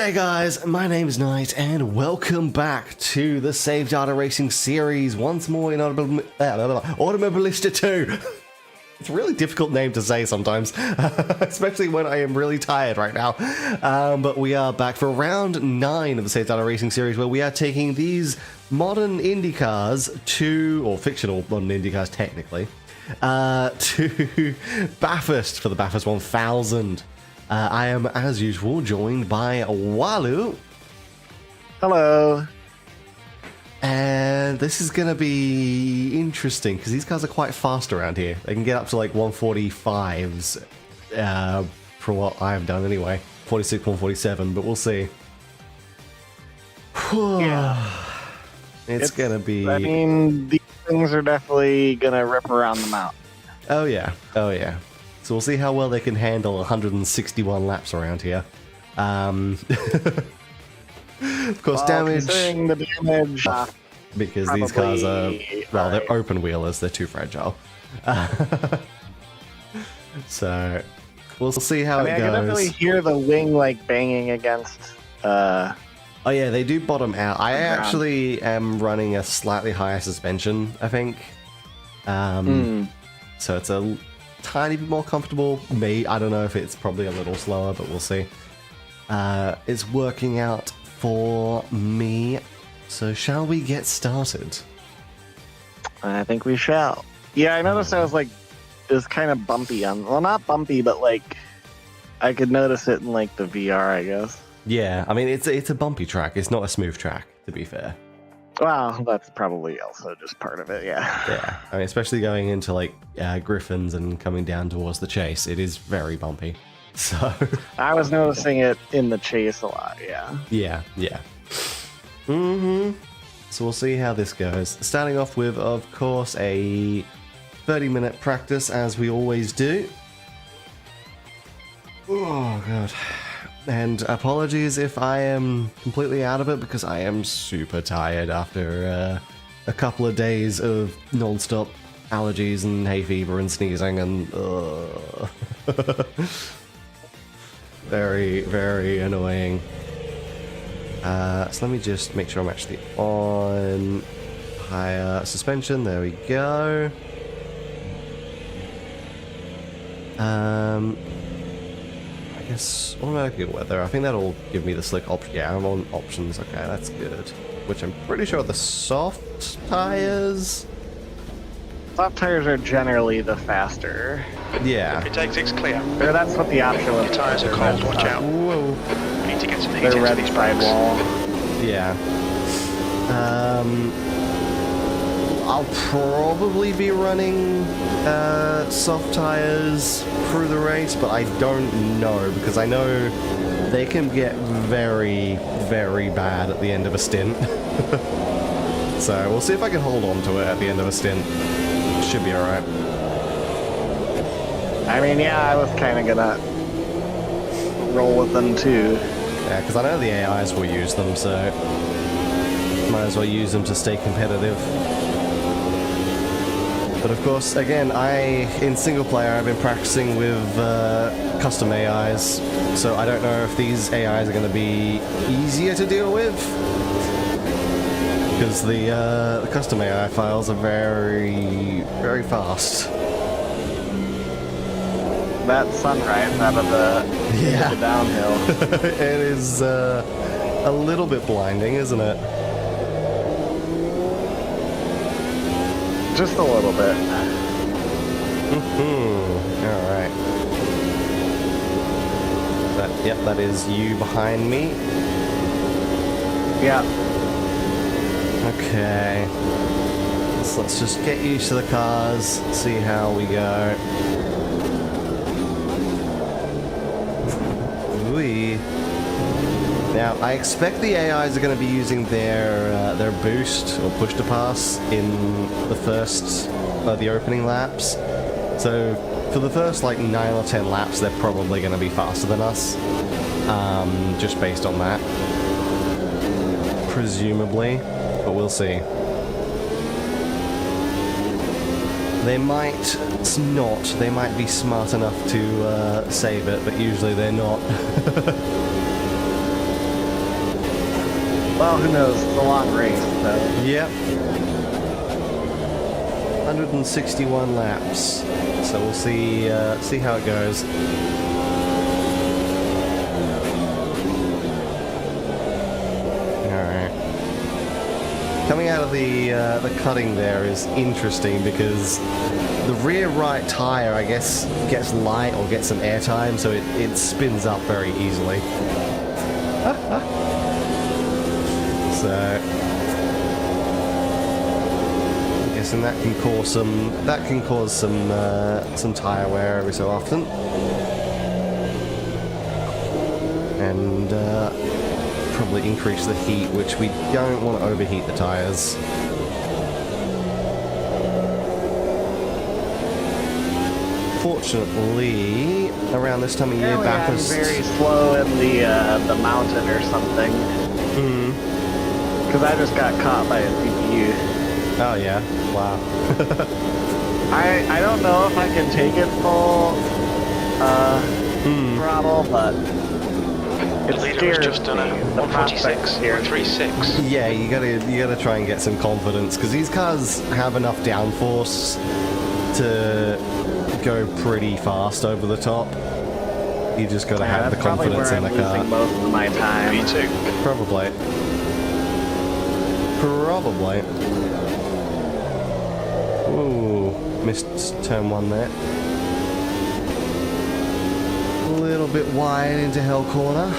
G'day guys, my name is Knight and welcome back to the Save Data Racing series once more in Automobilista 2. It's a really difficult name to say sometimes, especially when I am really tired right now. But we are back for round 9 of the Save Data Racing series, where we are taking these modern IndyCars to, or fictional modern IndyCars technically, to Bathurst for the Bathurst 1000. I am, as usual, joined by Walu. Hello. And this is going to be interesting, because these cars are quite fast around here. They can get up to like 145s, for what I've done anyway. 46, 147, but we'll see. Yeah. It's going to be... I mean, these things are definitely going to rip around the mountain. Oh yeah, oh yeah. So we'll see how well they can handle 161 laps around here. Of course, damage... Considering the damage... because these cars are... Well, they're open wheelers, they're too fragile. So, we'll see how it goes. I can definitely hear the wing, like, banging against... Oh yeah, they do bottom out. I actually am running a slightly higher suspension, I think. So it's a tiny bit more comfortable. I don't know if it's probably a little slower, but we'll see. It's working out for me. So shall we get started? I think we shall. Yeah, I noticed I was like, it was kind of bumpy on, well, not bumpy, but like, I could notice it in like the VR, I guess. Yeah, I mean, it's a bumpy track. It's not a smooth track, to be fair. Well, that's probably also just part of it, yeah. Yeah, I mean, especially going into like Griffins and coming down towards the chase, it is very bumpy. So I was noticing it in the chase a lot, yeah. Yeah. So we'll see how this goes. Starting off with, of course, a 30-minute practice, as we always do. Oh, God. And apologies if I am completely out of it, because I am super tired after a couple of days of non-stop allergies and hay fever and sneezing and... very, very annoying. So let me just make sure I'm actually on higher suspension. There we go. I guess automatic weather. I think that'll give me the slick option. Yeah, I'm on options. Okay, that's good. Which I'm pretty sure are the soft tires. Soft tires are generally the faster. Yeah. It takes it's clear. Or that's what the option was. Your tyres are cold, watch out. Whoa. We need to get some heat They're into red these brakes. wall. Yeah. I'll probably be running soft tires through the race, but I don't know, because I know they can get very, very bad at the end of a stint. So we'll see if I can hold on to it at the end of a stint. Should be alright. I mean, yeah, I was kind of gonna roll with them too. Yeah, because I know the AIs will use them, so might as well use them to stay competitive. But of course, again, in single player, I've been practicing with custom AIs, so I don't know if these AIs are going to be easier to deal with, because the custom AI files are very, very fast. That sunrise out of the downhill. It is a little bit blinding, isn't it? Just a little bit. Alright. Yep, that is you behind me. Yeah. Okay. So let's just get used to the cars, see how we go. Whee. Now, I expect the AIs are going to be using their boost or push to pass in the opening laps. So for the first like 9 or 10 laps, they're probably going to be faster than us, just based on that, presumably. But we'll see. They might not. They might be smart enough to save it, but usually they're not. Well, who knows? It's a long race, so. Yep. 161 laps. So we'll see how it goes. Alright. Coming out of the cutting there is interesting because the rear right tire, I guess, gets light or gets some airtime, so it spins up very easily. So I'm guessing that can cause some tire wear every so often, and probably increase the heat, which we don't want to overheat the tires. Fortunately, around this time of year, Bathurst. I'm very slow in the mountain or something. Because I just got caught by a CPU. Oh yeah! Wow. I don't know if I can take it full throttle, but The leader has just done a 146, 136. Yeah, you gotta try and get some confidence because these cars have enough downforce to go pretty fast over the top. You just gotta have the confidence in the car. Losing most of my time. Me too. Probably. Ooh, missed turn one there. A little bit wide into Hell Corner.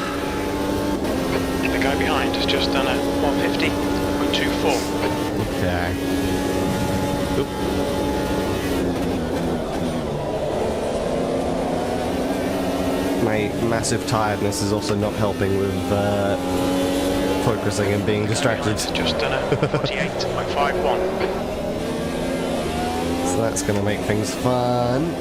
The guy behind has just done a 150.24. Okay. Oop. My massive tiredness is also not helping with focusing and being distracted. Just done a 48.51. So that's going to make things fun.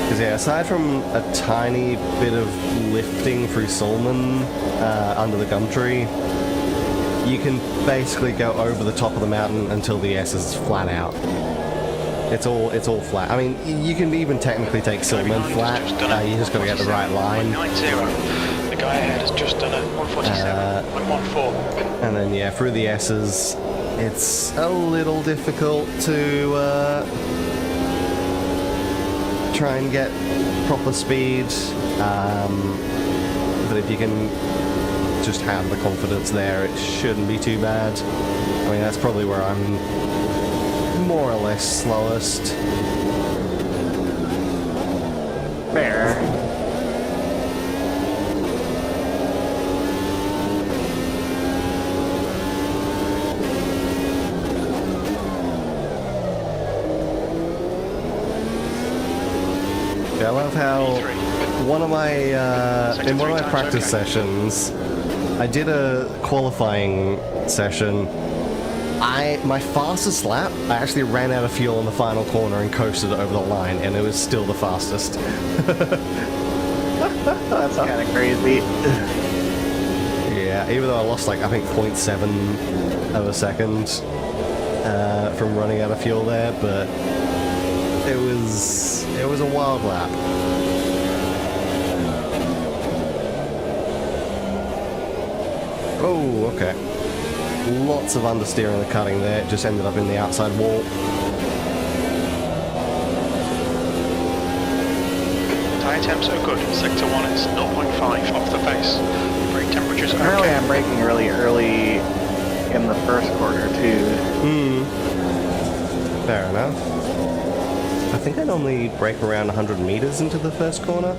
Because yeah, aside from a tiny bit of lifting through Solman under the Gumtree, you can basically go over the top of the mountain until the S is flat out. It's all flat. I mean, you can even technically take Silman flat. You just got to get the right line. 90. The guy ahead has just done a 147.14. And then yeah, through the S's, it's a little difficult to try and get proper speed. But if you can just have the confidence there, it shouldn't be too bad. I mean, that's probably where I'm more or less slowest. Fair. Yeah, I love how one of my in one of my practice sessions, I did a qualifying session. My fastest lap, I actually ran out of fuel in the final corner and coasted it over the line, and it was still the fastest. That's kind of crazy. Yeah, even though I lost like I think 0.7 of a second from running out of fuel there, but it was a wild lap. Oh, okay. Lots of understeer in the cutting there. It just ended up in the outside wall. Tyre temps are good. Sector 1 is 0.5 off the pace. Brake temperatures are Apparently okay. I'm braking really early in the first quarter too. Fair enough. I think I normally brake around 100 meters into the first corner.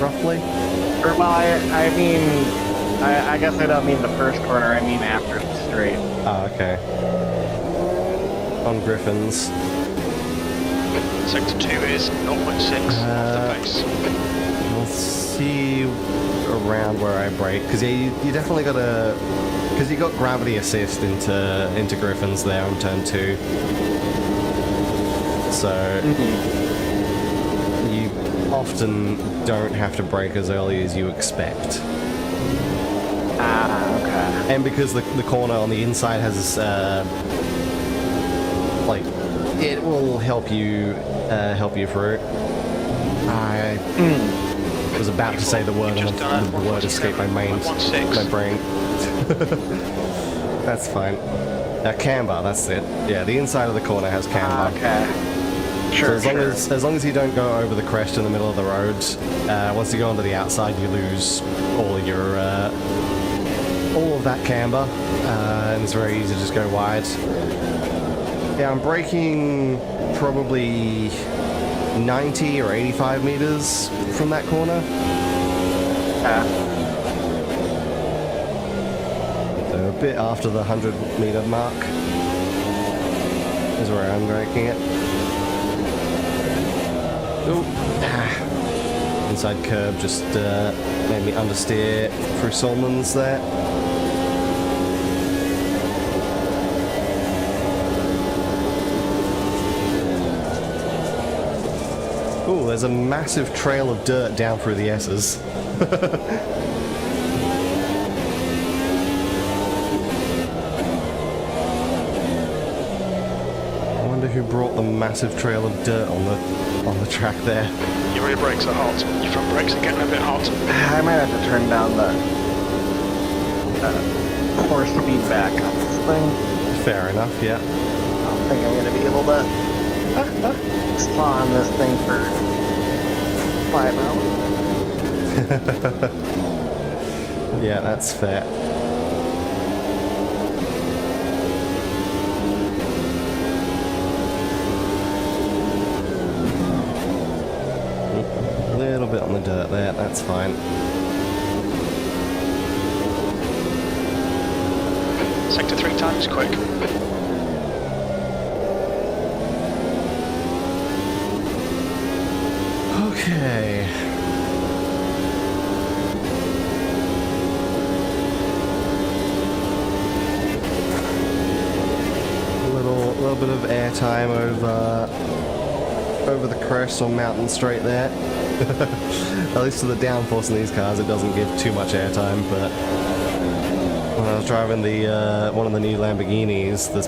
Roughly. Well, I mean... I guess I don't mean the first corner, I mean after the straight. Ah, okay. On Griffins. Sector 2 is 0.6 off the pace. We'll see around where I brake, because yeah, you definitely got to... Because you got gravity assist into Griffins there on turn 2. So... You often don't have to brake as early as you expect. Ah, okay. And because the corner on the inside has, like, it will help you through. I was about to say the word and the word escaped my brain. That's fine. Camber, that's it. Yeah, the inside of the corner has camber. Okay. Sure, so as long as you don't go over the crest in the middle of the road, once you go onto the outside, you lose all of your all of that camber, and it's very easy to just go wide. Yeah, I'm braking probably 90 or 85 meters from that corner. So a bit after the 100-meter mark is where I'm braking it. Ooh. Inside curb just made me understeer through Solomons there. Ooh, there's a massive trail of dirt down through the S's. I wonder who brought the massive trail of dirt on the track there. Your rear brakes are hot. Your front brakes are getting a bit hot. I might have to turn down the force feedback on this thing. Fair enough, yeah. I don't think I'm going to be able to spawn this thing for 5 hours. Yeah, that's fair. A little bit on the dirt there, that's fine. Sector 3 times quick. Okay. A little bit of airtime over the crest on Mountain Straight there. At least to the downforce in these cars, it doesn't give too much airtime. But when I was driving the one of the new Lamborghinis, the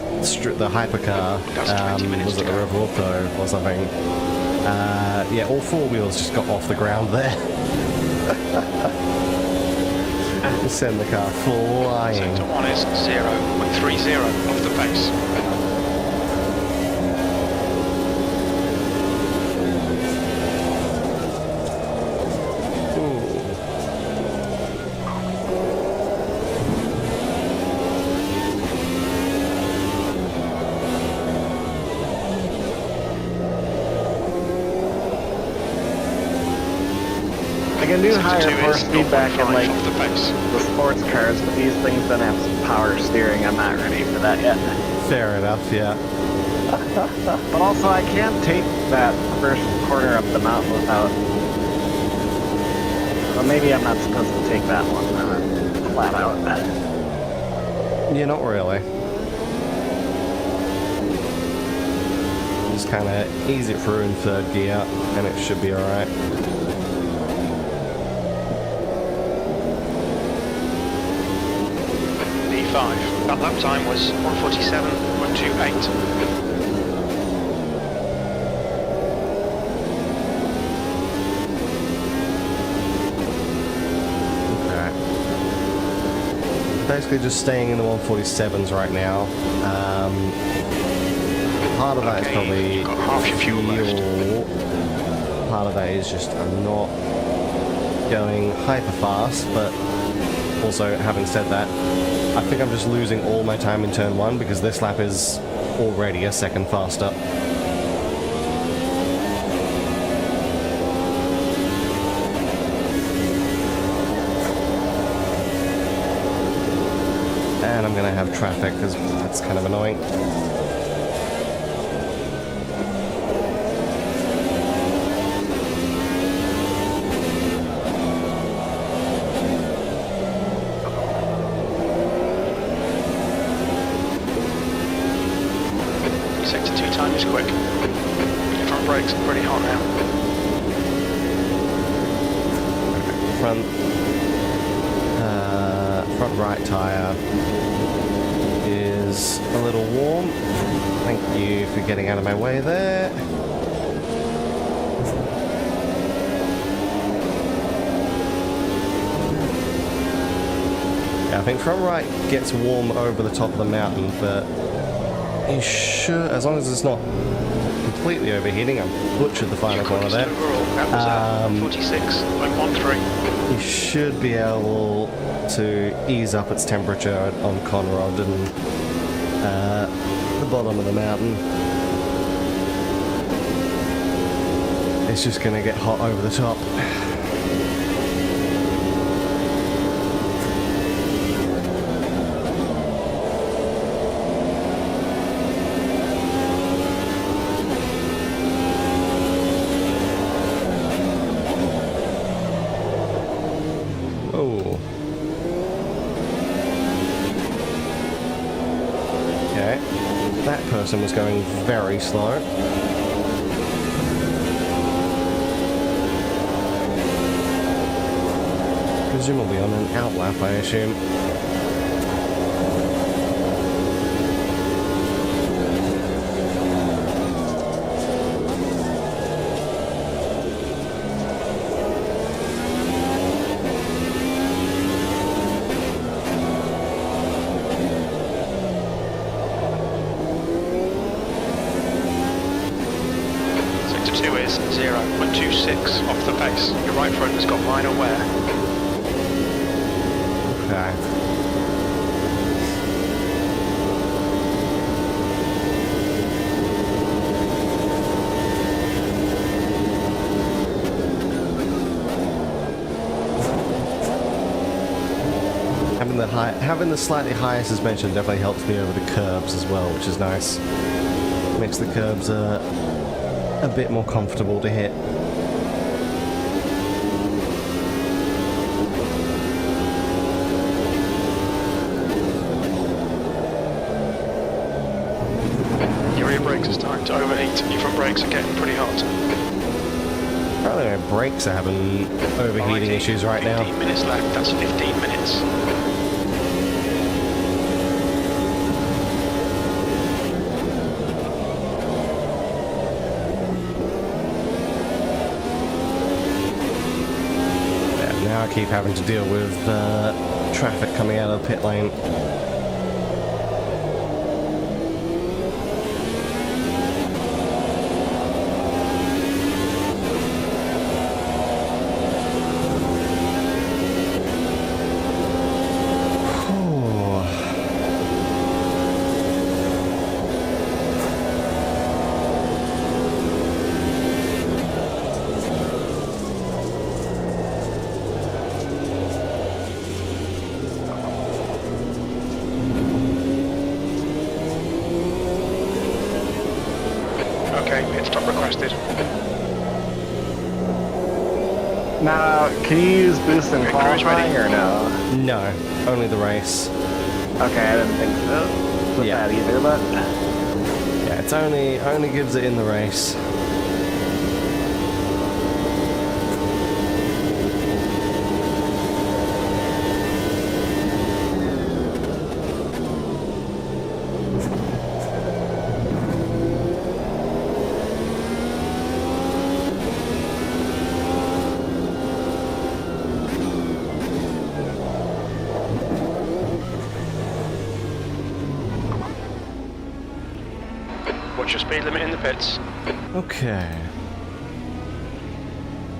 hypercar, was at the Revuelto or something. Yeah, all four wheels just got off the ground there. Just send the car flying. Sector 1 is 0.30 off the pace. I can do higher force feedback in like off the pace. the sports cars, but these things don't have some power steering. I'm not ready for that yet. Fair enough, yeah. But also, I can't take that first corner up the mountain without. Well, maybe I'm not supposed to take that one flat out. Yeah, not really. Just kind of ease it through in third gear, and it should be alright. That lap time was 1:47.128. Okay. Basically just staying in the 147s right now. Part of that is probably you've got half your fuel left. Part of that is just I'm not going hyper fast, but also having said that, I think I'm just losing all my time in turn 1 because this lap is already a second faster. And I'm gonna have traffic because that's kind of annoying. Sector 2 time is quick. Your front brakes are pretty hot now. Front right tyre is a little warm. Thank you for getting out of my way there. Yeah, I think front right gets warm over the top of the mountain, but you should, as long as it's not completely overheating. I butchered the final corner there. That was 46.13. You should be able to ease up its temperature on Conrod and the bottom of the mountain. It's just going to get hot over the top. Oh. Okay. That person was going very slow. Presumably on an outlap, I assume. Sector 2 is 0.26 off the pace. Your right front has got minor wear. Okay. Having the slightly higher suspension definitely helps me over the curbs as well, which is nice. Makes the curbs a bit more comfortable to hit. Your rear brakes are starting to overheat. Your front brakes are getting pretty hot. Apparently my brakes are having overheating issues right now. 15 minutes left. That's 15 minutes. Now I keep having to deal with traffic coming out of the pit lane. Okay, pit stop requested. Now, can you use boost in Okay, cruise qualifying ready? or no? No, only the race. Okay, I didn't think so. With Yeah. that either, but Yeah, it's only gives it in the race. What's your speed limit in the pits? Okay.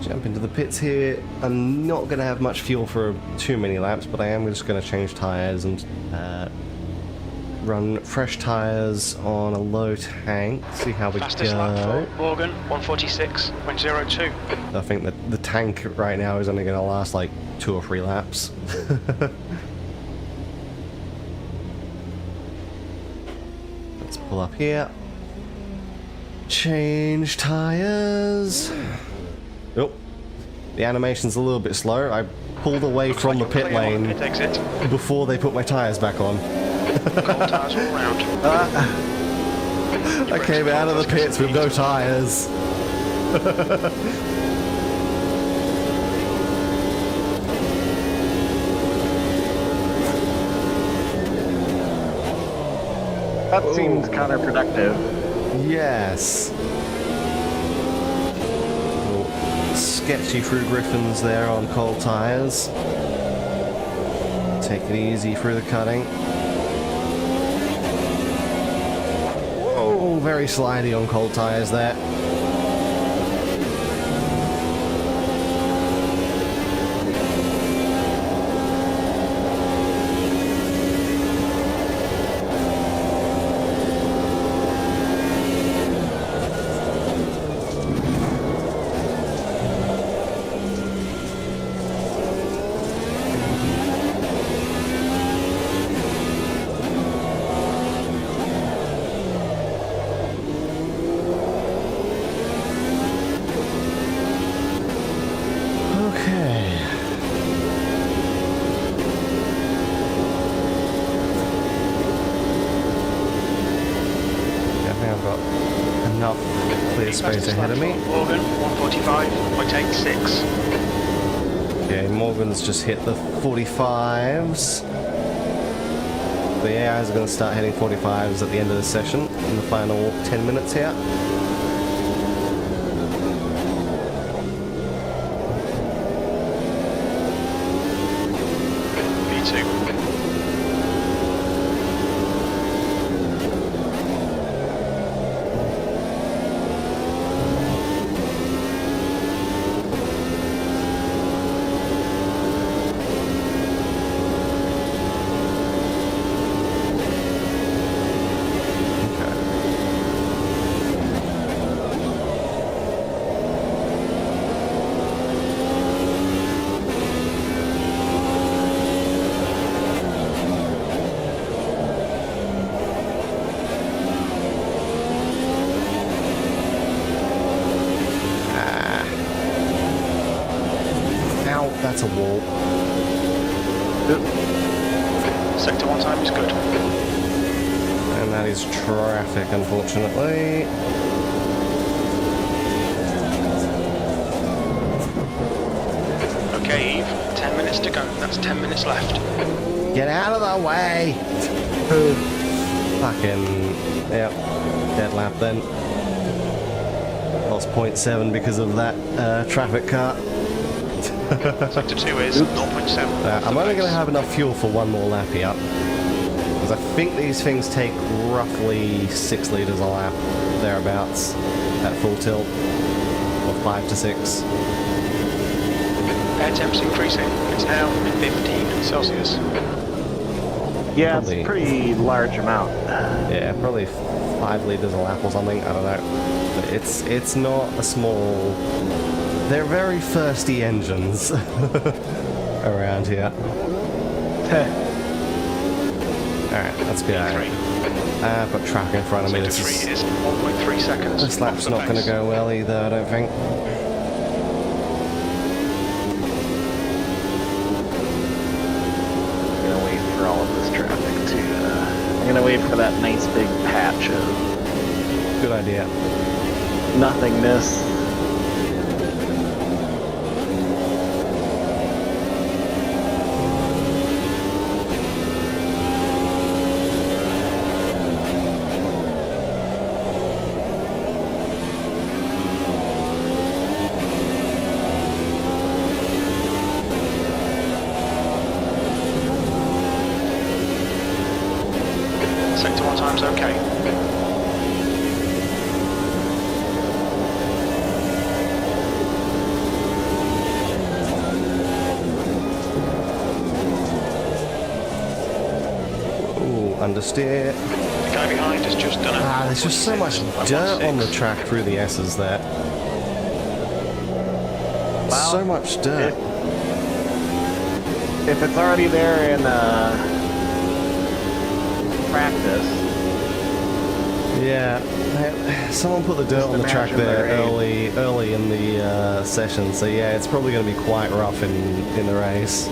Jump into the pits here. I'm not going to have much fuel for too many laps, but I am just going to change tyres and run fresh tyres on a low tank. See how we Fastest lap go. for Morgan, 146.02. I think that the tank right now is only going to last like 2 or 3 laps. Let's pull up here. Change tires. Oh, the animation's a little bit slow. I pulled away Looks from like the pit you're clear on lane pit exit. before they put my tires back on. Cold tyres all round. I came out of the pits with no tires. that seems counterproductive. Yes. Sketchy through Griffins there on cold tires. Take it easy through the cutting. Whoa, very slidey on cold tires there. Enough clear space ahead of me. Morgan, 145, 0.86. Okay, Morgan's just hit the 45s. The AIs are going to start hitting 45s at the end of the session in the final 10 minutes here. V2. That's a wall. Sector 1 time is good. And that is traffic, unfortunately. Okay, Eve, 10 minutes to go. That's 10 minutes left. Get out of the way! Fucking... Yep. Dead lap then. Lost 0.7 because of that traffic car. Sector 2 is 0.7. I'm only going to have enough fuel for one more lap here. Because I think these things take roughly 6 litres a lap, thereabouts, at full tilt. Or 5 to 6. Air temp's increasing. It's now 15 Celsius. Yeah, Probably. it's a pretty large amount. Yeah, probably 5 litres a lap or something, I don't know. But it's not a small... They're very thirsty engines around here. Alright, let's go. I've got traffic in front of me. Sector 3 is 1.3 seconds. This lap's not going to go well either, I don't think. I'm gonna wait for all of this traffic to. I'm gonna wait for that nice big patch of Good idea. nothingness. Sector 1 time's okay. Ooh, understeer. The guy behind has just done it. There's just so much dirt on the track through the S's there. Well, So much dirt. If it's already there in practice, Yeah, someone put the dirt Just on the track imagine there the rain. early in the session, so yeah, it's probably going to be quite rough in the race.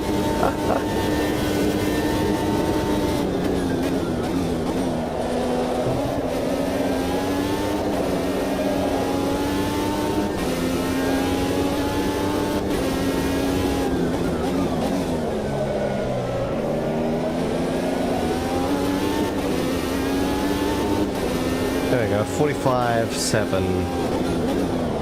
There we go, 45.7.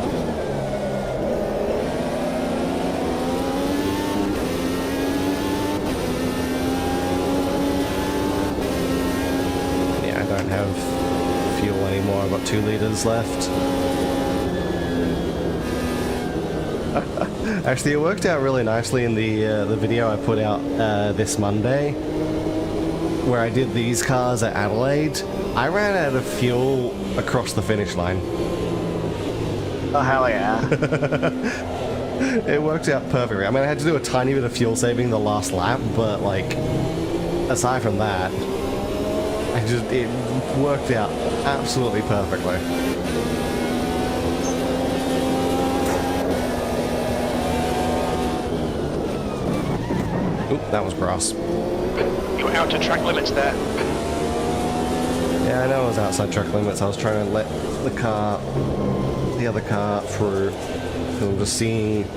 about 2 liters left. Actually, it worked out really nicely in the video I put out this Monday, where I did these cars at Adelaide. I ran out of fuel across the finish line. Oh, hell yeah. It worked out perfectly. I mean, I had to do a tiny bit of fuel saving the last lap, but like, aside from that, it worked out absolutely perfectly. Oop, that was grass. You're out to track limits there. Yeah, I know I was outside track limits. I was trying to let the other car through. So I'm just seeing.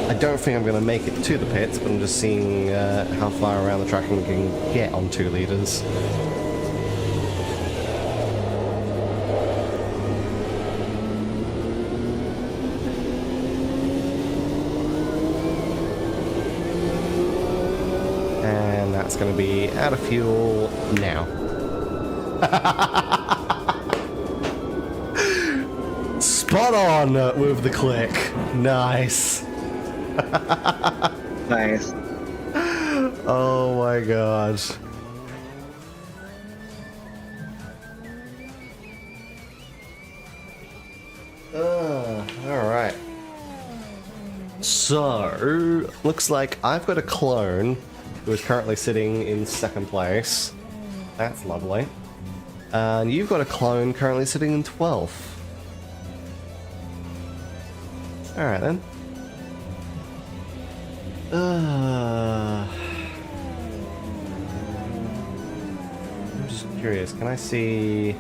I don't think I'm going to make it to the pits, but I'm just seeing how far around the track I can get on 2 liters. And that's going to be out of fuel now. Spot on with the click. Nice. Nice. Oh my god. Alright. So, looks like I've got a clone who is currently sitting in 2nd place. That's lovely. And you've got a clone currently sitting in 12th. Alright then. I'm just curious, can I see...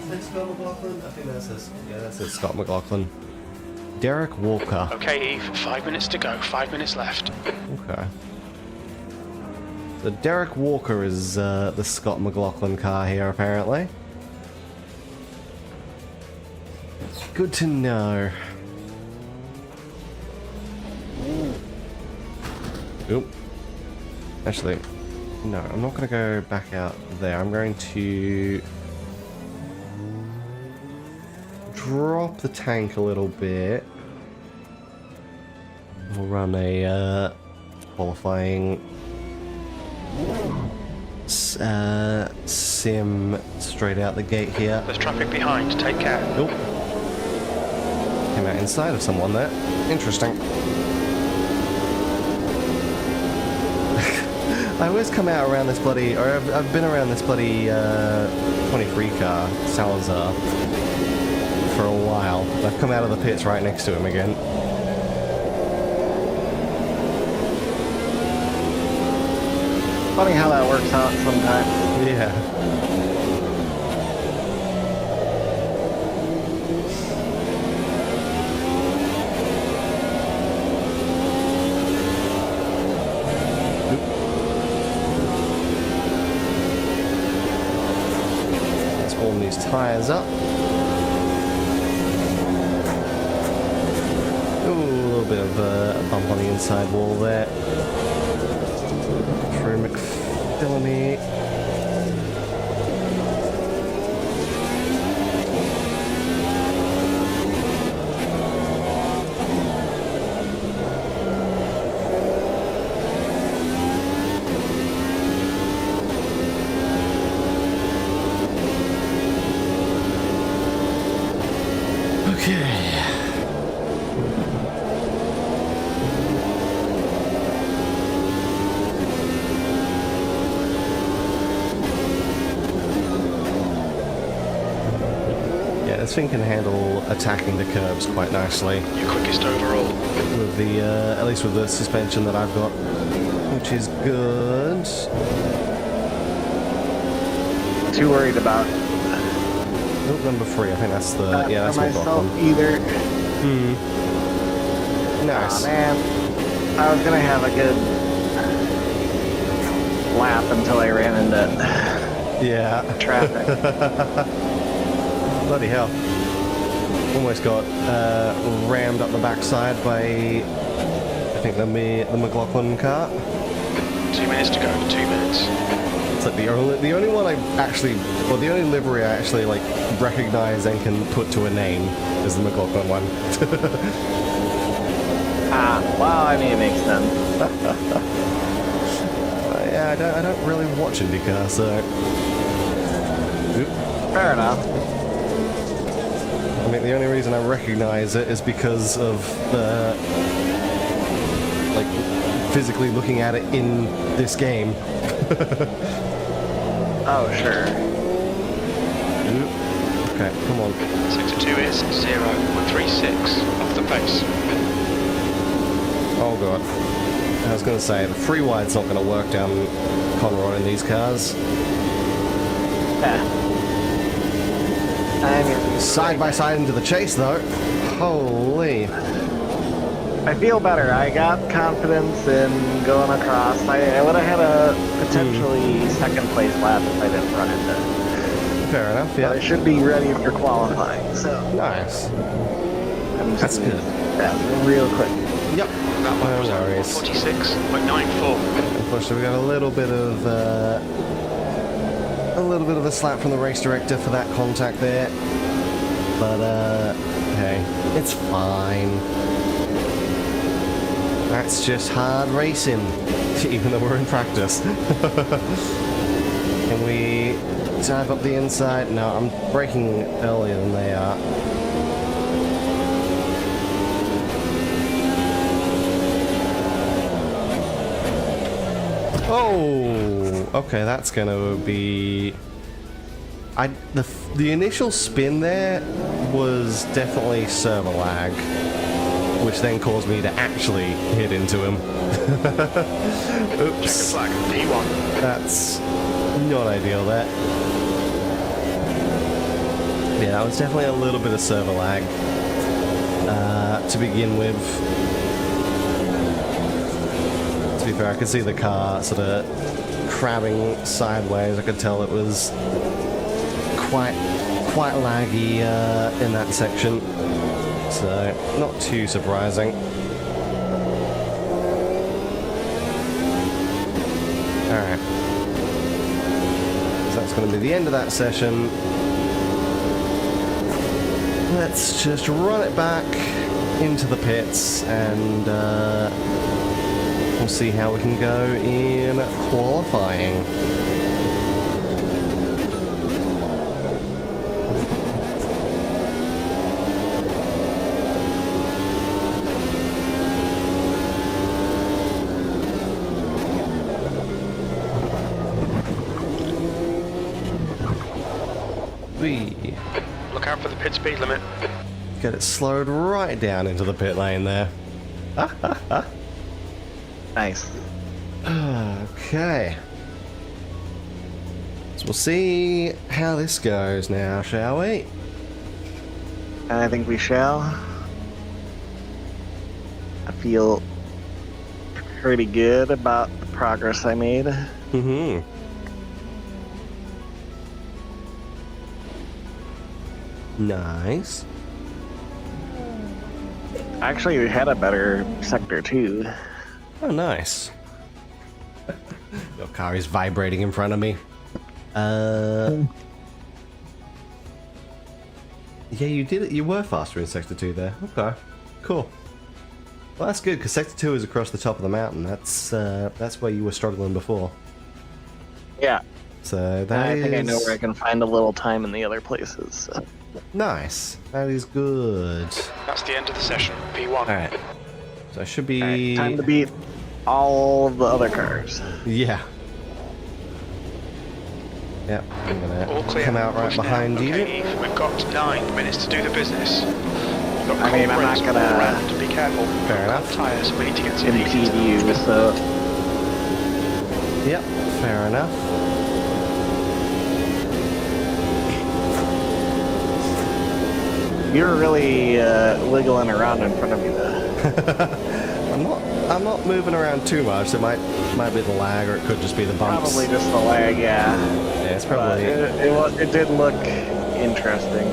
That's Scott McLaughlin? I think that's his... Yeah, that's his Scott McLaughlin. Derek Walker. Okay, Eve, 5 minutes to go, 5 minutes left. Okay. So Derek Walker is the Scott McLaughlin car here, apparently. Good to know. Oop. Actually, no, I'm not going to go back out there. I'm going to drop the tank a little bit. We'll run a qualifying sim straight out the gate here. There's traffic behind, take care. Nope. Came out inside of someone there. Interesting. I always come out around this bloody, or I've been around this bloody 23 car, Salazar, for a while. I've come out of the pits right next to him again. Funny how that works out sometimes. Yeah. Let's warm these tires up. Ooh, a little bit of a bump on the inside wall there. Through McPhillamy. Okay. Yeah, this thing can handle attacking the curbs quite nicely. Your quickest overall. With the, at least with the suspension that I've got, which is good. Too worried about Nope, number 3. I think that's the yeah, that's myself McLaughlin. either. Nice. Aw, man, I was gonna have a good lap until I ran into Yeah. traffic. Bloody hell. Almost got rammed up the backside by, I think, the McLaughlin car. 2 minutes to go, 2 minutes. It's like the only one I actually, or the only livery I actually like recognize and can put to a name is the McLaughlin one. Well, I mean, it makes sense. Yeah, I don't really watch IndyCar, so. Oop. Fair enough. I mean, the only reason I recognize it is because of like physically looking at it in this game. Oh, sure. Oop. Okay, come on. Sector 2 is 0.36 off the pace. Oh god. I was going to say, the free wide's not going to work down Conroy in these cars. Yeah. I mean, Side by side into the chase, though. Holy. I feel better. I got confidence in going across. I would have had a potentially second place lap if I didn't run into it. Fair enough, I yeah. should be ready for qualifying, so Nice. I'm just That's gonna good. do that real quick. Yep. That one was No worries. 46.94. Unfortunately, we got a little bit of a slap from the race director for that contact there. But hey, it's fine. That's just hard racing, even though we're in practice. Can we dive up the inside? No, I'm braking earlier than they are. Oh, okay, that's gonna be. The initial spin there was definitely server lag, which then caused me to actually hit into him. Oops. Checker flag, P1. That's not ideal there. Yeah, that was definitely a little bit of server lag to begin with. To be fair, I could see the car sort of crabbing sideways. I could tell it was quite laggy in that section. So, not too surprising. Alright. So that's going to be the end of that session. Let's just run it back into the pits and we'll see how we can go in qualifying. Look out for the pit speed limit. Get it slowed right down into the pit lane there. Nice. Okay. So we'll see how this goes now, shall we? I think we shall. I feel pretty good about the progress I made. Mm-hmm. Nice. Actually, we had a better sector too. Oh, nice. Your car is vibrating in front of me. Yeah, you did it. You were faster in Sector 2 there. Okay, cool. Well, that's good, because Sector 2 is across the top of the mountain. That's where you were struggling before. Yeah. So that I think I know where I can find a little time in the other places. So. Nice. That is good. That's the end of the session, P1. Alright. So I should be... Alright, time to beat all of the other cars. Yeah. Yep, I'm All gonna clear. come out right Push now. behind you. Okay, Eve, we've got 9 minutes to do the business. We've got I mean, I'm not cold gonna- brakes all around. Be careful. Fair enough. Tires. We need to get to Impede you, so Yep, fair enough. you're really wiggling around in front of me though. I'm not moving around too much. It might be the lag, or it could just be the bumps. Probably just the lag, yeah. Yeah, it's But probably. it did look interesting.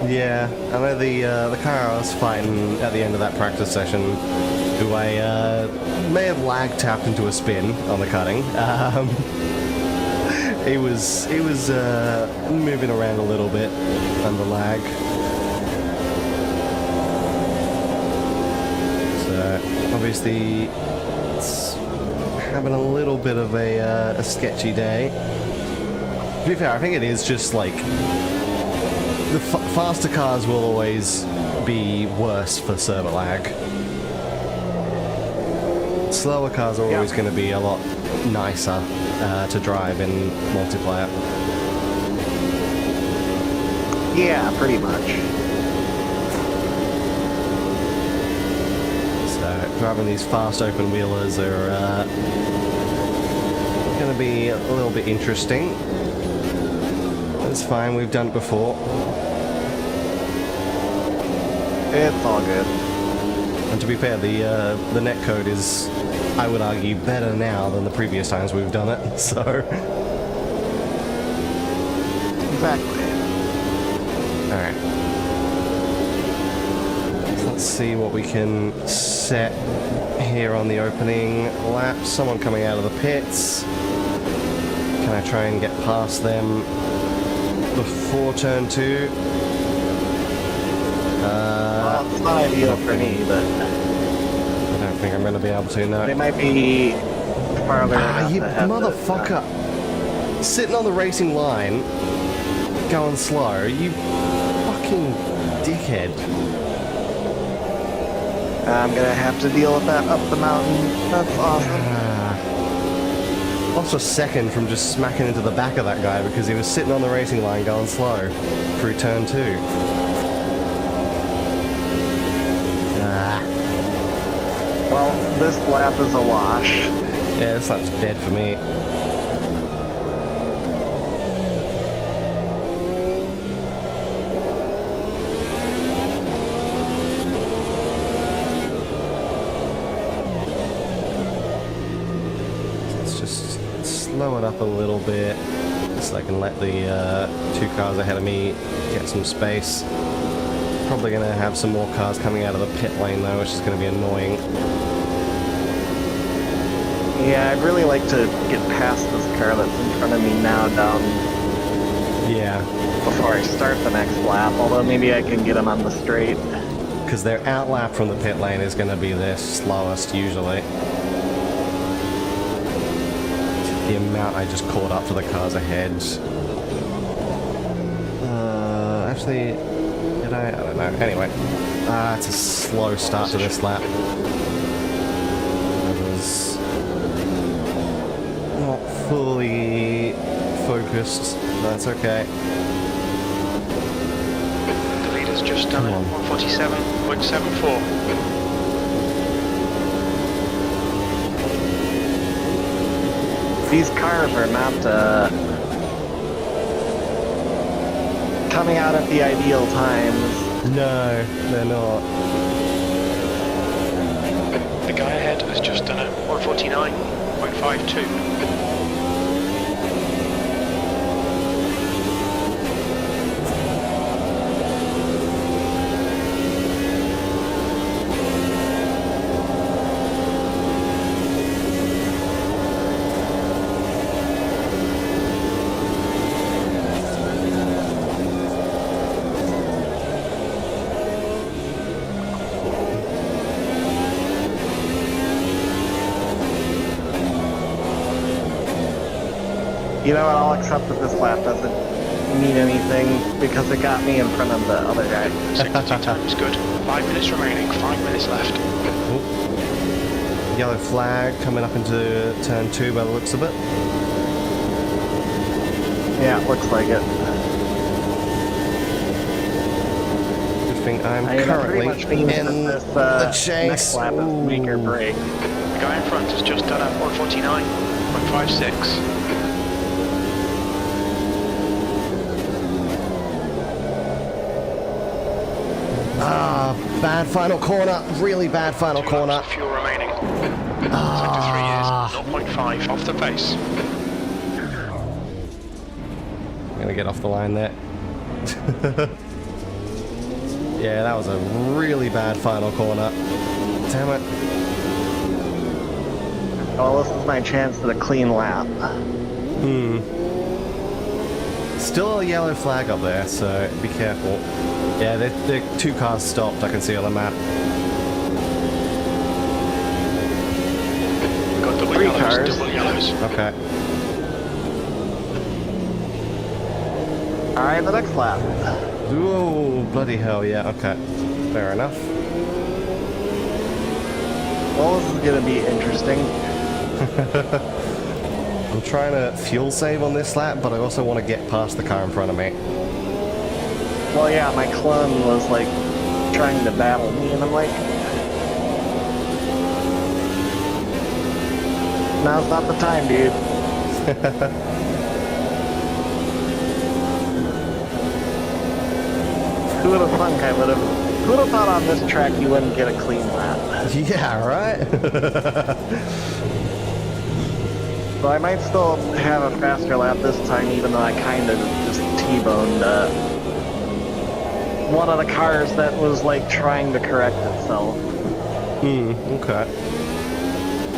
Yeah, I know the car I was fighting at the end of that practice session, who I may have lag tapped into a spin on the cutting. It was moving around a little bit under lag. So obviously it's having a little bit of a sketchy day. To be fair, I think it is just like the faster cars will always be worse for server lag. Slower cars are always going to be a lot nicer to drive in multiplayer. Yeah, pretty much. So driving these fast open wheelers are going to be a little bit interesting. It's fine, we've done it before. It's all good. And to be fair, the netcode is, I would argue, better now than the previous times we've done it, so... Exactly. Alright. Let's see what we can set here on the opening lap. Someone coming out of the pits. Can I try and get past them before turn 2? Well, it's not ideal for me, but... I don't think I'm going to be able to, no. They might be farther enough You to have motherfucker! Sitting on the racing line, going slow, you fucking dickhead. I'm gonna have to deal with that up the mountain. That's awesome. Lost a second from just smacking into the back of that guy because he was sitting on the racing line going slow through turn 2. Well, this lap is a wash. Yeah, this lap's dead for me. Let's just slow it up a little bit so I can let the 2 cars ahead of me get some space. Probably going to have some more cars coming out of the pit lane though, which is going to be annoying. Yeah, I'd really like to get past this car that's in front of me now down Yeah. before I start the next lap, although maybe I can get them on the straight. Because their outlap from the pit lane is going to be their slowest usually. The amount I just caught up to the cars ahead. Actually, did I? I don't know. Anyway, it's a slow start to this lap. I was not fully focused. That's okay. The leader's just done it. 147.74. These cars are not coming out at the ideal times. No, they're not. The guy ahead has just done it. 149.52. You know what, I'll accept that this lap doesn't mean anything because it got me in front of the other guy. 62 times good. 5 minutes remaining. 5 minutes left. Oh. Yellow flag coming up into turn 2 by the looks of it. Yeah, it looks like it. Good thing I'm I currently pretty much means in that this the chase. next lap is make or break. The guy in front has just done it. 149.56. Bad final corner, really bad final 2 corner. laps of fuel remaining. Sector 3 is 0.5 off the pace. I'm gonna get off the line there. Yeah, that was a really bad final corner. Damn it. Well, this is my chance at a clean lap. Still a yellow flag up there, so be careful. Yeah, the 2 cars stopped, I can see on the map. Got double 3 yellows, cars. double yellows. Okay. Alright, the next lap. Ooh, bloody hell, yeah, okay. Fair enough. Well, this is gonna be interesting. I'm trying to fuel save on this lap, but I also want to get past the car in front of me. Well, yeah, my clone was like trying to battle me, and I'm like, now's not the time, dude. Who would have thunk I would have? Who would have thought on this track you wouldn't get a clean lap? Yeah, right? So I might still have a faster lap this time, even though I kind of just T-boned one of the cars that was like trying to correct itself. Okay.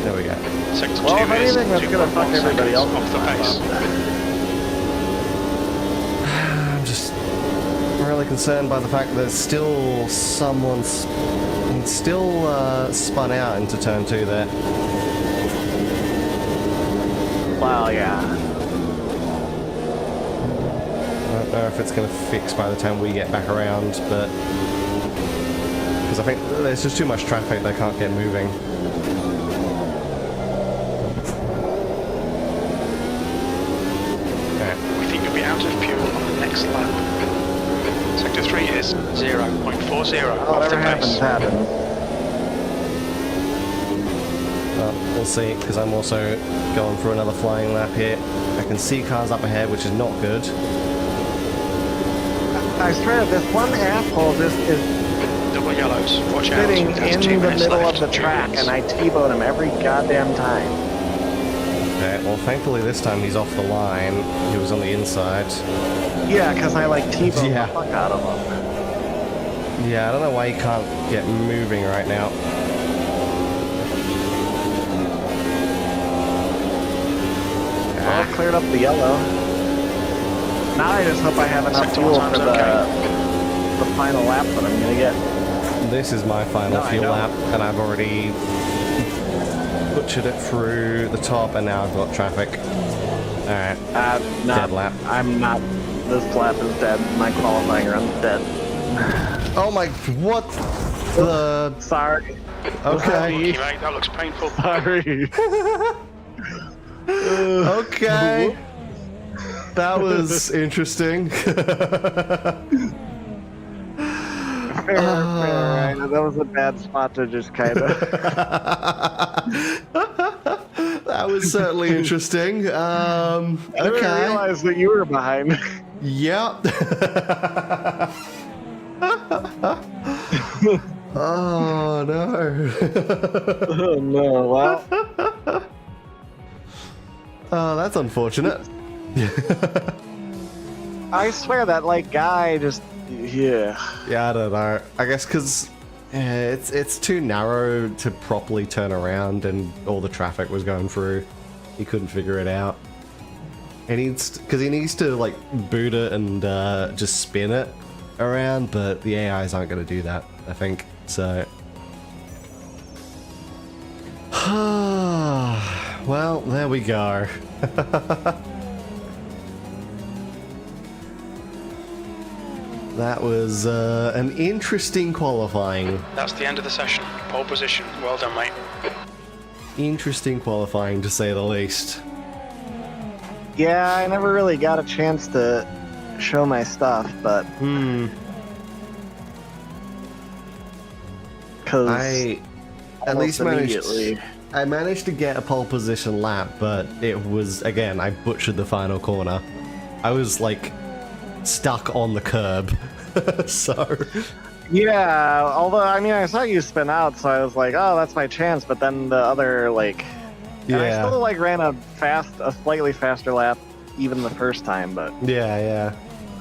There we go. Sector Well, 2 if is anything, that's gonna fuck 2.1 everybody seconds else off the pace. I'm just really concerned by the fact that still someone's still spun out into turn 2 there. Wow, yeah. I don't know if it's going to fix by the time we get back around, but because I think there's just too much traffic, they can't get moving. Okay. We think you'll be out of fuel on the next lap. Sector 3 is 0.40 off Whatever the happens, pace. happens. Well, we'll see, because I'm also going for another flying lap here. I can see cars up ahead, which is not good. I swear, this one asshole just is Double yellows. Watch out. sitting There's in 2 the minutes middle left. of the track, and I T-bone him every goddamn time. Okay, well, thankfully this time he's off the line. He was on the inside. Yeah, because I like T-bone Yeah. the fuck out of him. Yeah, I don't know why he can't get moving right now. Well, I cleared up the yellow. Now I just hope I have enough Sector fuel one for time's the final lap that I'm gonna get. This is my final No, I fuel know. lap, and I've already butchered it through the top, and now I've got traffic. Alright, dead lap. I'm not. This lap is dead. My qualifying run's dead. Oh my, what the... Sorry. Okay, Lucky, mate. That looks painful. Sorry. okay. That was interesting. Fair. I know that was a bad spot to just kind of. That was certainly interesting. I didn't Okay. realize that you were behind. Yep. Oh no. Oh no! Well, Oh, that's unfortunate. I swear that like guy just yeah. Yeah, I don't know. I guess because it's too narrow to properly turn around, and all the traffic was going through. He couldn't figure it out. He needs to like boot it and just spin it around, but the AIs aren't going to do that, I think. So, well, there we go. That was an interesting qualifying. That's the end of the session. Pole position. Well done, mate. Interesting qualifying, to say the least. Yeah, I never really got a chance to show my stuff, but because I at least I managed to get a pole position lap, but it was, again, I butchered the final corner. I was like stuck on the curb. So yeah, although I mean I saw you spin out, so I was like, oh, that's my chance. But then the other like, and I yeah, still like ran a slightly faster lap even the first time, but yeah.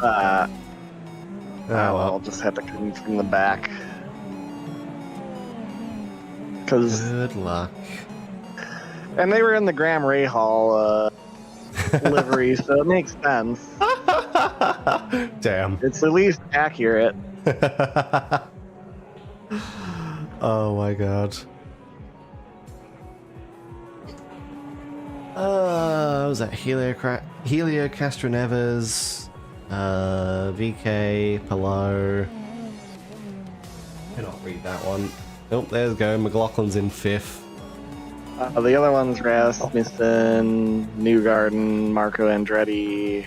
oh well. I'll just have to come from the back because Good luck. and they were in the Graham Rahal livery, so it makes sense. Damn. It's at least accurate. Oh my god. Was that Helio Castroneves, VK, Pillow. Cannot read that one. Nope, there we go. McLaughlin's in 5th. The other ones, Rasmussen, Newgarden, Marco Andretti.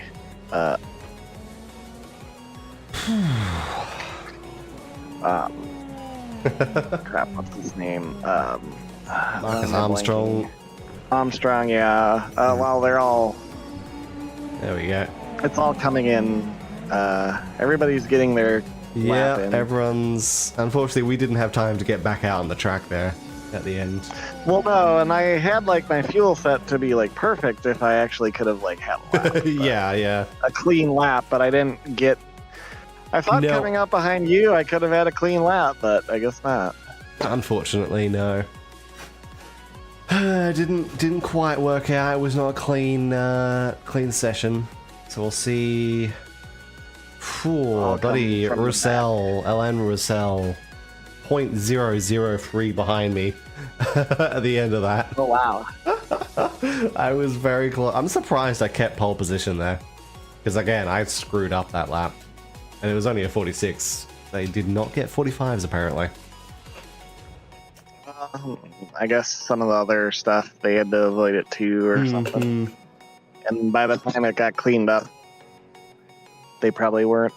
Crap, what's his name? Marcus Armstrong. Armstrong, yeah. Well, they're all. There we go. It's all coming in. Everybody's getting their Yeah, lap in. everyone's. Unfortunately, we didn't have time to get back out on the track there at the end. Well, no, and I had like my fuel set to be like perfect if I actually could have like had a lap. Yeah. A clean lap, but I didn't get. I thought No. coming up behind you, I could have had a clean lap, but I guess not. Unfortunately, no. Didn't quite work out. It was not a clean session. So we'll see. Phew, buddy, from the Roussel, LN Roussel, 0.003 behind me at the end of that. Oh wow! I was very close. I'm surprised I kept pole position there, because again, I screwed up that lap, and it was only a 46. They did not get 45s apparently. I guess some of the other stuff they had to avoid it too, or something. And by the time it got cleaned up, they probably weren't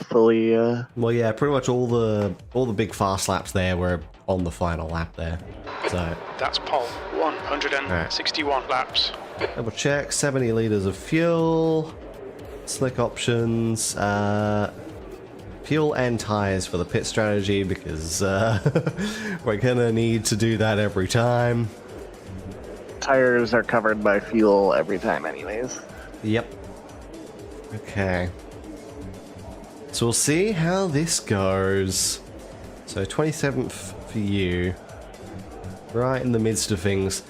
fully. Well, yeah, pretty much all the big fast laps there were on the final lap there. So That's pole. 161 laps. double check. 70 liters of fuel, slick options, fuel and tires for the pit strategy because we're gonna need to do that every time. Tires are covered by fuel every time, anyways. Yep. Okay. So we'll see how this goes. So 27th for you. Right in the midst of things.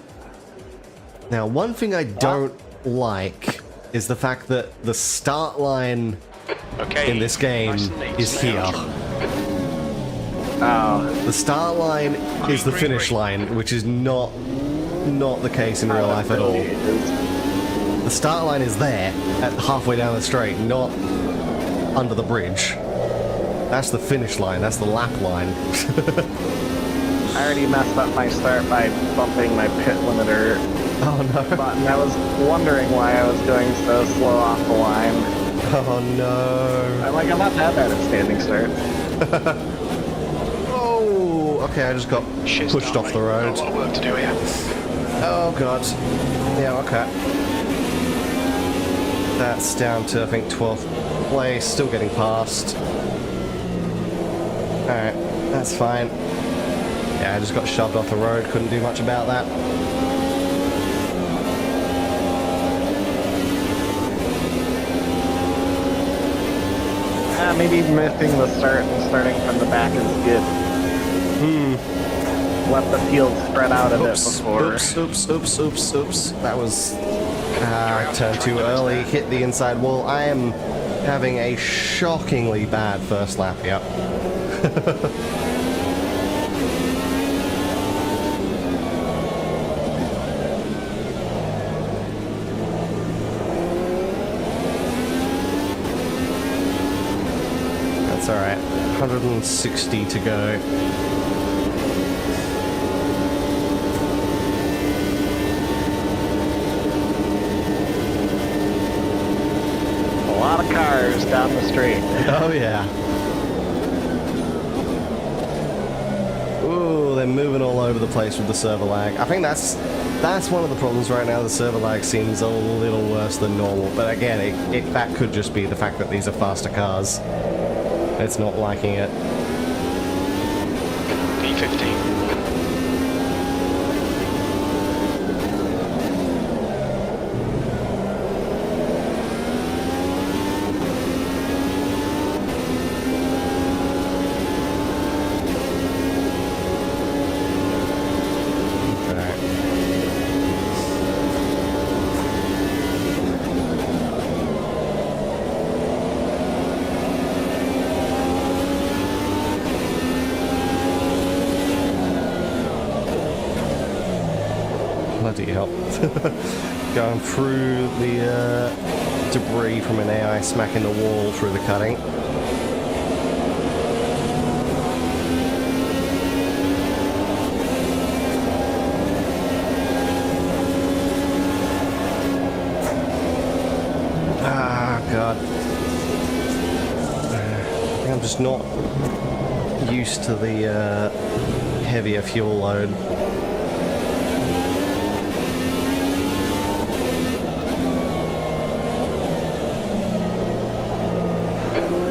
Now, one thing I don't like is the fact that the start line Okay. in this game nice and neat. is here. Oh, The start line is the finish line, which is not the case in real life at all. The start line is there at halfway down the straight, not under the bridge. That's the finish line, that's the lap line. I already messed up my start by bumping my pit limiter Oh no. button. I was wondering why I was going so slow off the line. Oh no. I'm like, I'm not that bad at standing start. Oh, okay, I just got Shit's pushed done, off the mate. road. Got a lot of work to do here. Oh god. Yeah, okay. That's down to, I think, 12th place, still getting past. Alright, that's fine. Yeah, I just got shoved off the road, couldn't do much about that. Maybe missing the start and starting from the back is good. Let the field spread out a bit before. Oops. That was... I turned too early, hit the inside wall. I am having a shockingly bad first lap, yep. That's alright. 160 to go. A lot of cars down the street. Oh yeah. Ooh, they're moving all over the place with the server lag. I think that's one of the problems right now. The server lag seems a little worse than normal. But again, that could just be the fact that these are faster cars. It's not liking it. P15. Bloody hell. Going through the debris from an AI smacking the wall through the cutting. Ah, God. I think I'm just not used to the heavier fuel load.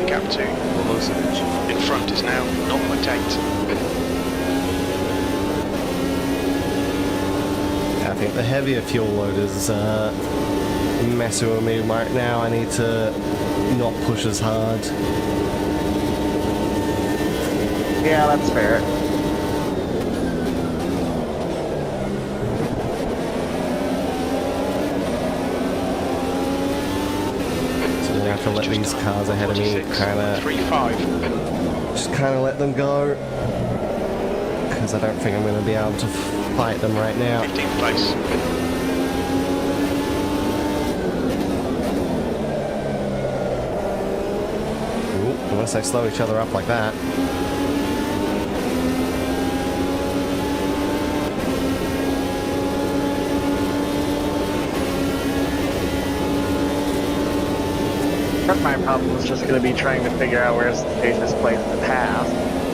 Gap 2. In front is now 0.8. I think the heavier fuel load is messing with me right now. I need to not push as hard. Yeah, that's fair. So I'm gonna have to let these cars ahead of me kind of 3.5. just kind of let them go, because I don't think I'm going to be able to fight them right now. 15th place. Ooh, unless they slow each other up like that. My problem is just going to be trying to figure out where's the safest place to pass.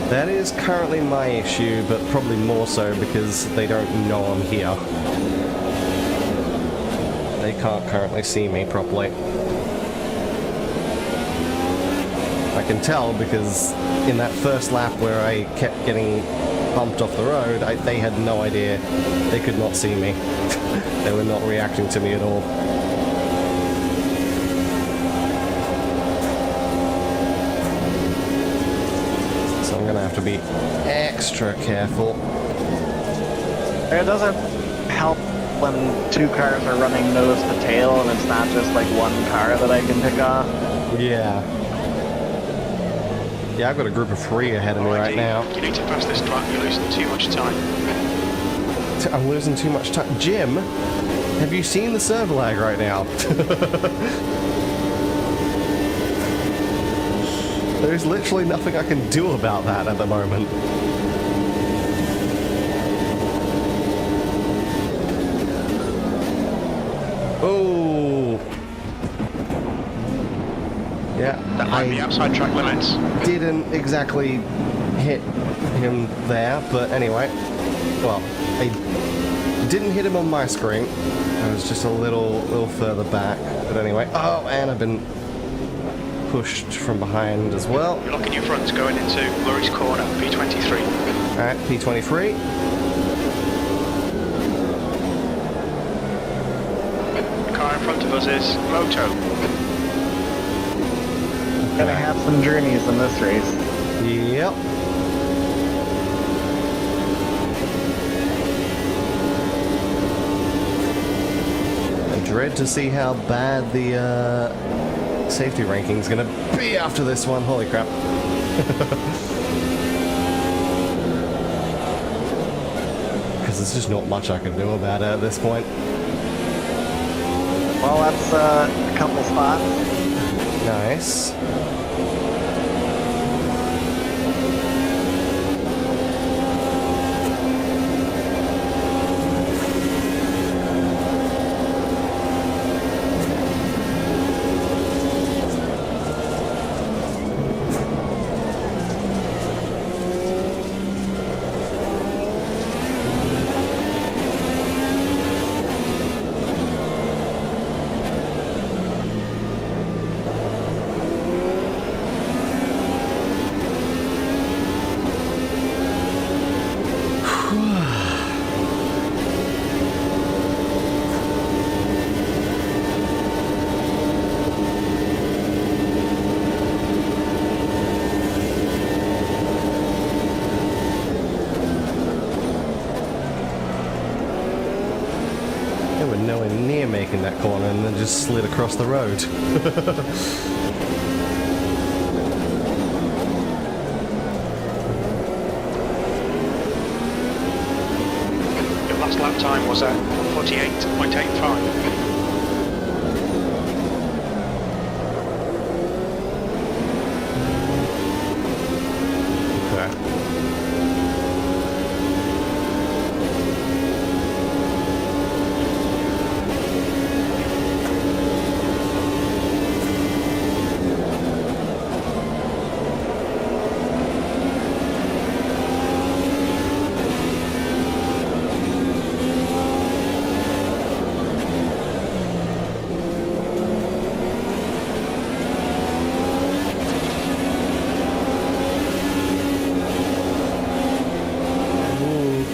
That is currently my issue, but probably more so because they don't know I'm here. They can't currently see me properly. I can tell because in that first lap where I kept getting bumped off the road, they had no idea. They could not see me. They were not reacting to me at all. I'm gonna have to be extra careful. It doesn't help when two cars are running nose to tail and it's not just like one car that I can pick off. Yeah. Yeah, I've got a group of 3 ahead of me right now. You need to pass this track, you're losing too much time. I'm losing too much time. Jim, have you seen the server lag right now? There's literally nothing I can do about that at the moment. Oh. Yeah. That might be outside track limits. Didn't exactly hit him there, but anyway. Well, I didn't hit him on my screen. I was just a little further back. But anyway. Oh, and I've been pushed from behind as well. You're locking your fronts going into Murray's corner, P23. Alright, P23. The car in front of us is Moto. Gonna have some journeys in this race. Yep. I dread to see how bad the safety ranking is going to be after this one. Holy crap. Because there's just not much I can do about it at this point. Well, that's a couple spots. Nice. They were nowhere near making that corner and then just slid across the road. Your last Last lap time was at 48.85.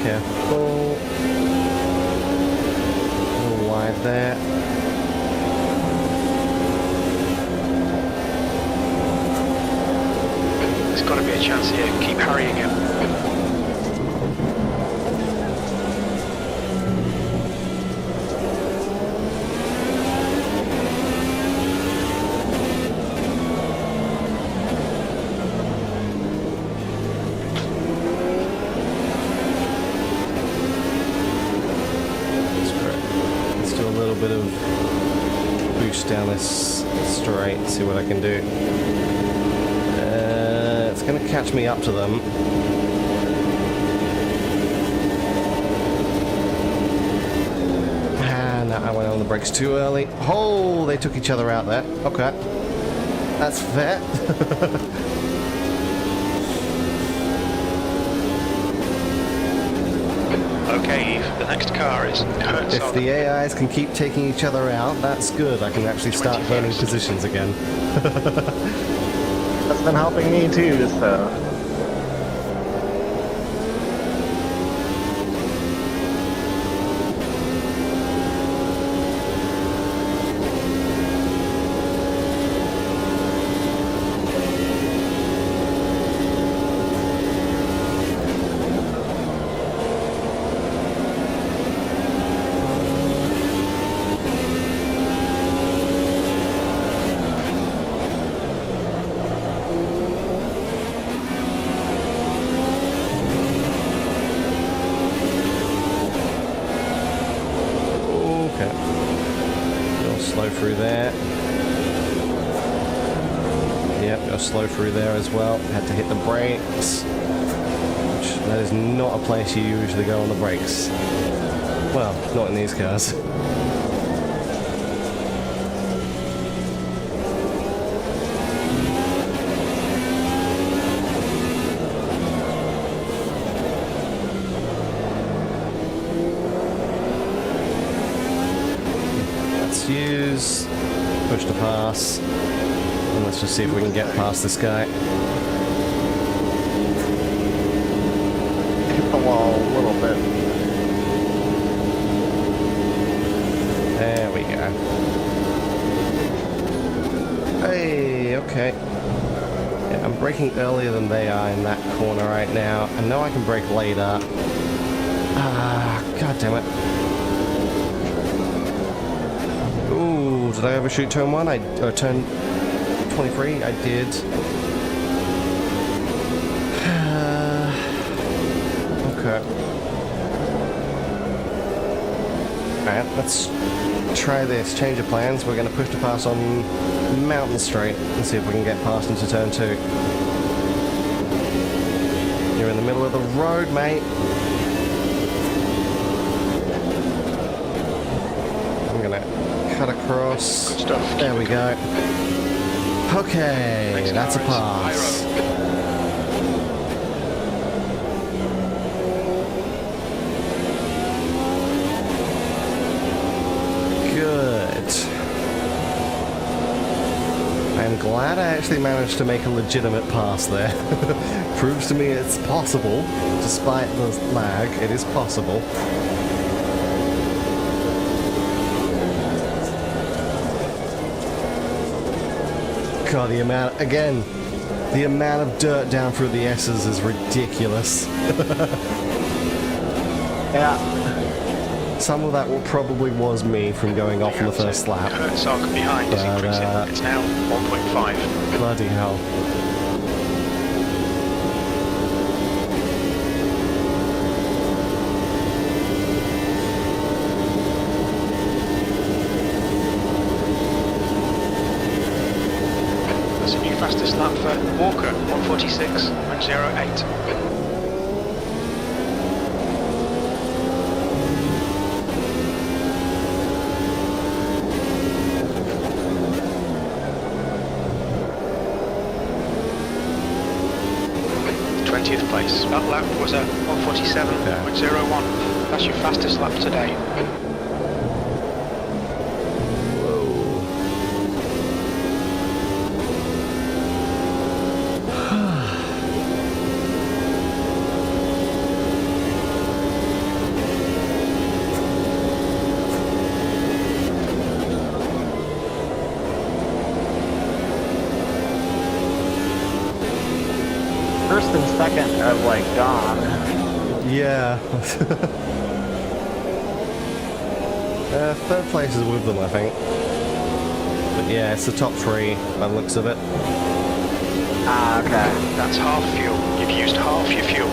Careful. A little wide there. There's got to be a chance here. Keep harrying him. Bit of boost down this straight, see what I can do. It's going to catch me up to them. And I went on the brakes too early. Oh, they took each other out there. Okay, that's fair. Okay, Eve, the next car is If the AIs can keep taking each other out, that's good. I can actually start burning positions again. That's been helping me too, so. Slow through there. Yep, go slow through there as well. Had to hit the brakes. That is not a place you usually go on the brakes. Well, not in these cars. Use push to pass, and let's just see if we can get past this guy. Hit the wall a little bit. There we go. Hey, okay. Yeah, I'm braking earlier than they are in that corner right now. I know I can brake later. God damn it. Did I overshoot turn 1? Or turn 23? I did. Okay. Alright, let's try this. Change of plans. We're going to push to pass on Mountain Straight and see if we can get past into turn 2. You're in the middle of the road, mate. I'm going to cut across. Good stuff. There we go. Okay, that's a pass. Good. I'm glad I actually managed to make a legitimate pass there. Proves to me it's possible, despite the lag, it is possible. God, the amount of dirt down through the S's is ridiculous. Yeah. Some of that probably was me from going off in the first lap. Sock behind is increasing. It's now 1.5. Bloody hell. fastest lap for Walker, 1:46.08. Place. That lap was a 1:47.01. That's your fastest lap today. First and second are like gone. Yeah. Third place is with them, I think. But yeah, it's the top three by the looks of it. Ah, okay. That's half fuel. You've used half your fuel.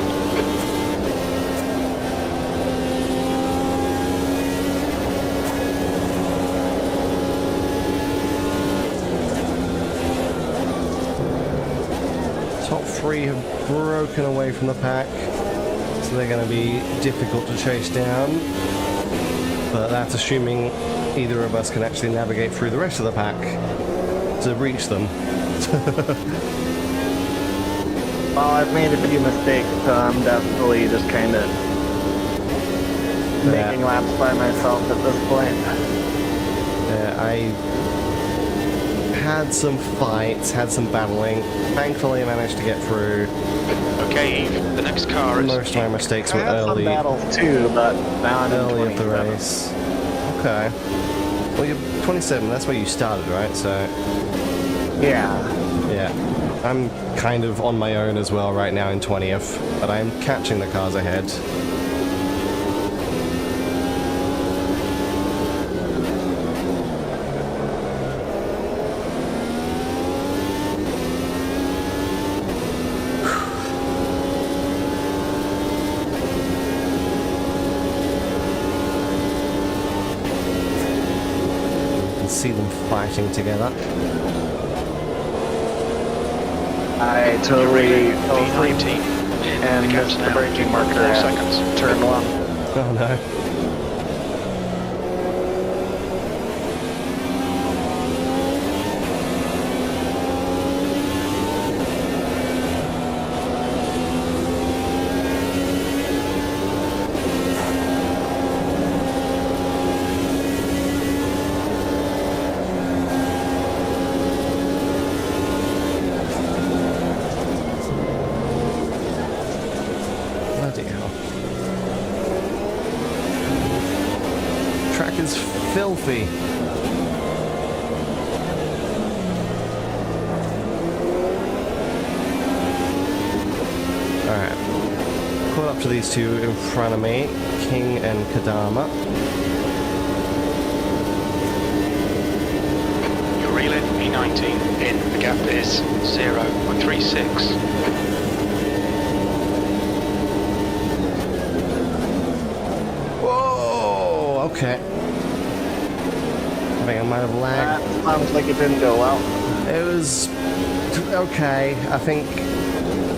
Top three have broken away from the pack, so they're going to be difficult to chase down. But that's assuming either of us can actually navigate through the rest of the pack to reach them. Well, I've made a few mistakes, so I'm definitely just kind of making laps by myself at this point. I had some fights, had some battling. Thankfully, I managed to get through. Okay, Eve, the next car is... Most of my mistakes I were had early. some battles too, but now I'm Early in of the 27. race. Okay. Well, you're 27, that's where you started, right? So, Yeah. yeah. I'm kind of on my own as well right now in 20th, but I'm catching the cars ahead. See them fighting together. I totally V19. and missed the braking marker at seconds. turn 1. Oh no. Is filthy. Alright. Caught up to these two in front of me, King and Kadama. You're reeling V19 in. The gap is 0.36. Whoa! Okay. I think I might have lagged. That sounds like it didn't go well. It was okay. I think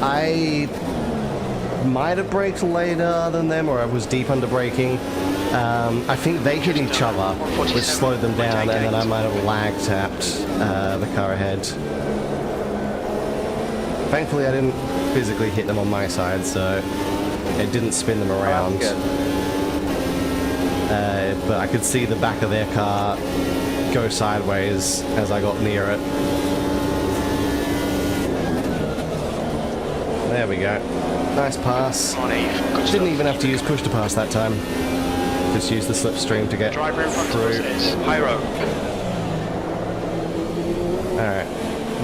I might have braked later than them, or I was deep under braking. I think they hit each other, which slowed them down, and then I might have lag tapped the car ahead. Thankfully, I didn't physically hit them on my side, so it didn't spin them around. But I could see the back of their car go sideways as I got near it. There we go. Nice pass. Didn't even have to use push to pass that time. Just use the slipstream to get Driver in front of through. us is Pyro. Alright,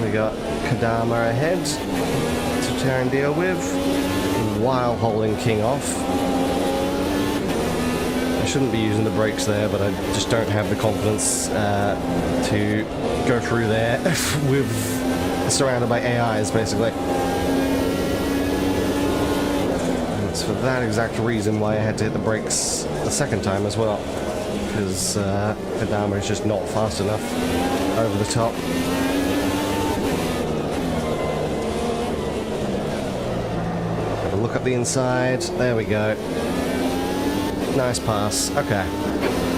we got Kadama ahead to try and deal with while holding King off. I shouldn't be using the brakes there, but I just don't have the confidence to go through there with surrounded by AIs, basically. And it's for that exact reason why I had to hit the brakes the second time as well, because Kadama is just not fast enough over the top. lock up the inside. There we go. Nice pass. Okay.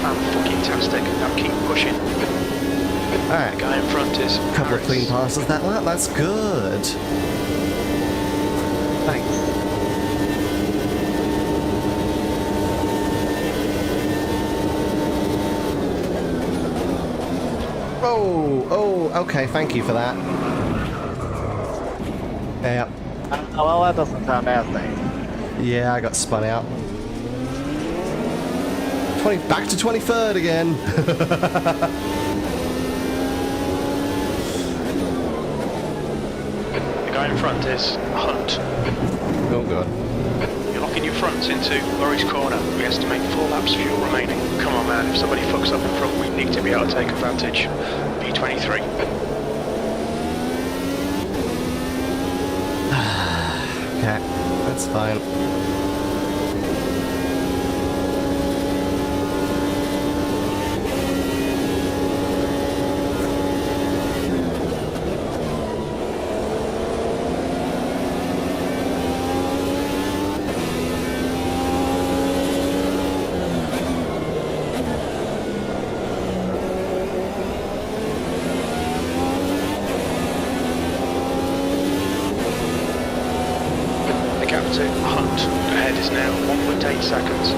Fan-fucking-tastic. Now keep pushing. Alright. The guy in front is A couple of Harris. clean passes that lap. That's good. Thanks. Oh, okay. Thank you for that. Yeah. Well, that doesn't sound bad thing. Yeah, I got spun out. 20, back to 23rd again. The guy in front is Hunt. Oh god. You're locking your fronts into Lorry's corner. We estimate 4 laps fuel remaining. Come on, man. If somebody fucks up in front, we need to be able to take advantage. P23. Okay, that's fine. Hunt. Ahead is now 1.8 seconds.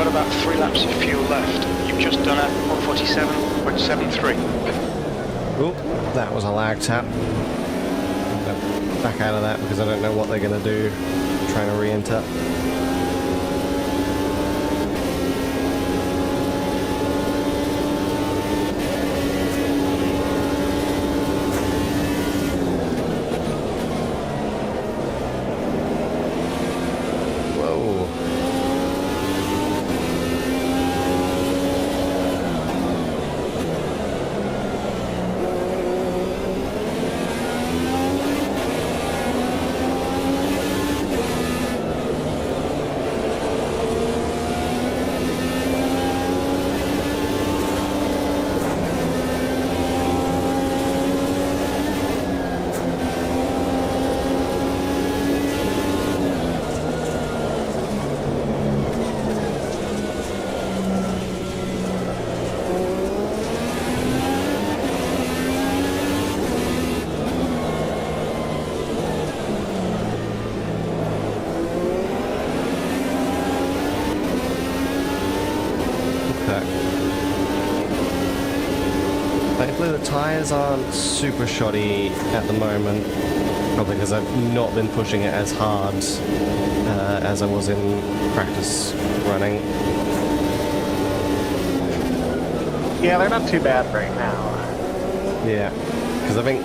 About 3 laps of fuel left. You've just done a 147.73. Oh, that was a lag tap. Back out of that because I don't know what they're going to do. Trying to re-enter. Thankfully the tyres aren't super shoddy at the moment, probably because I've not been pushing it as hard as I was in practice running. Yeah, they're not too bad right now. Yeah, because I think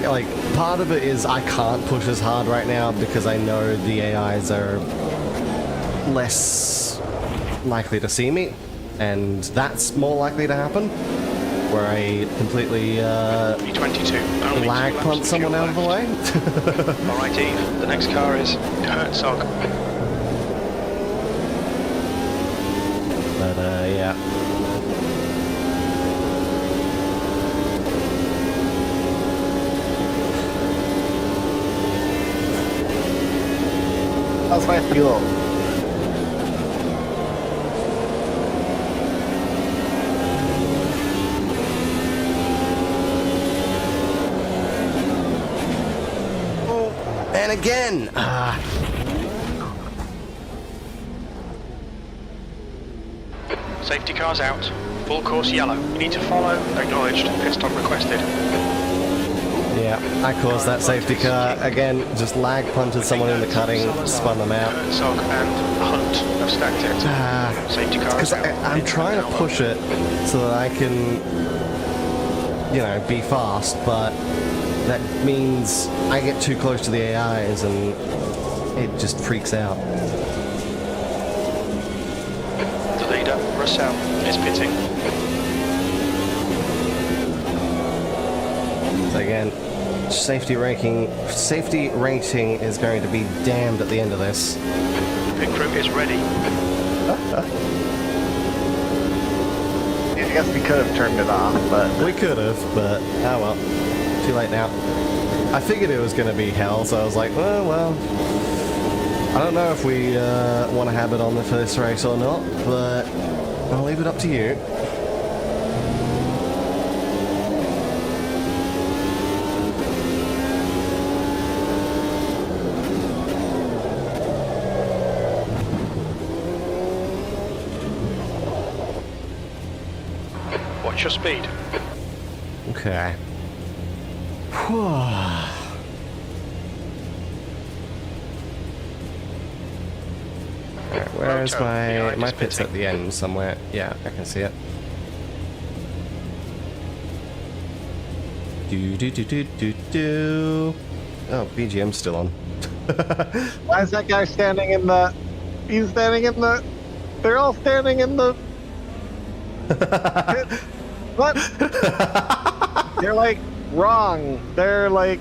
like, part of it is I can't push as hard right now because I know the AIs are less likely to see me, and that's more likely to happen, where I completely lag punt someone out of the way. Alright, Eve, the next car is Herzog. But yeah. How's my fuel? And again! Safety car's out. Full course yellow. You need to follow. Acknowledged. Pit stop requested. Yeah, I caused that safety car. Again, just lag punted someone in the cutting, spun them out. Sog and Hunt have stacked it. Safety car Because I'm trying to push it so that I can, you know, be fast, but that means I get too close to the AIs and it just freaks out. The leader, Russell, is pitting. So again, safety rating is going to be damned at the end of this. Pit crew is ready. I guess we could have turned it off, but We could have, but oh well. Too late now. I figured it was going to be hell, so I was like, oh well. I don't know if we want to have it on the first race or not, but I'll leave it up to you. Watch your speed. Okay. Alright, where's my pit's at the end somewhere? Yeah, I can see it. Do. Oh, BGM's still on. why is that guy standing in the... He's standing in the... They're all standing in the... What? They're like wrong. They're like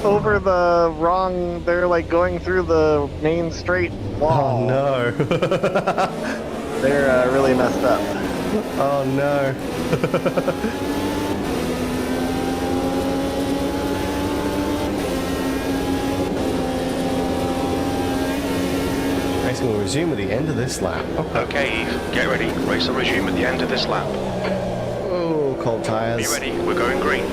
over the wrong. They're like going through the main straight wall. Oh no. They're really messed up. Oh no. Racing will resume at the end of this lap. Okay, Eve, get ready. Race will resume at the end of this lap. Oh, cold Be tires. ready. We're going green.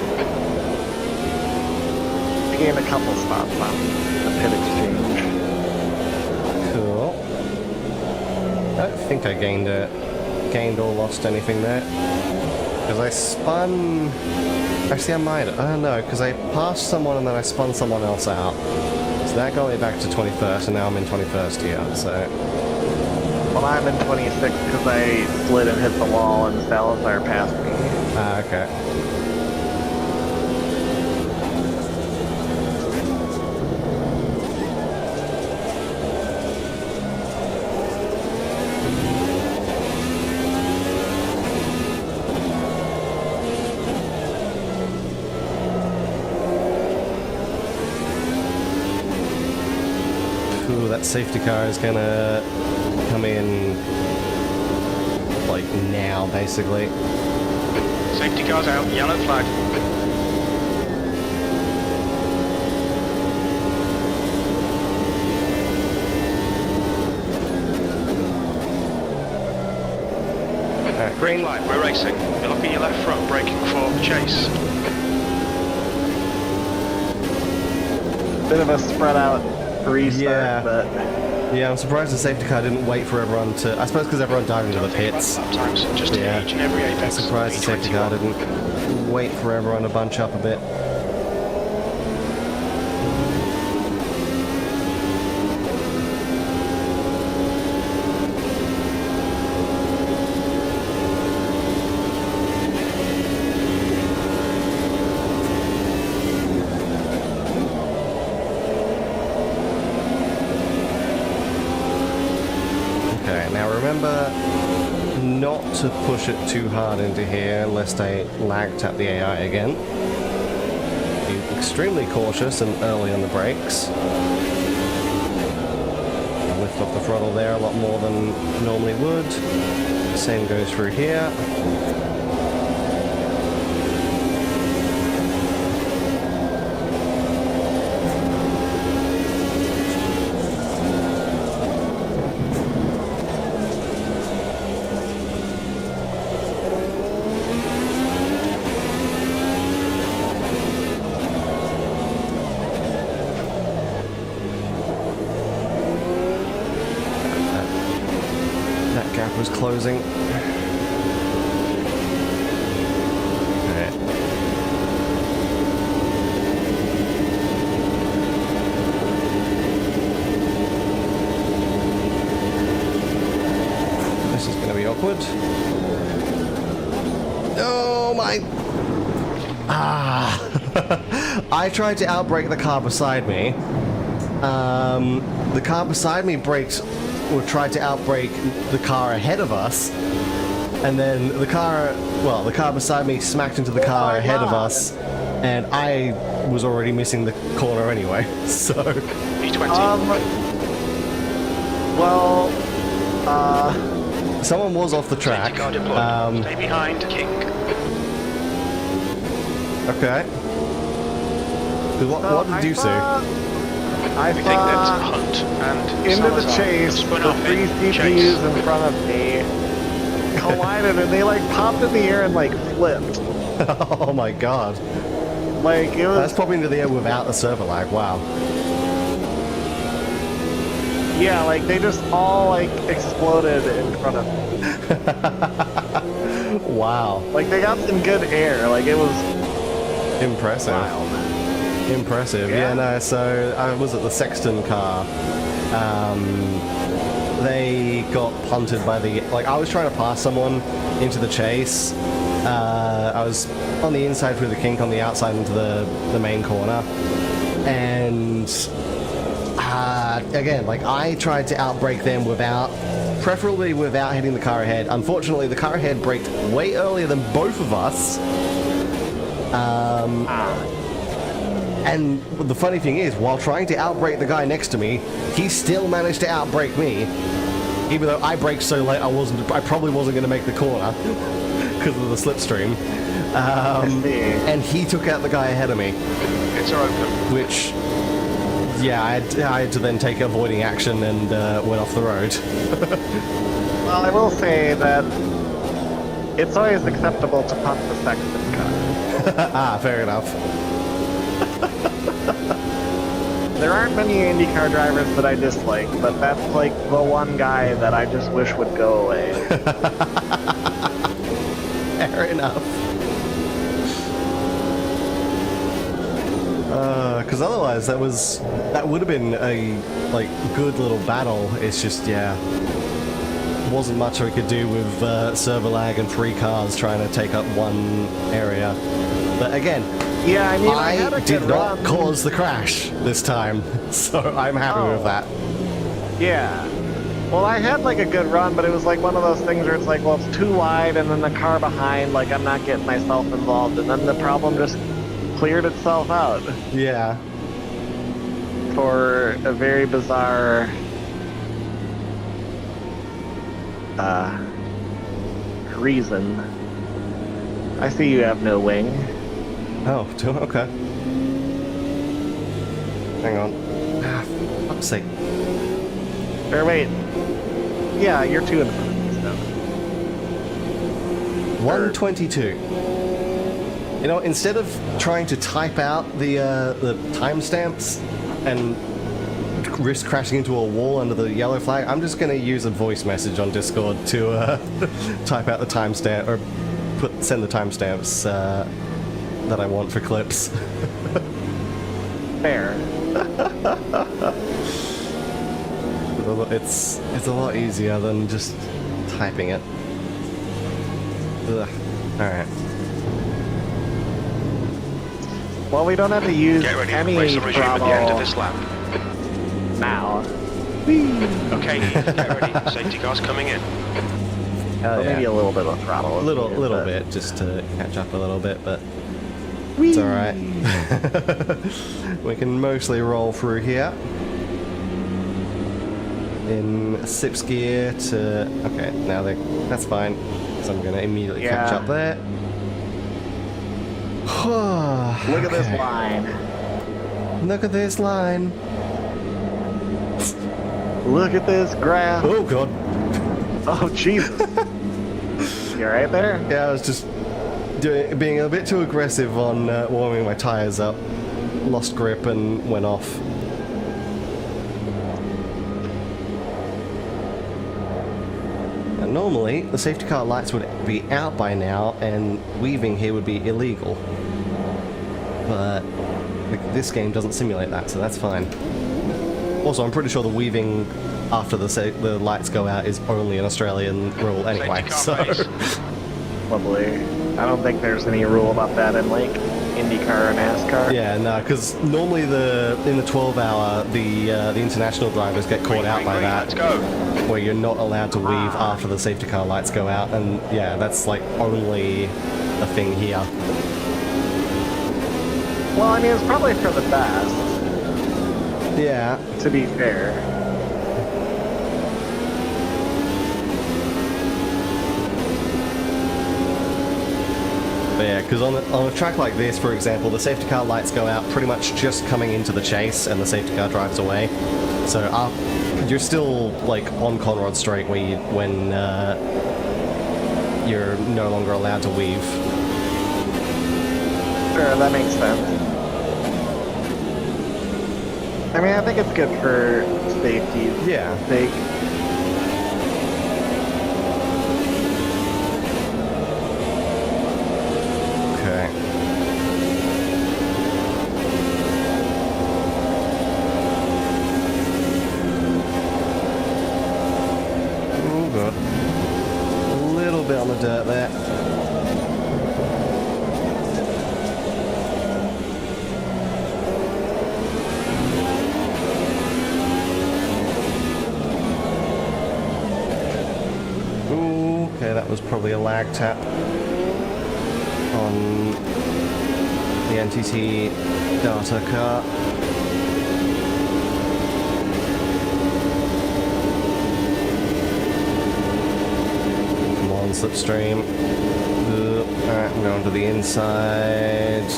We gained a couple spots on the pit exchange. Cool. I don't think I gained or lost anything there. Because I spun... Actually, I might. I don't know, because I passed someone and then I spun someone else out. So that got me back to 21st, and now I'm in 21st here, so... Well, I'm in 26 because I slid and hit the wall and Salazar passed me. Ah, okay. Ooh, that safety car is gonna come in like now, basically. Safety car's out. Yellow flag. Green light. We're racing. You're looking at your left front, braking for chase. Bit of a spread out restart, Yeah. but Yeah, I'm surprised the safety car didn't wait for everyone to... I suppose because everyone dived into the pits. Lap times, just Yeah. each and every I'm apex. surprised the safety car didn't wait for everyone to bunch up a bit. Okay, now remember not to push it too hard into here lest I lag tap the AI again. Be extremely cautious and early on the brakes. I'll lift off the throttle there a lot more than normally would. Same goes through here. That gap was closing. Alright. This is going to be awkward. Oh my... Ah! I tried to outbrake the car beside me. The car beside me braked, or tried to outbrake the car ahead of us, and then the car beside me smacked into the car ahead of us, and I was already missing the corner anyway, so... B20. Someone was off the track. Safety car deployed. Stay behind, King. Okay. What did you say? I We think that's thought Hunt and into the Salazar chase, spun the off three in chase. CPUs in front of me collided and they like popped in the air and like flipped. Oh my god. Like it was. That's popping into the air without the server lag, wow. Yeah, like they just all like exploded in front of me. Wow. Like they got some good air. Like it was Impressive. wild. Impressive. Yeah. Yeah, no, so I was at the Sexton car. They got punted by the... Like, I was trying to pass someone into the chase. I was on the inside through the kink, on the outside into the main corner. And... again, like, I tried to outbrake them preferably without hitting the car ahead. Unfortunately, the car ahead braked way earlier than both of us. And the funny thing is, while trying to outbrake the guy next to me, he still managed to outbrake me. Even though I braked so late, I probably wasn't going to make the corner because of the slipstream. And he took out the guy ahead of me. It's open. Which, yeah, I had to then take avoiding action and went off the road. Well, I will say that it's always acceptable to punt the Sexton car. Fair enough. There aren't many IndyCar drivers that I dislike, but that's like the one guy that I just wish would go away. Fair enough. Because otherwise that would have been a good little battle. It's just, yeah, wasn't much I could do with server lag and 3 cars trying to take up one area. But again, Yeah, I mean, I had a did good not run. cause the crash this time, so I'm happy with that. Yeah. Well, I had like a good run, but it was like one of those things where it's like, well, it's too wide, and then the car behind, like, I'm not getting myself involved, and then the problem just cleared itself out Yeah. for a very bizarre reason. I see you have no wing. Oh, okay. Hang on. Ah, for fuck's sake. Or wait. Yeah, you're 2 in front of me, so. 122. You know, instead of trying to type out the timestamps and risk crashing into a wall under the yellow flag, I'm just going to use a voice message on Discord to type out the timestamp or send the timestamps that I want for clips. Fair. It's a lot easier than just typing it. Ugh. All right. Well, we don't have to use Get ready. any Race will resume at the end of throttle this lap. now. Okay, get ready. Safety cars coming in. Hell Well, yeah. maybe a little bit of throttle. A is little needed, but- bit, just to catch up a little bit, but it's all right. We can mostly roll through here in 6th gear to. Okay, now that's fine. So I'm going to immediately catch Yeah. up there. Look at this Okay. line. Look at this line. Look at this graph. Oh god. Oh, Jesus. You right there? Yeah, I was just being a bit too aggressive on warming my tires up. Lost grip and went off. normally the safety car lights would be out by now and weaving here would be illegal. But this game doesn't simulate that, so that's fine. Also, I'm pretty sure the weaving after the lights go out is only an Australian rule anyway, so... Probably. I don't think there's any rule about that in, like, IndyCar or NASCAR. Yeah, no, because normally in the 12-hour, the international drivers get caught out by that. Let's go. Where you're not allowed to weave after the safety car lights go out, and yeah, that's like only a thing here. Well, I mean, it's probably for the best, Yeah. to be fair. But yeah, because on a track like this, for example, the safety car lights go out pretty much just coming into the chase, and the safety car drives away. So you're still like on Conrod Straight when you're no longer allowed to weave. Sure, that makes sense. I mean, I think it's good for safety's Yeah. sake. Okay. Oh god. A little bit on the dirt there. Ooh, okay, that was probably a lag tap on the NTT data car. Come on, slipstream. Alright, I'm going to the inside.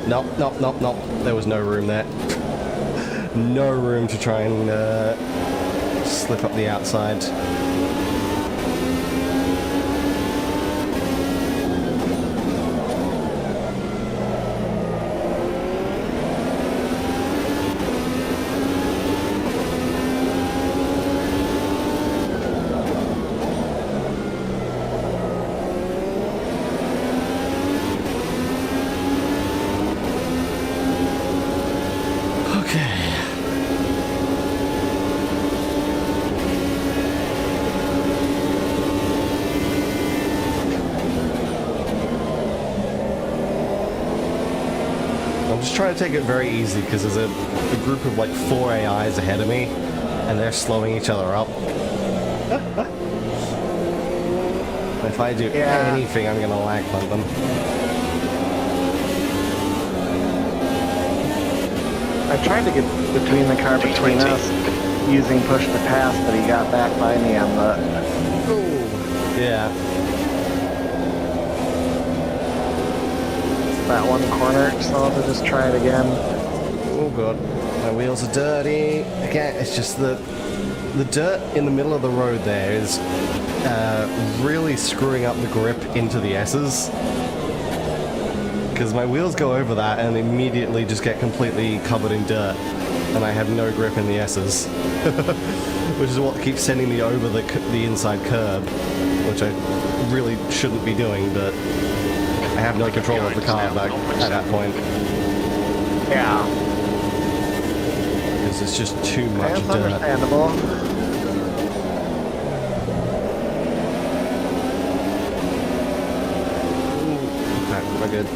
Nope, nope, nope, nope. There was no room there. No room to try and slip up the outside. I'm just trying to take it very easy because there's a group of like 4 AIs ahead of me and they're slowing each other up. If I do anything, I'm gonna lag on them. I tried to get between the car between us using push to pass, but he got back by me on the... Yeah. that one corner, so I'll have to just try it again. Oh god, my wheels are dirty. Again, it's just the dirt in the middle of the road there is really screwing up the grip into the S's. Because my wheels go over that and immediately just get completely covered in dirt, and I have no grip in the S's. Which is what keeps sending me over the inside curb, which I really shouldn't be doing, but I have no control of the car back at that point. Yeah. Because it's just too much That's dirt. understandable. Okay, we're good.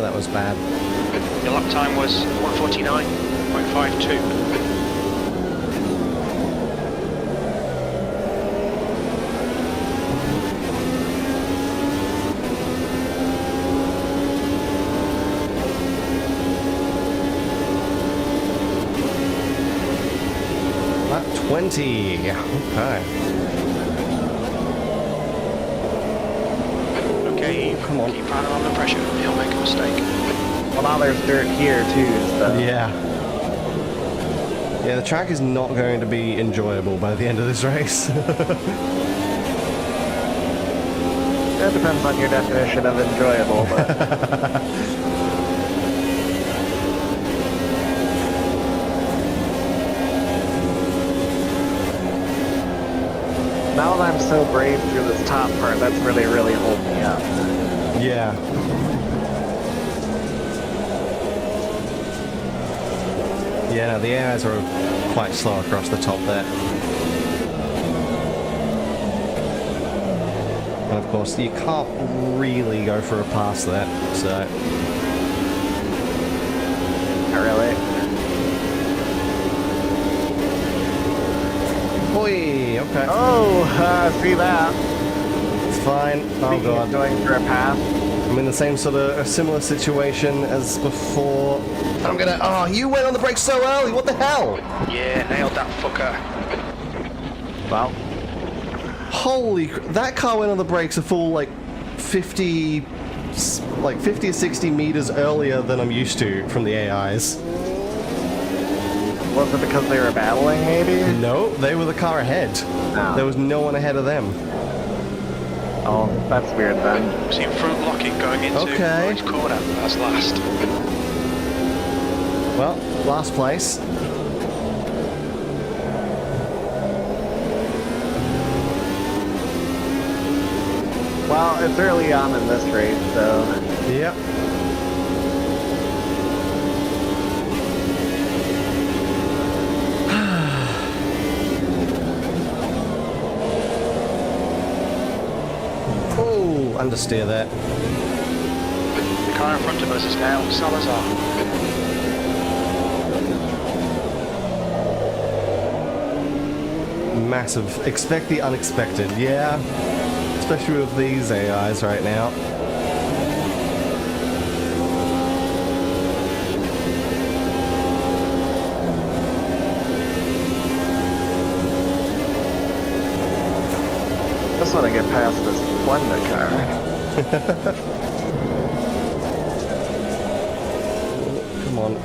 That was bad. Your lap time was 1:49.52. Lap 20. Okay. Okay, Come on. keep right under pressure. You'll make a mistake. Well, now there's dirt here, too, so... Yeah. Yeah, the track is not going to be enjoyable by the end of this race. That depends on your definition of enjoyable, but... so brave through this top part. That's where they really hold me up. Yeah. Yeah, no, the AIs are quite slow across the top there. And of course, you can't really go for a pass there, so... Not really. Oi, okay. Oh, see that? It's fine. Oh Speaking god. of going for a pass. I'm in the same sort of a similar situation as before. I'm gonna... Oh, you went on the brakes so early, what the hell? Yeah, nailed that fucker. Well, Holy... That car went on the brakes a full, like, 50 or 60 meters earlier than I'm used to from the AIs. was it because they were battling, maybe? No, they were the car ahead. Oh. There was no one ahead of them. Oh, that's weird then. Was in front locking going into Okay. Norwich corner. That's last. Well, last place. Well, it's early on in this race, so... Yep. Oh, understeer that. The car in front of us is now Salazar. Massive. Expect the unexpected. Yeah. Especially with these AIs right now. Just want to get past this Splenda car. Come on.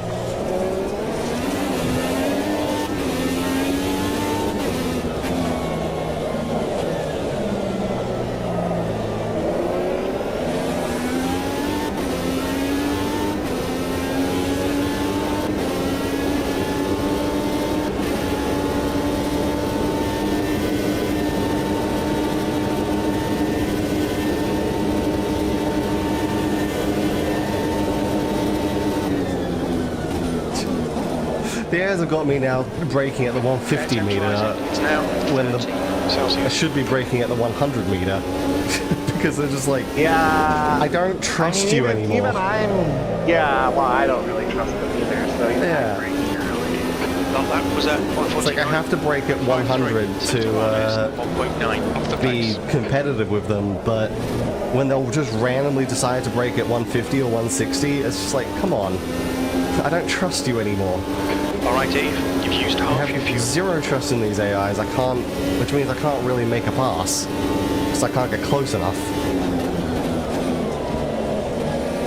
The airs have got me now braking at the 150 meter It's now when 30 I Celsius. should be braking at the 100 meter because they're just like, Yeah. I don't trust I mean, you even, anymore. Even I'm... Yeah, well, I don't really trust them either, so even Yeah. I'm braking early. That was at 149. It's like I have to brake at 100 to 1.9 off the be pace. competitive with them, but when they'll just randomly decide to brake at 150 or 160, it's just like, come on. I don't trust you anymore. Alright, Dave, you've used I half your have fuel. zero trust in these AIs. I can't, which means I can't really make a pass because I can't get close enough.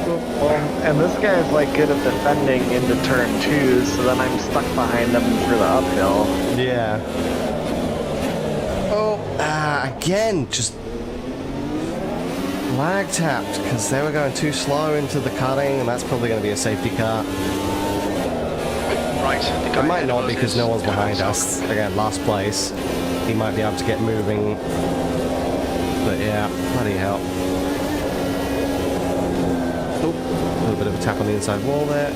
Well, and this guy's like good at defending into turn 2, so then I'm stuck behind him through the uphill. Yeah. Oh, again, just lag tapped because they were going too slow into the cutting, and that's probably going to be a safety car. Right, the guy It might ahead of not us because is no one's Kyle behind Sock. us. Again, last place. He might be able to get moving. But yeah, bloody hell. Oh, a little bit of a tap on the inside wall there.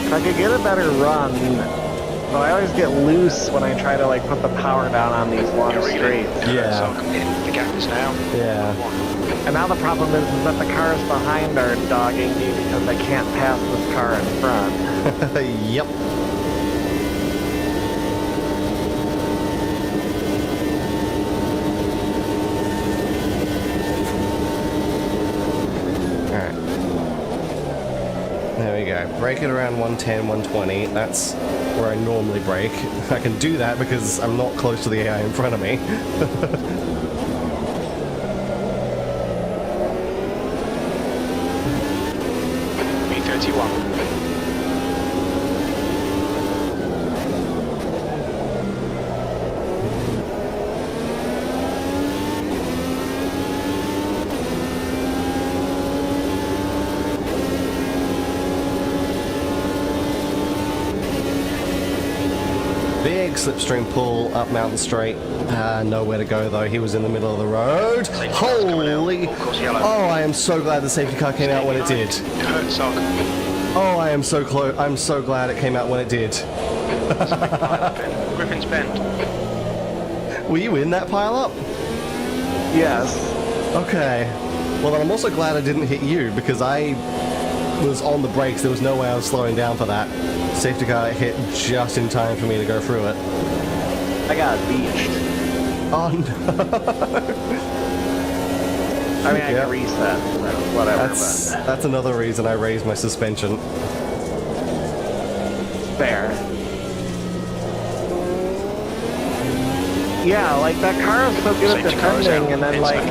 If I could get a better run, but I always get loose when I try to like put the power down on these long You're really straights. Yeah. So the gap is now. Yeah. And now the problem is that the cars behind are dogging me because I can't pass this car in front. Yep. Alright. There we go. Brake it around 110, 120. That's where I normally brake. I can do that because I'm not close to the AI in front of me. B31. Big slipstream pull up Mountain Straight. Nowhere to go though. He was in the middle of the road. Holy! Oh, I am so glad the safety car came out when it did. Oh, I am so close. I'm so glad it came out when it did. Griffin's Bend. Were you in that pile up? Yes. Okay. Well, then I'm also glad I didn't hit you because I was on the brakes. There was no way I was slowing down for that. Safety car hit just in time for me to go through it. I got beached. Oh no. I mean, I can reset, so whatever. That's another reason I raised my suspension. Fair. Yeah, like that car is so good at defending, and then like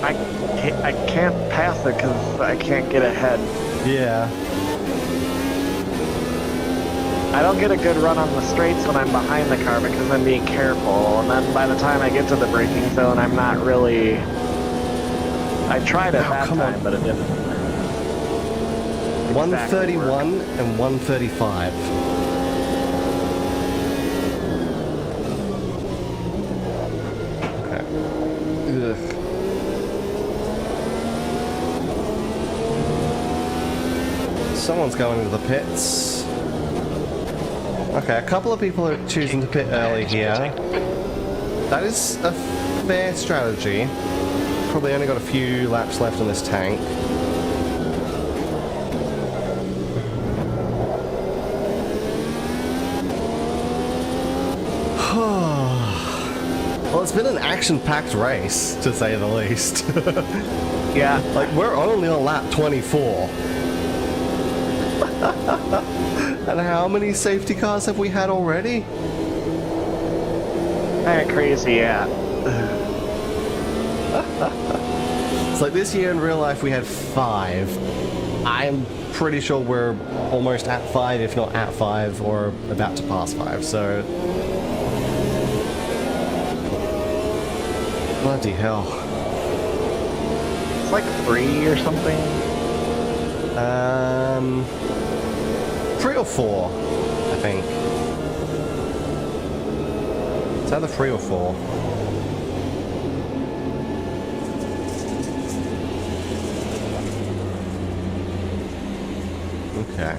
I can't pass it because I can't get ahead. Yeah. I don't get a good run on the straights when I'm behind the car because I'm being careful, and then by the time I get to the braking zone, I'm not really. I tried it that time, but it didn't. 131 exactly and 135. Okay. Ugh. Someone's going to the pits. Okay, a couple of people are choosing to pit early here. That is a fair strategy. Probably only got a few laps left on this tank. Well, it's been an action-packed race, to say the least. Yeah. Like, we're only on lap 24. And how many safety cars have we had already? Kinda crazy, yeah. It's like this year in real life we had 5. I'm pretty sure we're almost at 5, if not at 5, or about to pass 5, so... Bloody hell. It's like 3 or something. 3 or 4, I think. It's either 3 or 4. Okay.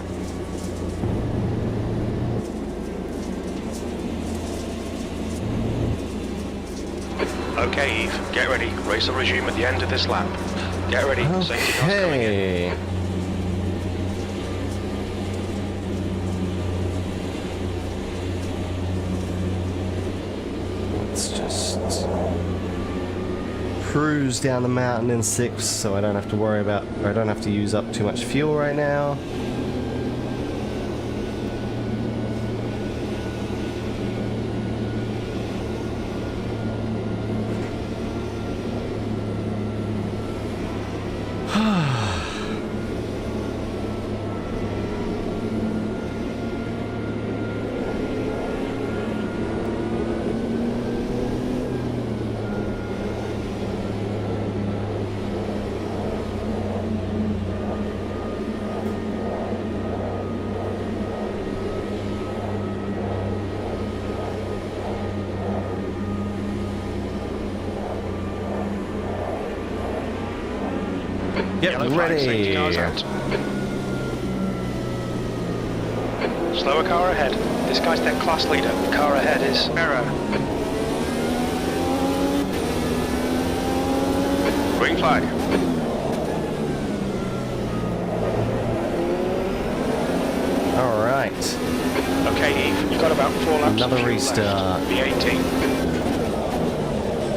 Okay, Eve, get ready. Race will resume at the end of this lap. Get ready. Safety car's coming in. Okay. Let's just cruise down the mountain in 6 so I don't have to worry about, or I don't have to use up too much fuel right now. Get ready. Safety car's out. Slower car ahead. This guy's their class leader. The car ahead is error. Green flag. All right. Okay, Eve, you've got about 4 laps. Another of fuel restart. left. B18.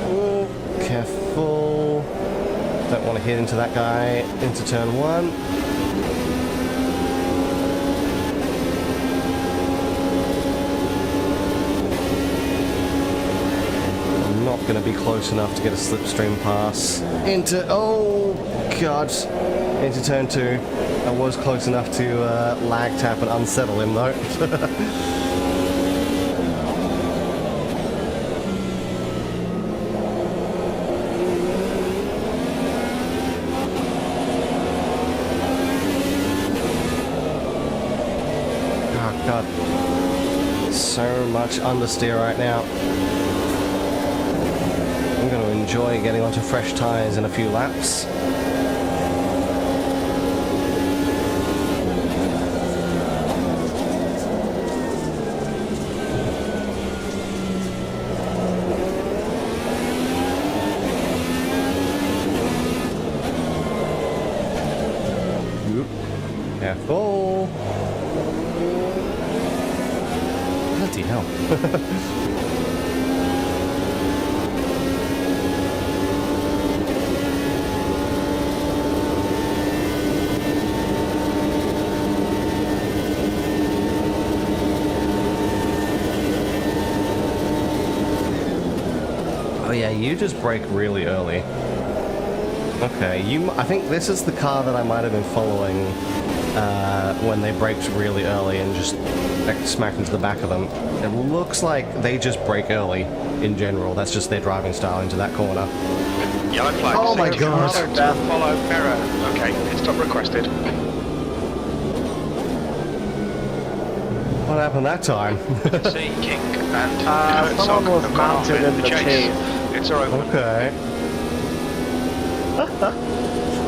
Oh, careful. Don't want to hit into that guy into turn 1. I'm not going to be close enough to get a slipstream pass into, oh god, into turn 2. I was close enough to lag tap and unsettle him though. God. So much understeer right now. I'm going to enjoy getting onto fresh tyres in a few laps. Careful. Bloody hell. Oh yeah, you just brake really early. Okay, I think this is the car that I might have been following when they braked really early and just smacked into the back of them. It looks like they just brake early in general. That's just their driving style into that corner. Yellow flag. Oh my god. Follow mirror. Okay, pit stop requested. What happened that time? See, King and someone was have gone off mounted in the chase. It's all open. Okay.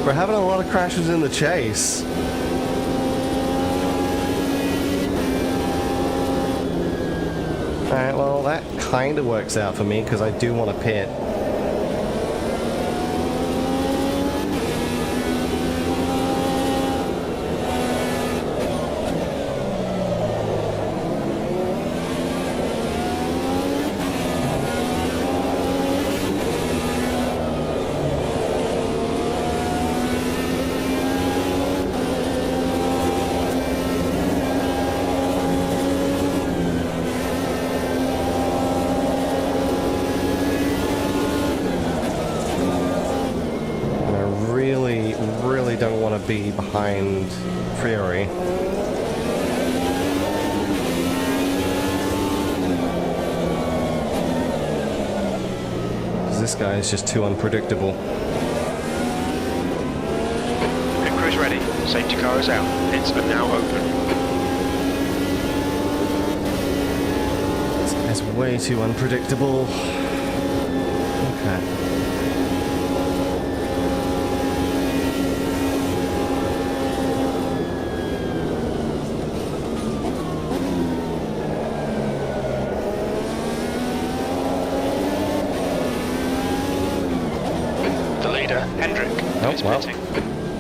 We're having a lot of crashes in the chase. Alright, well that kind of works out for me because I do want to pit. Don't want to be behind Fury. This guy is just too unpredictable. Pit crew's ready. Safety car is out. Pits are now open. This guy's way too unpredictable. Okay. Oh, well,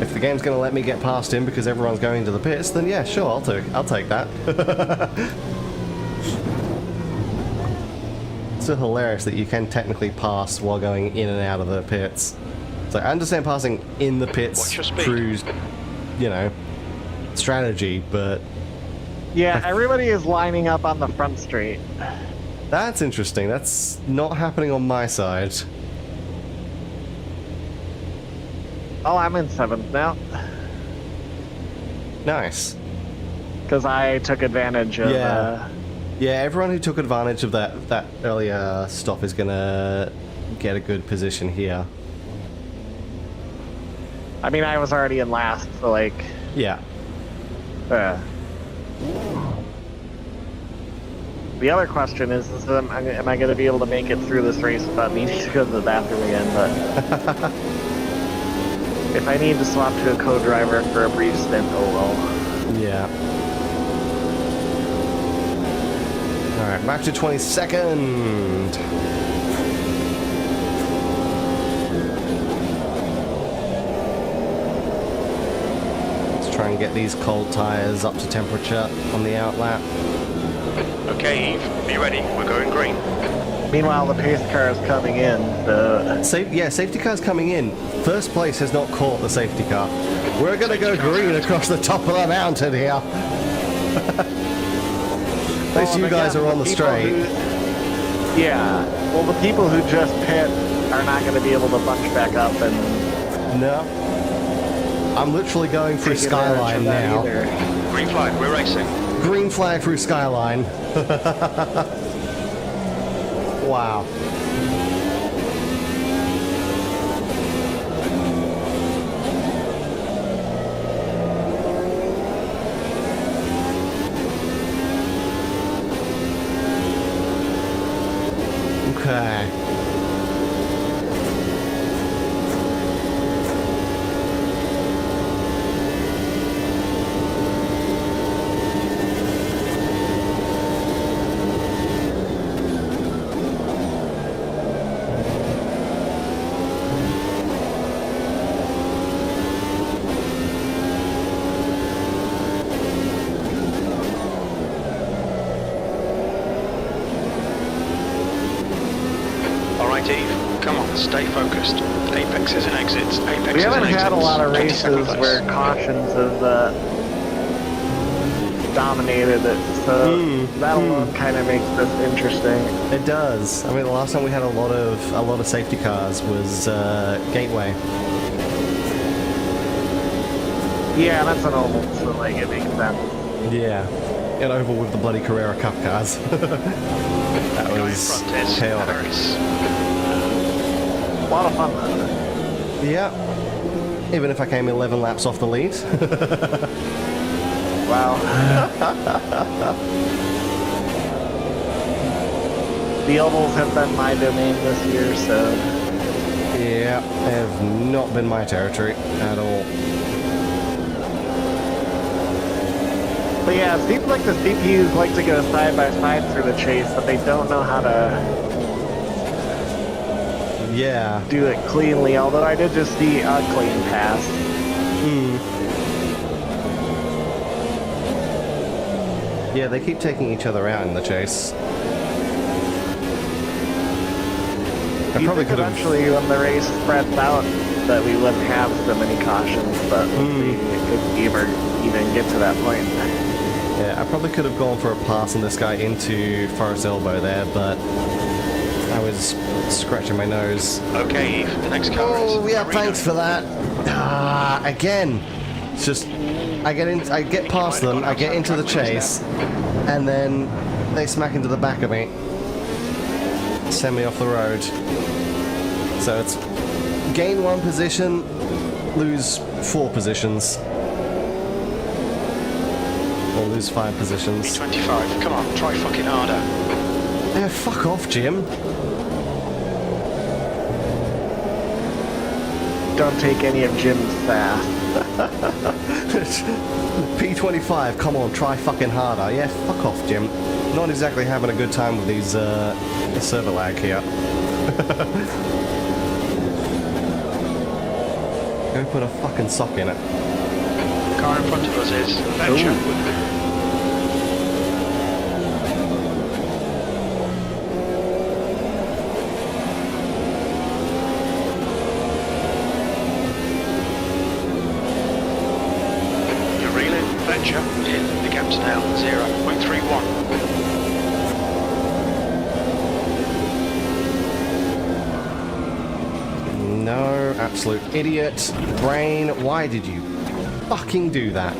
if the game's going to let me get past him because everyone's going to the pits, then yeah, sure, I'll take that. It's still hilarious that you can technically pass while going in and out of the pits. So I understand passing in the pits through, you know, strategy, but... Yeah, everybody is lining up on the front straight. That's interesting. That's not happening on my side. Oh, I'm in 7th now. Nice. Because I took advantage of... Yeah, everyone who took advantage of that earlier stop is gonna get a good position here. I mean, I was already in last, so like... Yeah. The other question is am I going to be able to make it through this race without needing to go to the bathroom again? But if I need to swap to a co-driver for a brief stint, oh well. Yeah. Alright, back to 22nd. Let's try and get these cold tyres up to temperature on the outlap. Okay, Eve, are you ready? We're going green. Meanwhile, the pace car is coming in. Safety car's coming in. First place has not caught the safety car. We're going to go green across the top of the mountain here. At least you guys are on the straight. Yeah. Well, the people who just pit are not going to be able to bunch back up and... No. I'm literally going through Skyline now. Green flag, we're racing. Green flag through Skyline. Wow. Okay. Alright, Eve, come on, stay focused. Apexes and exits, apexes We haven't and exits. had a lot of 22nd races place. where cautions have dominated it, so that alone kind of makes this interesting. It does. I mean, the last time we had a lot of safety cars was Gateway. Yeah, that's an oval, so like it makes sense. Yeah. Get over with the bloody Carrera Cup cars. That Guy in was front is chaotic. Harris. A lot of fun though. Yeah. Even if I came 11 laps off the lead. Wow. The ovals have been my domain this year, so Yeah, have not been my territory at all. but yeah, it seems like the CPUs like to go side by side through the chase, but they don't know how to Yeah. do it cleanly, although I did just see a clean pass. Yeah, they keep taking each other out in the chase. I You probably think could have. eventually when the race spreads out that we wouldn't have so many cautions, but we'll see if we ever even get to that point. Yeah, I probably could have gone for a pass on this guy into Forest Elbow there, but I was scratching my nose. Okay, Eve, the next car is Oh yeah, Marino. thanks for that. Again, it's just I get past them, I get into the chase, and then they smack into the back of me, send me off the road. So it's gain 1 position, lose 4 positions, or lose 5 positions. 25, come on, try fucking harder. Yeah, fuck off, Jim. Don't take any of Jim's fast. P25, come on, try fucking harder. Yeah, fuck off, Jim. Not exactly having a good time with these server lag here. Go put a fucking sock in it. The car in front of us is Venture. You're reeling, Venture. The gap's now 0.31. No, absolute idiot. Brain, why did you fucking do that?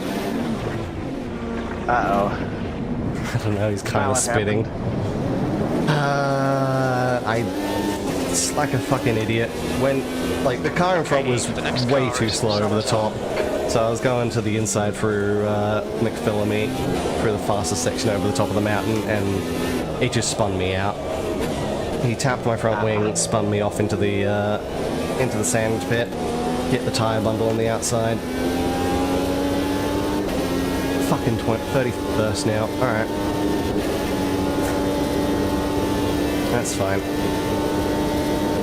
Uh-oh. I don't know, he's kind Now of what spitting. It's like a fucking idiot. When, like, the car in front was The next way car too is slow over the top. Salazar. So I was going to the inside through McPhillamy, through the fastest section over the top of the mountain, and it just spun me out. He tapped my front wing, spun me off into the sandwich pit, hit the tyre bundle on the outside. Fucking 31st now. Alright. That's fine.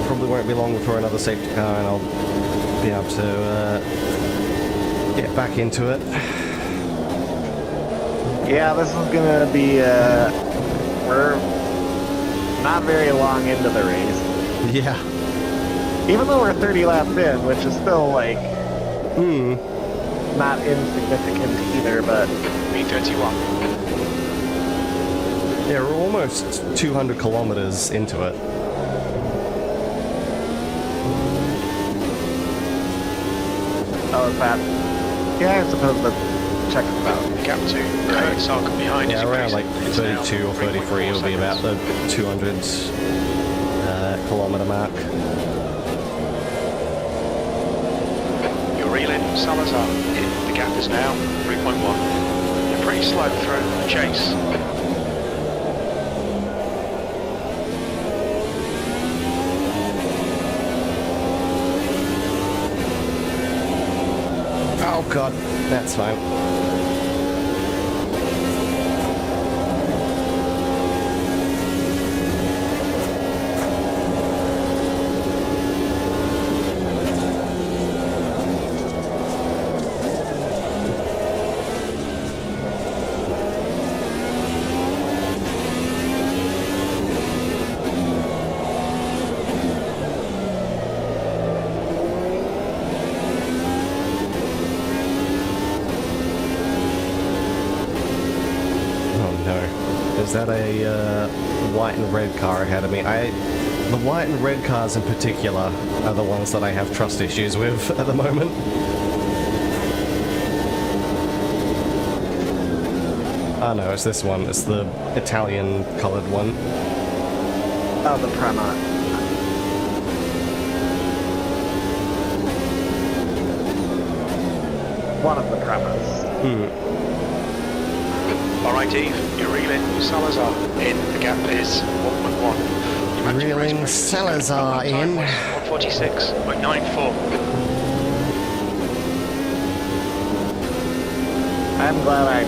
Probably won't be long before another safety car and I'll be able to get back into it. Yeah, this is gonna be, we're not very long into the race. Yeah. Even though we're 30 laps in, which is still, like, not insignificant either, but P31. Yeah, we're almost 200 kilometers into it. oh, is that? Yeah, I suppose that checks it out. Gap 2, Kurt Sarkar behind Yeah, is around like increasing. It's now 32 or 33 will be about the 200 kilometer mark. You're reeling, Salazar. The gap is now 3.1. You're pretty slow through the chase. God, that's fine. Is that a white and red car ahead of me? The white and red cars in particular are the ones that I have trust issues with at the moment. Oh no, it's this one. It's the Italian coloured one. Oh, the Prema. One of the Premas. Alright, Eve, you're reeling Salazar in. The gap is 1.1. Reeling Salazar in. 146.94. I'm glad I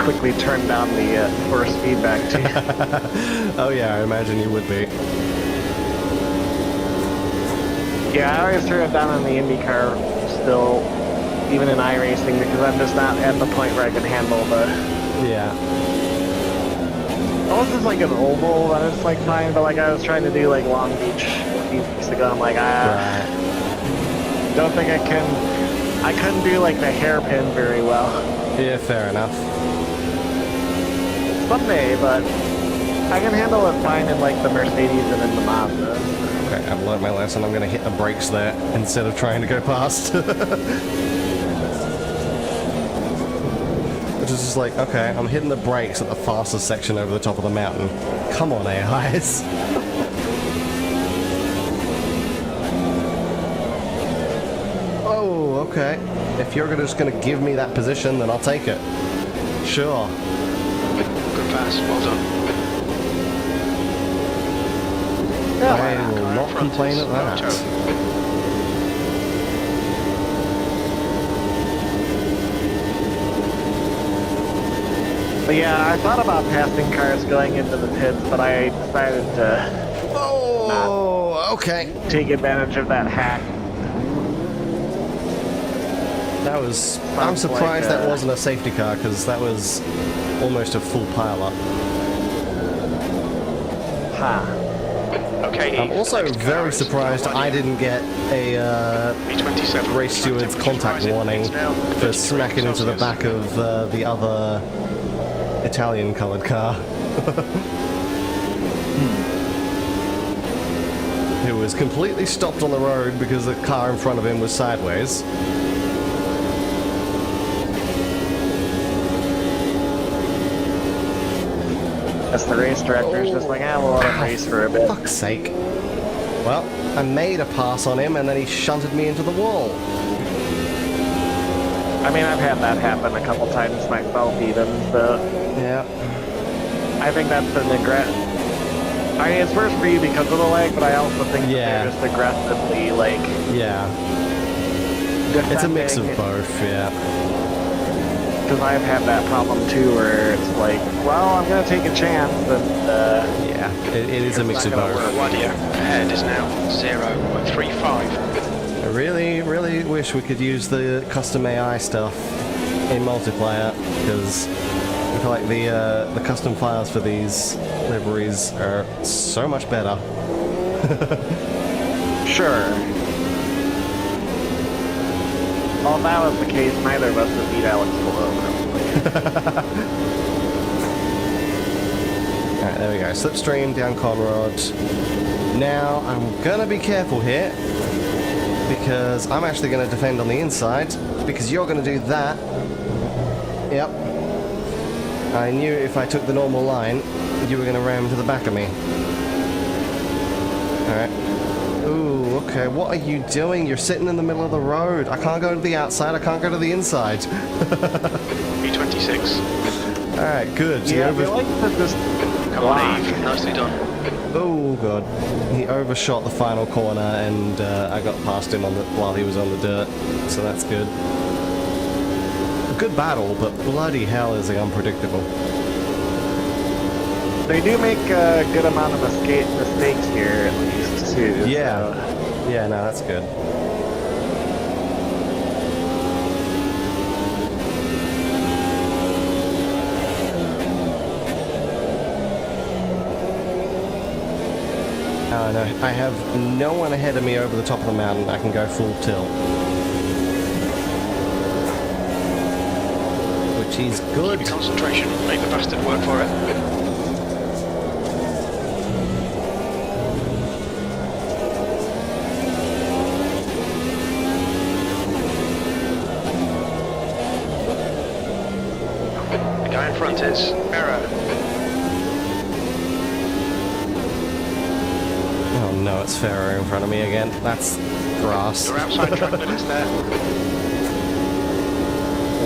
quickly turned down the force feedback too. Oh yeah, I imagine you would be. Yeah, I always turn it down on the IndyCar still, even in iRacing, because I'm just not at the point where I can handle the... Yeah. Unless it's like an oval, then it's like fine, but like I was trying to do like Long Beach a few weeks ago, I'm like, Right. don't think I couldn't do like the hairpin very well. Yeah, fair enough. Someday, but I can handle it fine in like the Mercedes and in the Mazda. Okay, I've learned my lesson. I'm going to hit the brakes there instead of trying to go past. Which is just like, okay, I'm hitting the brakes at the fastest section over the top of the mountain. Come on, AIs. Oh, okay. If you're just going to give me that position, then I'll take it. Sure. Good pass, well done. I will not complain at that. But yeah, I thought about passing cars going into the pits, but I decided to Okay. take advantage of that hack. That was... I'm surprised that wasn't a safety car, because that was almost a full pile-up. Ha. Okay, I'm also very surprised I didn't get a race steward's contact warning for smacking into the back of the other Italian-coloured car. Who was completely stopped on the road because the car in front of him was sideways. That's the race director's just like, we'll let him race for a bit. Fuck's sake. Well, I made a pass on him and then he shunted me into the wall. I mean, I've had that happen a couple times myself even, so... Yeah. I think that's an I mean, it's worse for you because of the lag, but I also think that they're just aggressively, like... Yeah. It's a mix of both, yeah. Because I've had that problem too, where it's like, well, I'm going to take a chance, and... yeah, it is a mix of both. Wadia ahead is now 0.35. I really, really wish we could use the custom AI stuff in multiplayer, because I feel like the custom files for these liveries are so much better. Sure. Well, if that was the case, neither of us would beat Alex below. Alright, there we go. Slipstream, down Conrod. Now, I'm gonna be careful here, because I'm actually gonna defend on the inside, because you're gonna do that. Yep. I knew if I took the normal line, you were gonna ram to the back of me. Alright. Ooh, okay, what are you doing? You're sitting in the middle of the road. I can't go to the outside, I can't go to the inside. B26. Alright, good. Yeah, I feel like this Come on, Eve. Nicely done. Oh god. He overshot the final corner and I got past him while he was on the dirt, so that's good. a good battle, but bloody hell is it unpredictable. They do make a good amount of mistakes here, at least, too. Yeah. So. Yeah, no, that's good. Oh no, I have no one ahead of me over the top of the mountain. I can go full tilt. Which is good. Keep your concentration. Make the bastard work for it. The guy in front is error. Oh no, it's Ferro in front of me again. That's grass. You're outside track limits there.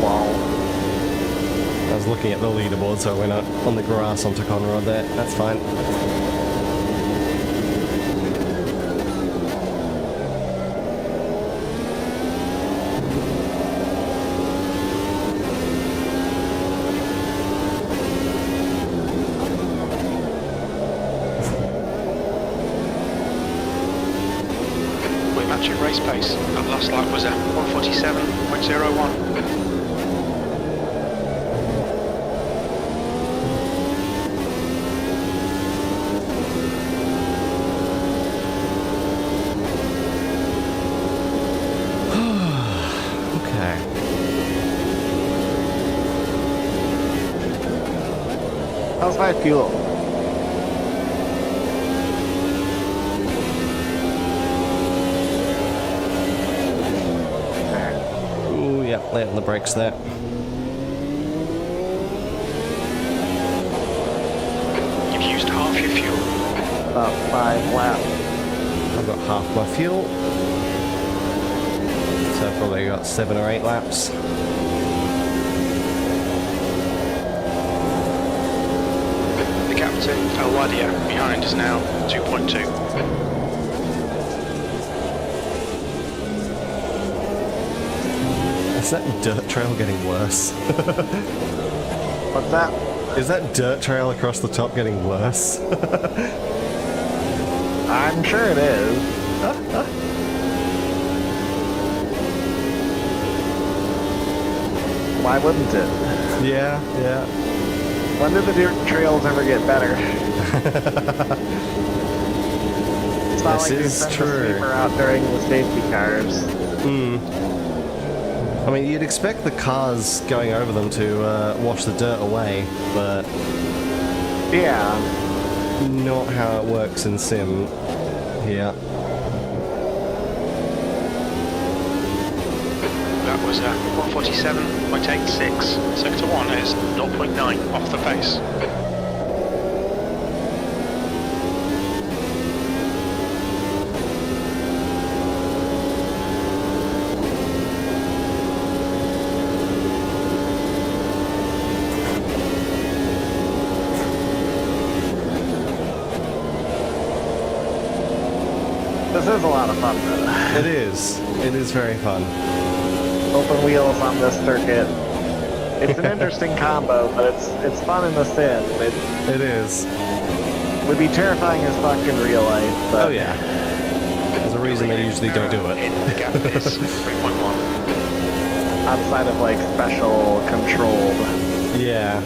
Wow. I was looking at the leaderboard, so I went out on the grass onto Conrad there. That's fine. We're matching race pace. That last lap was at 147.01. Okay. How's my fuel? Ooh, yeah, late on the brakes there. You've used half your fuel. About 5 laps. I've got half my fuel. So I've probably got 7 or 8 laps. The gap to Alwadia behind is now 2.2. Is that dirt trail getting worse? What's that? Is that dirt trail across the top getting worse? I'm sure it is. Why wouldn't it? Yeah, yeah. When did the dirt trails ever get better? It's not This like they is sent true. the sweeper out during the safety cars. I mean, you'd expect the cars going over them to wash the dirt away, but Yeah. not how it works in Sim here. That was 147.86. Sector 1 is 0.9 off the pace. This is a lot of fun, though. It is. It is very fun. Open wheels on this circuit. It's an interesting combo, but it's fun in the sim. It It is. would be terrifying as fuck in real life. But Oh yeah. There's a reason they usually don't do it. The gap is 3.1. outside of like special controlled. Yeah.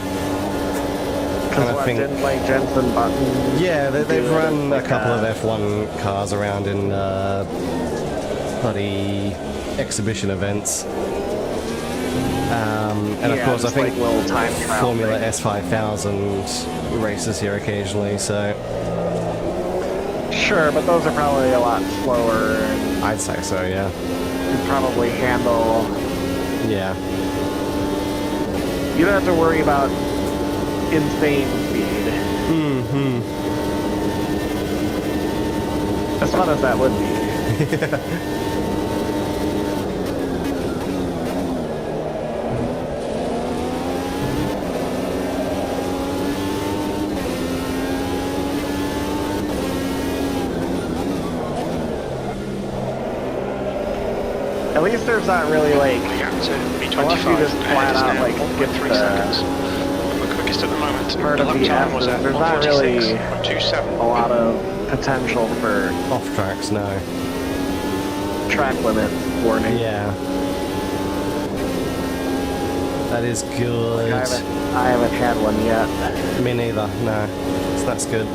Because I what, think- didn't like Jensen Button? Yeah, they've do run a like couple a- of F1 cars around in bloody exhibition events. And of Yeah, course, I just think like little time trial Formula things. S5000 races here occasionally, so Sure, but those are probably a lot slower and I'd say so, yeah. you'd probably handle. Yeah. You don't have to worry about insane speed. Mm-hmm. As fun as that would be. At least there's not really like, The gap to B25 unless you just flat out like get 1.3 the seconds. The quickest at the moment. part The of lap the time was S's, at there's not really 1:46.27. a lot of potential for Off tracks, no. track limit warning. Yeah. That is good. I haven't had one yet. Me neither, no. So that's good.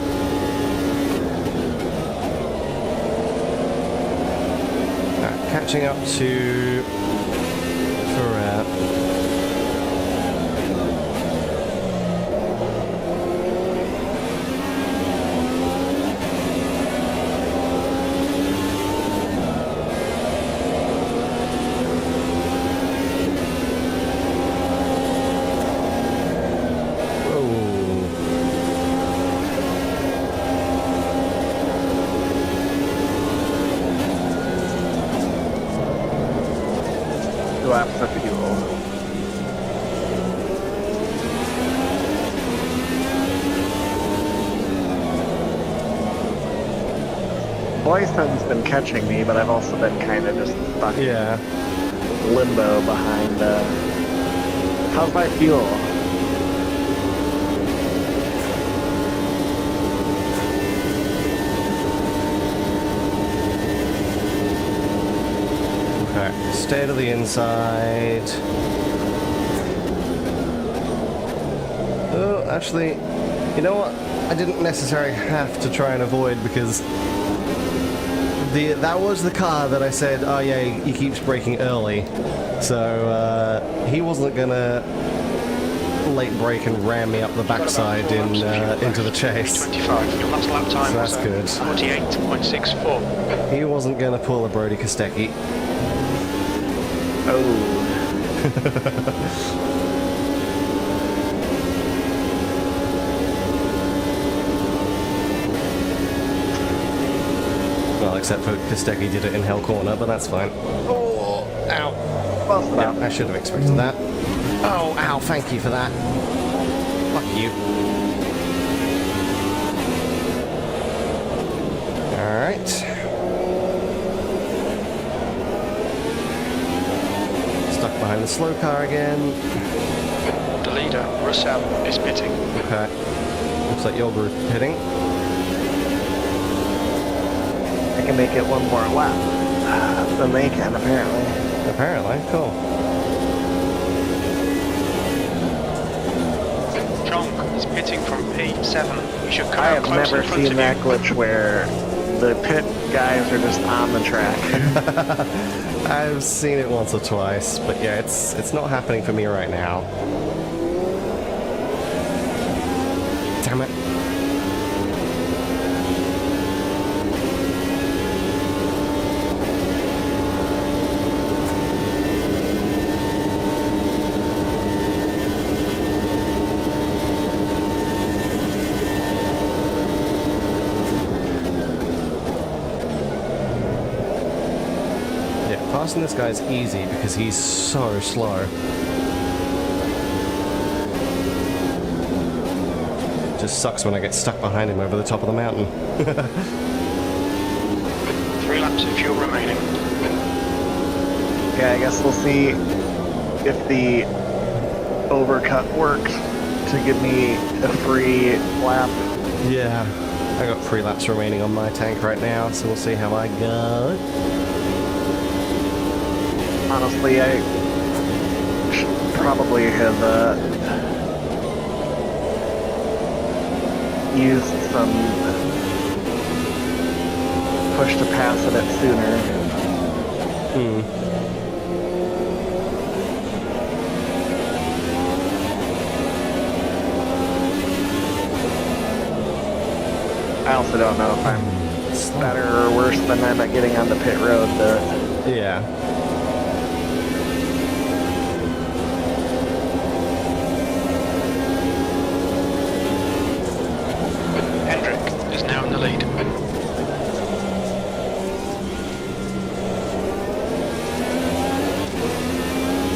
Right, catching up to Ferret. Laps of fuel. Boyston's been catching me, but I've also been kind of just stuck Yeah. in limbo behind. How's my fuel? Okay, stay to the inside. Oh, actually, you know what? I didn't necessarily have to try and avoid because that was the car that I said, oh yeah, he keeps braking early. So he wasn't gonna late brake and ram me up the backside into the chase. 25. Your last lap time So that's was good. 48.64. He wasn't gonna pull a Brody Kostecki. Oh. Well, except for Kostecki did it in Hell Corner, but that's fine. Oh, ow. Close Yeah, enough. I should have expected that. Oh, ow, thank you for that. Fuck you. Alright. Stuck behind the slow car again. The leader, Russell, is pitting. Okay. Looks like your group hitting. I can make it one more lap than they can, apparently. Apparently, cool. Chong is pitting from P7. You should come I out have close never in front seen of that you. glitch where the pit guys are just on the track. I've seen it once or twice, but yeah, it's not happening for me right now. Damn it. Passing this guy's easy because he's so slow. Just sucks when I get stuck behind him over the top of the mountain. 3 laps of fuel remaining. Yeah, I guess we'll see if the overcut works to give me a free lap. Yeah, I got 3 laps remaining on my tank right now, so we'll see how I go. Honestly, I should probably have used some push to pass it sooner. I also don't know if I'm better or worse than I'm at getting on the pit road. Yeah. Is now in the lead.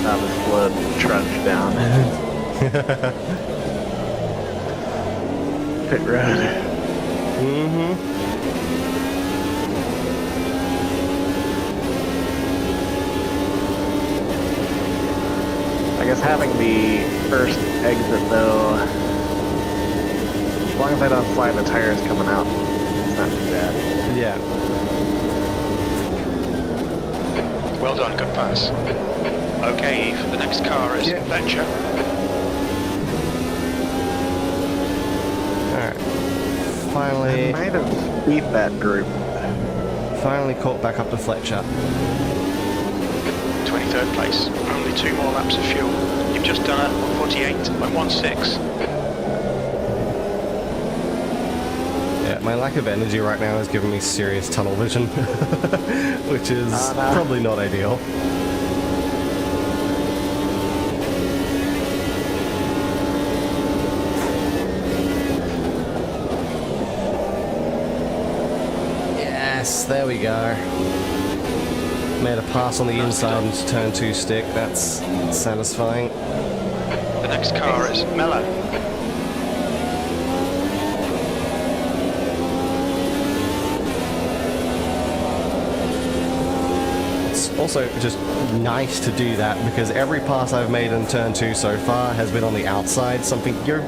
Now this blood trudge down. Pit road. having the first exit though, as long as I don't slide the tires coming out, it's not too bad. Yeah. Well done, good pass. Okay, Eve, the next car is Fletcher. Alright. I Finally, might have beat that group. finally caught back up to Fletcher. 23rd place. Only 2 more laps of fuel. You've just done a 148.16. Yeah, my lack of energy right now is giving me serious tunnel vision, which is probably not ideal. Yes, there we go. Made a pass on the inside into turn 2 stick. That's satisfying. The next car is Mello. It's also just nice to do that because every pass I've made in turn 2 so far has been on the outside, something you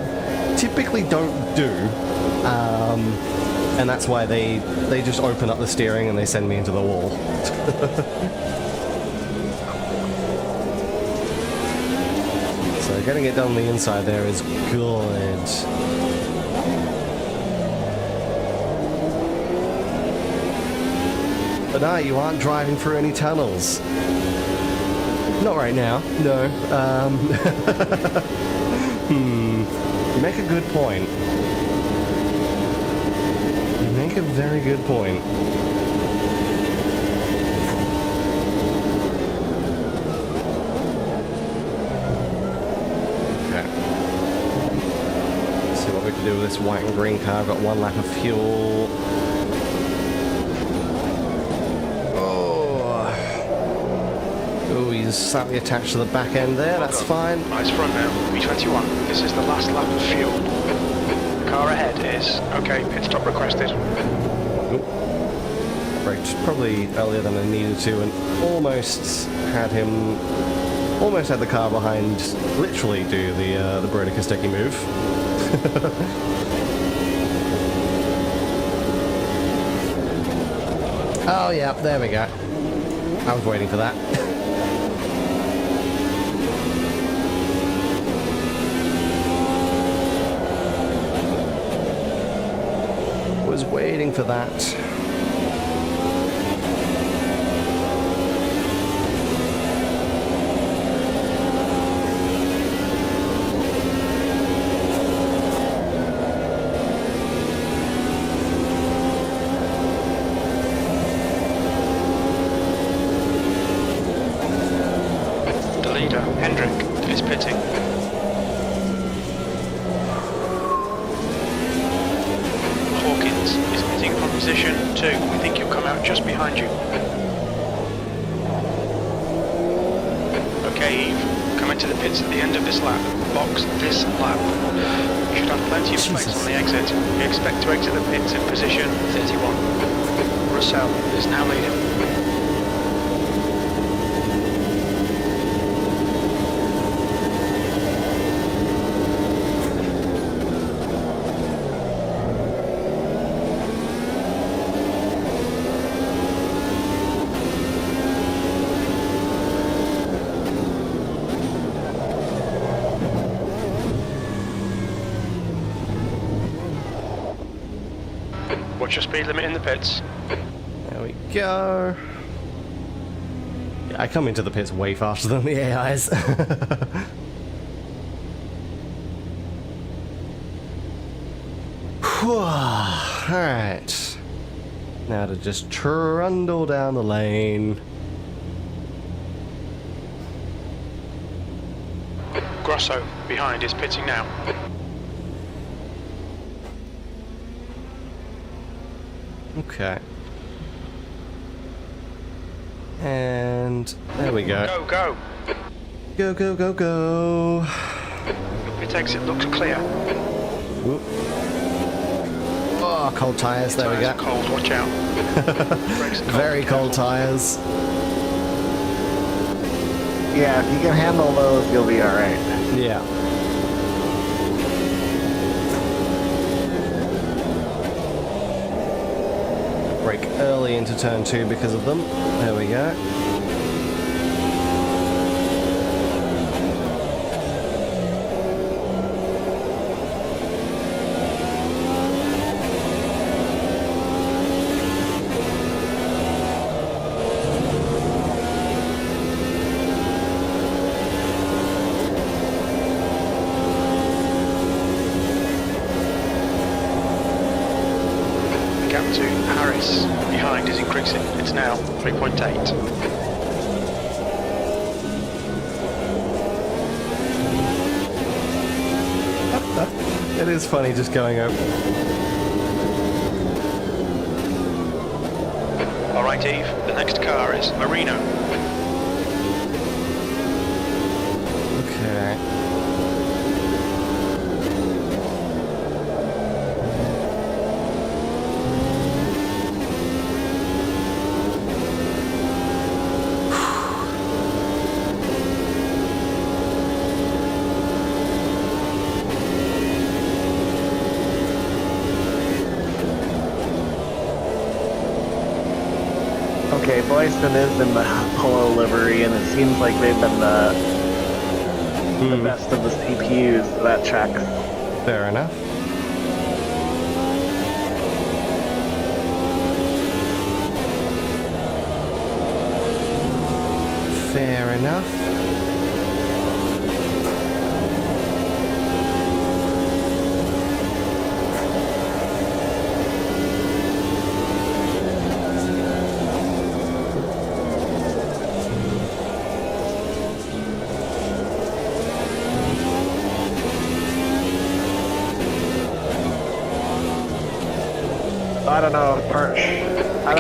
typically don't do. And that's why they just open up the steering and they send me into the wall. So getting it done on the inside there is good. But no, you aren't driving through any tunnels. Not right now, no. You make a good point. You make a very good point. Okay. Let's see what we can do with this white and green car. I've got 1 lap of fuel. Oh, he's slightly attached to the back end there. That's fine. Nice front now. B21. This is the last lap of fuel. Car ahead is okay. Pit stop requested. Braked probably earlier than I needed to, and almost had the car behind. Literally do the Broda Kostecki move. Oh yeah, there we go. I was waiting for that. Was waiting for that. The leader, Hendrick, is pitting. Hawkins is pitting from position 2. We think he'll come out just behind you. Okay, Eve, come into the pits at the end of this lap. Box this lap. You should have plenty of space on the exit. We expect to exit the pits in position 31. Russell is now leading. Watch your speed limit in the pits. There we go. Yeah, I come into the pits way faster than the AIs. Alright. Now to just trundle down the lane. Grosso behind is pitting now. Okay. And there we go. Go, go. Go, go, go, go. Your pit exit looks clear. Oop. Oh, cold tires. There we go. Tires are cold, watch out. Brakes are cold, Very cold careful. tires. Yeah, if you can handle those, you'll be alright. Yeah. Brake early into turn 2 because of them. There we go. Gap to Harris behind is increasing. It's now 3.8. It is funny just going over. All right, Eve. The next car is Marino. Okay. Okay, Boyston is in the polo livery, and it seems like they've been the best of the CPUs, so that checks. Fair enough. Fair enough. I don't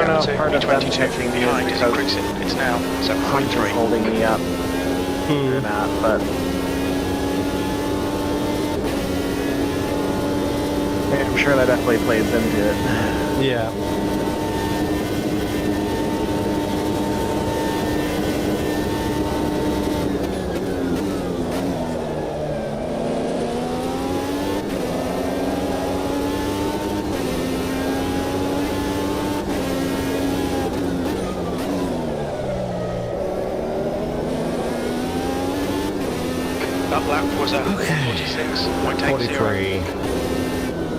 know if part of them checking me is behind is because increasing. It's now Hunt is 7.3. holding me up or not, but yeah, I'm sure that definitely plays into it. Yeah. That lap was a 46.80. 43.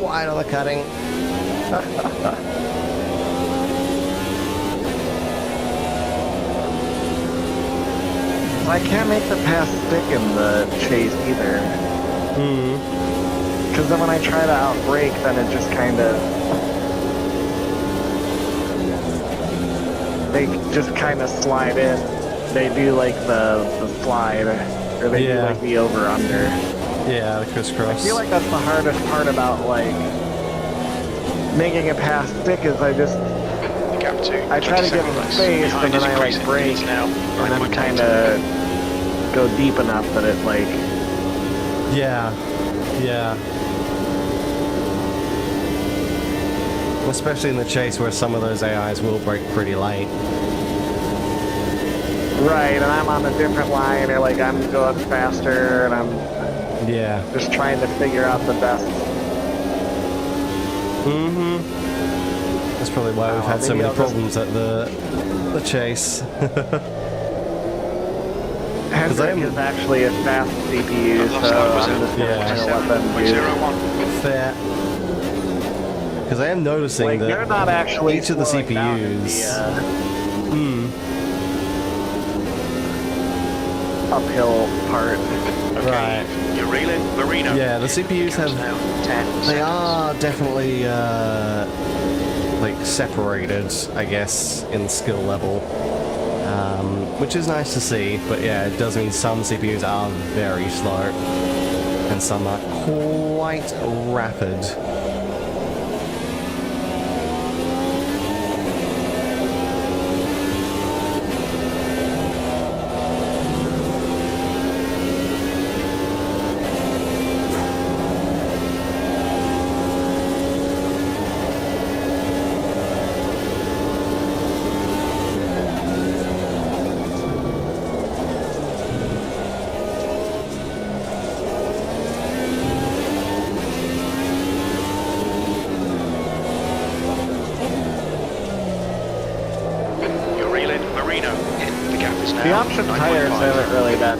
Wide on the cutting. I can't make the pass stick in the chase either. Because then when I try to outbrake, then it just kind of... They just kind of slide in. They do like the slide, or they do Yeah. like the over-under. Yeah, the crisscross. I feel like that's the hardest part about like making a pass stick is I Gap to try to give them space behind and then is I like increasing. brake It's now and then 9.8. kind of go deep enough that it like Yeah. Yeah. Especially in the chase where some of those AIs will break pretty late. right, and I'm on a different line or like I'm going faster and I'm Yeah. just trying to figure out the best. That's probably why we've had so maybe many I'll just- problems at the chase. Hendrick I'm- is actually a fast CPU, so Last lap was I'm a just gonna Yeah. let them do. 47.01. Fair. Because I am noticing Like they're that not actually each of the slowing down in the, CPUs. uphill part. Okay. Right. You're reeling, Marino. Yeah, the CPUs Gap's have. now 10 They seconds. are definitely like separated, I guess, in skill level. which is nice to see, but yeah, it does mean some CPUs are very slow, and some are quite rapid. The option tires haven't really been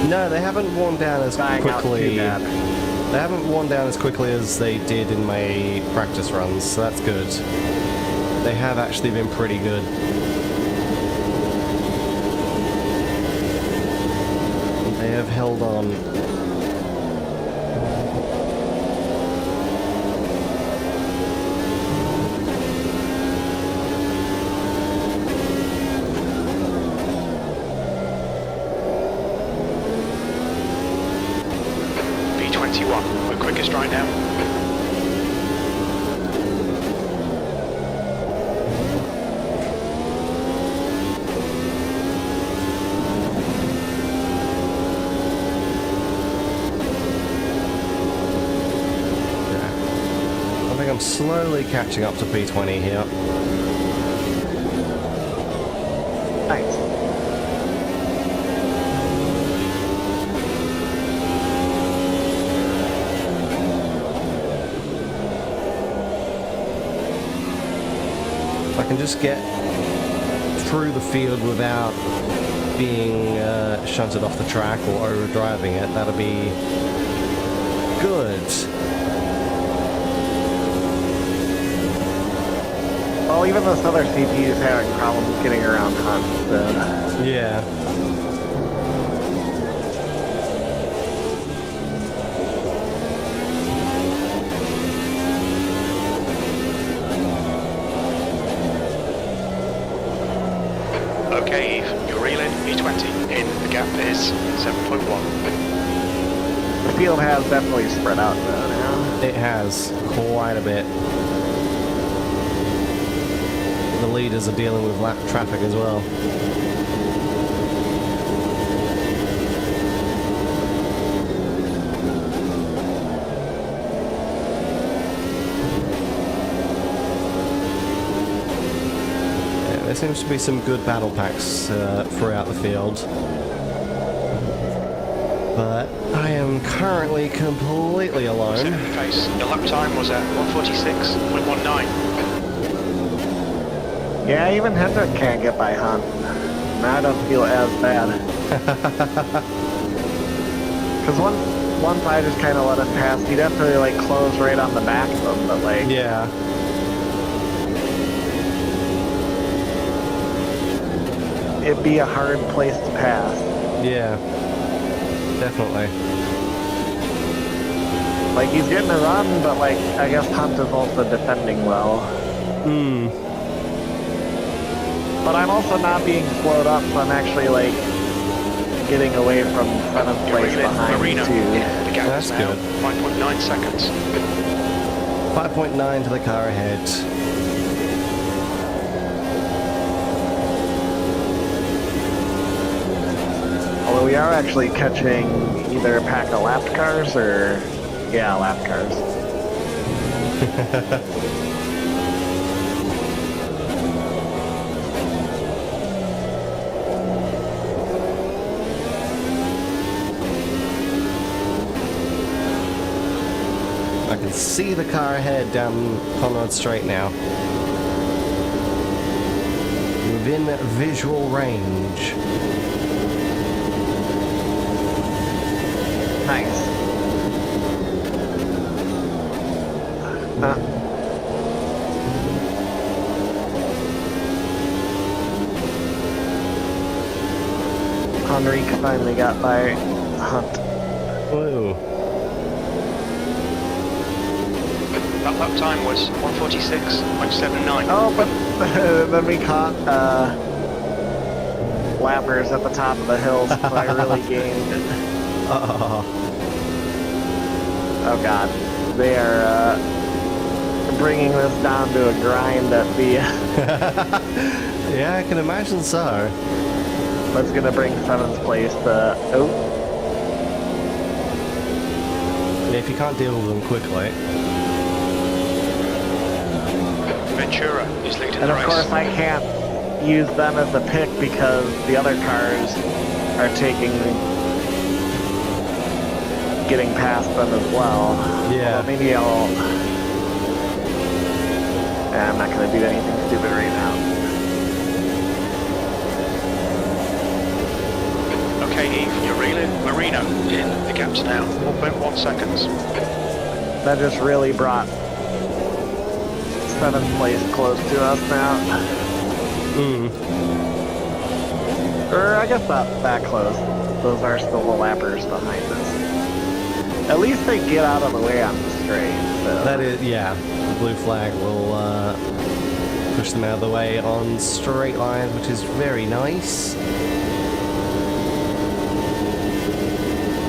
No, they haven't worn down as dying out too quickly. bad. They haven't worn down as quickly as they did in my practice runs, so that's good. They have actually been pretty good. They have held on. We're quickest right now. I think I'm slowly catching up to P20 here. Nice. If I can just get through the field without being shunted off the track or overdriving it, that'll be good. Well, even those other CPUs having problems getting around Hunt, so... Yeah. Okay, Eve, you're reeling, E20. In, the gap is 7.1. The field has definitely spread out though now. It has quite a bit. The leaders are dealing with lap traffic as well. Yeah, there seems to be some good battle packs throughout the field. But I am currently completely alone. Sit in the face. Your lap time was at 146.19. Yeah, even Hendrick can't get by Hunt. Now I don't feel as bad. Because once I just kind of let him pass, he definitely like closed right on the back of him, but like... Yeah. It'd be a hard place to pass. Yeah. Definitely. Like, he's getting a run, but like, I guess Hunt is also defending well. Hmm. But I'm also not being slowed up, so I'm actually like getting away from 7th place behind Marino. too. The gap That's is now good. 5.9 seconds. 5.9 to the car ahead. Although we are actually catching either a pack of lapped cars or, yeah, lapped cars. I can see the car ahead down Conrad Straight now. Within visual range. Nice. Henry finally got by Hunt. Whoa. That lap time was 146.79. Oh, but then we caught lappers at the top of the hills, so I really gained. Oh god, they are bringing this down to a grind at the. Yeah, I can imagine so. That's gonna bring 7th place to. Oh. Yeah, if you can't deal with them quickly. Ventura is leading And the of race. course, I can't use them as a pick because the other cars are getting past them as well. Yeah. Well, maybe I'll. I'm not gonna do anything stupid right now. Okay, Eve, you're reeling. Marino in the gaps now. 1.1 seconds. That just really brought 7th place close to us now. Or I guess not that close. Those are still the lappers behind us. At least they get out of the way on the straight. So. That is, yeah. The blue flag will push them out of the way on straight lines, which is very nice.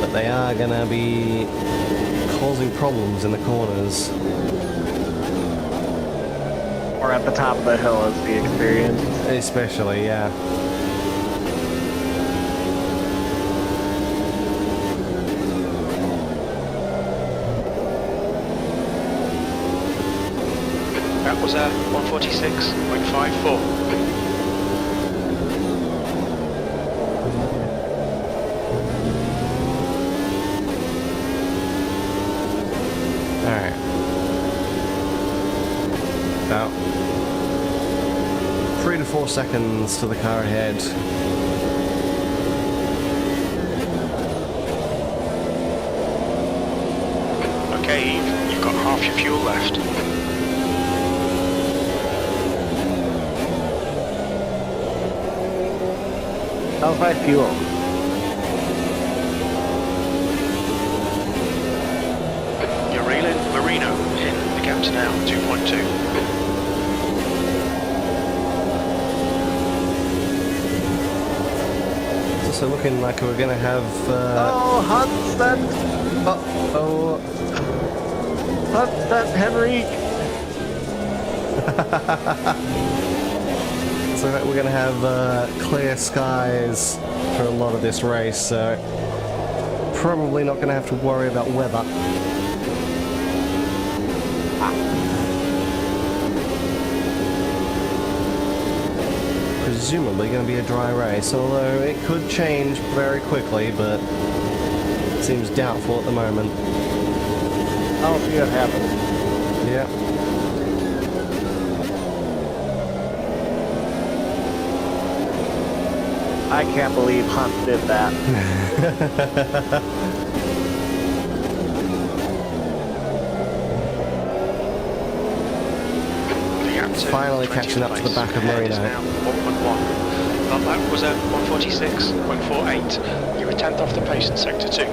But they are going to be causing problems in the corners. Or at the top of the hill as we experienced. Especially, yeah. That was a 146.54. Alright. About 3 to 4 seconds to the car ahead. Okay, Eve, you've got half your fuel left. How's my fuel? You're reeling. Marino in the gaps now. 2.2. So looking like we're going to have... Oh, Hunt sent Henry. So we're going to have clear skies for a lot of this race, so probably not going to have to worry about weather. Presumably going to be a dry race, although it could change very quickly, but it seems doubtful at the moment. I'll see what happens. Yeah. I can't believe Hunt did that. Finally catching up to the back of Marino. 1.1. That lap was at 146.48. You were 10th off the pace in sector 2.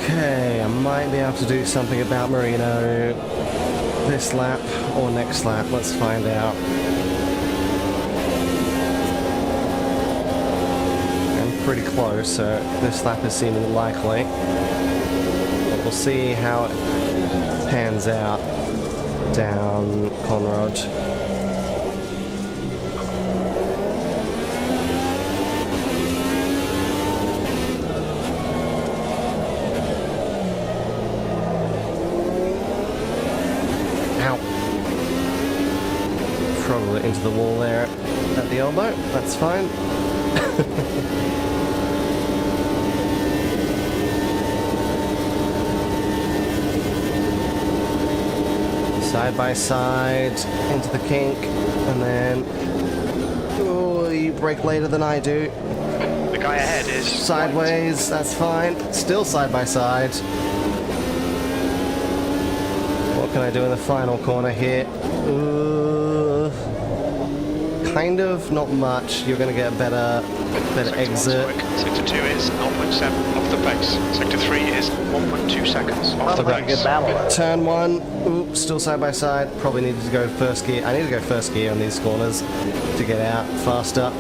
Okay, I might be able to do something about Marino this lap or next lap. Let's find out. I'm pretty close, so this lap is seeming likely. But we'll see how it pans out down Conrod. Probably into the wall there at the elbow. That's fine. Side by side into the kink, and then oh, you brake later than I do. The guy ahead is sideways, that's fine. Still side by side. What can I do in the final corner here? Kind of, not much. You're going to get a better exit. Sector 2 is 0.7 off the pace. Sector 3 is 1.2 seconds off the Sounds like a pace. good battle. Turn 1, ooh, still side by side. Probably needed to go first gear. I need to go first gear on these corners to get out faster.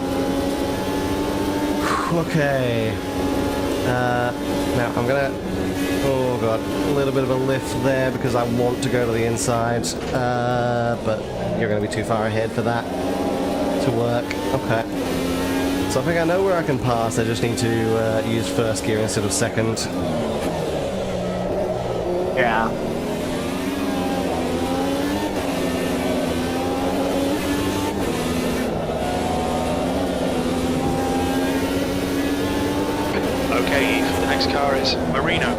Okay. Now I'm gonna. Oh god, a little bit of a lift there because I want to go to the inside, but you're going to be too far ahead for that to work. Okay. So I think I know where I can pass. I just need to use first gear instead of second. Yeah. Okay, Eve, the next car is Marino.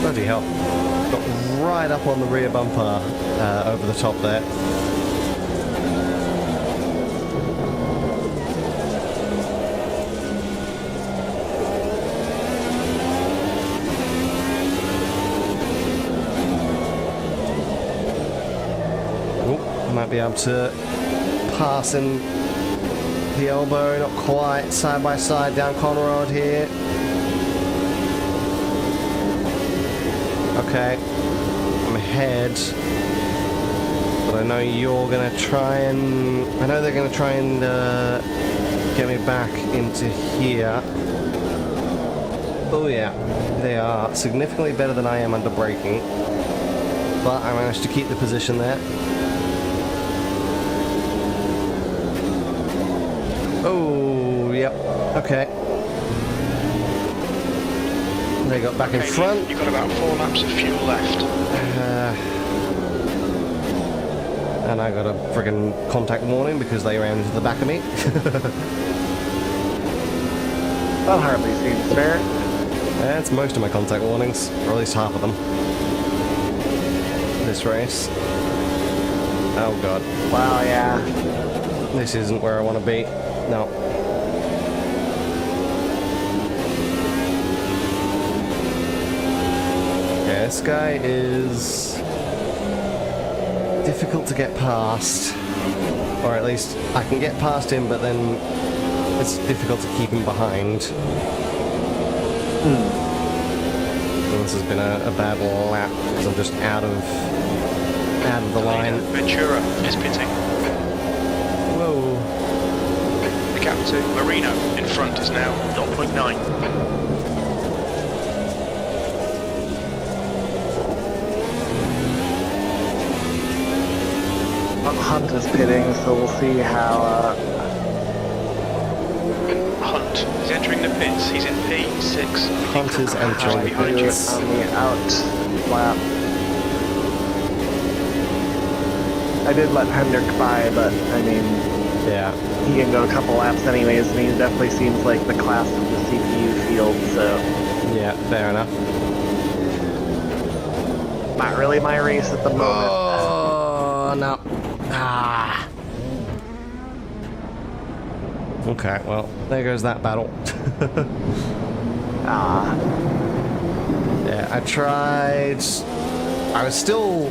Bloody hell. Got right up on the rear bumper over the top there. Might be able to pass in the elbow, not quite. Side by side down Conrad here. Okay, I'm ahead, but I know you're gonna try and. I know they're gonna try and get me back into here. Oh yeah, they are significantly better than I am under braking, but I managed to keep the position there. Oh, yep. Okay. They got back in front. You've got about 4 laps of fuel left. And I got a friggin' contact warning because they ran into the back of me. That hardly seems fair. That's most of my contact warnings, or at least half of them. This race. Oh god. Wow, yeah. This isn't where I want to be. No. Yeah, this guy is difficult to get past. Or at least I can get past him, but then it's difficult to keep him behind. This has been a bad lap because I'm just out of the line. Ventura is pitting. Whoa. The gap to Marino in front is now 0.9. Hunt is pitting, so we'll see how. Hunt is entering the pits. He's in P6. Hunt is entering the behind you. pits. On the out lap. I did let Hendrick by, but I mean, Yeah. he can go a couple laps anyways, and he definitely seems like the class of the CPU field, so Yeah, fair enough. not really my race at the moment. Oh, no. Ah. Okay, well, there goes that battle. Ah, Yeah, I tried. I was still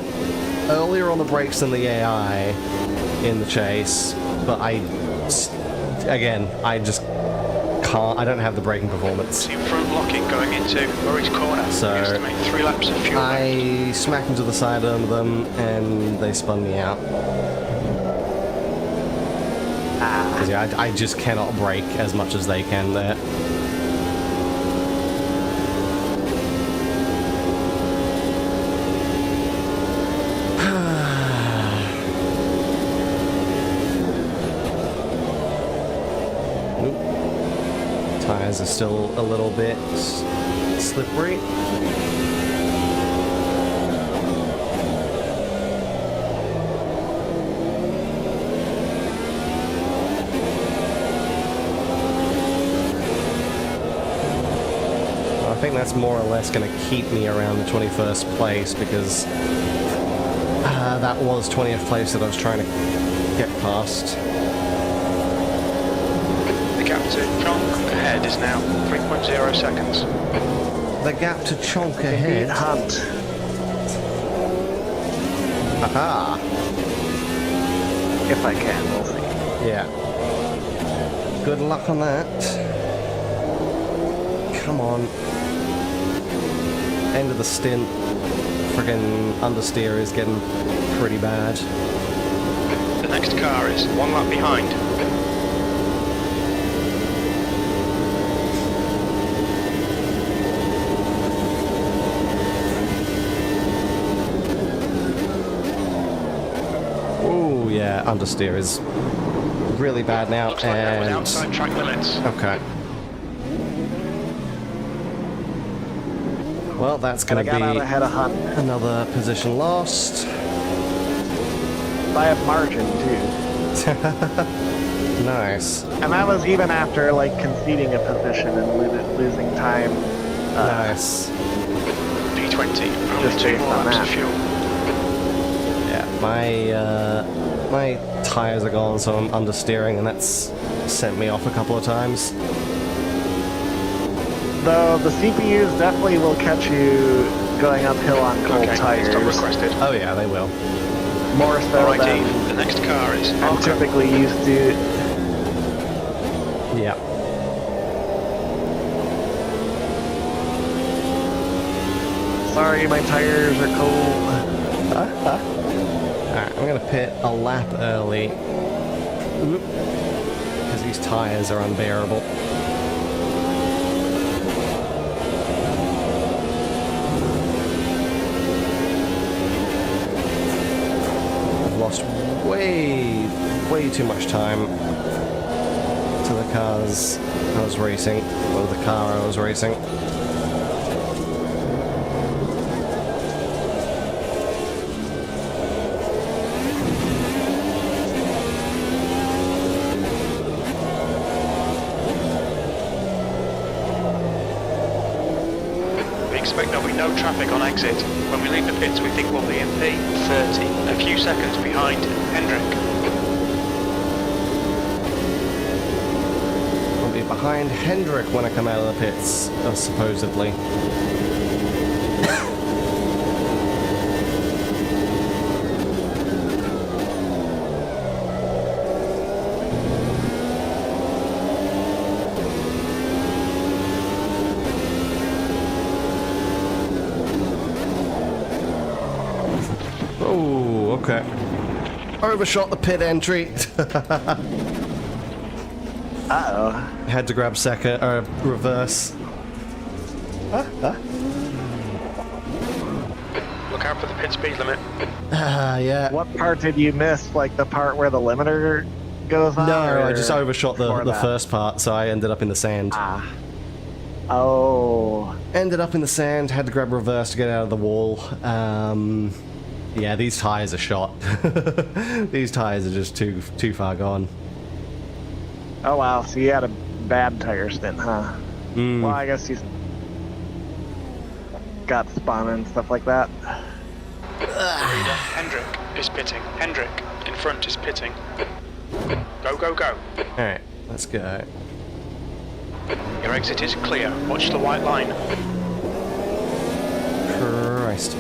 earlier on the brakes than the AI in the chase, but I just can't. I don't have the braking performance. In front locking going into Murray's corner. So, He has to make 3 laps of fuel. I smacked into the side of them and they spun me out. Because yeah, I just cannot brake as much as they can there. Tires are still a little bit slippery. I think that's more or less going to keep me around the 21st place because that was 20th place that I was trying to get past. The gap gap to Chonk ahead is now 3.0 seconds. The gap to Chonk Beat ahead. Hunt. Aha. If I can, we'll see. Yeah. Good luck on that. Come on. End of the stint. Friggin' understeer is getting pretty bad. The next car is 1 lap behind. Oh yeah, understeer is really bad now. Looks like that was outside track limits. Okay. Well, that's And going I to got out be ahead of Hunt another position lost. by a margin, too. Nice. And that was even after, like, conceding a position and losing time. Nice. P20, only Just 2 based more on laps that. of fuel. Yeah, my tires are gone, so I'm understeering, and that's sent me off a couple of times. Though the CPUs definitely will catch you going uphill on cold Okay, tires. stop requested. Oh yeah, they will. More so Alright, than Eve, the next car is I'm Alco. typically used to. Yeah. Sorry, my tires are cold. Alright, I'm gonna pit a lap early. Because these tires are unbearable. I've lost way too much time to the cars I was racing, or the car I was racing. We expect there'll be no traffic on exit. When we leave the pits, we think we'll be in P30, a few seconds behind Hendrick. I'll be behind Hendrick when I come out of the pits, supposedly. Oh, okay. Overshot the pit entry. Uh-oh. Had to grab second, reverse. Look out for the pit speed limit. Yeah. What part did you miss? Like the part where the limiter goes on? No, or I just overshot before the that? first part, so I ended up in the sand. Ah. Oh. Ended up in the sand, had to grab reverse to get out of the wall. Yeah, these tires are shot. These tires are just too far gone. Oh wow, so you had a bad tire stint, huh? Well, I guess you got spun and stuff like that. Hendrick is pitting. Hendrick in front is pitting. Go, go, go. Alright, let's go. Your exit is clear. Watch the white line. Christ.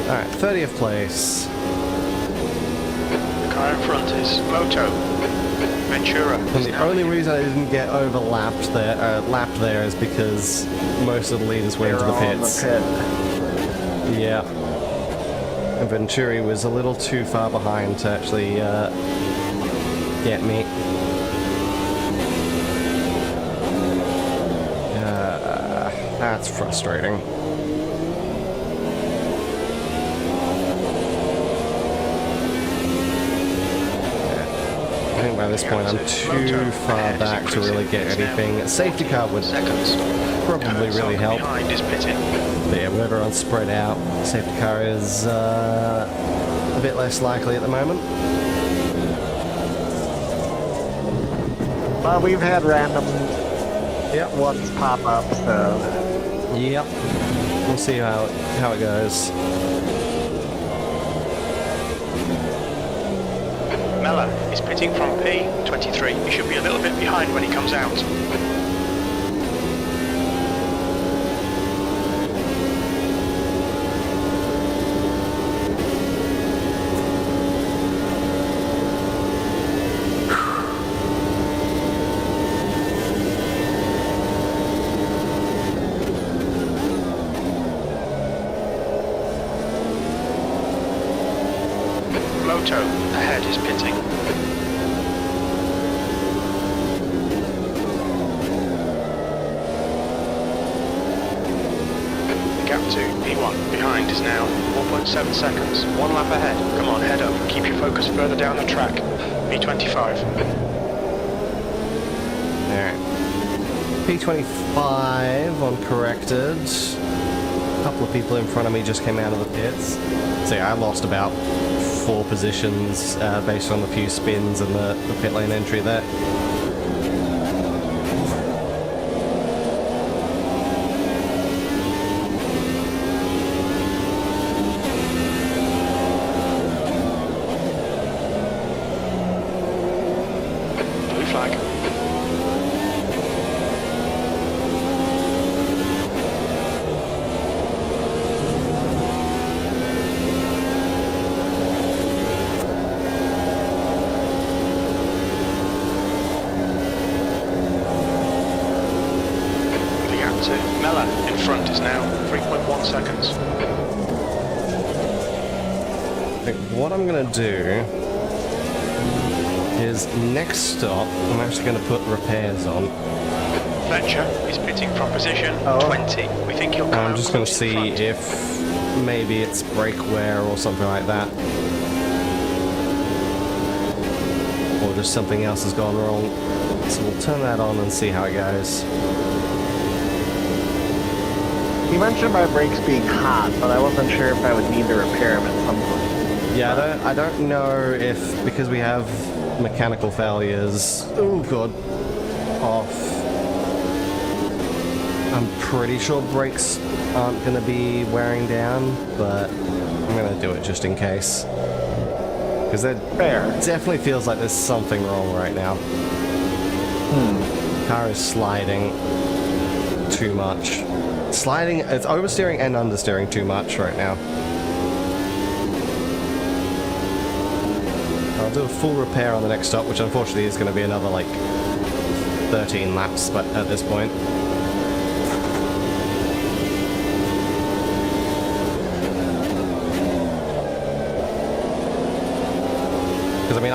Alright, 30th place. The car in front is Moto. Ventura. And the only reason I didn't get overlapped there, lapped there is because most of the leaders went into the They're all in pits. pit. Yeah. And Venturi was a little too far behind to actually get me. That's frustrating. I think by this point I'm too far back to really get anything. A safety car would probably really help. Behind is pitting. But yeah, with everyone spread out, safety car is a bit less likely at the moment. Well, we've had random Yep. ones pop up, so Yep. We'll see how it goes. Mella is pitting from P23. He should be a little bit behind when he comes out. Moto ahead is pitting. The gap to P1 behind is now 1.7 seconds. One lap ahead. Come on, head up. Keep your focus further down the track. P25. Alright. P25 on corrected. A couple of people in front of me just came out of the pits. So yeah, I lost about 4 positions based on the few spins and the pit lane entry there. Blue flag. Mella in front is now 3.1 seconds. I think what I'm going to do is next stop, I'm actually going to put repairs on. Fletcher is pitting from position 20. We think he'll come I'm just going to close in see front. if maybe it's brake wear or something like that. Or just something else has gone wrong. So we'll turn that on and see how it goes. You mentioned my brakes being hot, but I wasn't sure if I would need to repair them at some point. Yeah, I don't know if, because we have mechanical failures, oh god, off, I'm pretty sure brakes aren't going to be wearing down, but I'm going to do it just in case. Because it definitely feels like there's something wrong right now. Car is sliding too much. Sliding, it's oversteering and understeering too much right now. I'll do a full repair on the next stop, which unfortunately is going to be another like 13 laps but at this point. Because I mean,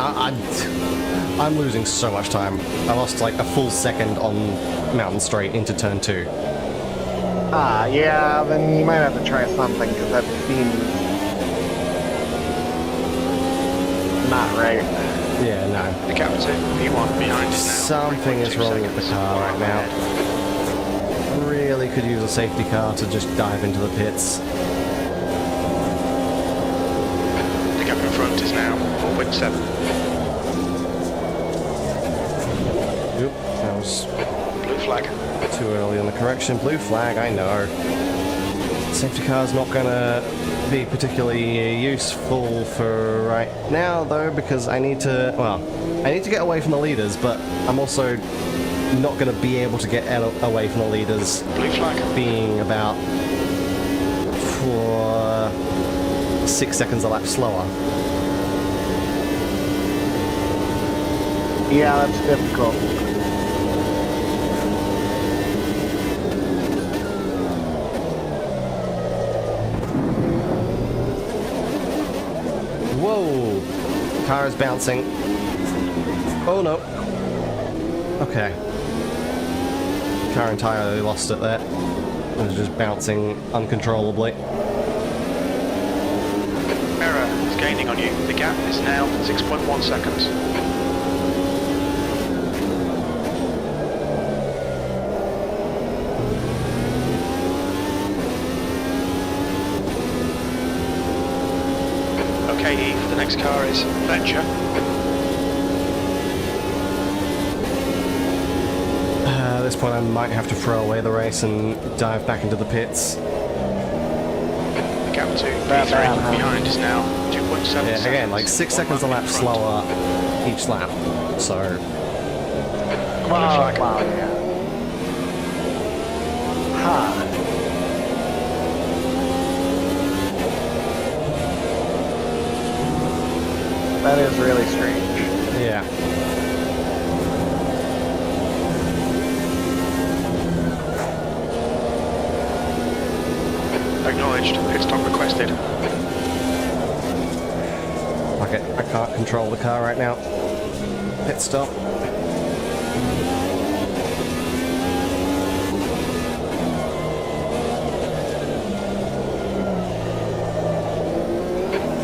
I'm losing so much time. I lost like a full second on Mountain Straight into turn 2. Yeah, then you might have to try something, because that seems not right. Yeah, no. The gap to P1 behind is now Something is 3.2 wrong with the seconds. car right now. Really could use a safety car to just dive into the pits. The gap in front is now 4.7. Oop, that was Blue flag. too early on the correction. Blue flag, I know. Safety car's not gonna be particularly useful for right now though, because I need to, well, I need to get away from the leaders, but I'm also not gonna be able to get away from the leaders, Blue flag. being about 6 seconds a lap slower. Yeah, that's difficult. Whoa! Car is bouncing. Oh no. Okay. Car entirely lost it there. It was just bouncing uncontrollably. Mirror is gaining on you. The gap is now 6.1 seconds. Okay, Eve, the next car is Fletcher. At this point I might have to throw away the race and dive back into the pits. The gap to Bad, P3 bad, huh? behind is now 2.7 seconds. Yeah, again, like 6 One seconds a lap in front. slower each lap. So, Wow, yeah. Ha. That is really strange. yeah. Acknowledged. Pit stop requested. Okay, I can't control the car right now. Pit stop.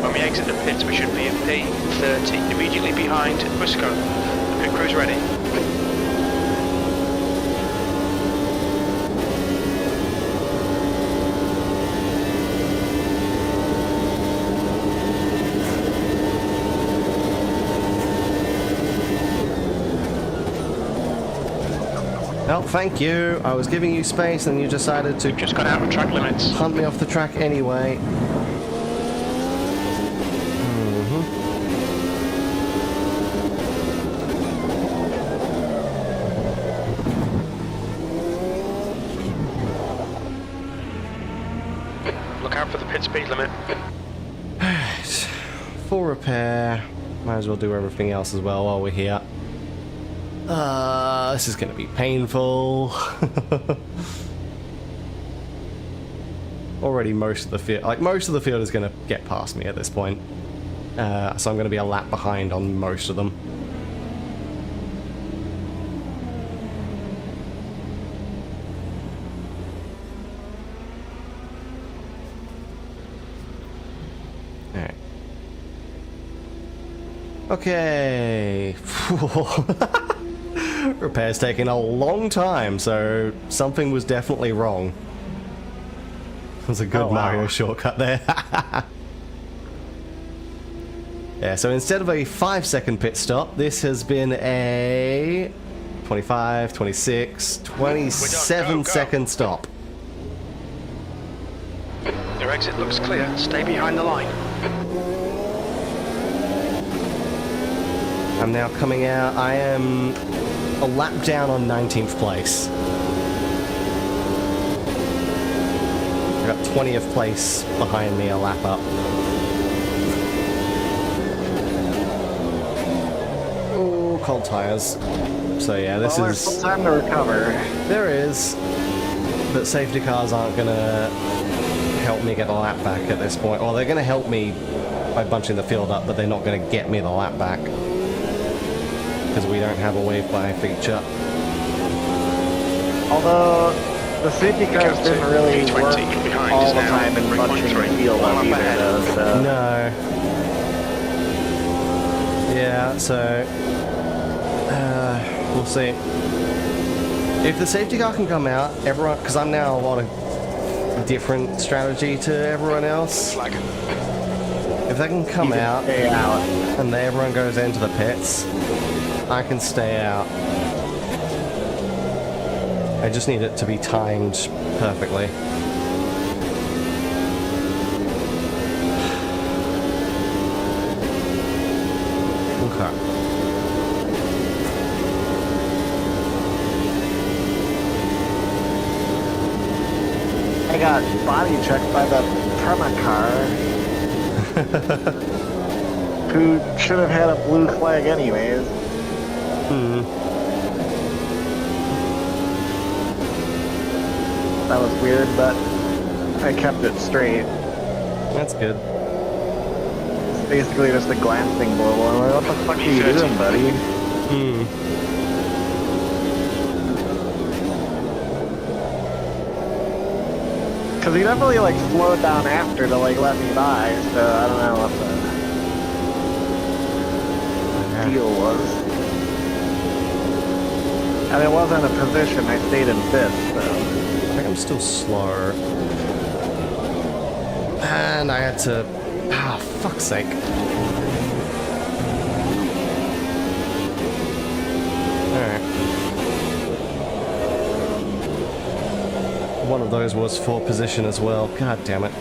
When we exit the pits, we should be in P30, immediately behind Briscoe. Pit crew's ready. Oh, thank you. I was giving you space and you decided to Just got out of track limits. hunt me off the track anyway. Look out for the pit speed limit. Full repair. Might as well do everything else as well while we're here. This is going to be painful. Already most of the field is going to get past me at this point. So I'm going to be a lap behind on most of them. Alright. Okay. Repair's taking a long time, so something was definitely wrong. It was a good Mario shortcut there. Yeah, so instead of a 5-second pit stop, this has been a 25, 26, 27-second stop. Your exit looks clear. Stay behind the line. I'm now coming out. I am a lap down on 19th place. I got 20th place behind me, a lap up. Oh, cold tires. So yeah, this Well, is... there's some time to recover. There is, but safety cars aren't gonna help me get a lap back at this point. Or they're gonna help me by bunching the field up, but they're not gonna get me the lap back. Because we don't have a wave by feature. Although the safety cars didn't really work all the time in bunching the field up either, though, so. No. Yeah, so we'll see. If the safety car can come out, everyone, because I'm now on a different strategy to everyone else. Flag. If they can come out and everyone goes into the pits, I can stay out. I just need it to be timed perfectly. Okay. I got body checked by the Prema car. Who should have had a blue flag anyways. That was weird, but I kept it straight. That's good. It's basically just a glancing blow. I'm like, what the fuck are you doing, buddy? Because he definitely like slowed down after to like let me by, so I don't know what the deal was. And it wasn't a position, I stayed in fifth, so. I think I'm still slow. And I had to... Ah, fuck's sake. Alright. One of those was for position as well. God damn it.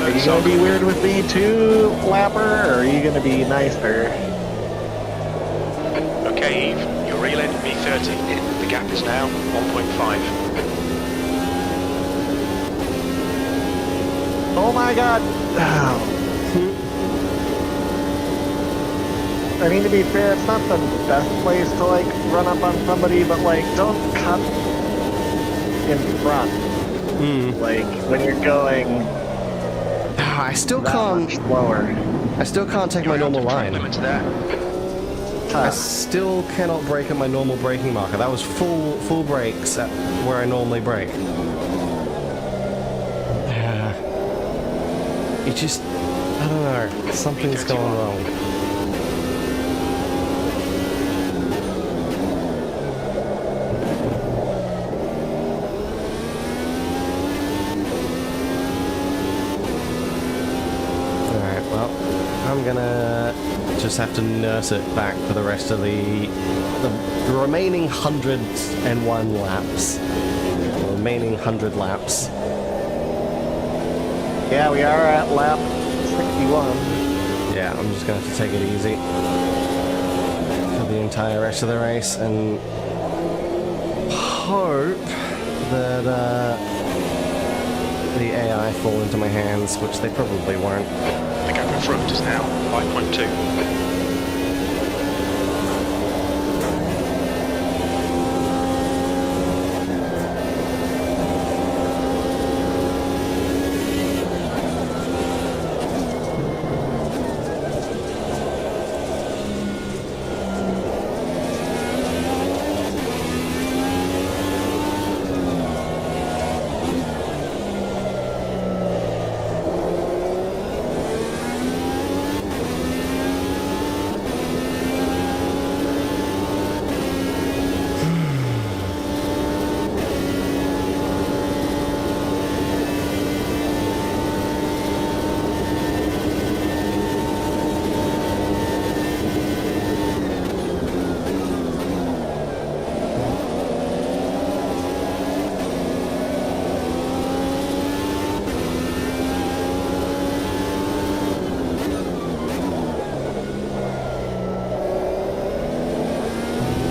Are you gonna be weird with me too, Lapper, or are you gonna be nicer? Okay, Eve, you're reeling V30. The gap is now 1.5. Oh my god! I mean, to be fair, it's not the best place to, like, run up on somebody, but, like, don't cut in front. Like, when you're going I still that can't. much slower. I still can't take my normal line. Limits there. I still cannot brake at my normal braking marker. That was full brakes at where I normally brake. It just, I don't know. Something's going wrong. I'm gonna just have to nurse it back for the rest of the remaining 101 laps. The remaining 100 laps. Yeah, we are at lap 61. Yeah, I'm just gonna have to take it easy for the entire rest of the race and hope that the AI fall into my hands, which they probably won't. The gap in front is now 5.2.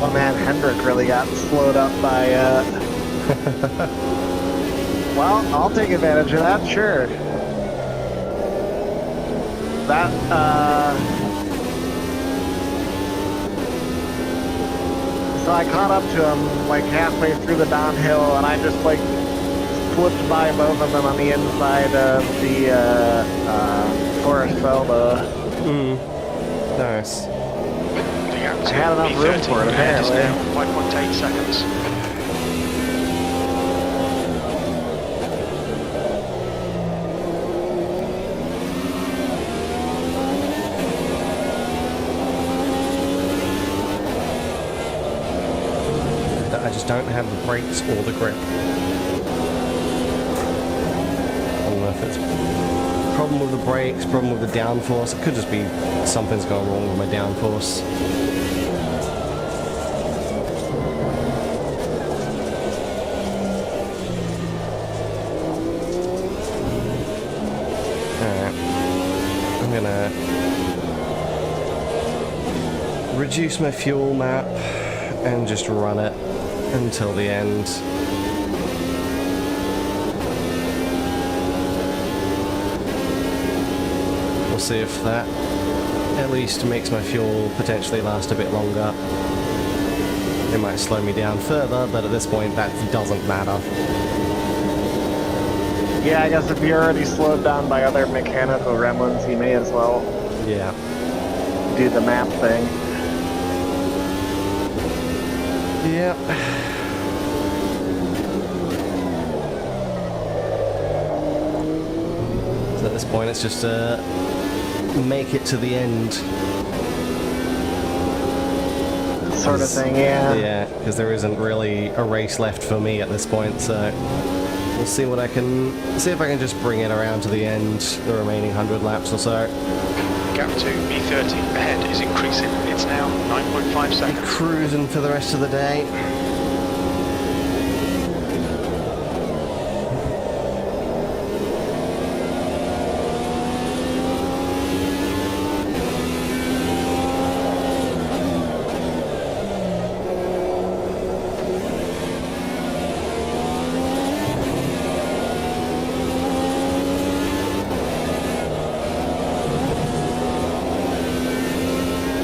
Oh man, Hendrick really got slowed up by, Well, I'll take advantage of that, sure. That, So I caught up to him, like, halfway through the downhill, and I just, like, flipped by both of them on the inside of the, Forest Felda. Nice. I had enough room for it, apparently. 5.8 seconds. I just don't have the brakes or the grip. I don't know if it's a problem with the brakes, problem with the downforce. It could just be something's going wrong with my downforce. Alright. I'm gonna reduce my fuel map and just run it until the end. We'll see if that at least makes my fuel potentially last a bit longer. It might slow me down further, but at this point that doesn't matter. Yeah, I guess if you're already slowed down by other mechanical gremlins, you may as well Yeah. do the map thing. Yep. So at this point it's just make it to the end. Sort of thing, yeah. Yeah, because there isn't really a race left for me at this point, so we'll see what I can see if I can just bring it around to the end, the remaining 100 laps or so. Gap to B30 ahead is increasing. It's now 9.5 seconds. Cruising for the rest of the day.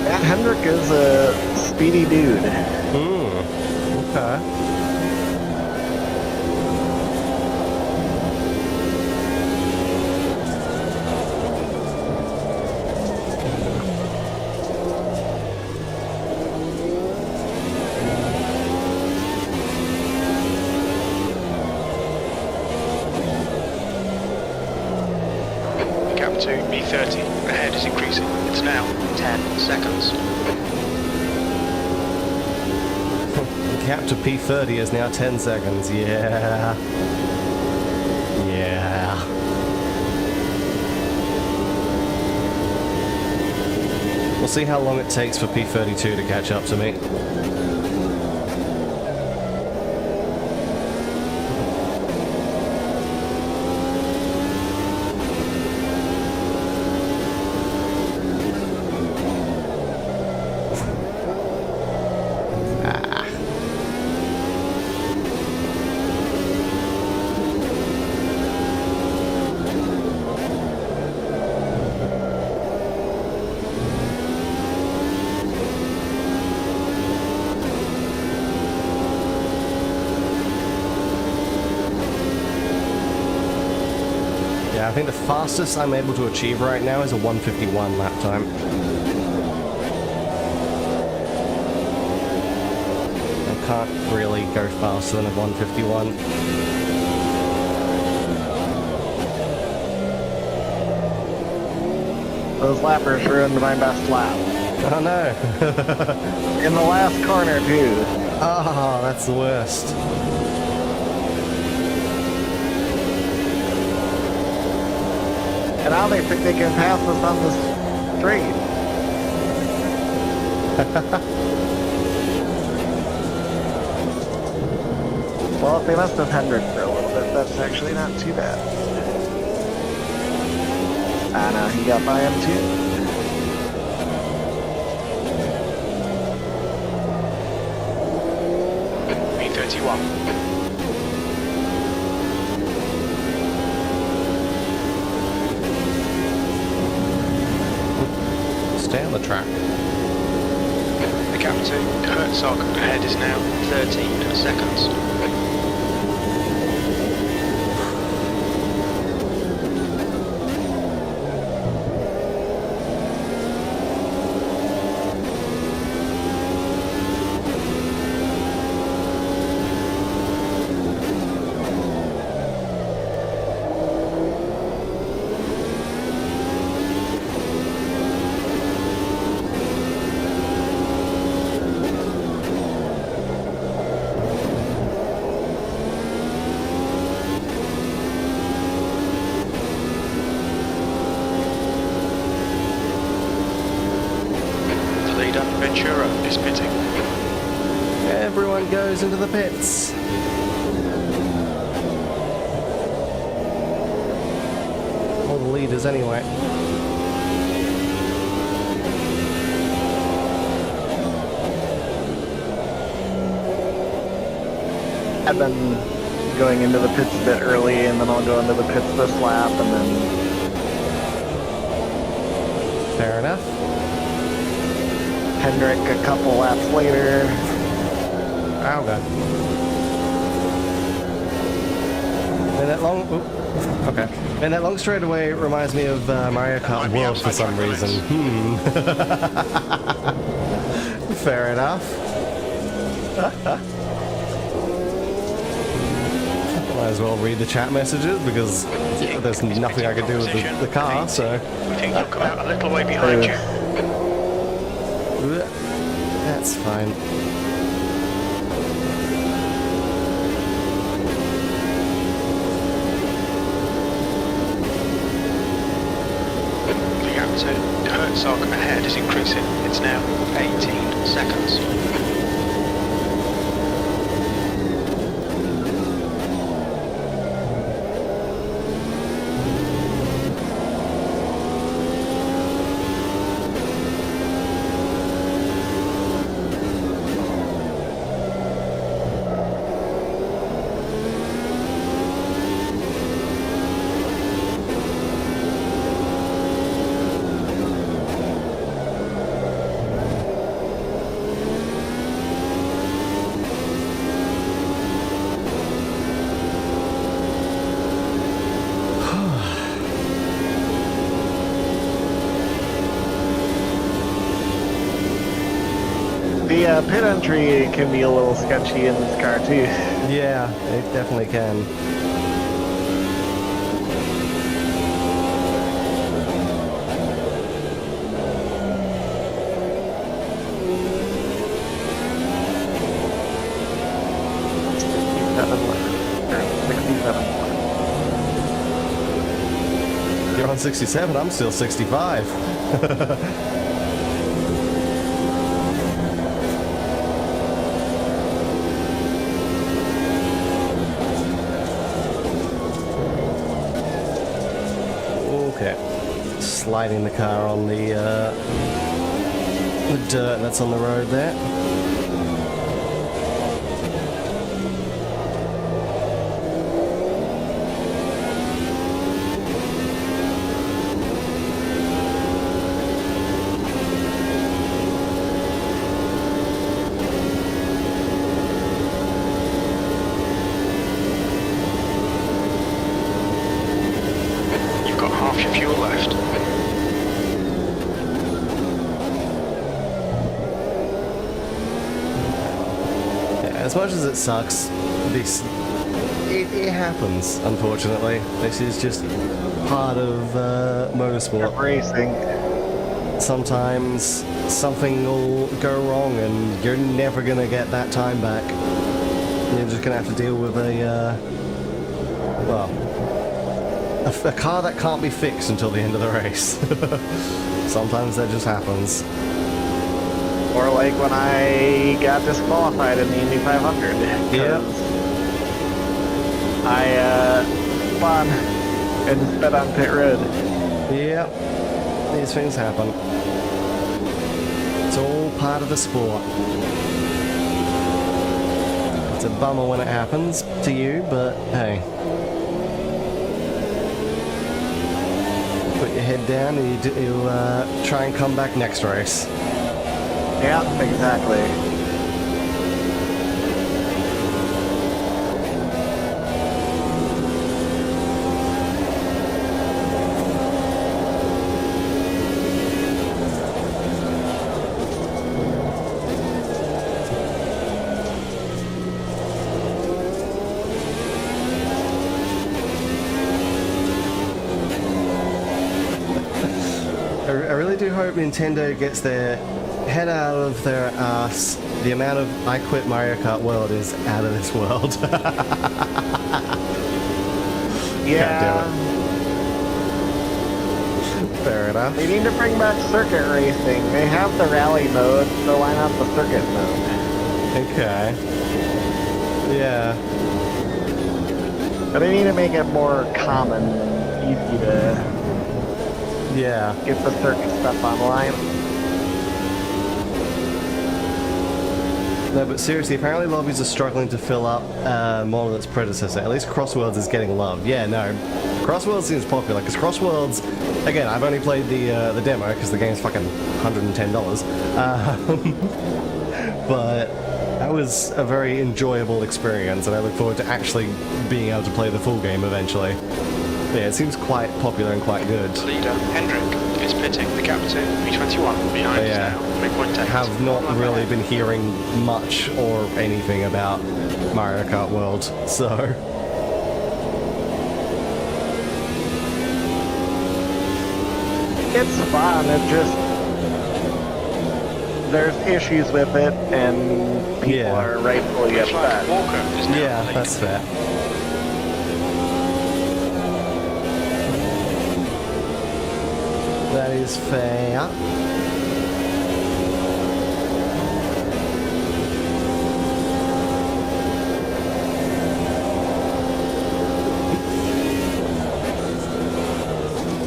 Matt Hendrick is a speedy dude. Okay. Gap to B30. Ahead is increasing. It's now 10 seconds. Gap to P30 is now 10 seconds. Yeah. Yeah. We'll see how long it takes for P32 to catch up to me. I think the fastest I'm able to achieve right now is a 151 lap time. I can't really go faster than a 151. Those lappers ruined my best lap. Oh no. In the last corner, too. Oh, that's the worst. And now they think they can pass us on the straight. Well, if they must have Hendrick for a little bit, that's actually not too bad. Ah, no, he got by him too. B31. Stay on the track. The gap to Herzog ahead is now 13 seconds. Ventura is pitting. Everyone goes into the pits. All the leaders anyway. I've been going into the pits a bit early, and then I'll go into the pits this lap, and then... Fair enough. Hendrick a couple laps later. Oh god. And that long... Ooh, okay. And that long straightaway reminds me of Mario Kart World for some reason. Fair enough. Might as well read the chat messages because there's nothing I can do with the car, so... We think you'll come out a little way behind you. That's fine. The gap to Herzog ahead is increasing. It's now 18 seconds. The pit entry can be a little sketchy in this car too. Yeah, it definitely can. You're on 67, I'm still 65. Okay. Sliding the car on the dirt that's on the road there. You've got half your fuel left. As much as it sucks, it happens, unfortunately. This is just part of motorsport. Racing. Sometimes something will go wrong and you're never going to get that time back. You're just going to have to deal with a car that can't be fixed until the end of the race. Sometimes that just happens. Or like when I got disqualified in the Indy 500. Yeah. I spun and sped on pit road. Yep, these things happen. It's all part of the sport. It's a bummer when it happens to you, but hey. Put your head down and you try and come back next race. Yeah, exactly. I really do hope Nintendo gets their head out of their ass. The amount of I Quit Mario Kart World is out of this world. Yeah. Fair enough. They need to bring back circuit racing. They have the rally mode, so why not the circuit mode? Okay. Yeah. But they need to make it more common and easy to Yeah. get the circuit stuff online. No, but seriously, apparently lobbies are struggling to fill up more than its predecessor. At least Crossworlds is getting love. Yeah, no. Crossworlds seems popular, because Crossworlds, again, I've only played the demo, because the game's fucking $110. But that was a very enjoyable experience, and I look forward to actually being able to play the full game eventually. But yeah, it seems quite popular and quite good. Leader Hendrick is pitting the gap to 321 behind Yeah. us now. 3.8. Have not really been hearing much or anything about Mario Kart World, so... It's fun, it just... There's issues with it, and people Yeah. are rightfully Looks like upset. Walker is now Yeah, leading. that's fair. That is fair.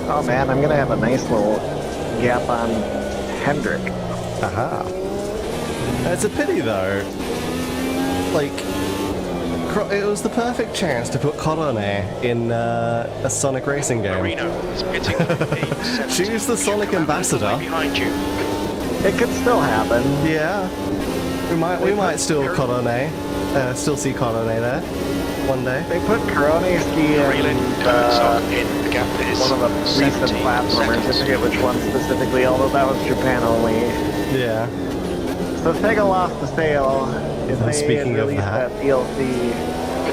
Oh man, I'm gonna have a nice little gap on Hendrick. Aha. It's a pity though. Like, it was the perfect chance to put Corone in a Sonic racing game. Marino is pitting at 8.70. She's the Sonic Should come out ambassador. right behind you. It could still happen. Yeah. We might still still see Corone there one day. They put Koroneski Reeling in Kurtzov in the gap is one of the recent 17 platformers. I seconds. forget which one specifically, although that was Japan only. Yeah. So So Sega lost the sale. If they Speaking had of released that. that DLC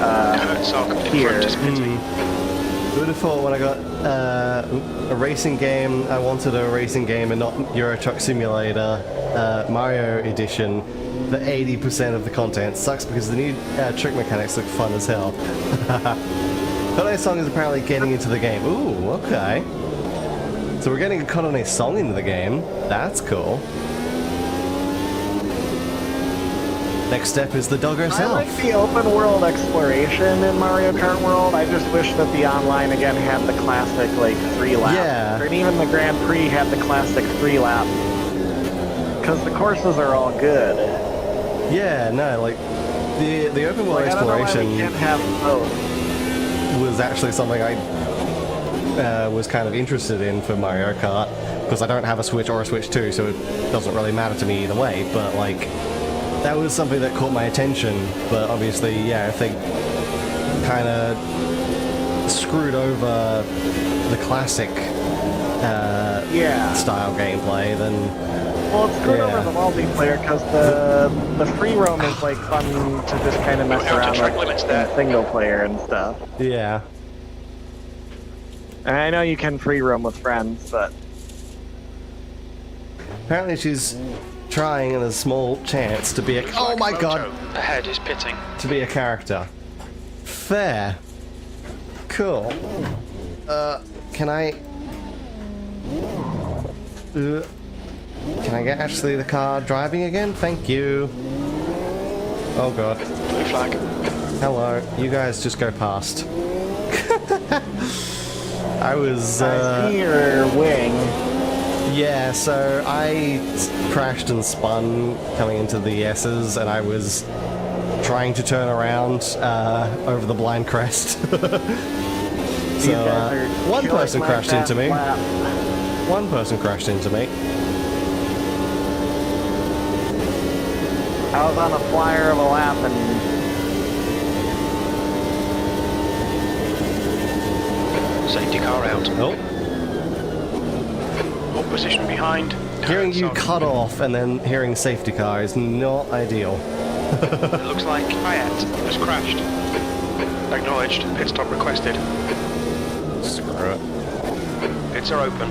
Herzog in here. front is pitting. Who would have thought when I got a racing game, I wanted a racing game and not Euro Truck Simulator Mario Edition, for 80% of the content. Sucks because the new trick mechanics look fun as hell. Kone's song is apparently getting into the game. Ooh, okay. So we're getting a Kone song into the game. That's cool. Next step is the dog I herself. like the open world exploration in Mario Kart World. I just wish that the online again had the classic like 3 lap. Yeah. Or even the Grand Prix had the classic 3 lap. Because the courses are all good. Yeah, no, like the open world Like, I don't know why exploration we can't have both. was actually something I was kind of interested in for Mario Kart, because I don't have a Switch or a Switch 2, so it doesn't really matter to me either way, but like that was something that caught my attention. But obviously, yeah, if they kind of screwed over the classic style gameplay, then Well, it's screwed Yeah. over the multiplayer because the free roam is like fun to just kind of mess Out to around track with limits in there. single player and stuff. yeah. And I know you can free roam with friends, but Apparently she's trying in a small chance to be a oh my god, Ahead is pitting. to be a character. Fair. Cool. Can I get actually the car driving again? Thank you. Oh god. Blue flag. Hello. You guys just go past. I was I see your wing. yeah, so I crashed and spun coming into the S's, and I was trying to turn around over the blind crest. These So guys are one killing person my crashed into fast me. lap. One person crashed into me. I was on a flyer of a lap and Safety car out. Oh, Pole position behind. hearing you Herzog. cut off and then hearing safety car is not ideal. It looks like Hayat has crashed. Acknowledged. Pit stop requested. Screw it. Pits are open.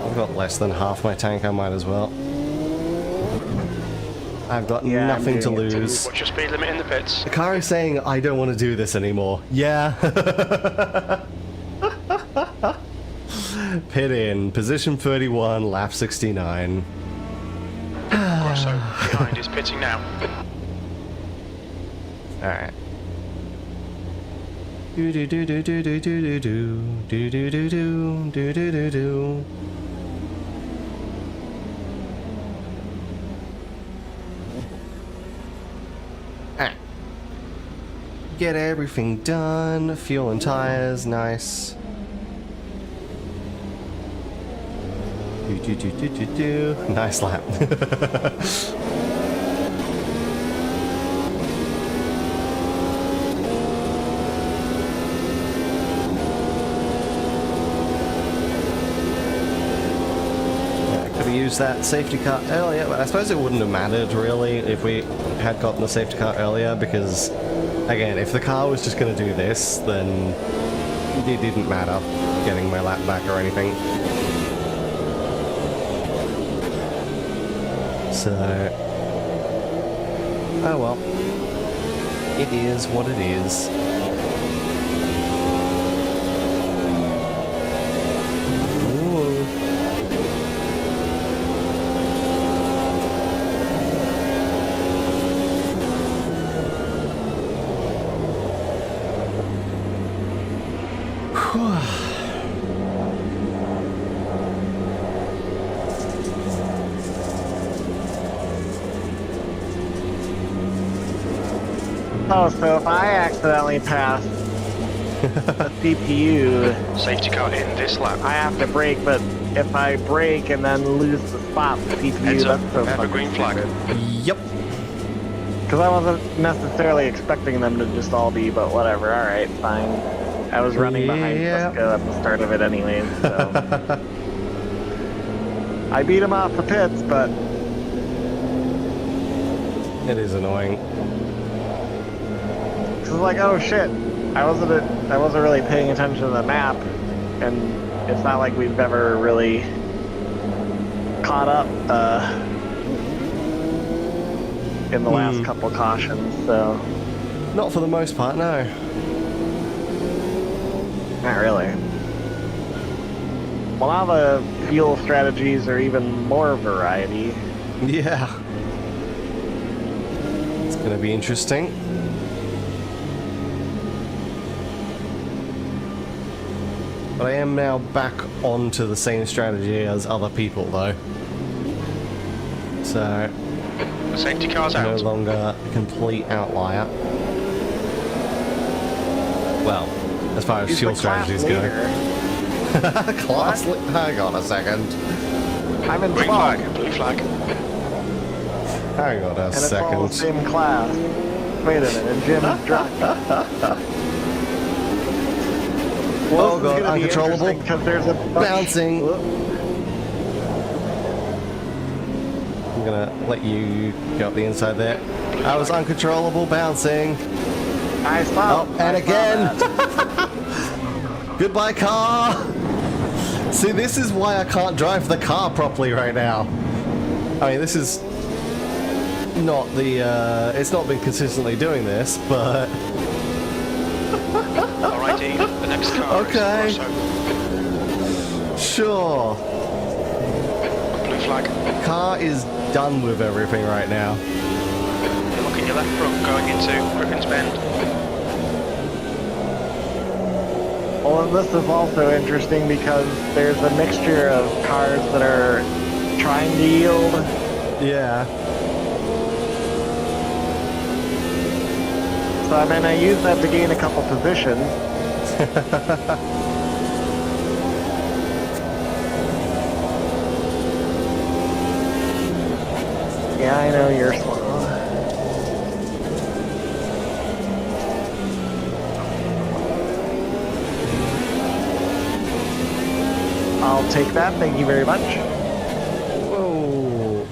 I've got less than half my tank, I might as well. I've got Yeah, I'm nothing to doing it too. lose. What's your speed limit in the pits? The car is saying, I don't want to do this anymore. Yeah. Pit in, position 31, lap 69. Grosso behind is pitting now. Alright. Do do do do do do do do do do do do do do do do do. Get everything done. Fuel and tires, nice. Do do do do do do. Nice lap. Could have used that safety car earlier, but I suppose it wouldn't have mattered really if we had gotten the safety car earlier, because again, if the car was just going to do this, then it didn't matter getting my lap back or anything. So, oh well, it is what it is. Ooh. oh, so if I accidentally pass the CPU, Safety car in this lap. I have to brake, but if I brake and then lose the spot, the CPU, Heads up. that's so Have a green flag. Yep. Because I wasn't necessarily expecting them to just all be, but whatever, alright, fine. I was running behind Yeah. Fusco at the start of it anyways, so. I beat him off the pits, but It is annoying. It's like, oh shit, I wasn't really paying attention to the map, and it's not like we've ever really caught up in the last couple cautions, so Not for the most part, no. not really. Well, now the fuel strategies are even more variety. Yeah. It's gonna be interesting. But I am now back onto the same strategy as other people, though. So, The safety car's no out. longer a complete outlier. Well, as far as He's fuel the class strategies go. leader. Hang on a second. I'm in Green 12, flag, blue flag. Hang on a and it's all the second. same class. Wait a minute, Jim's drunk. Oh god, uncontrollable. Because there's a bunch. Bouncing. Whoop. I'm gonna let you go up the inside there. I was uncontrollable, bouncing. I saw. Oh, and again. Goodbye, car. See, this is why I can't drive the car properly right now. I mean, this is not the. It's not been consistently doing this, but. Alrighty, the next car Okay. is Rosso. Sure. Blue flag. Car is done with everything right now. You're looking your left front going into Griffin's Bend. Well, and this is also interesting because there's a mixture of cars that are trying to yield. Yeah. So, I mean, I used that to gain a couple positions. Yeah, I know you're slow. I'll take that, thank you very much. Whoa.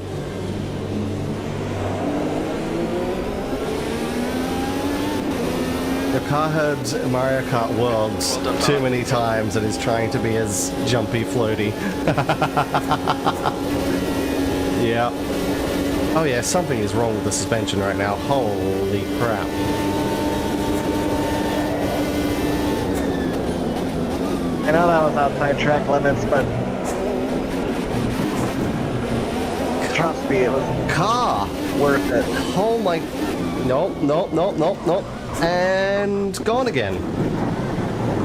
The car had Mario Kart Worlds Well done, too Mark. many times and is trying to be as jumpy floaty. Yeah. Oh yeah, something is wrong with the suspension right now. Holy crap. I know that was outside track limits, but trust me, it was Car! worth it. Oh my... Nope, nope, nope, nope, nope. And gone again.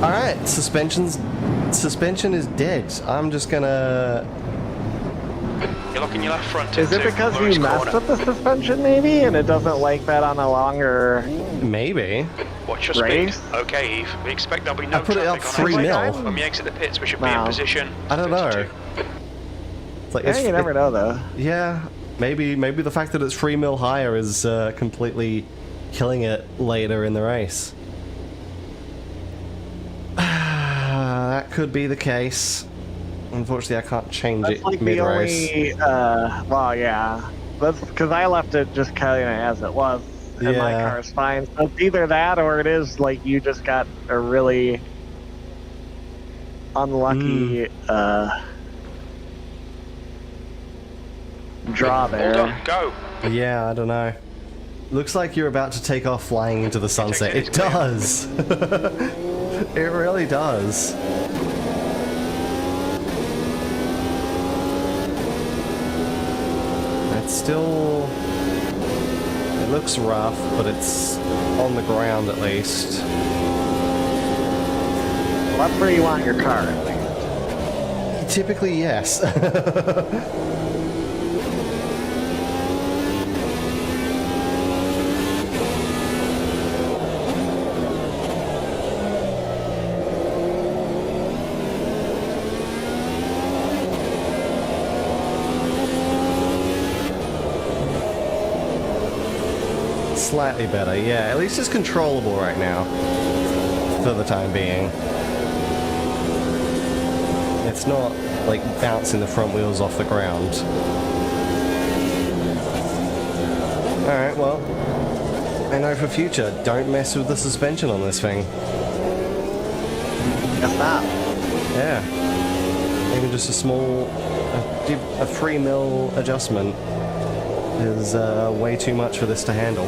Alright, suspension is dead. I'm just gonna... You're looking your left front Is it into because Lewis you messed corner. up the suspension maybe, and it doesn't like that on a longer Maybe. Watch your race? speed. Okay, Eve. We expect there'll be no I put it up traffic on 3 exit. mil. When we exit the pits, we should be Wow. in position. I don't know. 32. It's like, Yeah, you never know though. Yeah, maybe the fact that it's 3 mil higher is completely killing it later in the race. That could be the case. Unfortunately, I can't change That's it like the mid-race. only, well, yeah. That's because I left it just kind of as it was, and my Yeah. car's fine. So it's either that or it is like you just got a really unlucky draw Hold there. on, go. Yeah, I don't know. Looks like you're about to take off flying into the sunset. It's It clear. does. It really does. It's still... It looks rough, but it's on the ground at least. Well, that's where you want your car, I think. Typically, yes. Slightly better, yeah. At least it's controllable right now. For the time being. It's not, like, bouncing the front wheels off the ground. Alright, well, I know for future, don't mess with the suspension on this thing. Guess not. Yeah. Even just a small, a 3mm adjustment is way too much for this to handle.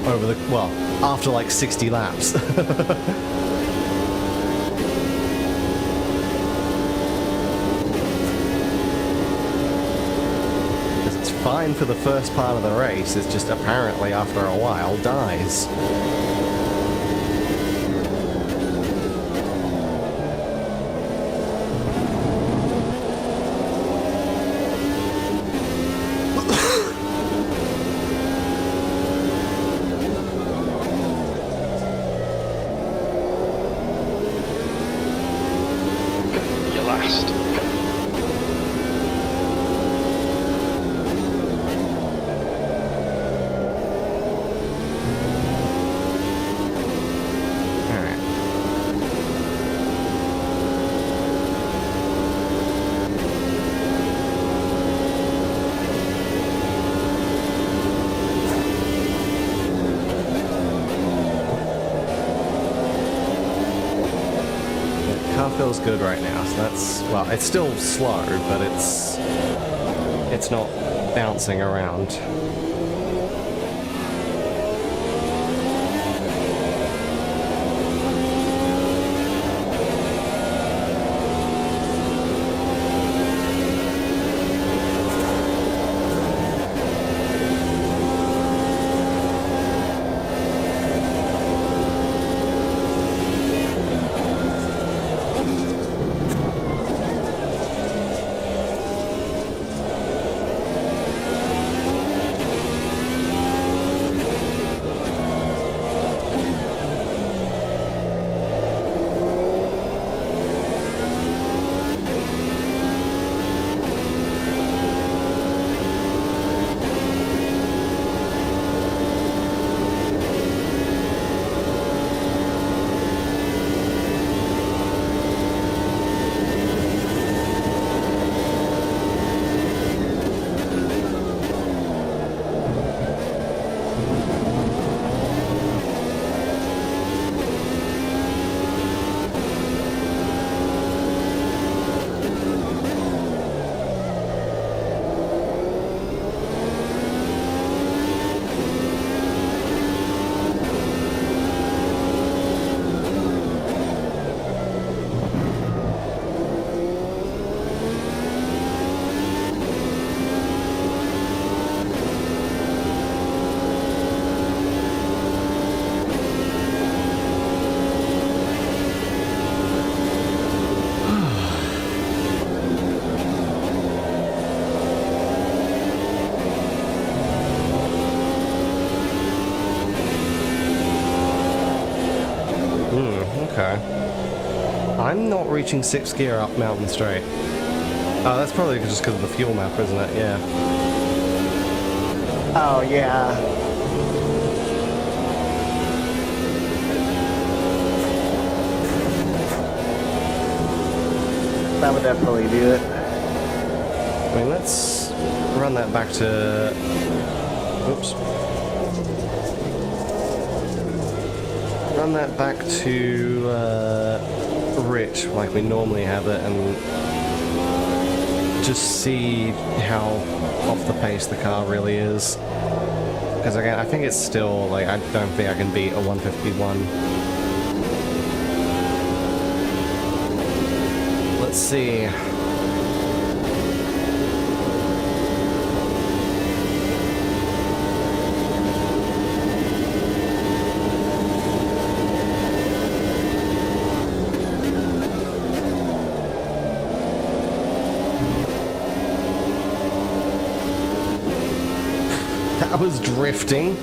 Over the, well, after like 60 laps. It's fine for the first part of the race, it's just apparently after a while dies. You're last. Alright. The car feels good right now, so that's, well, it's still slow, but it's not bouncing around. Okay. I'm not reaching 6th gear up Mountain Straight. Oh, that's probably just because of the fuel map, isn't it? Yeah. Oh, yeah. That would definitely do it. I mean, let's run that back to... Oops. Run that back to Rich, like we normally have it, and just see how off the pace the car really is. Because again, I think it's still, like, I don't think I can beat a 151. Let's see. That was drifting.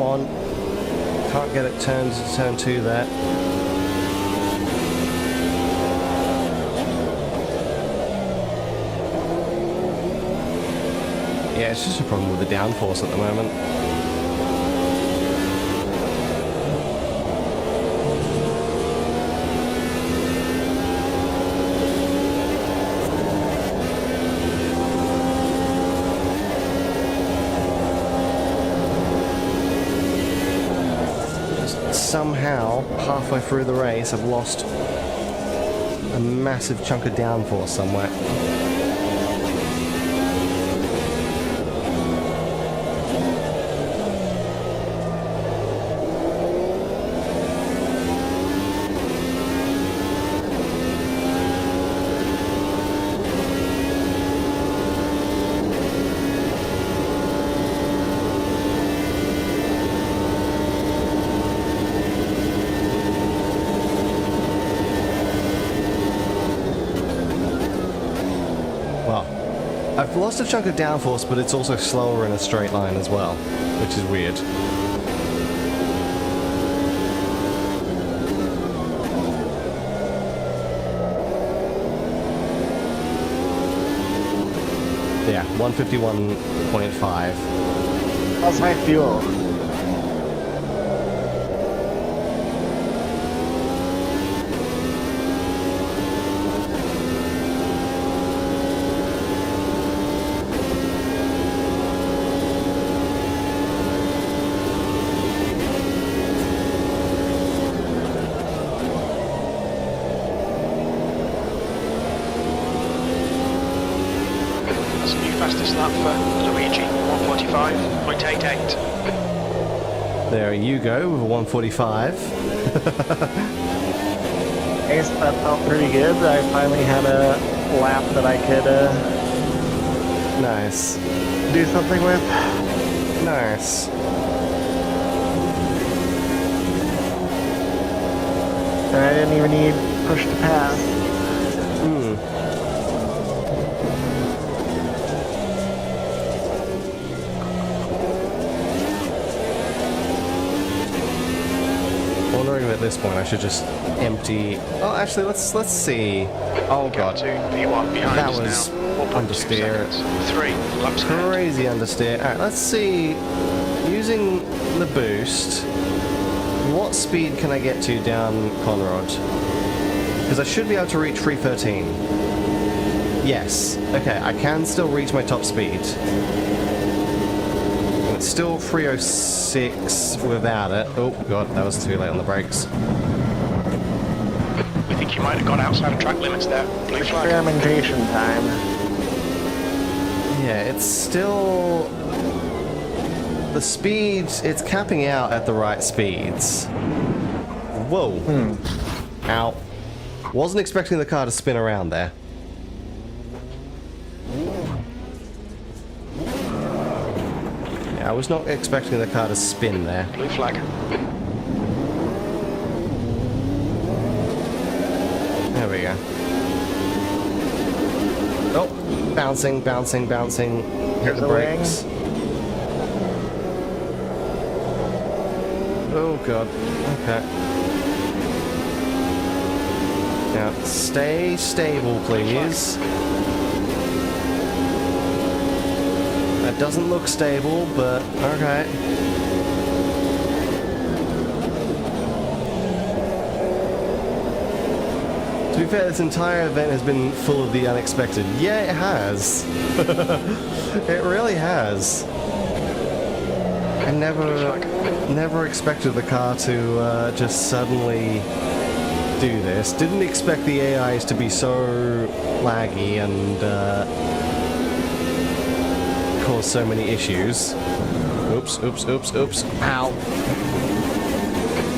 on. Can't get it turned to turn 2 there. Yeah, it's just a problem with the downforce at the moment. Somehow, halfway through the race, I've lost a massive chunk of downforce somewhere. I've lost a chunk of downforce, but it's also slower in a straight line as well, which is weird. Yeah, 151.5. How's my fuel? Fastest lap for Luigi, 145.88. There you go, with a 145. Ace, that felt pretty good. I finally had a lap that I could Nice. do something with. Nice. And I didn't even need push to pass. Wondering at this point I should just empty. Oh, actually, let's see. Oh god, P1 behind that us was now. 1.2 understeer. seconds. 3 laps ahead. Crazy understeer. All right, let's see. Using the boost, what speed can I get to down Conrod? Because I should be able to reach 313. Yes. Okay, I can still reach my top speed. It's still 306 without it. Oh god, that was too late on the brakes. We think you might have got outside of track limits there. Blue flag. Experimentation time. Yeah, it's still... The speeds, it's capping out at the right speeds. Whoa. Ow. Wasn't expecting the car to spin around there. I was not expecting the car to spin there. Blue flag. There we go. Oh, bouncing, bouncing, bouncing. Hit the brakes. Oh god. Okay. Now, stay stable, please. That doesn't look stable, but okay. To be fair, this entire event has been full of the unexpected. Yeah, it has. It really has. I never expected the car to just suddenly do this. Didn't expect the AIs to be so laggy and cause so many issues. Oops, oops, oops, oops. Ow.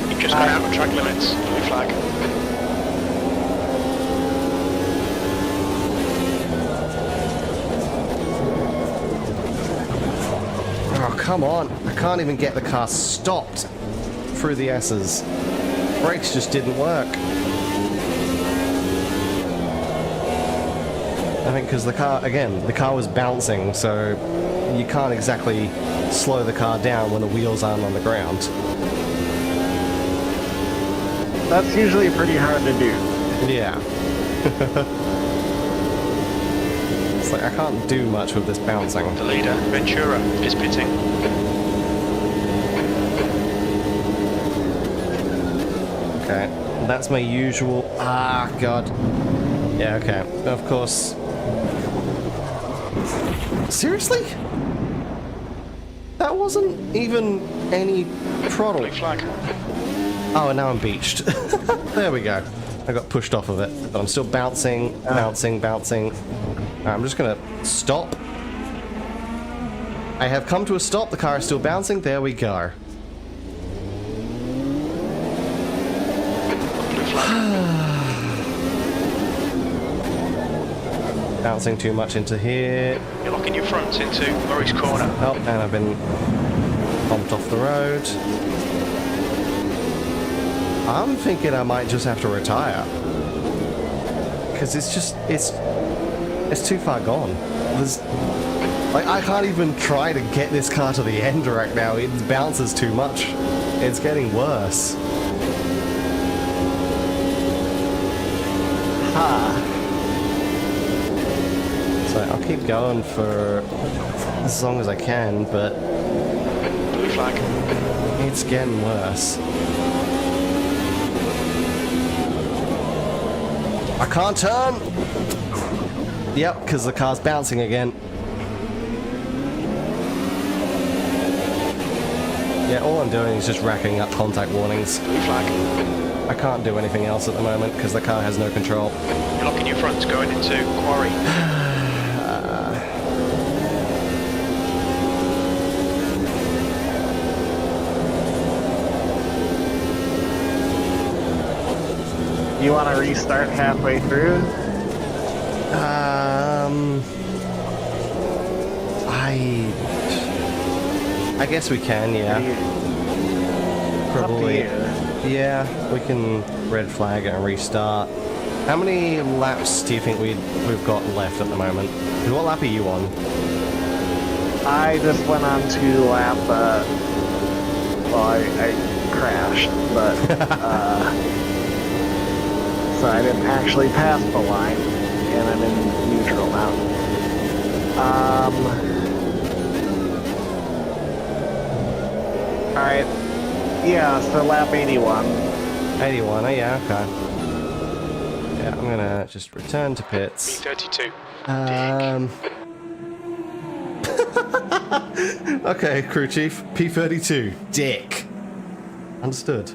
You've just gone out of track limits. Blue flag. Oh, come on. I can't even get the car stopped through the S's. Brakes just didn't work. I think because the car was bouncing, so you can't exactly slow the car down when the wheels aren't on the ground. That's usually pretty hard to do. Yeah. It's like I can't do much with this bouncing. The leader, Ventura, is pitting. Okay, that's my usual... Ah, God. Yeah, okay. Of course. Seriously? That wasn't even any throttle. Blue flag. Oh, and now I'm beached. There we go. I got pushed off of it, but I'm still bouncing, bouncing. I'm just gonna stop. I have come to a stop. The car is still bouncing. There we go. Blue flag. Bouncing too much into here. You're locking your front into Murray's corner. Oh, and I've been bumped off the road. I'm thinking I might just have to retire. Because it's too far gone. Like, I can't even try to get this car to the end right now. It bounces too much. It's getting worse. So I'll keep going for as long as I can, but Blue flag. it's getting worse. I can't turn! Yep, because the car's bouncing again. Yeah, all I'm doing is just racking up contact warnings. Blue flag. I can't do anything else at the moment because the car has no control. You're locking your front going into Quarry. You want to restart halfway through? I guess we can, yeah. Probably. Yeah, we can red flag it and restart. How many laps do you think we've got left at the moment? 'Cause what lap are you on? I just went on to lap, well, I crashed, but, so I didn't actually pass the line, and I'm in neutral now. Alright, yeah, so lap 81. 81, oh yeah, okay. Yeah, I'm gonna just return to pits. P32. Okay, crew chief, P32, dick. Understood.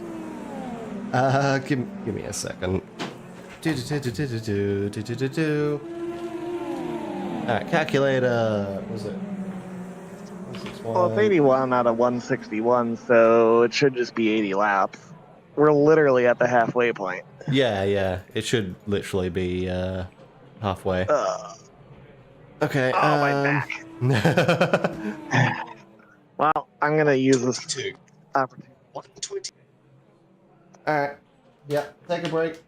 Give me a second. Alright, calculator. What was it? 161. Well, it's 81 out of 161, so it should just be 80 laps. We're literally at the halfway point. Yeah, it should literally be halfway. Okay. Oh, my back. Well, I'm gonna use this opportunity. 120. Alright. Yep, take a break.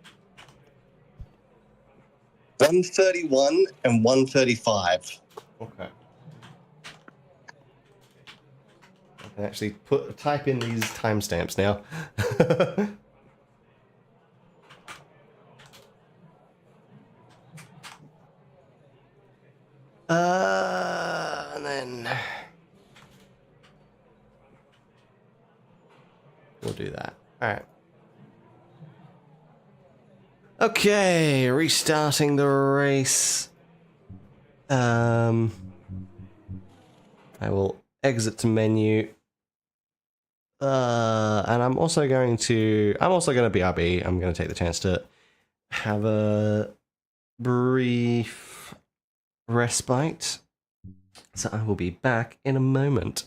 131 and 135. Okay. I can actually type in these timestamps now. And then we'll do that. All right. Okay, restarting the race. I will exit to menu. And I'm also going to BRB. I'm going to take the chance to have a brief respite. So I will be back in a moment.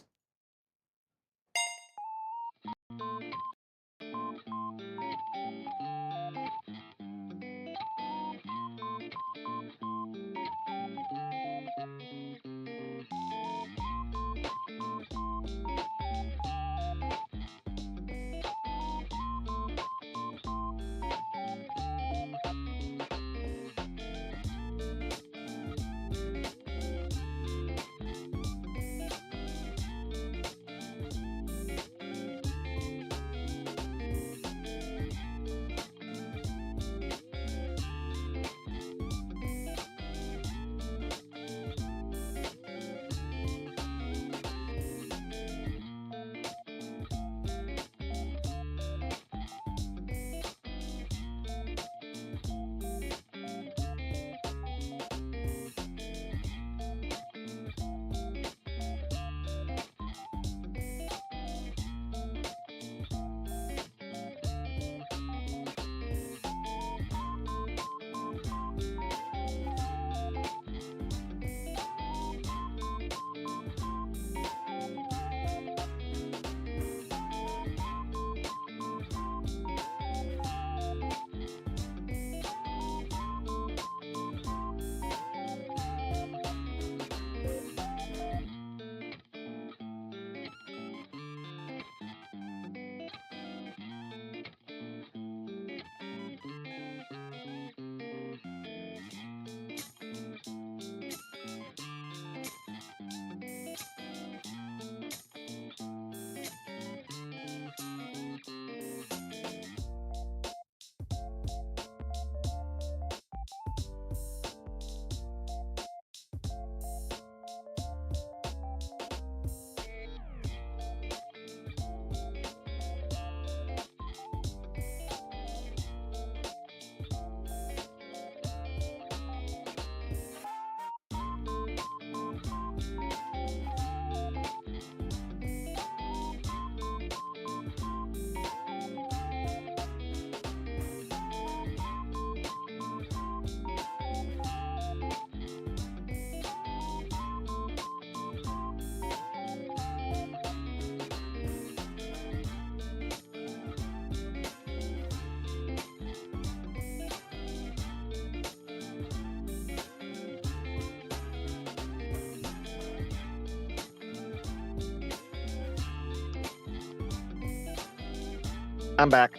I'm back.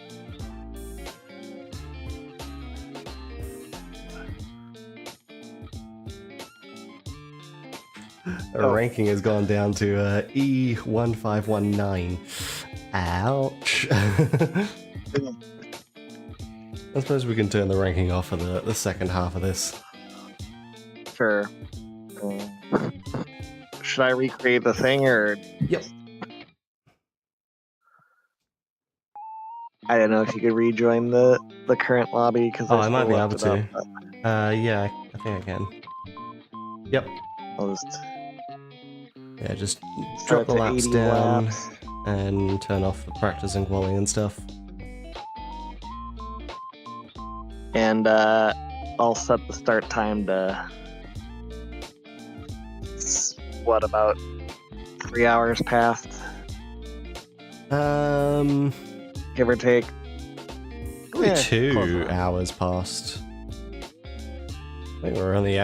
Our ranking has gone down to E1519. Ouch. I suppose we can turn the ranking off for the second half of this. Sure. Should I recreate the thing or? Yep. I don't know if you could rejoin the current lobby because I might be able to. Yeah, I think I can. Yep. I'll just Just start drop the to laps 80 down laps. and turn off the practice and quality and stuff. And I'll set the start time to what, about 3 hours past, give or take. Probably Yeah, 2 close enough. hours past. I think we're only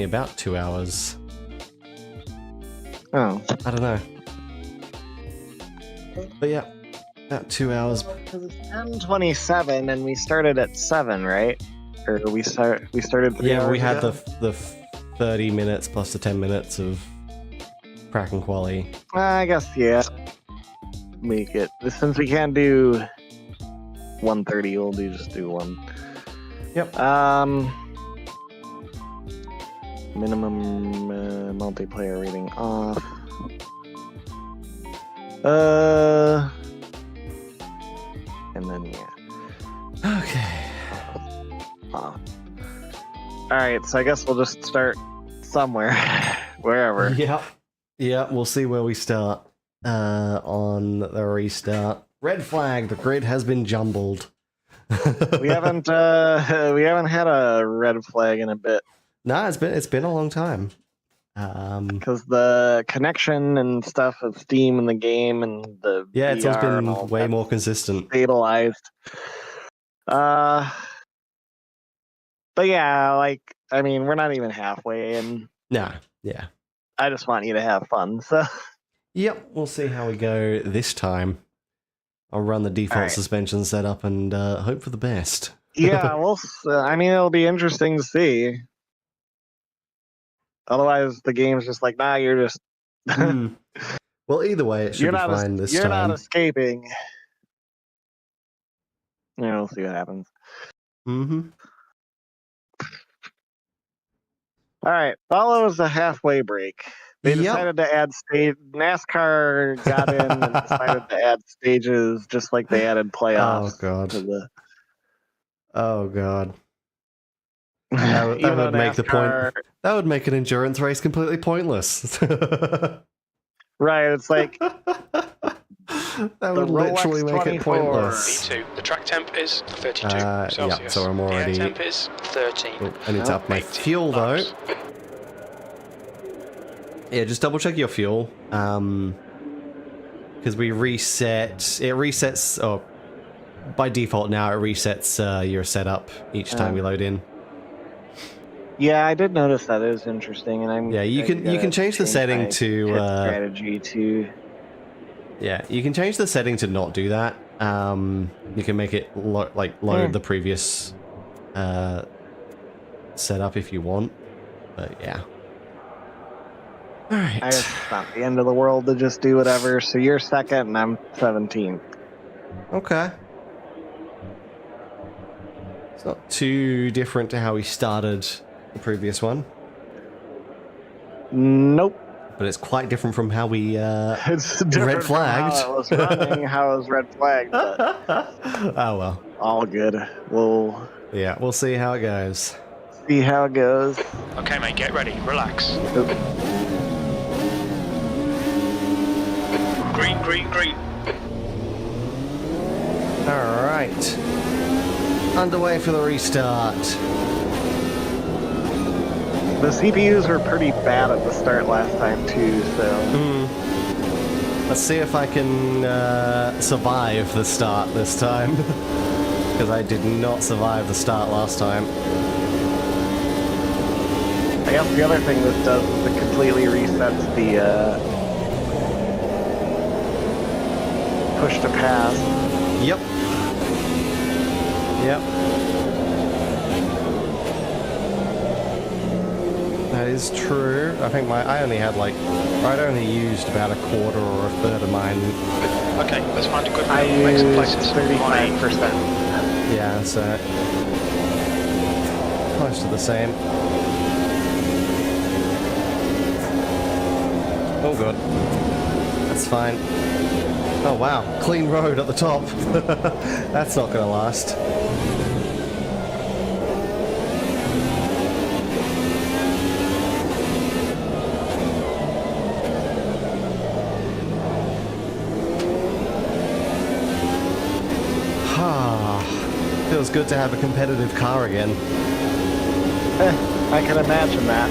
about 2 hours. Oh, I don't know. But yeah, about 2 hours. because it's 10:27 and we started at 7, right? Or we started 3 Yeah, hours we had ago? the 30 minutes plus the 10 minutes of prac and quali. I guess, yeah. Make it, since we can't do 1:30, we'll just do 1. Yep. Minimum multiplayer rating off. And then yeah. Okay. Off. All right, so I guess we'll just start somewhere, wherever. Yep. Yeah, we'll see where we start on the restart. Red flag, the grid has been jumbled. We haven't had a red flag in a bit No, it's been a long time. because the connection and stuff of Steam and the game and the Yeah, it's always VR and been all way that more consistent. stabilized. But yeah, like, I mean, we're not even halfway, and Nah, yeah. I just want you to have fun. So Yep, we'll see how we go this time. I'll run the default Alright. suspension setup and hope for the best. yeah, I mean, it'll be interesting to see. Otherwise, the game's just like, nah, you're just Hmm. Well, either way, it should you're be not fine this you're time. not escaping. Yeah, we'll see what happens. Mm-hmm. All right, follows a halfway break. They Yep. decided to add stage. NASCAR got in and decided to add stages, just like they added playoffs. Oh god. To the, Oh god. That even would though make the point. NASCAR- That would make an endurance race completely pointless. Right, it's like That would Rolex literally make it 24. pointless. E2. The track temp is 32 Yeah, Celsius. so I'm already. The air temp is 13. Oh, I need to up my 80 fuel though. laps. Yeah, just double check your fuel. Because we reset. It resets. Oh, by default now it resets your setup each time you load in. yeah, I did notice that. It was interesting, and I'm Yeah, you can change the setting my to. pit strategy to. Yeah, you can change the setting to not do that. You can make it load the previous setup if you want. But yeah. All right. I guess it's not the end of the world to just do whatever. So you're second, and I'm 17th. Okay. It's not too different to how we started the previous one, Nope. but it's quite different from how we It's different from flagged. How it was running, how it was red flagged, but Oh well. all good. We'll Yeah, we'll see how it goes. see how it goes. Okay, mate, get ready. Relax. Green, green, green. All right. Underway for the restart. The CPUs were pretty bad at the start last time too, so Let's see if I can survive the start this time. Because I did not survive the start last time. I guess the other thing this does is it completely resets the push to pass. Yep. Yep. That is true. I think I only had like, I'd only used about a quarter or a third of mine. Okay, let's find a good I field. Make some used places. 35%. Yeah, so close to the same. Oh god. That's fine. Oh wow, clean road at the top. That's not gonna last. Feels good to have a competitive car again. I can imagine that.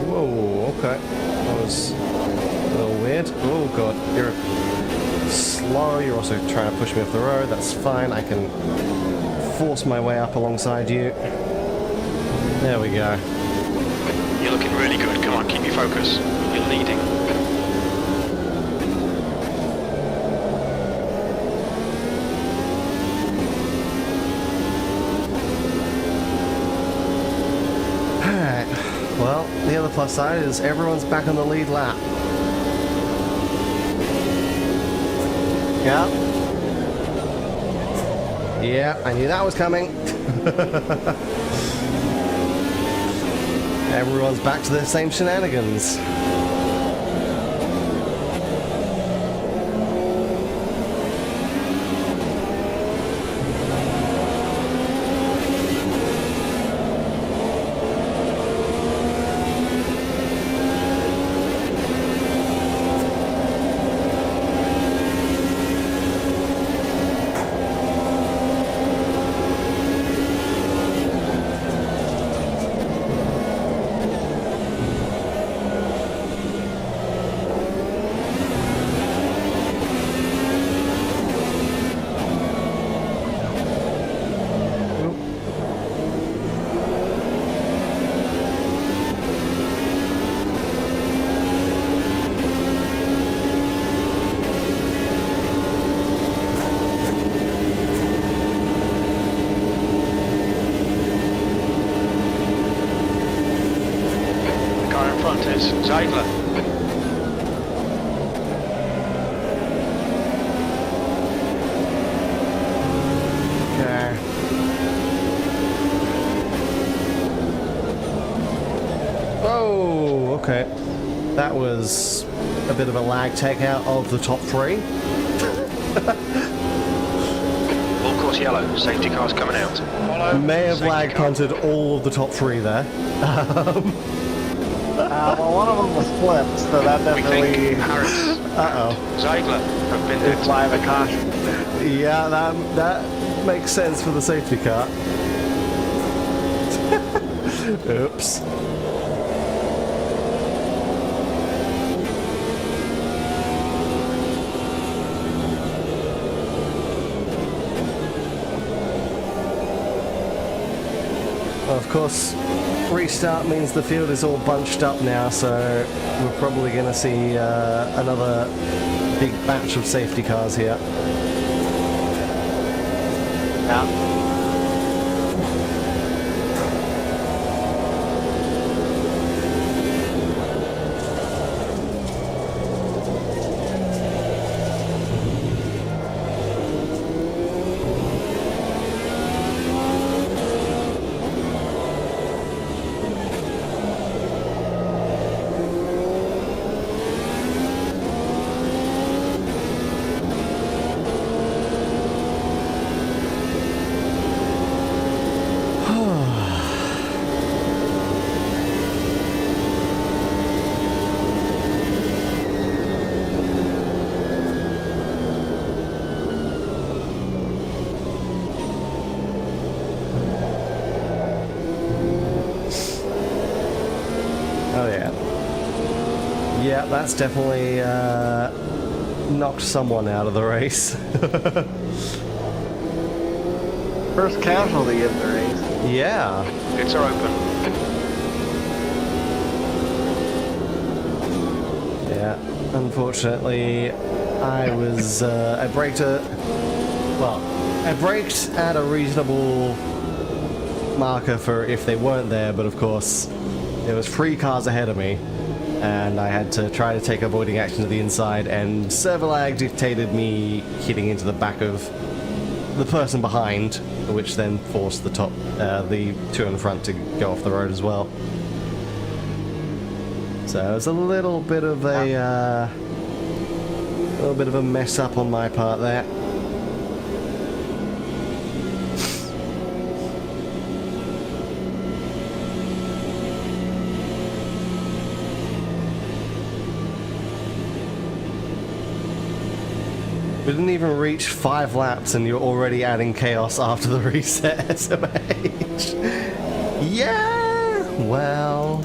Whoa, okay. That was a little weird. Oh god, you're slow. You're also trying to push me off the road. That's fine. I can force my way up alongside you. There we go. You're looking really good. Come on, keep your focus. You're leading. Alright. Well, the other plus side is everyone's back on the lead lap. Yeah. Yeah, I knew that was coming. Everyone's back to their same shenanigans. Zeidler. Okay. Oh, okay. That was a bit of a lag takeout of the top three. All course yellow. Safety cars coming out. Follow. May have Safety lag car. punted all of the top three there. Well, one of them was flipped, so that We definitely think Harris Uh-oh. and Zeidler have been is why the caution. Yeah, that makes sense for the safety car. Oops. Well, of course, restart means the field is all bunched up now, so we're probably going to see another big batch of safety cars here. Yeah. Oh yeah. Yeah, that's definitely knocked someone out of the race. First casualty of the race. Yeah. Pits are open. Yeah. Unfortunately, I braked at a reasonable marker for if they weren't there, but of course, there was 3 cars ahead of me, and I had to try to take avoiding action to the inside, and servo lag dictated me hitting into the back of the person behind, which then forced the 2 in front to go off the road as well. So it was a little bit of a mess up on my part there. We didn't even reach 5 laps and you're already adding chaos after the reset, SMH. Yeah, well.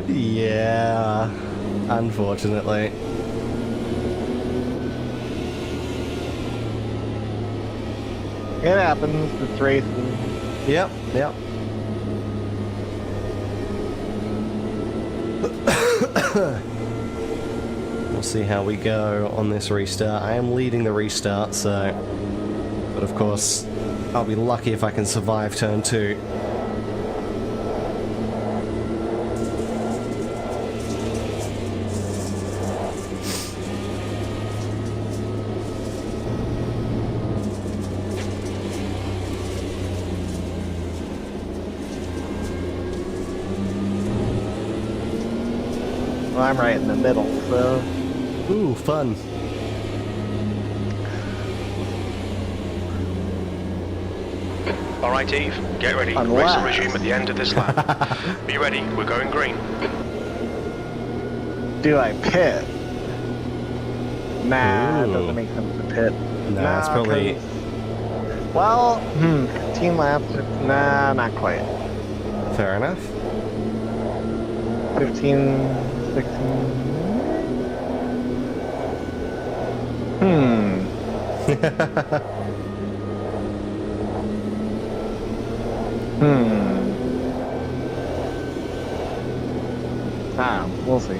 Yeah, unfortunately. It happens. It's racing. Yep, yep. We'll see how we go on this restart. I am leading the restart, so... But of course, I'll be lucky if I can survive turn 2. Well, I'm right in the middle, so... Ooh, fun. All right, Eve, get ready. Race will resume at the end of this lap. Are you ready? We're going green. Do I pit? Nah, it Ooh. doesn't make sense to pit. Nah, it's probably... 'cause- Well, 15 laps. Nah, not quite. Fair enough. 15, 16... We'll see. I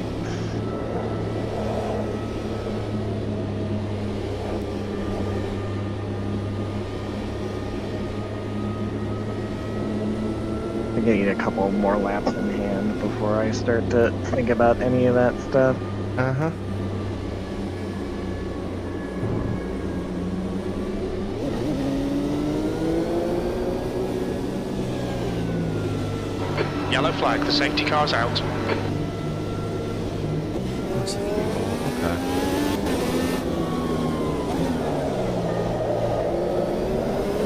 think I need a couple more laps in hand before I start to think about any of that stuff. Uh-huh. Yellow flag, the safety car's out. That's a few more. Okay.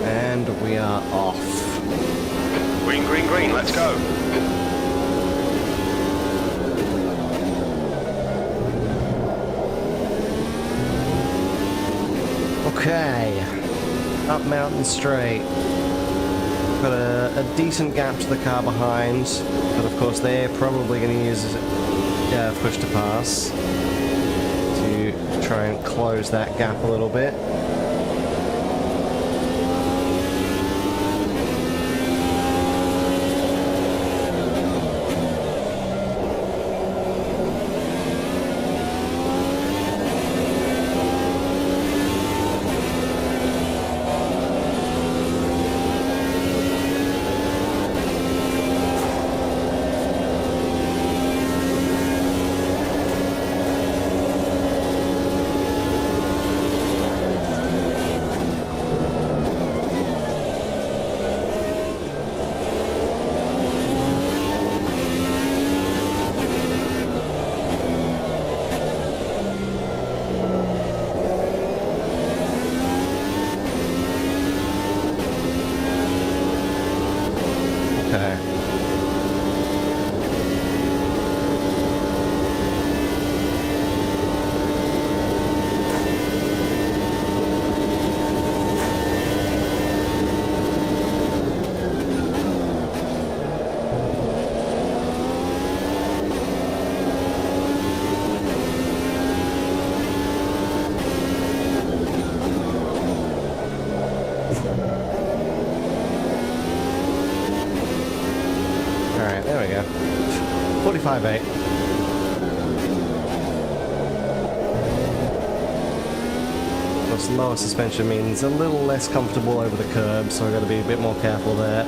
And we are off. Green, green, green, let's go. Okay. Up Mountain Straight. Got a decent gap to the car behind, but of course they're probably going to use push to pass to try and close that gap a little bit. Okay. Alright, there we go. 45.8. Of course, lower suspension means a little less comfortable over the curb, so I've got to be a bit more careful there.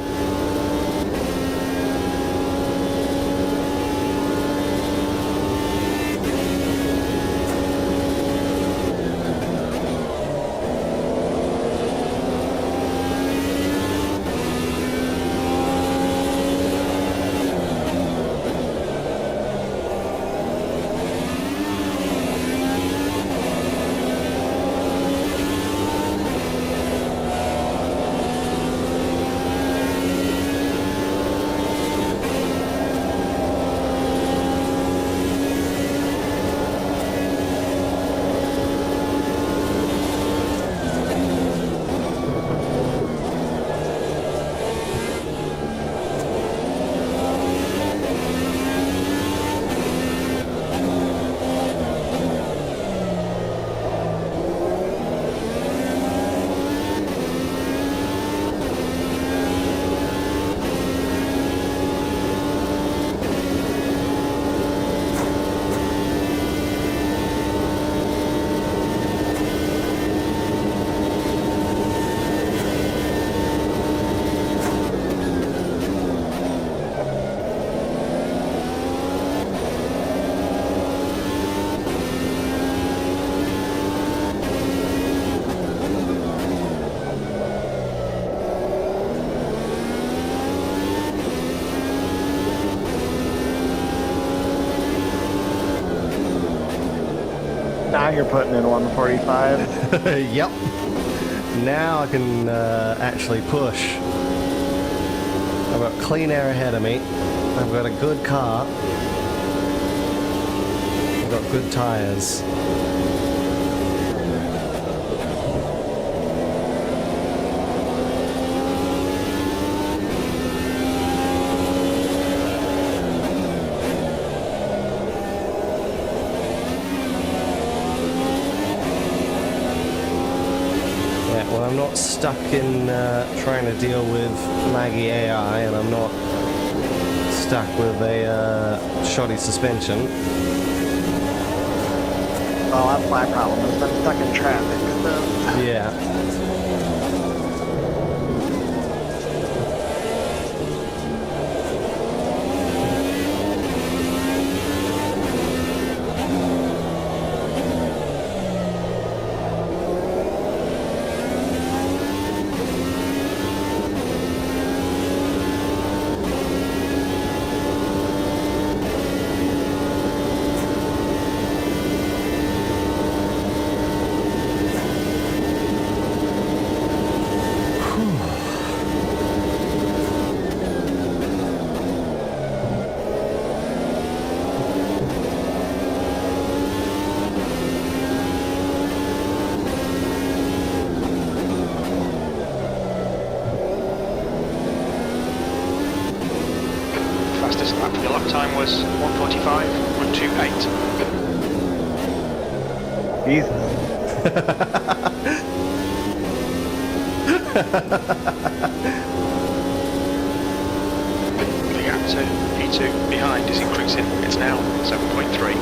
Now you're putting in 145. Yep. Now I can actually push. I've got clean air ahead of me. I've got a good car. I've got good tires. Well, I'm not stuck in trying to deal with laggy AI, and I'm not stuck with a shoddy suspension. Well, that's my problem. Is I'm stuck in traffic. So. Yeah. Fastest lap. Your lap time was 1:45, 1:28. Jesus. The gap to P2 behind is increasing. It's now 7.3.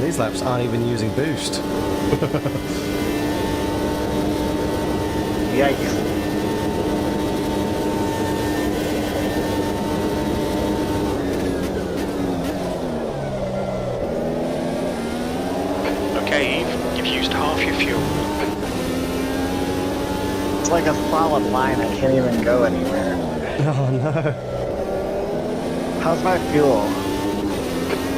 These laps aren't even using boost. Yikes. just half your fuel. It's like a solid line. I can't even go anywhere. Oh no. How's my fuel?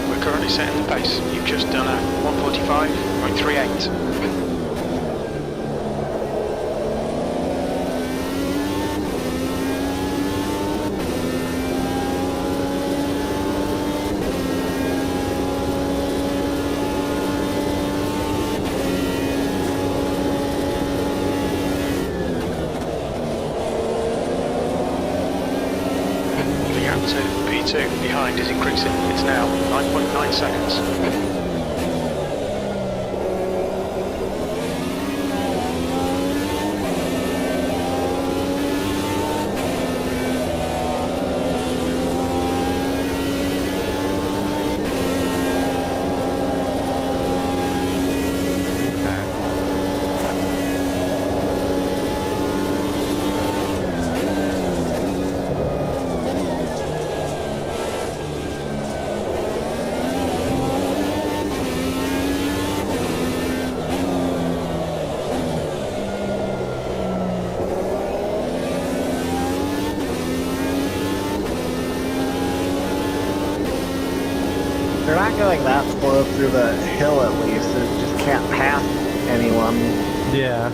We're currently setting the pace. You've just done a 145.38. P2 behind is increasing. It's now 9.9 seconds. They're not going that slow through the hill at least. It just can't pass anyone. Yeah.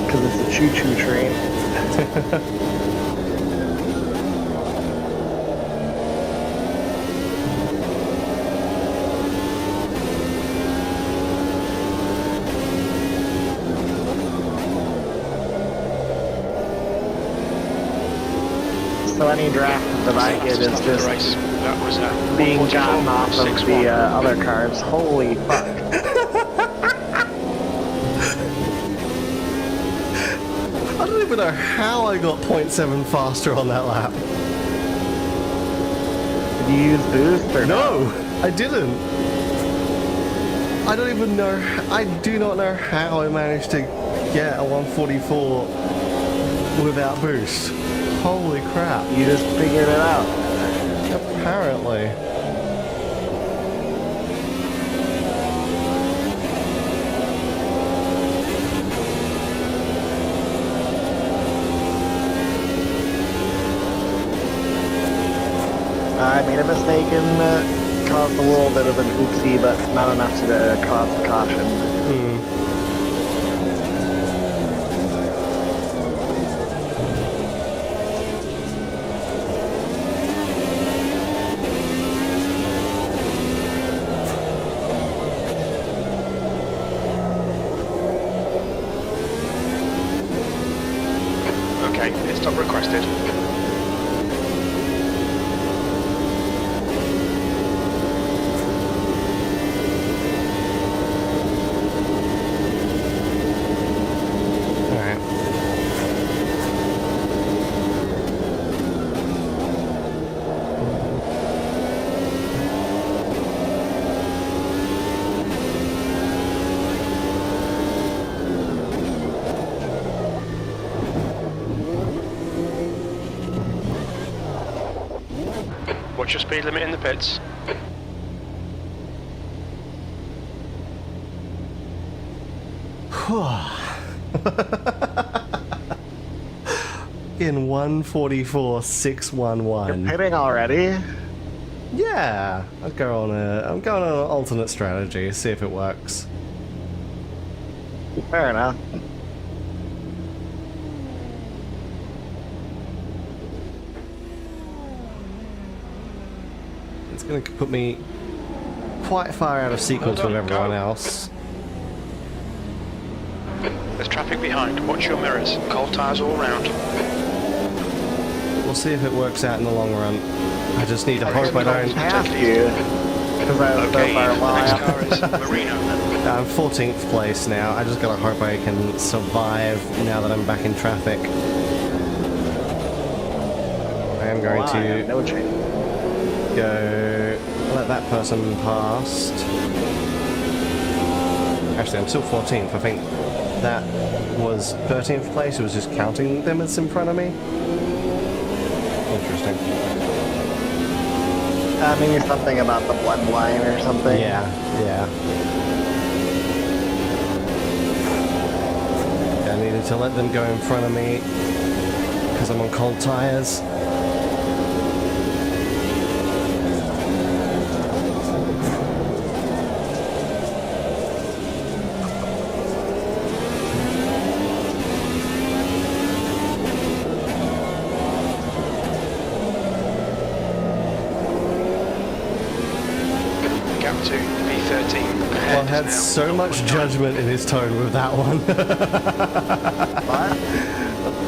Because it's a choo-choo train. So any draft that I get is just race. That was being gotten off of the other cars. Holy fuck. I don't even know how I got 0.7 faster on that lap. Did you use boost or No, I didn't. I don't even know. I do not know how I managed to get a 144 without boost. Holy crap. You just figured it out. Apparently. I made a mistake and caused a little bit of an oopsie, but not enough to cause a caution. Okay, pit stop requested. Alright. What's your speed limit in the pits? In 144.611. Hitting already? Yeah, I'm going on an alternate strategy, see if it works. Fair enough. It's going to put me quite far out of sequence with everyone else. There's traffic behind. Watch your mirrors. Cold tyres all round. We'll see if it works out in the long run. I just need to hope I don't... Past you. Because I was Okay, so far the next car behind. is Marino. I'm 14th place now. I just gotta hope I can survive now that I'm back in traffic. I am going to No change. go let that person past. Actually, I'm still 14th. I think that was 13th place. It was just counting them as in front of me. Interesting. Maybe something about the bloodline or something. Yeah, yeah. I needed to let them go in front of me because I'm on cold tires. Gap to V13. Well, had so much judgment in his tone with that one. What?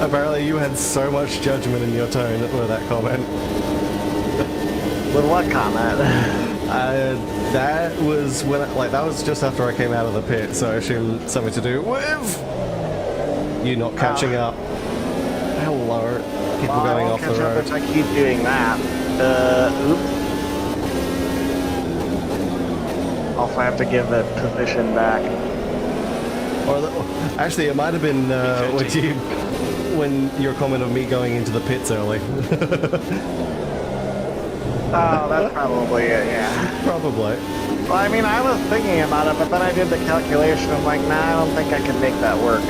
Apparently you had so much judgment in your tone with that comment. With what comment? That was when, that was just after I came out of the pit, so I assume something to do with you not catching up. Hello, people going off the road. If I keep doing that. Oops. Also, I have to give the position back. Or actually, it might have been when your comment of me going into the pits early. Oh, that's probably it, yeah. Probably. Well, I mean, I was thinking about it, but then I did the calculation. I'm like, nah, I don't think I can make that work.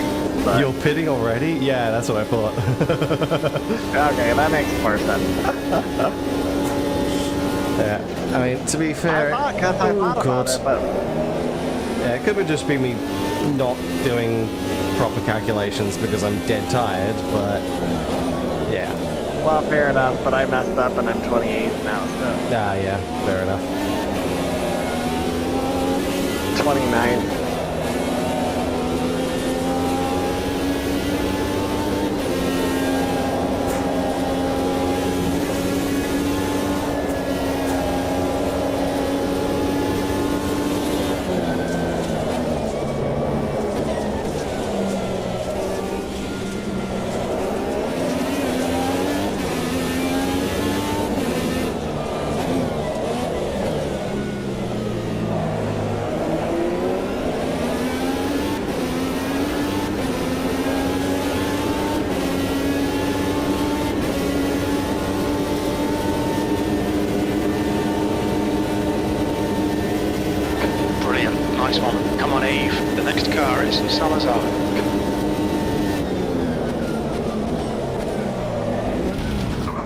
But... You're pitting already? Yeah, that's what I thought. Okay, that makes more sense. Yeah, I mean, to be fair... I thought about it, but... Yeah, it could have just been me not doing proper calculations because I'm dead tired, but... Yeah. Well, fair enough, but I messed up and I'm 28 now, so... Ah, yeah, fair enough. 29. Nice one. Come on, Eve. The next car is Salazar.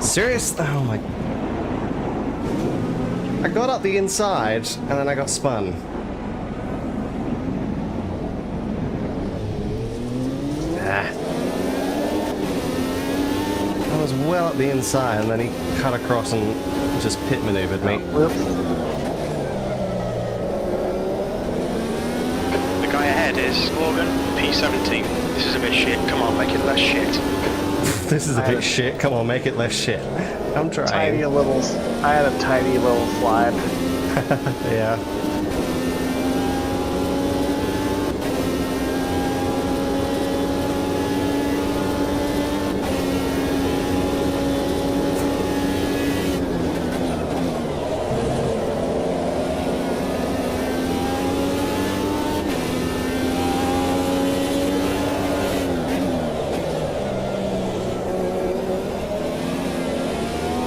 Serious? Oh my... I got up the inside, and then I got spun. Ah. I was well up the inside, and then he cut across and just pit maneuvered me. Whoops. Is Morgan P17. This is a bit shit. Come on, make it less shit. This is a bit shit. Come on, make it less shit. I'm trying. I had a tiny little slide. Yeah.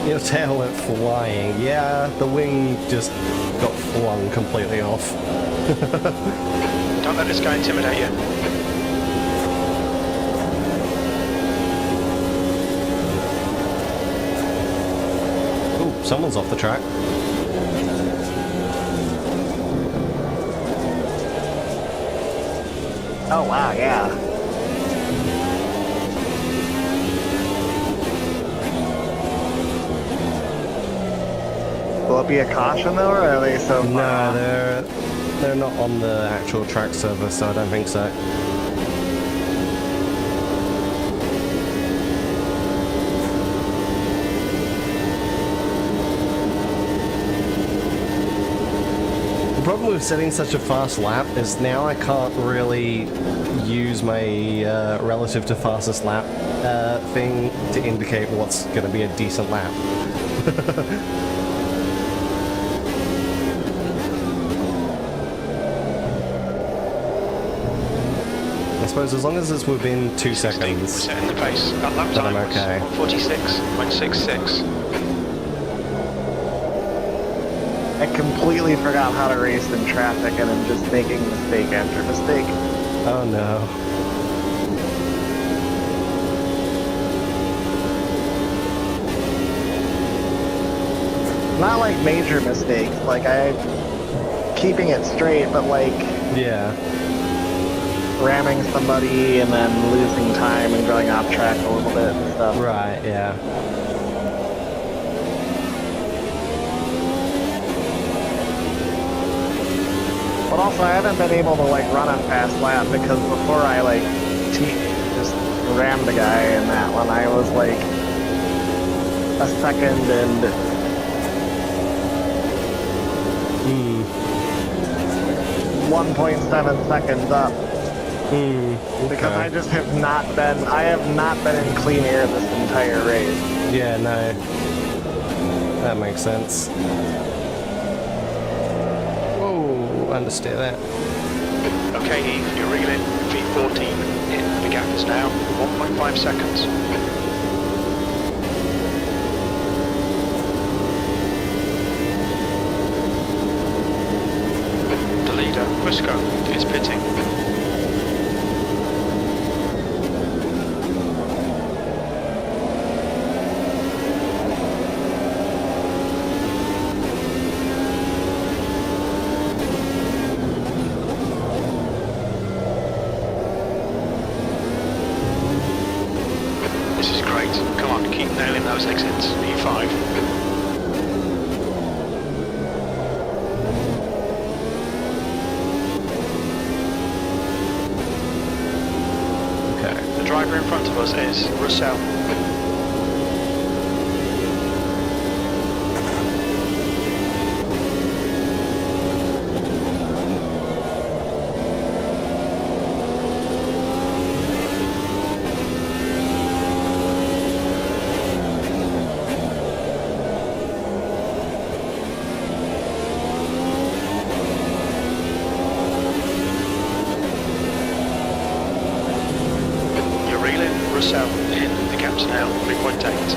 Your tail went flying. Yeah, the wing just got flung completely off. Don't let this guy intimidate you. Ooh, someone's off the track. Oh, wow, yeah. Will it be a caution though, or are they so far No, off? they're not on the actual track server, so I don't think so. The problem with setting such a fast lap is now I can't really use my relative to fastest lap thing to indicate what's going to be a decent lap. I suppose as long as it's within 2 We're seconds, setting the pace. That lap then time I'm okay. was 146.66. I completely forgot how to race in traffic, and I'm just making mistake after mistake. Oh no. Not like major mistakes, like I'm keeping it straight, but like Yeah. ramming somebody and then losing time and going off track a little bit and stuff. Right, yeah. But also, I haven't been able to like run a fast lap because before I like just rammed the guy in that one, I was like a second and 1.7 seconds up. Because I just have not been, I have not been in clean air this entire race. Yeah, no. That makes sense. Whoa, understeer that. Okay, Eve, you're reeling V14 in. The gap is now 1.5 seconds. The leader, Fusco, is pitting. This is great. Come on, keep nailing those exits. E5. Okay. The driver in front of us is Russell. You're reeling Russell in. The gap's now 3.8.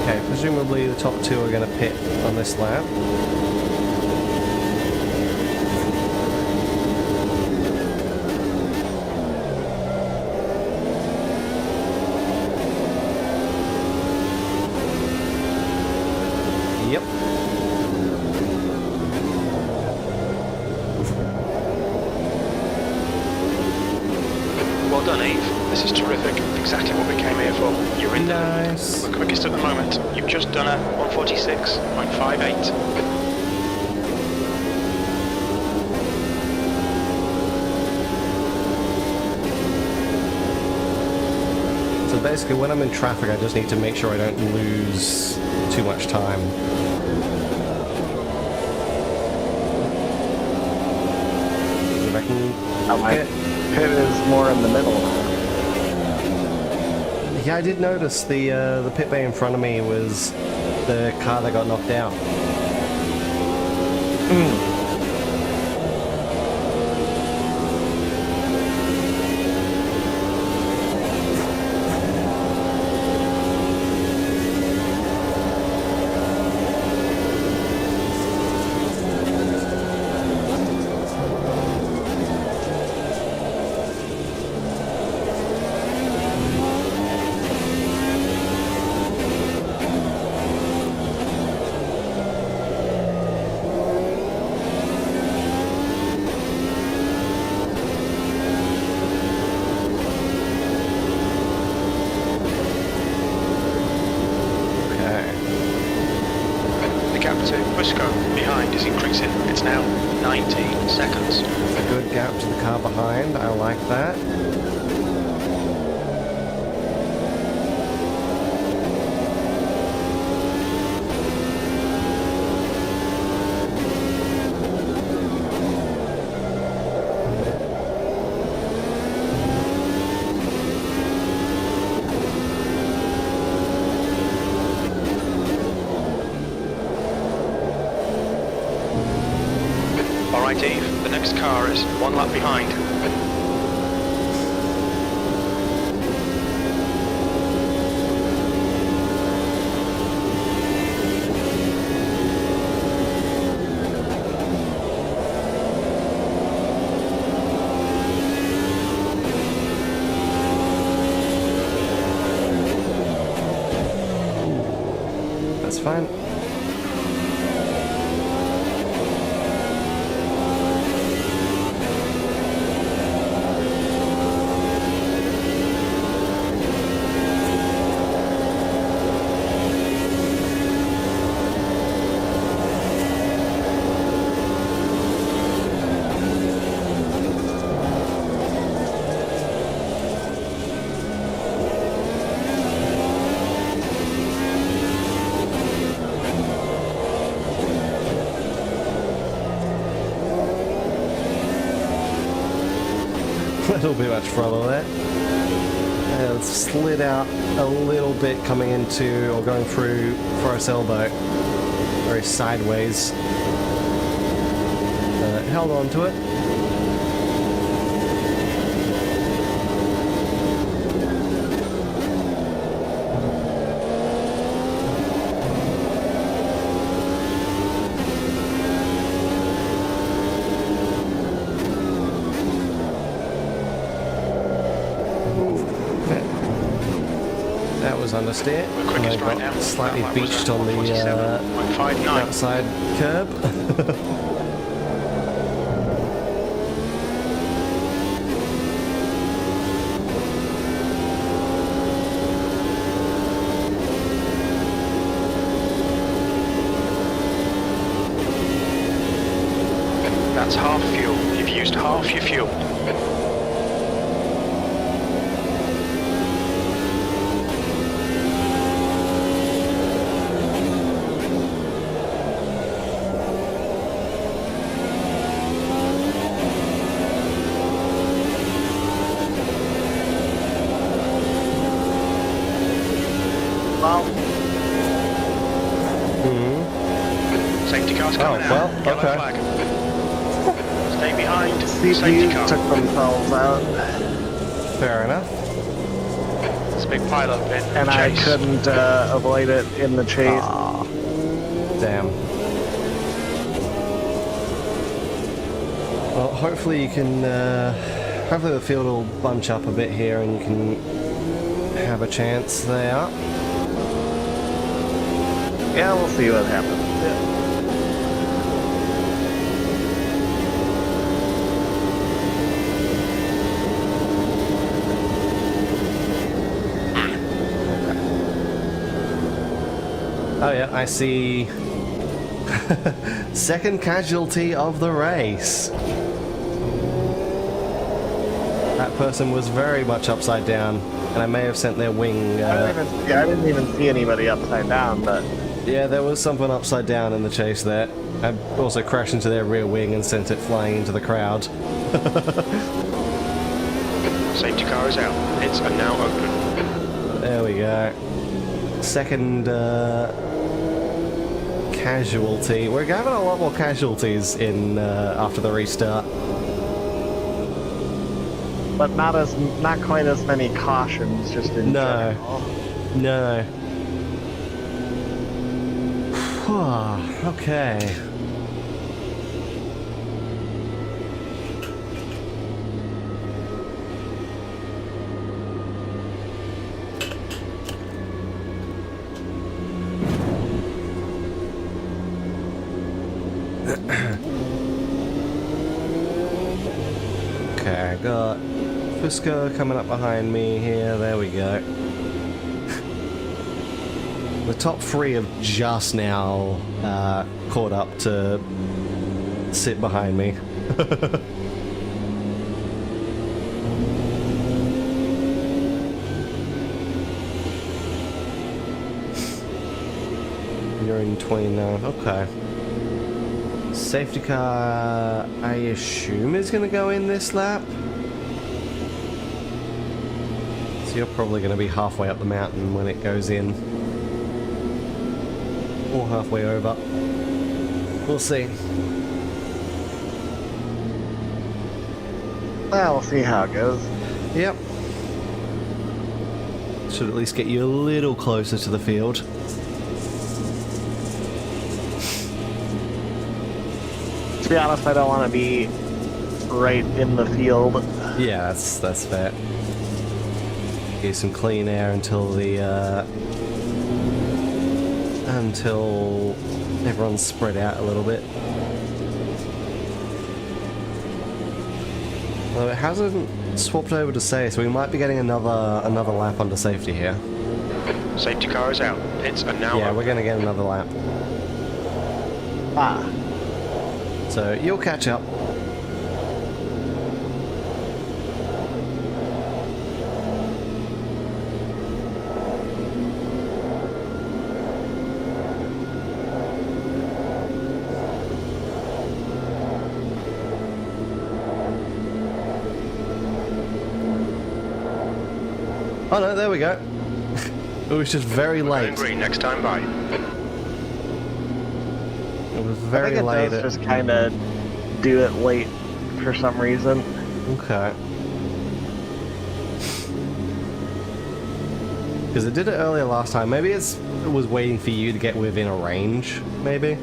Okay, presumably the top two are going to pit on this lap. Yep. Well done, Eve. This is terrific. Exactly what we came here for. You're in there. Nice. The quickest at the moment. You've just done a 146.58. So basically when I'm in traffic I just need to make sure I don't lose too much time. If I can My get... pit is more in the middle now. Yeah, I did notice the pit bay in front of me was the car that got knocked out. The gap to Fusco behind is increasing. It's now 19 seconds. A good gap to the car behind, I like that. next car is 1 lap behind. That's fine. A little bit much throttle there. It slid out a little bit coming into or going through Forest Elbow, very sideways. Held on to it. That was understeer. We're quickest I right got now. slightly That was beached on the 147.59. outside curb. That's half fuel. You've used half your fuel. Safety car's coming out. well, Yellow okay. flag. Stay behind. Safety CPUs car. took themselves out, Fair enough. There's a big pile up in and I chase. couldn't avoid it in the chase. Aw. Damn. Well, hopefully you can, hopefully the field will bunch up a bit here and you can have a chance there. Yeah, we'll see what happens. Oh yeah, I see. Second casualty of the race. That person was very much upside down, and I may have sent their wing. I didn't even see anybody upside down, but Yeah, there was something upside down in the chase there. I also crashed into their rear wing and sent it flying into the crowd. Safety car is out. It's now open. There we go. Second casualty. We're having a lot more casualties in after the restart. but not quite as many cautions, just in general. No. Okay. Okay, I got Fusco coming up behind me here. There we go. The top three have just now caught up to sit behind me. You're in 29. Okay. Safety car, I assume, is going to go in this lap. So you're probably going to be halfway up the mountain when it goes in. Or halfway over. We'll see. Well, we'll see how it goes. Yep. Should at least get you a little closer to the field. To be honest, I don't want to be right in the field. Yeah, that's fair. Get some clean air until everyone's spread out a little bit. Although it hasn't swapped over to say, so we might be getting another lap under safety here. Safety car is out. Pits are now Yeah, open. we're gonna get another lap. Ah, So you'll catch up. Oh no, there we go. It was just very Going late. green next time by. It was I very think it late. does just kind of do it late for some reason. Okay. Because it did it earlier last time. Maybe it was waiting for you to get within a range, maybe?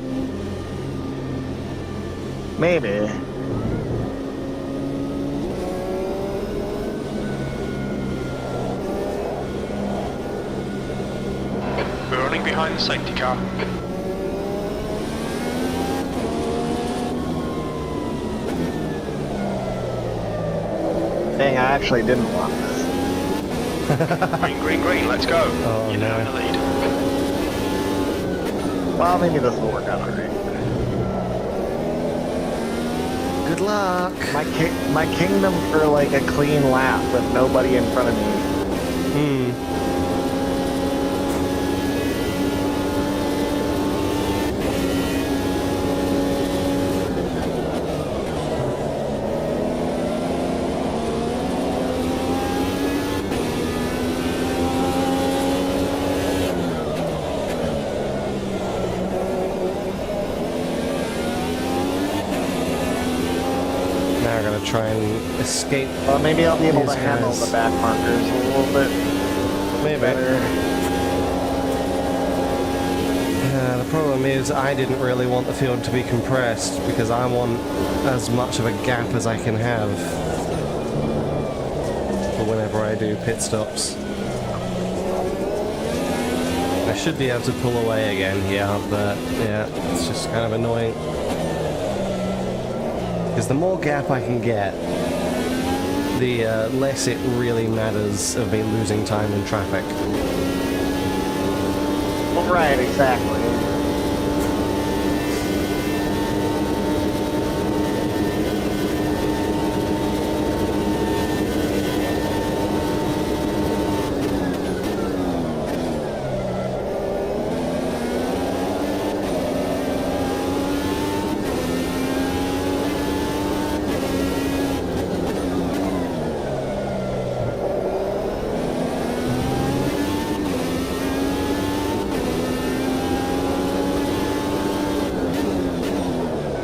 Maybe. We're running behind the safety car. Dang, I actually didn't want this. Green, green, green, let's go. Oh, You're now in the lead. Well, maybe this will work out alright. Good luck! My kingdom for like a clean lap with nobody in front of me. Now we're gonna try and escape. Well, maybe I'll be able to These handle guys. the back markers a little bit Maybe. better. The problem is I didn't really want the field to be compressed because I want as much of a gap as I can have for whenever I do pit stops. I should be able to pull away again here, but yeah, it's just kind of annoying. Because the more gap I can get, the less it really matters of me losing time in traffic. Well, right, exactly.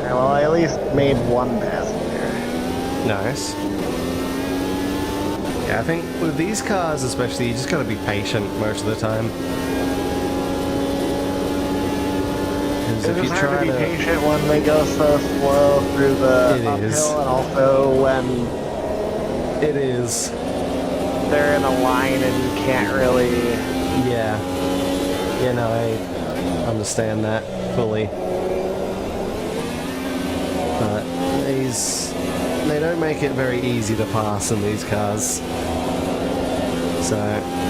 Well, I at least made one passenger. Nice. Yeah, I think with these cars especially, you just gotta be patient most of the time. Because It's if you just hard try to be to... patient when they go so slow through the It uphill, is. and also when It is. they're in a line and you can't really. Yeah. You know, I understand that fully. But they don't make it very easy to pass in these cars. So,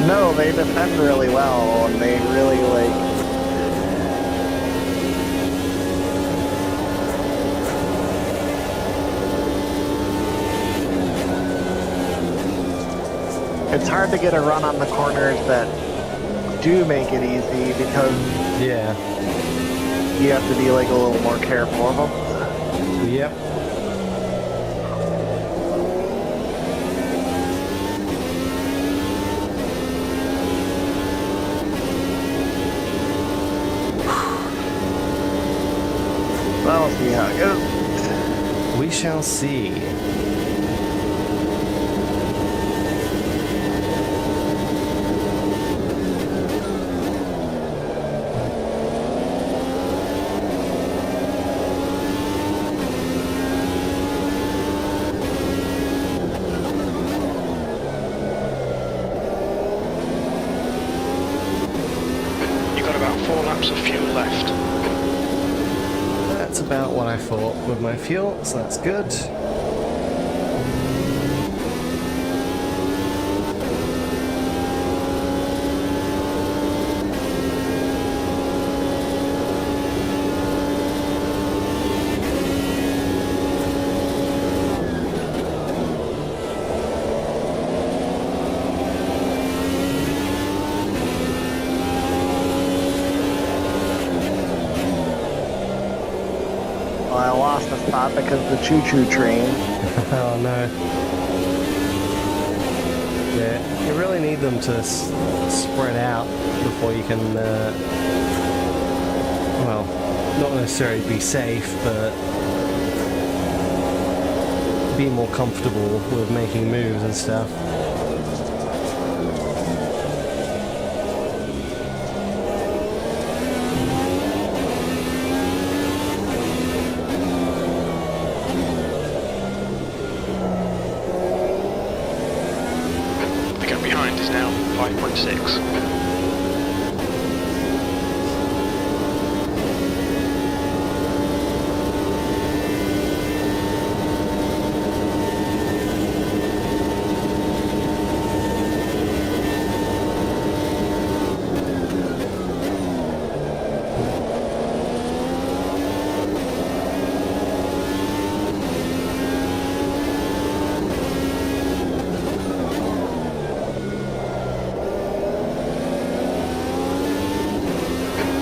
No, they defend really well, and they really like. It's hard to get a run on the corners that do make it easy because yeah. you have to be like a little more careful of them. Yep. Well, we'll see how it goes. We shall see. fuel left. That's about what I thought with my fuel, so that's good. Well, I lost a spot because the choo-choo train. Oh no. Yeah, you really need them to spread out before you can, well, not necessarily be safe, but be more comfortable with making moves and stuff. The gap behind is now 5.6.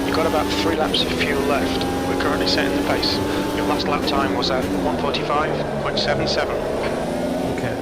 You've got about 3 laps of fuel left. We're currently setting the pace. Your last lap time was at 1:45.77. Okay.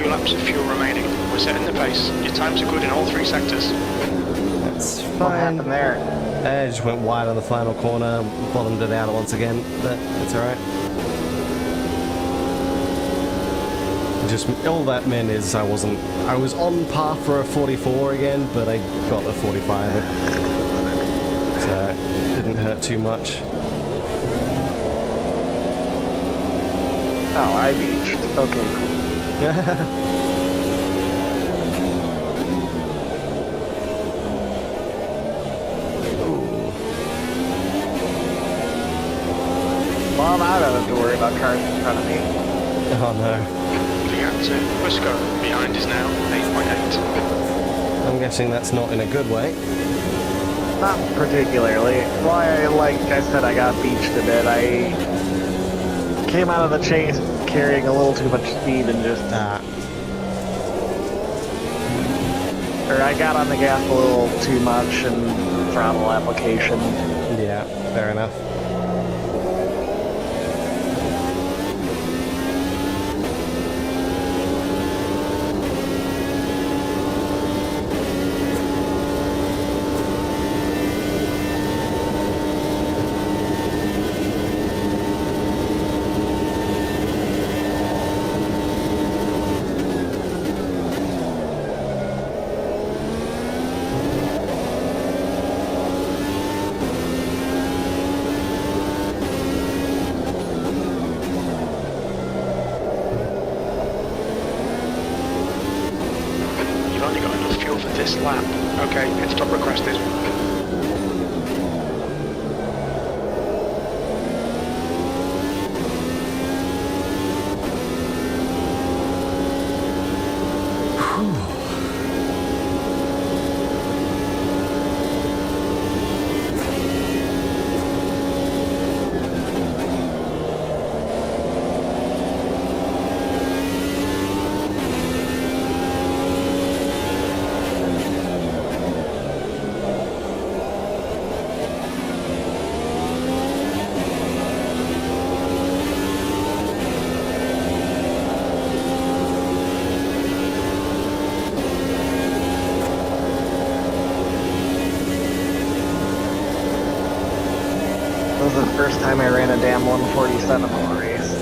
Laps of fuel remaining. We're setting the pace. Your times are good in all 3 sectors. That's What fine. happened there? I just went wide on the final corner, bottomed it out once again, but it's alright. Just all that meant is I was on par for a 44 again, but I got a 45, so it didn't hurt too much. Oh, I beached. Okay, cool. Well, I don't have to worry about cars in front of me. Oh no. The gap to Fusco behind is now 8.8. I'm guessing that's not in a good way. Not particularly. Well, like I said, I got beached a bit. I came out of the chase carrying a little too much speed and just... or I got on the gas a little too much and throttle application. Yeah, fair enough. this lap. Okay, pit stop requested. This was the first time I ran a damn 147 all race.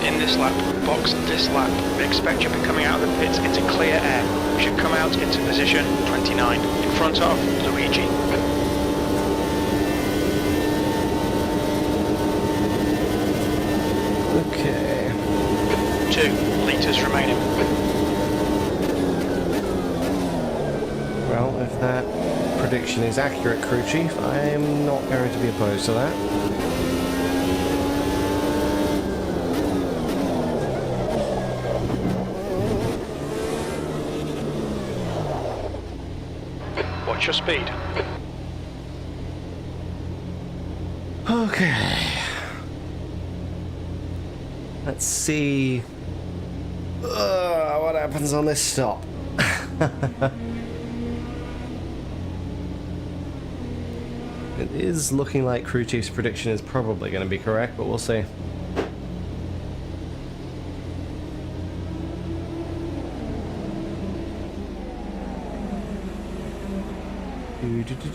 In this lap, box this lap. We expect you'll be coming out of the pits into clear air. You should come out into position 29 in front of Luigi. Okay. 2 litres remaining. Well, if that prediction is accurate, crew chief, I'm not going to be opposed to that. Watch your speed. Okay. Let's see what happens on this stop. It is looking like crew chief's prediction is probably going to be correct, but we'll see.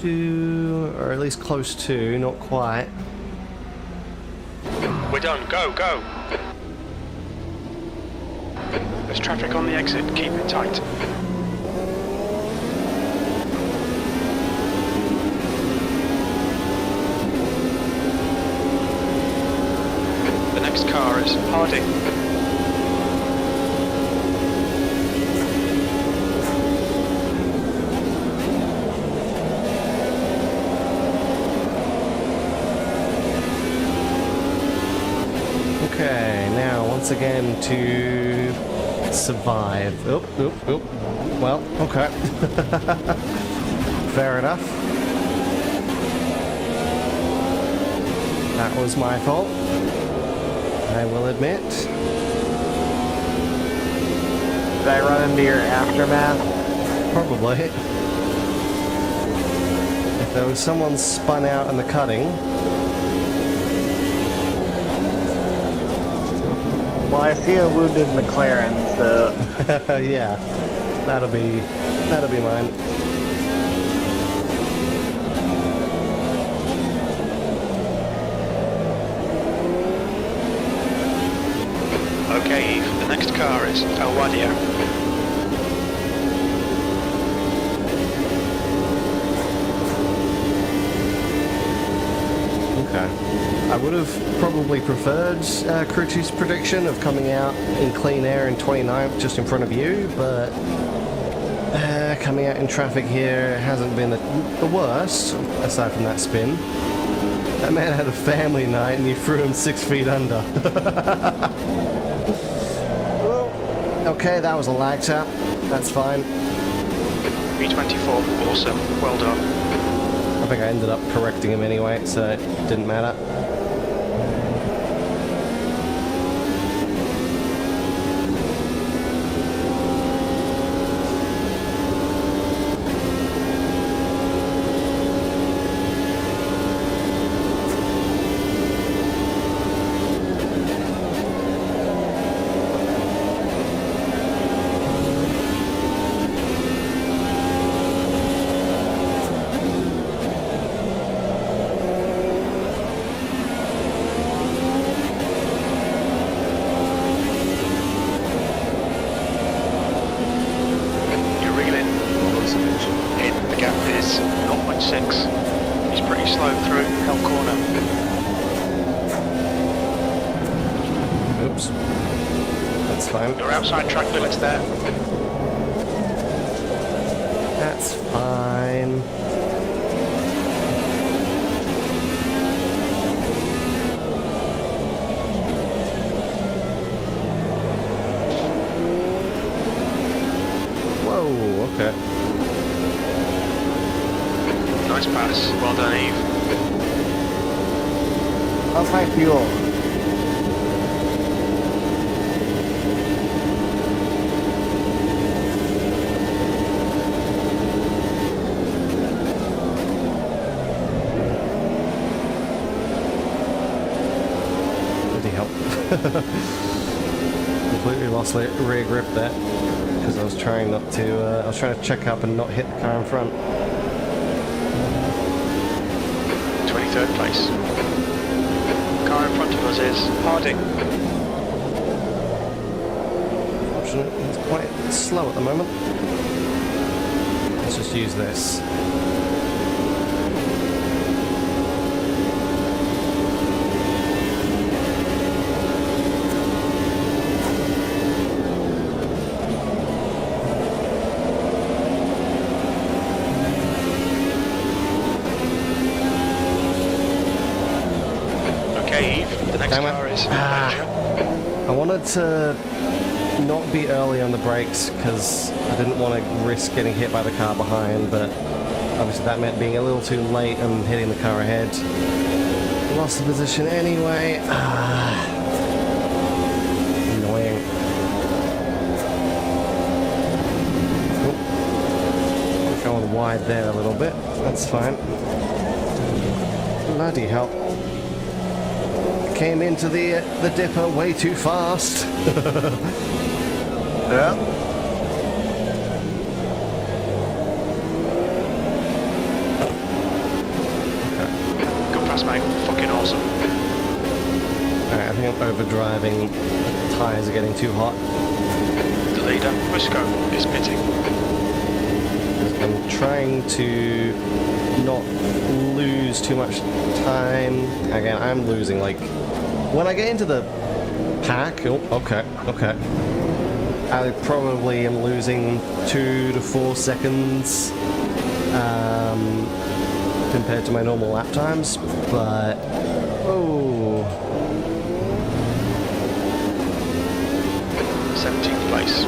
Or at least close to, not quite. We're done. Go, go. There's traffic on the exit. Keep it tight. The next car is Hardy. Okay, now once again to survive. Oop, oop, oop. Well, okay. Fair enough. That was my fault, I will admit. Did I run into your aftermath? Probably. If there was someone spun out in the cutting. Well, I see a wounded McLaren, so Yeah, that'll be mine. Okay, Eve. The next car is El Wadia. Okay. I would have probably preferred crew chief's prediction of coming out in clean air in 29th just in front of you, but coming out in traffic here hasn't been the worst, aside from that spin. That man had a family night and you threw him 6 feet under. Okay, that was a lag tap. That's fine. B24, awesome. Well done. I think I ended up correcting him anyway, so it didn't matter. fine. Your outside track limits there. That's fine. Whoa, okay. Nice pass. Well done, Eve. How's my fuel? Bloody hell. Completely lost rear grip there because I was trying not to. I was trying to check up and not hit the car in front. 23rd place. Car in front of us is Harding. Unfortunately, it's quite slow at the moment. Let's just use this. Okay, Eve, the next Damn it. car is I wanted to not be early on the brakes because I didn't want to risk getting hit by the car behind, but obviously that meant being a little too late and hitting the car ahead. Lost the position anyway. Annoying. Oh. Going wide there a little bit. That's fine. Bloody hell. Came into the dipper way too fast. Yeah. Good pass, mate. Fucking awesome. Alright, I think I'm overdriving. The tyres are getting too hot. The leader, Briscoe, is pitting. I'm trying to not lose too much time. Again, I'm losing, like, when I get into the pack, oh, okay, I probably am losing 2 to 4 seconds compared to my normal lap times, but, oh. 17th place.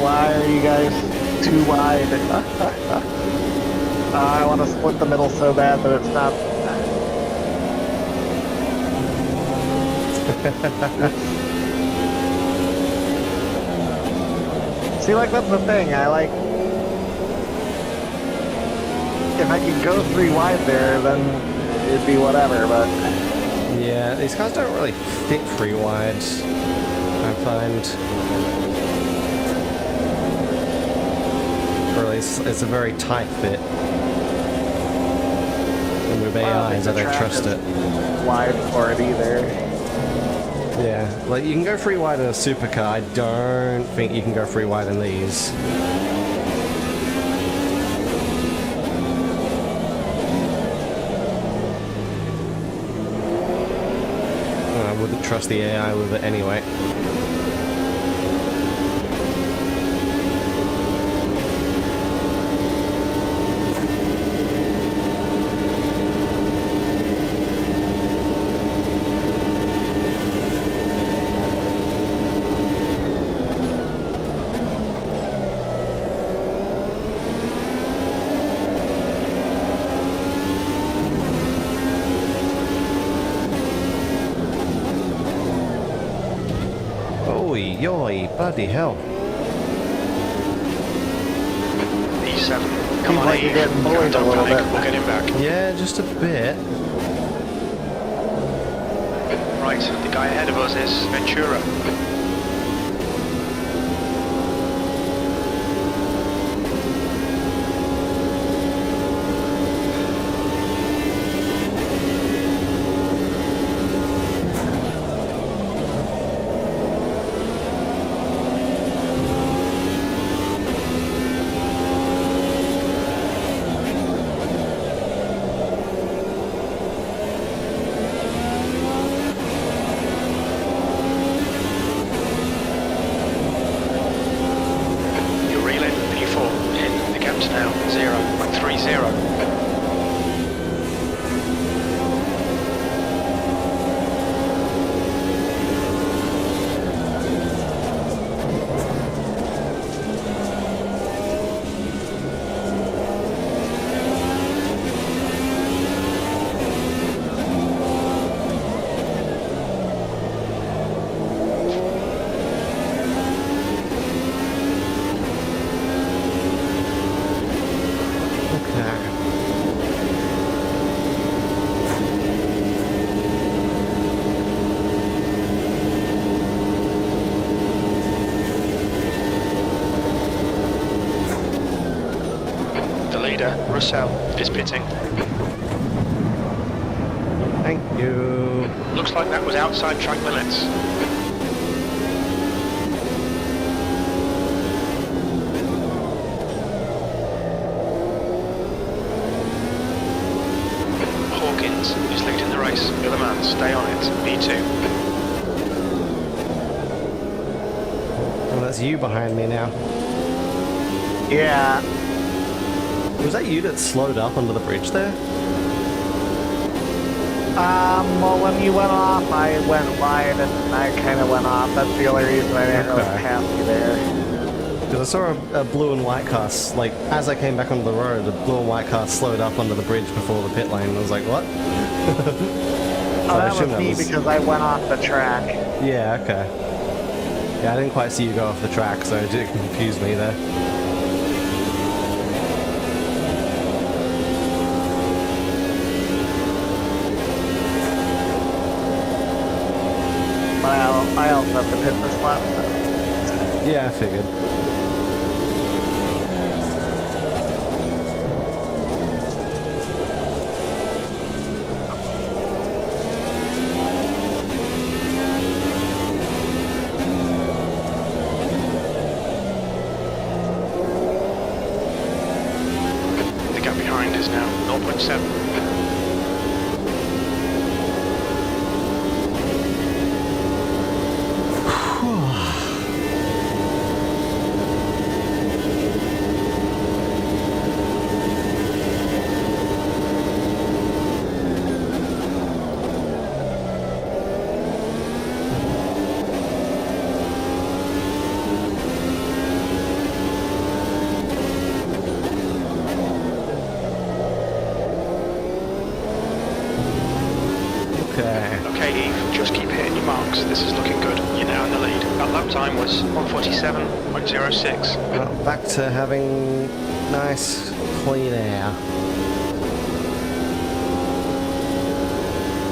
Why are you guys too wide? I want to split the middle so bad, but it's not. See, like, that's the thing. I like. If I could go 3 wide there, then it'd be whatever, but. Yeah, these cars don't really fit 3 wide, I find. Or at least it's a very tight fit. And with AIs, I don't trust it. Wide for it either. Yeah, like you can go 3 wide in a supercar. I don't think you can go 3 wide in these. I wouldn't trust the AI with it anyway. Yoy, bloody hell. E7. Come Seems on, like Eve. you're getting bullied a Don't little panic. bit. We'll get him back. Yeah, just a bit. Right, the guy ahead of us is Ventura. Russell is pitting. Thank you. Looks like that was outside track limits. Hawkins is leading the race. You're the man, stay on it. B2. Oh, that's you behind me now. Yeah. Was that you that slowed up under the bridge there? Well, when you went off, I went wide and I kind of went off. That's the only reason I didn't really Okay. pass you there. Because I saw a blue and white car, like, as I came back onto the road, the blue and white car slowed up under the bridge before the pit lane. I was like, what? Oh, that was me because I went off the track. Yeah, okay. Yeah, I didn't quite see you go off the track, so it did confuse me there. But I also have to pit this lap, so. Yeah, I figured. The gap behind is now 0.7. Okay, Eve, just keep hitting your marks. This is looking good. You're now in the lead. That lap time was 1:47.06. Well, back to having nice, clean air.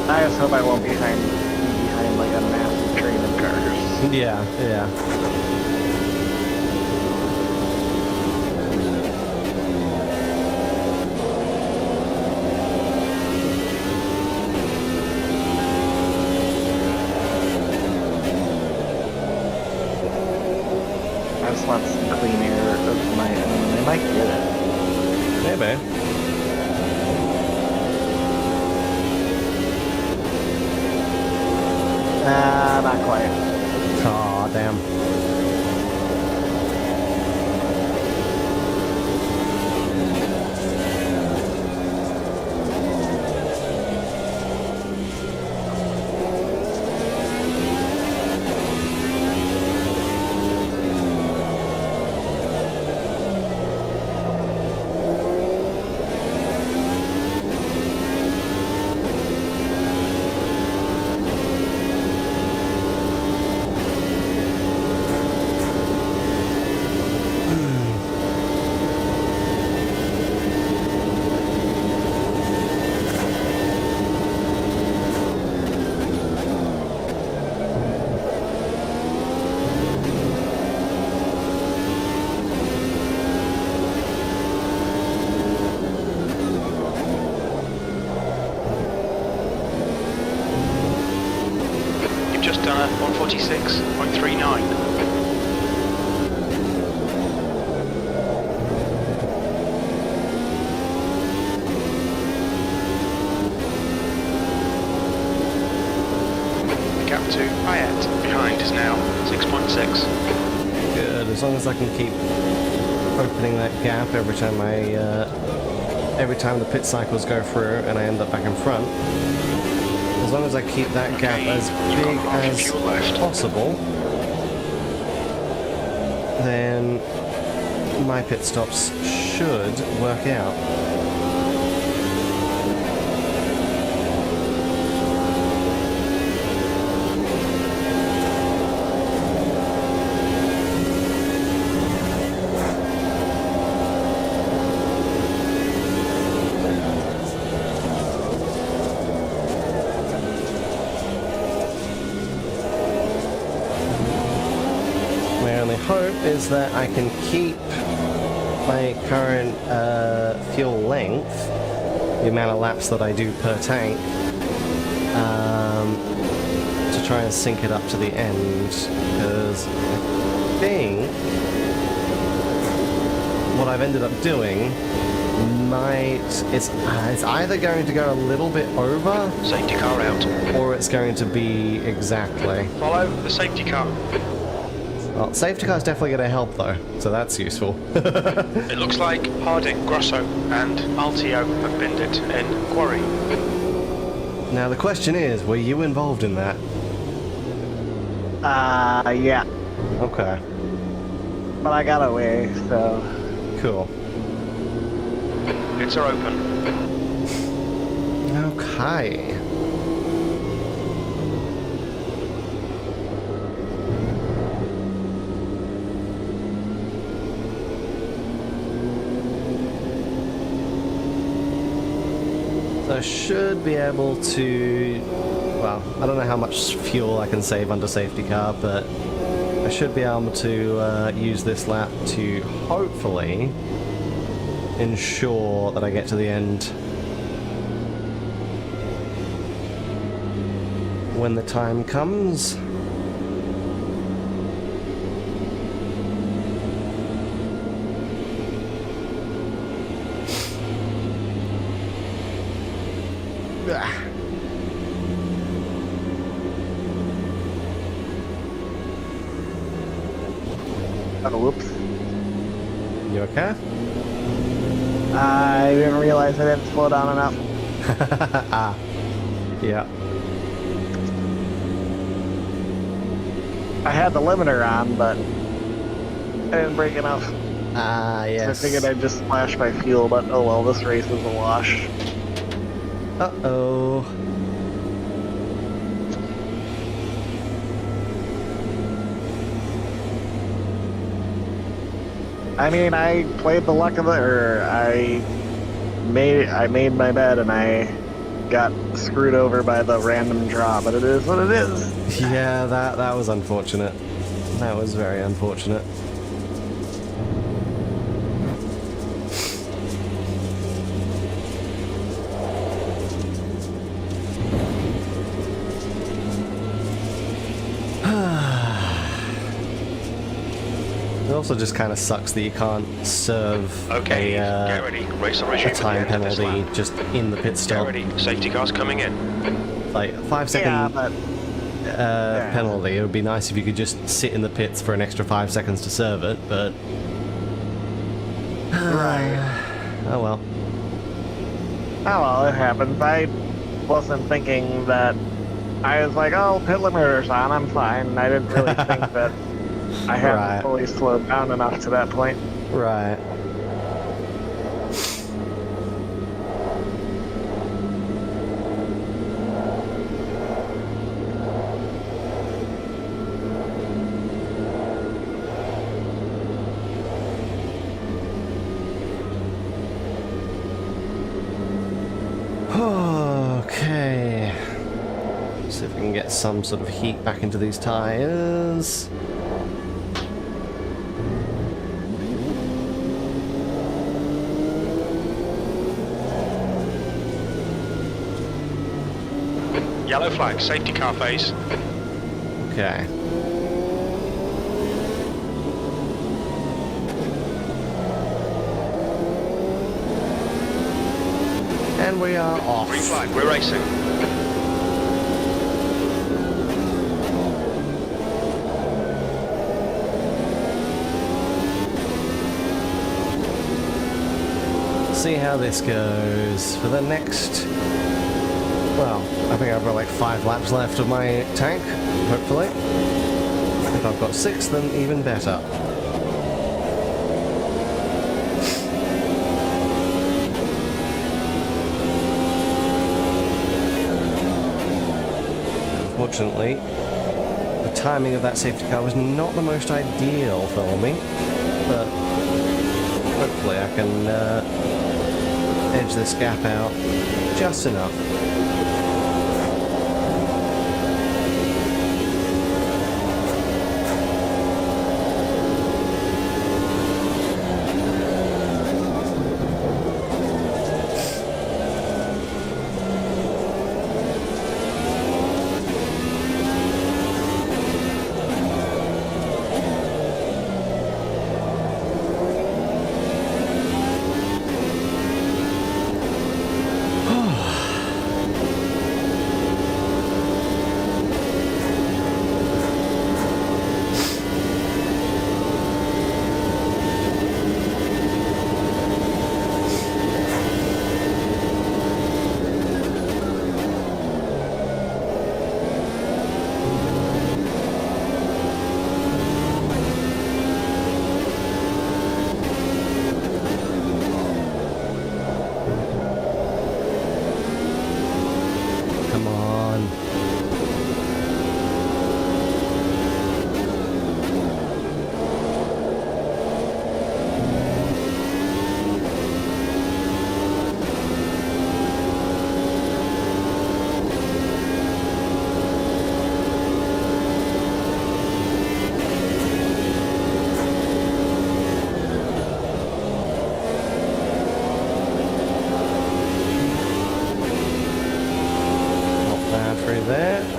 I just hope I won't be behind like a massive train of cars. Yeah, yeah. I just want some clean air of my own. I might get it. Maybe. Nah, not quite. Aw, damn. Just done a 1:46.39. The gap to Payet behind is now 6.6. Good, as long as I can keep opening that gap every time every time the pit cycles go through and I end up back in front. As long as I keep that gap as big as possible, then my pit stops should work out. My only hope is that I can keep my current fuel length, the amount of laps that I do per tank, to try and sync it up to the end, because I think what I've ended up doing it's either going to go a little bit over, Safety car out. or it's going to be exactly. Follow the safety car. Well, safety car's definitely going to help though, so that's useful. It looks like Harding, Grosso, and Altio have binned it in quarry. Now the question is, were you involved in that? Yeah. Okay, But I got away, so... cool. Pits are open. Okay. So I should be able to, well, I don't know how much fuel I can save under safety car, but I should be able to use this lap to hopefully ensure that I get to the end when the time comes. Oh, whoops. You okay? I didn't realize I didn't slow down enough. Yeah. I had the limiter on, but I didn't brake enough. Yes. So I figured I'd just splash my fuel, but oh well, this race is a wash. Uh-oh. I mean, I played the luck of it, or I made my bet and I got screwed over by the random draw, but it is what it is. Yeah, that was unfortunate. That was very unfortunate. It also just kind of sucks that you can't serve Okay, get ready. Race will a resume at the time end of this penalty lap. just in the pit Get stop. ready. Safety car's coming in. Like a 5 second Yeah, but penalty. It would be nice if you could just sit in the pits for an extra 5 seconds to serve it, but right. oh well. Oh well, it happens. I wasn't thinking that. I was like, oh, pit limiter's on, I'm fine. I didn't really think that I hadn't Right. fully slowed down enough to that point. Right. Okay. See if we can get some sort of heat back into these tires. Yellow flag, safety car phase. Okay. And we are off. Green flag, we're racing. See how this goes for the next. Well, I think I've got like 5 laps left of my tank, hopefully. If I've got 6, then even better. Unfortunately, the timing of that safety car was not the most ideal for me, but hopefully I can edge this gap out just enough.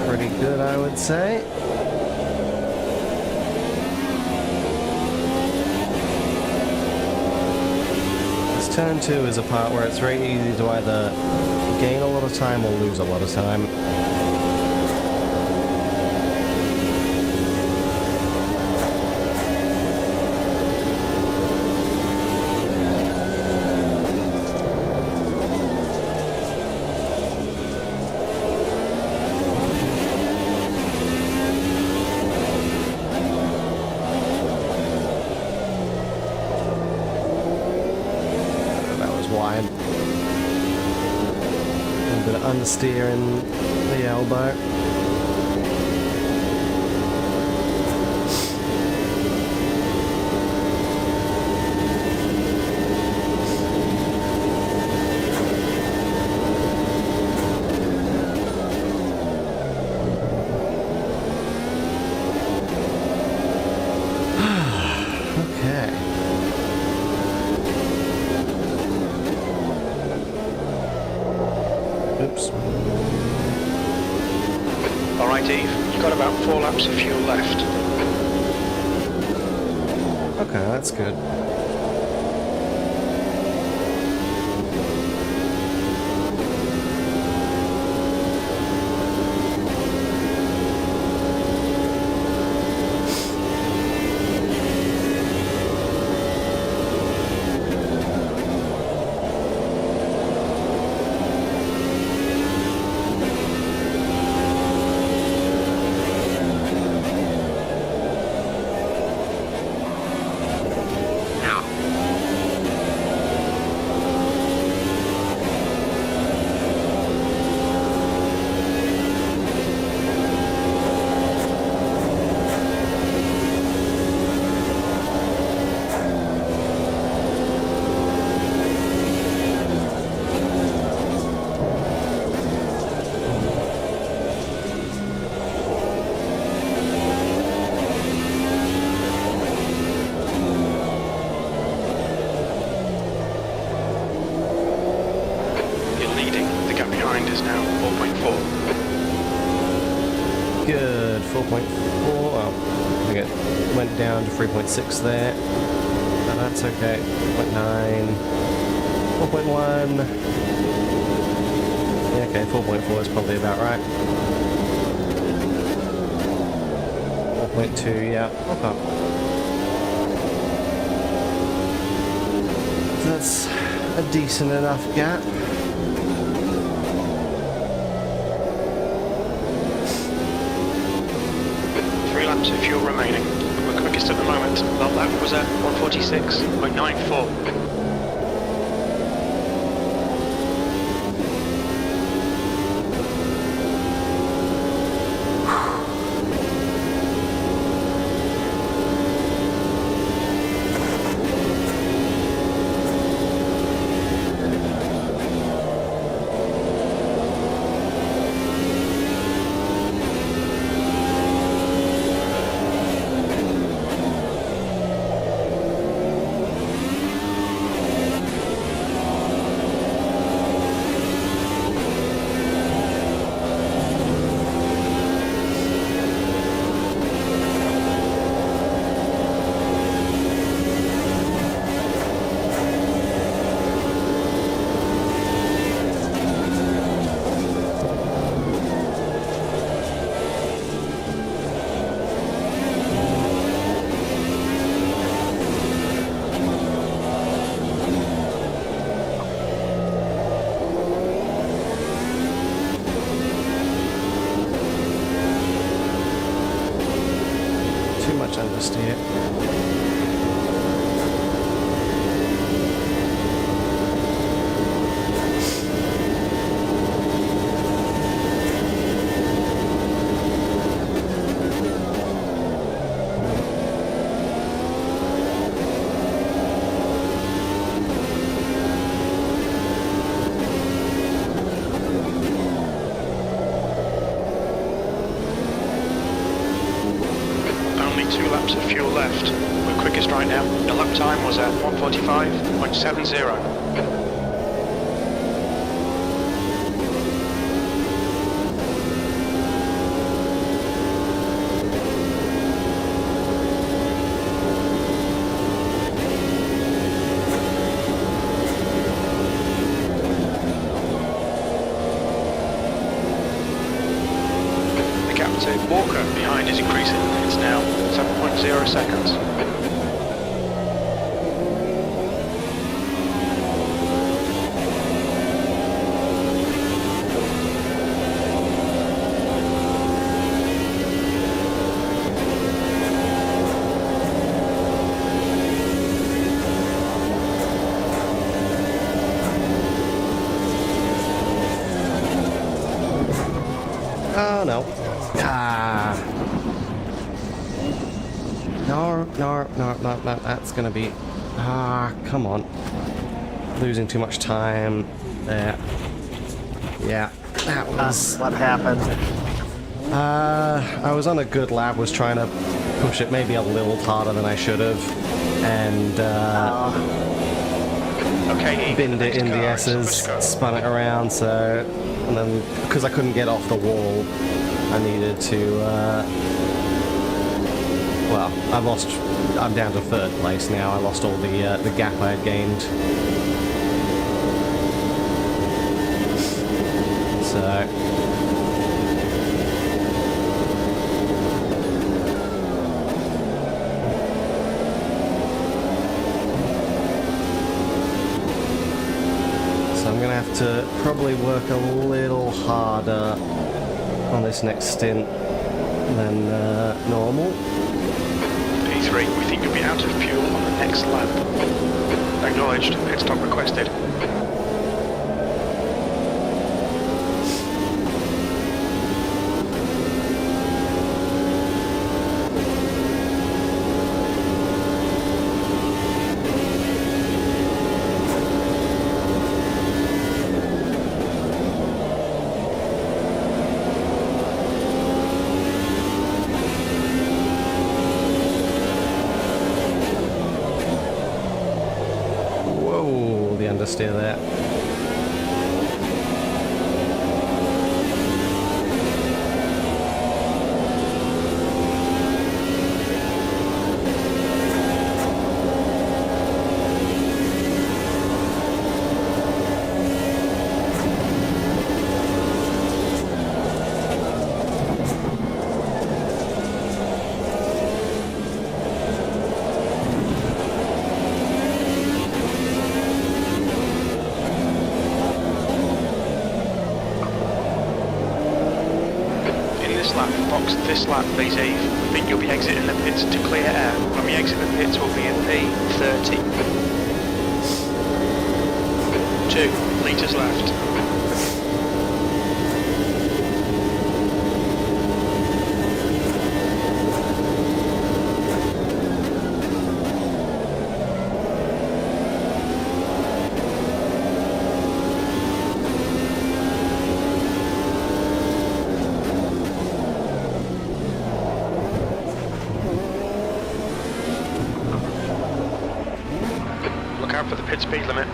pretty good, I would say. This turn 2 is a part where it's very easy to either gain a lot of time or lose a lot of time. Wide. A little bit of understeer in the elbow. Okay. Oops. Alright, Eve, you've got about 4 laps of fuel left. Okay, that's good. Good, 4.4. Well, I think it went down to 3.6 there. But that's okay. 4.9. 4.1. Yeah, okay, 4.4 is probably about right. 4.2, yeah. Okay. So that's a decent enough gap. Laps of fuel remaining. We're quickest at the moment. That lap was at 146.94. Understeer. Only 2 laps of fuel left. We're quickest right now. The lap time was at 145.70. So Walker behind is increasing. It's now 7.0 seconds. Oh no. Ah. No, that's gonna be... Ah, come on. Losing too much time there. Yeah, that was... What happened? I was on a good lap, was trying to push it maybe a little harder than I should have, and Okay, binned it in the S's, spun it around, so... And then, because I couldn't get off the wall, I needed to, well, I'm down to third place now. I lost all the gap I had gained. So... I'm going to have to probably work a little harder on this next stint than normal. P3, we think you'll be out of fuel on the next lap. Acknowledged, pit stop requested. Understeer there. This lap, please, Eve. We think you'll be exiting the pits to clear air. When we exit the pits, we'll be in P30. 2 litres left. For the pit speed limit.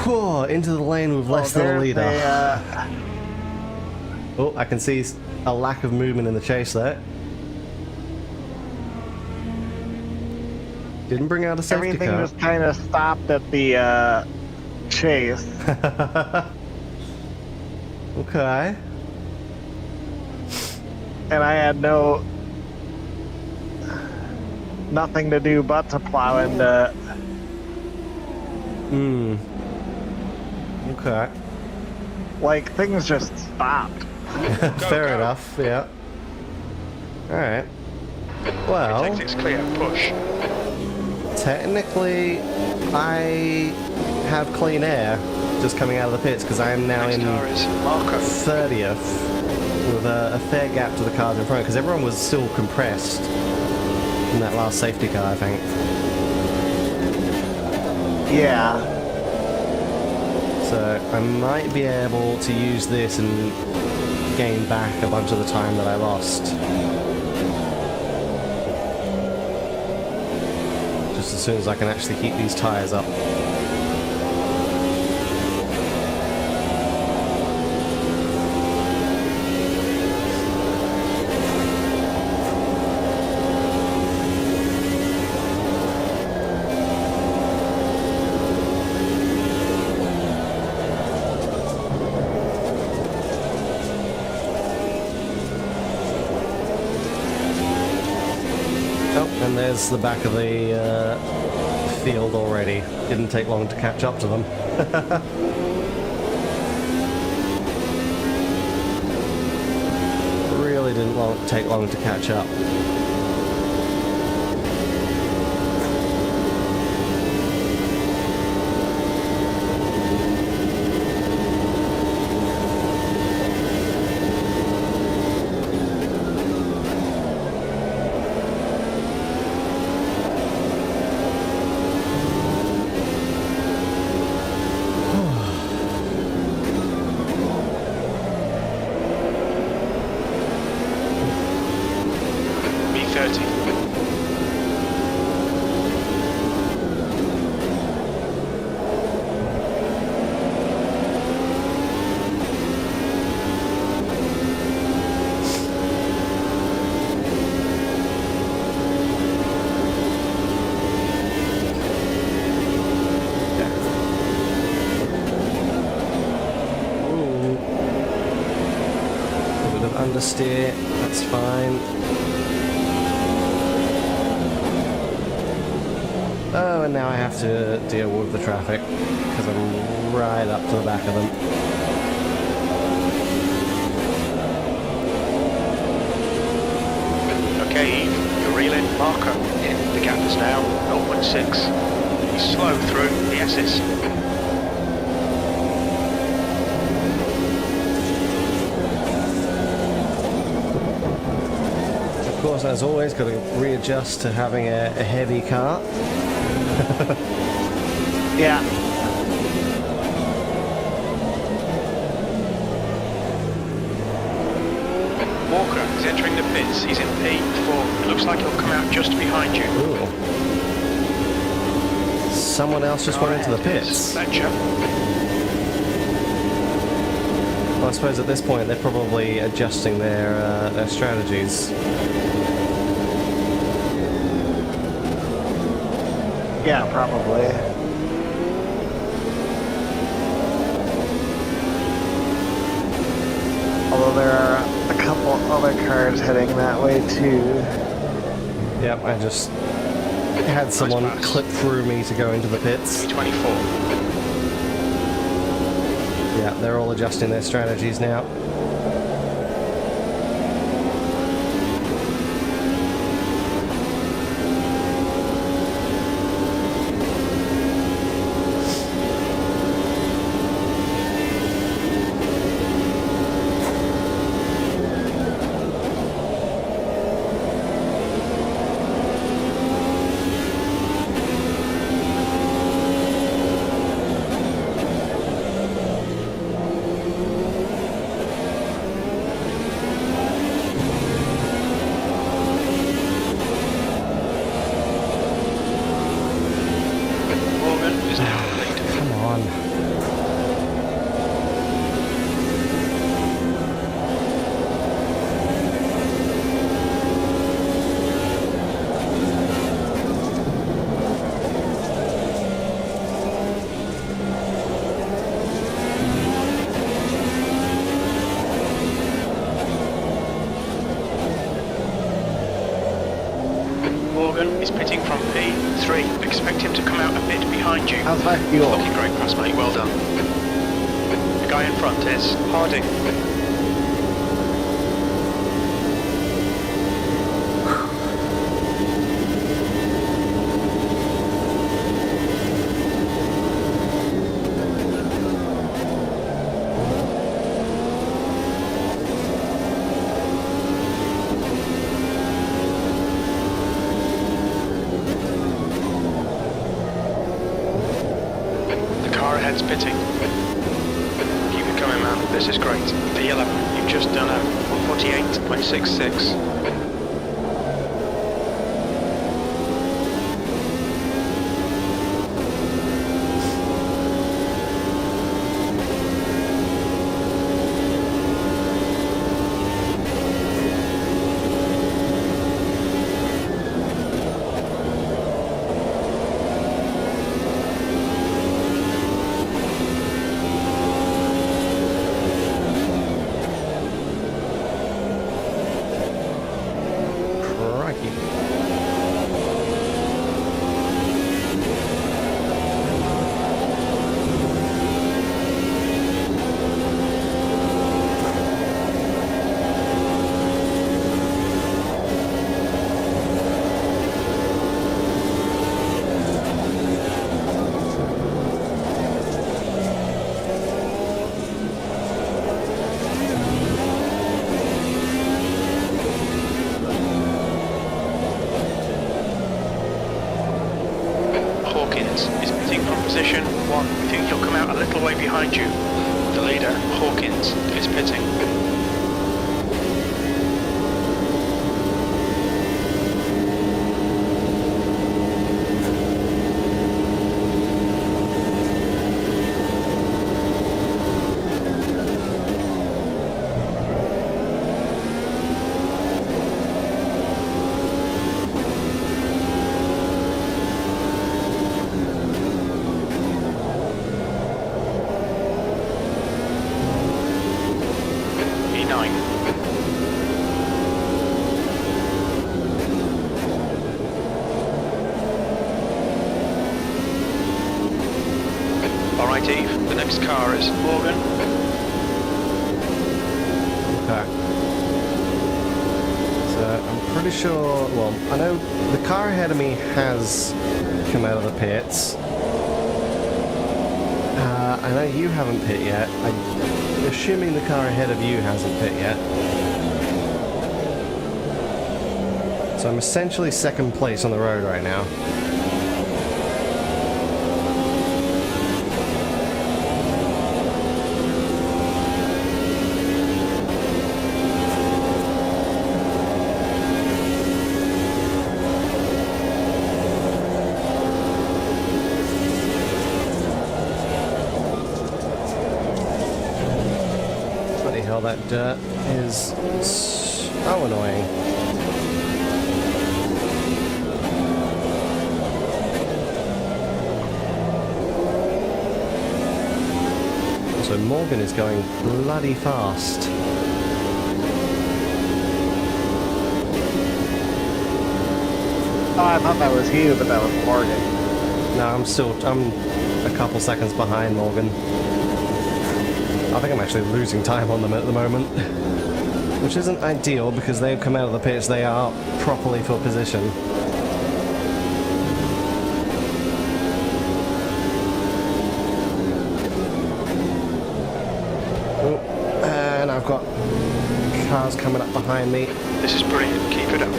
Whew, into the lane with less than a litre. Oh, I can see a lack of movement in the chase there. Didn't bring out a safety Everything car. just kind of stopped at the chase. Okay. And I had nothing to do but to plow into... Okay. Like, things just stopped. Fair enough, yeah. Alright. Well... Exit's clear, push. Technically, I have clean air just coming out of the pits because I am now in 30th with a fair gap to the cars in front because everyone was still compressed in that last safety car, I think. Yeah. So I might be able to use this and gain back a bunch of the time that I lost. Just as soon as I can actually heat these tyres up. Oh, and there's the back of the field already. Didn't take long to catch up to them. Really didn't take long to catch up. Understeer, that's fine. Oh, and now I have to deal with the traffic because I'm right up to the back of them. Okay, your reel in marker in. The gap is now 0.6. Slow through the S's. Of course, as always, got to readjust to having a heavy car. Yeah. Walker is entering the pits. He's in P4. It looks like he'll come out just behind you. Ooh. Someone else just went into the pits. Fletcher. Well, I suppose at this point they're probably adjusting their strategies. Yeah, probably. Although there are a couple other cars heading that way too. Yep, I just had someone clip through me to go into the pits. P24. Yeah, they're all adjusting their strategies now. Come on. Morgan is pitting from P3. Expect him to come out a bit behind you. How's my fuel? Looking great pass, mate. Well done. The guy in front is Harding. Ahead's pitting. Keep it coming, man. This is great. P11, you've just done a 148.66. position 1. We think he'll come out a little way behind you. The leader, Hawkins, is pitting. Alright, Eve, the next car is Morgan. Okay. So I'm pretty sure, well, I know the car ahead of me has come out of the pits. I know you haven't pit yet. I'm assuming the car ahead of you hasn't pit yet. So I'm essentially second place on the road right now. That dirt is so annoying. So Morgan is going bloody fast. Oh, I thought that was you, but that was Morgan. No, I'm a couple seconds behind Morgan. I think I'm actually losing time on them at the moment, which isn't ideal because they've come out of the pits, they are properly for position. Oh, and I've got cars coming up behind me. This is brilliant, keep it up.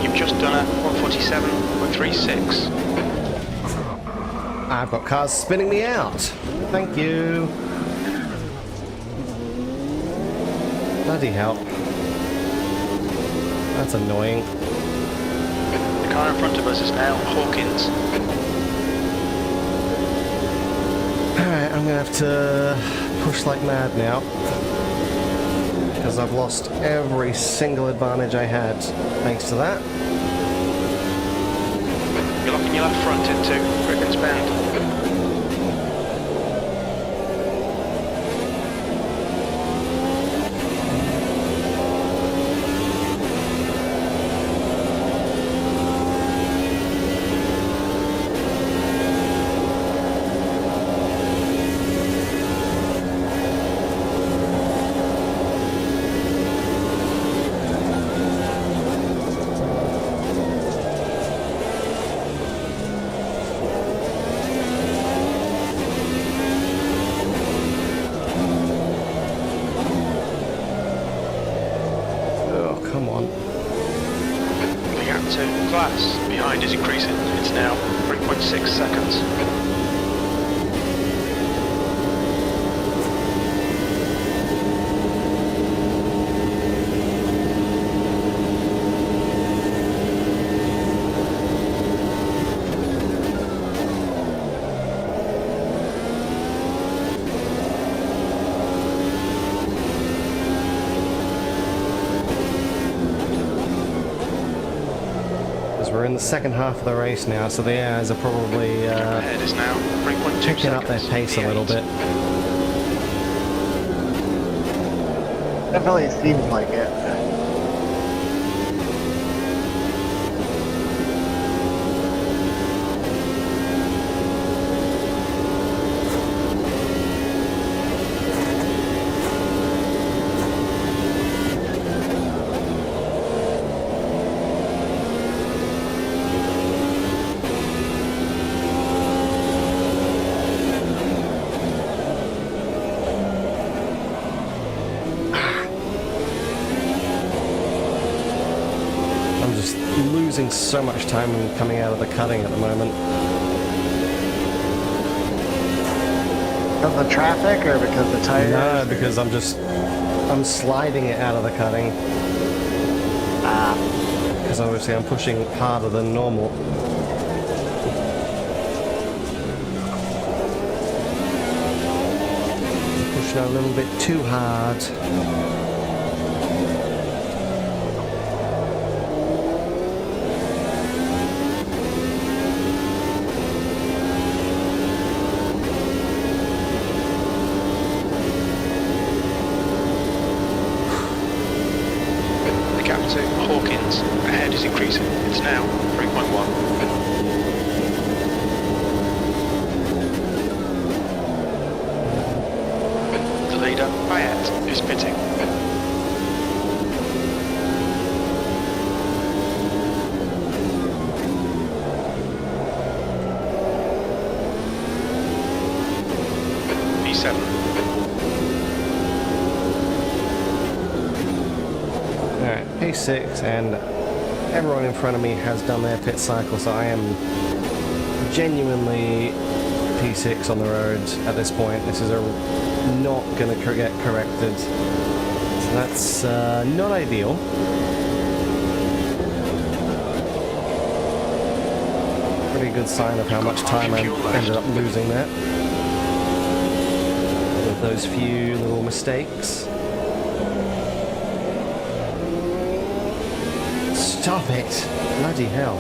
You've just done a 147.36. I've got cars spinning me out. Thank you. Bloody hell. That's annoying. The car in front of us is now Hawkins. Alright, I'm gonna have to push like mad now. Because I've lost every single advantage I had thanks to that. You're locking your left front into Griffin's Bend. Class behind is increasing. It's now 3.6 seconds. We're in the second half of the race now, so the airs are probably ahead is now 3.2 picking up their pace a little bit. Definitely seems like it. Losing so much time when coming out of the cutting at the moment. Because of traffic or because the tires? No, because I'm sliding it out of the cutting. Because obviously I'm pushing harder than normal. Pushing a little bit too hard. To Hawkins, ahead is increasing. It's now 3.1. The leader, Bayet, is pitting. P7. Alright, P6, and everyone in front of me has done their pit cycle, so I am genuinely P6 on the road at this point. This is not going to get corrected, so that's not ideal. Pretty good sign of how much time I ended up losing there with those few little mistakes. Stop it! Bloody hell.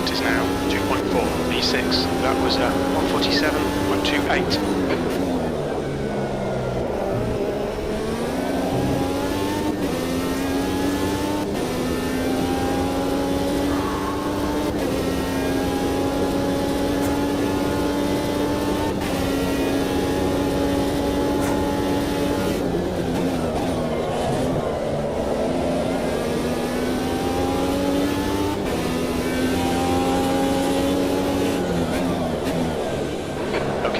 Is now 2.4 V6. That was 147.28.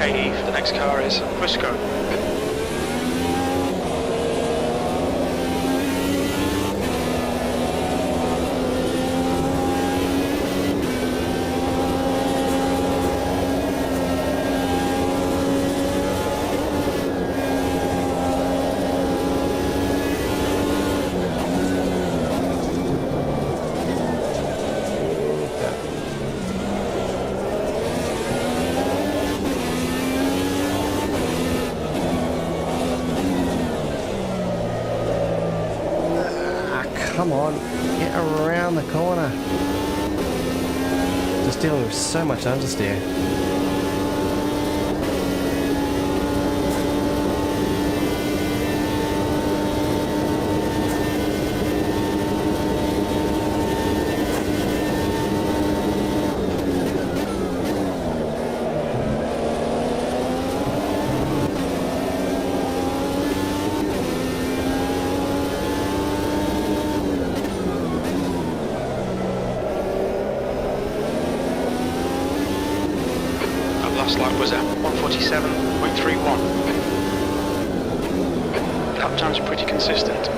The next car is Frisco. Come on, get around the corner. Just dealing with so much understeer. Last lap was at 147.31. Lap times are pretty consistent.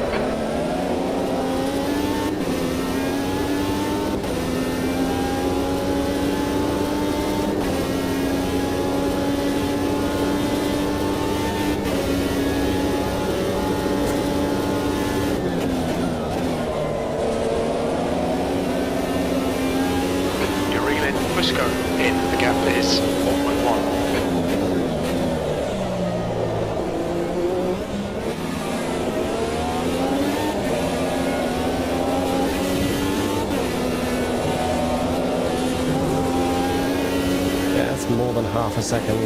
half a second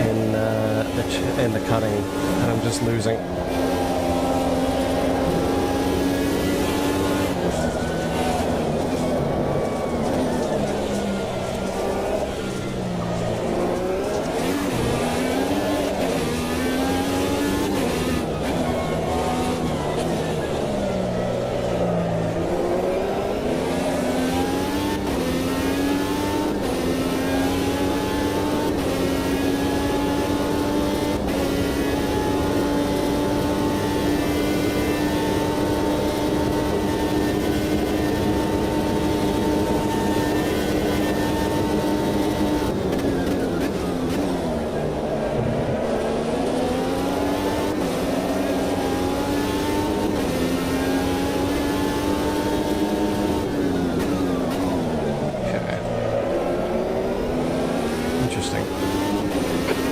in the cutting, and I'm just losing.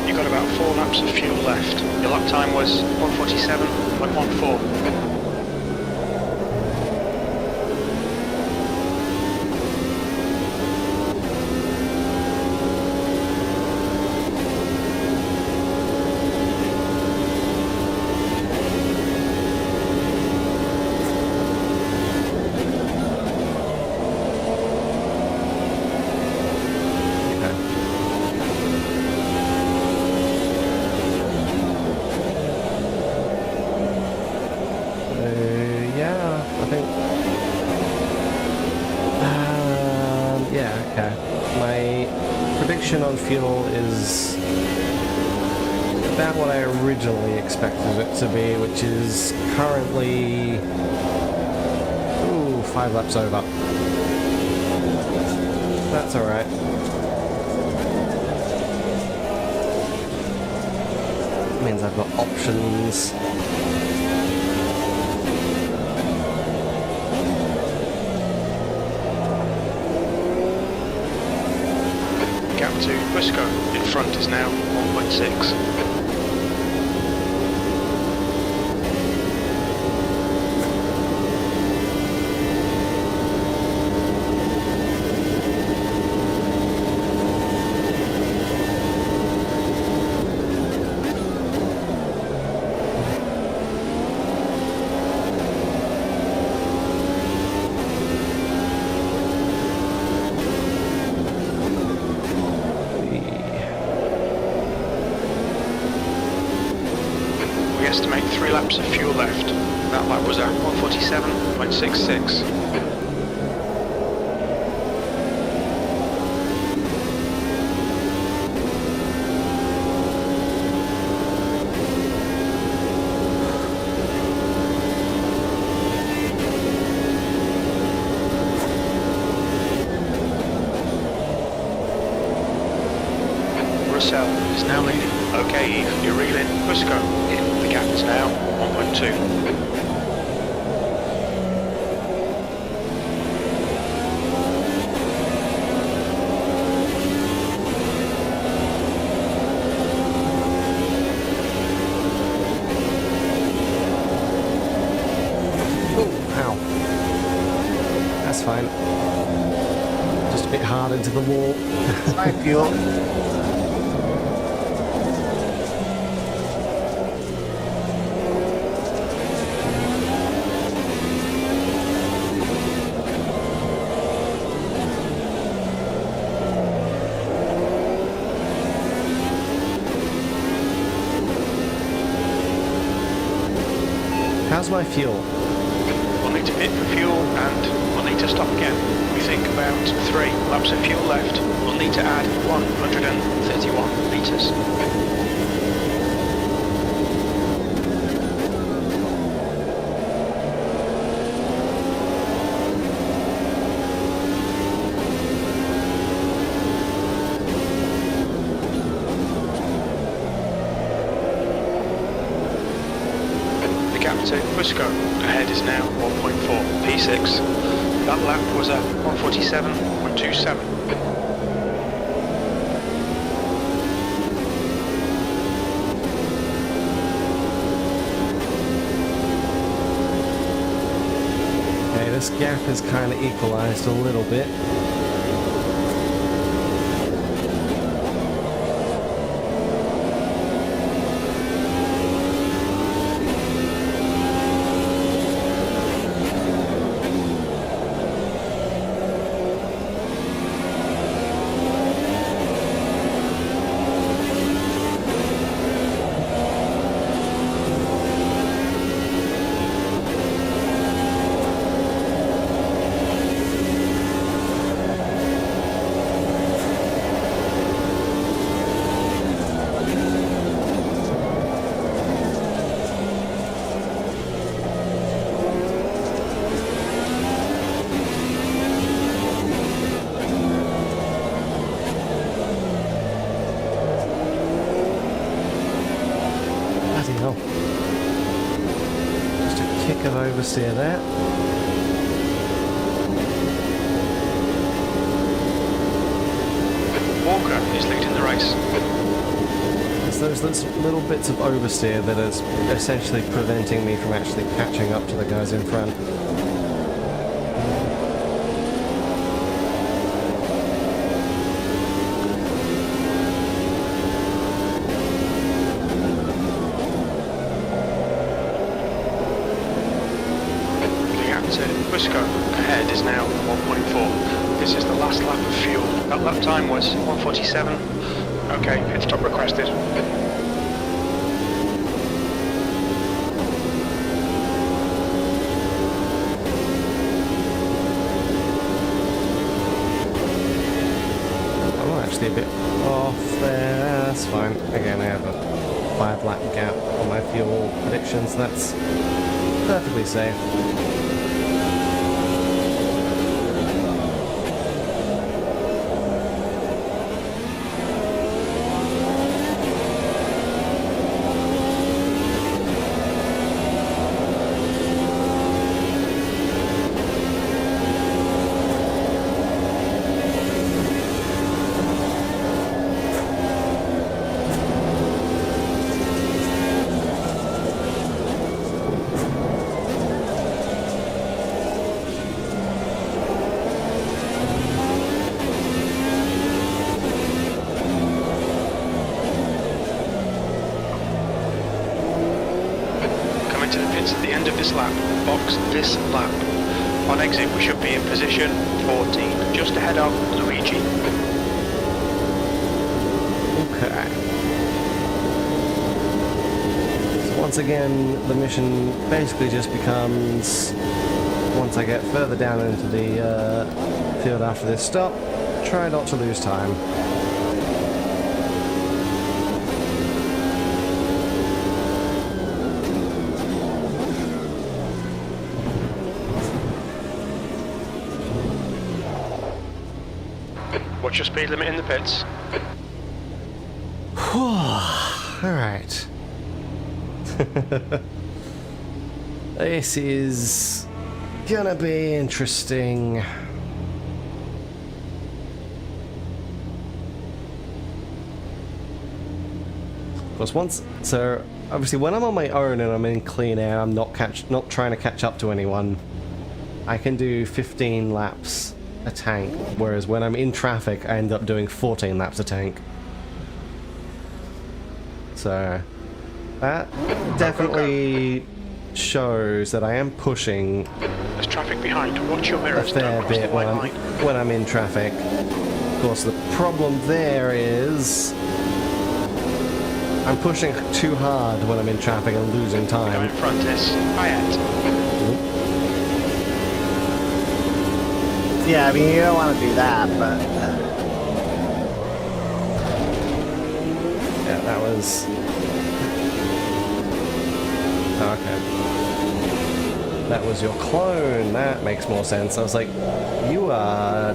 You've got about 4 laps of fuel left. Your lap time was 1:47.14. On fuel is about what I originally expected it to be, which is currently 5 laps over. That's alright. Means I've got options. To Briscoe in front is now 1.6. Estimate 3 laps of fuel left. That lap was at 1:47.66. Russell is now leading. Okay, Eve, you're reeling. Briscoe in. The gap is now 1.2. Oh, ow. That's fine. Just a bit hard into the wall. High fuel. How's my fuel? We'll need to pit for fuel and we'll need to stop again. We think about 3 laps of fuel left. We'll need to add 131 litres. To Briscoe, ahead is now 1.4 P6. That lap was at 1:47.27. Okay, this gap is kind of equalized a little bit. hell. Just a kick of oversteer there. Walker is leading the race. It's those little bits of oversteer that is essentially preventing me from actually catching up to the guys in front. Briscoe ahead is now 1.4. This is the last lap of fuel. That lap time was 1:47. Okay, pit stop requested. I'm actually a bit off there. That's fine. Again, I have a 5-lap gap on my fuel predictions. That's perfectly safe. To the pits at the end of this lap, box this lap. On exit we should be in position 14, just ahead of Luigi. Okay. So once again, the mission basically just becomes, once I get further down into the field after this stop, try not to lose time. What's your speed limit in the pits? Alright. This is gonna be interesting. Because so obviously when I'm on my own and I'm in clean air, I'm not trying to catch up to anyone. I can do 15 laps a tank, whereas when I'm in traffic I end up doing 14 laps a tank. So that definitely shows that I am pushing There's traffic behind. Watch your a mirrors. fair Don't cross the bit white line. when I'm in traffic. Of course, the problem there is I'm pushing too hard when I'm in traffic and losing Go in time. front is Hayat. Yeah, I mean, you don't want to do that, but... Yeah, that was... Okay. That was your clone. That makes more sense. I was like, you are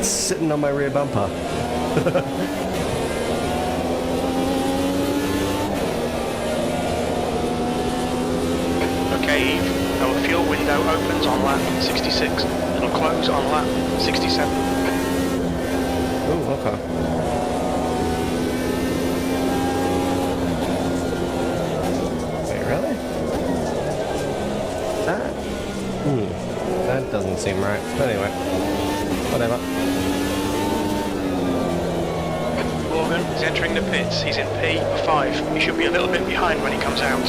sitting on my rear bumper. Okay, Eve. Our fuel window opens on lap 66. It'll close on lap 67. Oh, okay. That doesn't seem right. But anyway, whatever. Morgan is entering the pits. He's in P5. He should be a little bit behind when he comes out.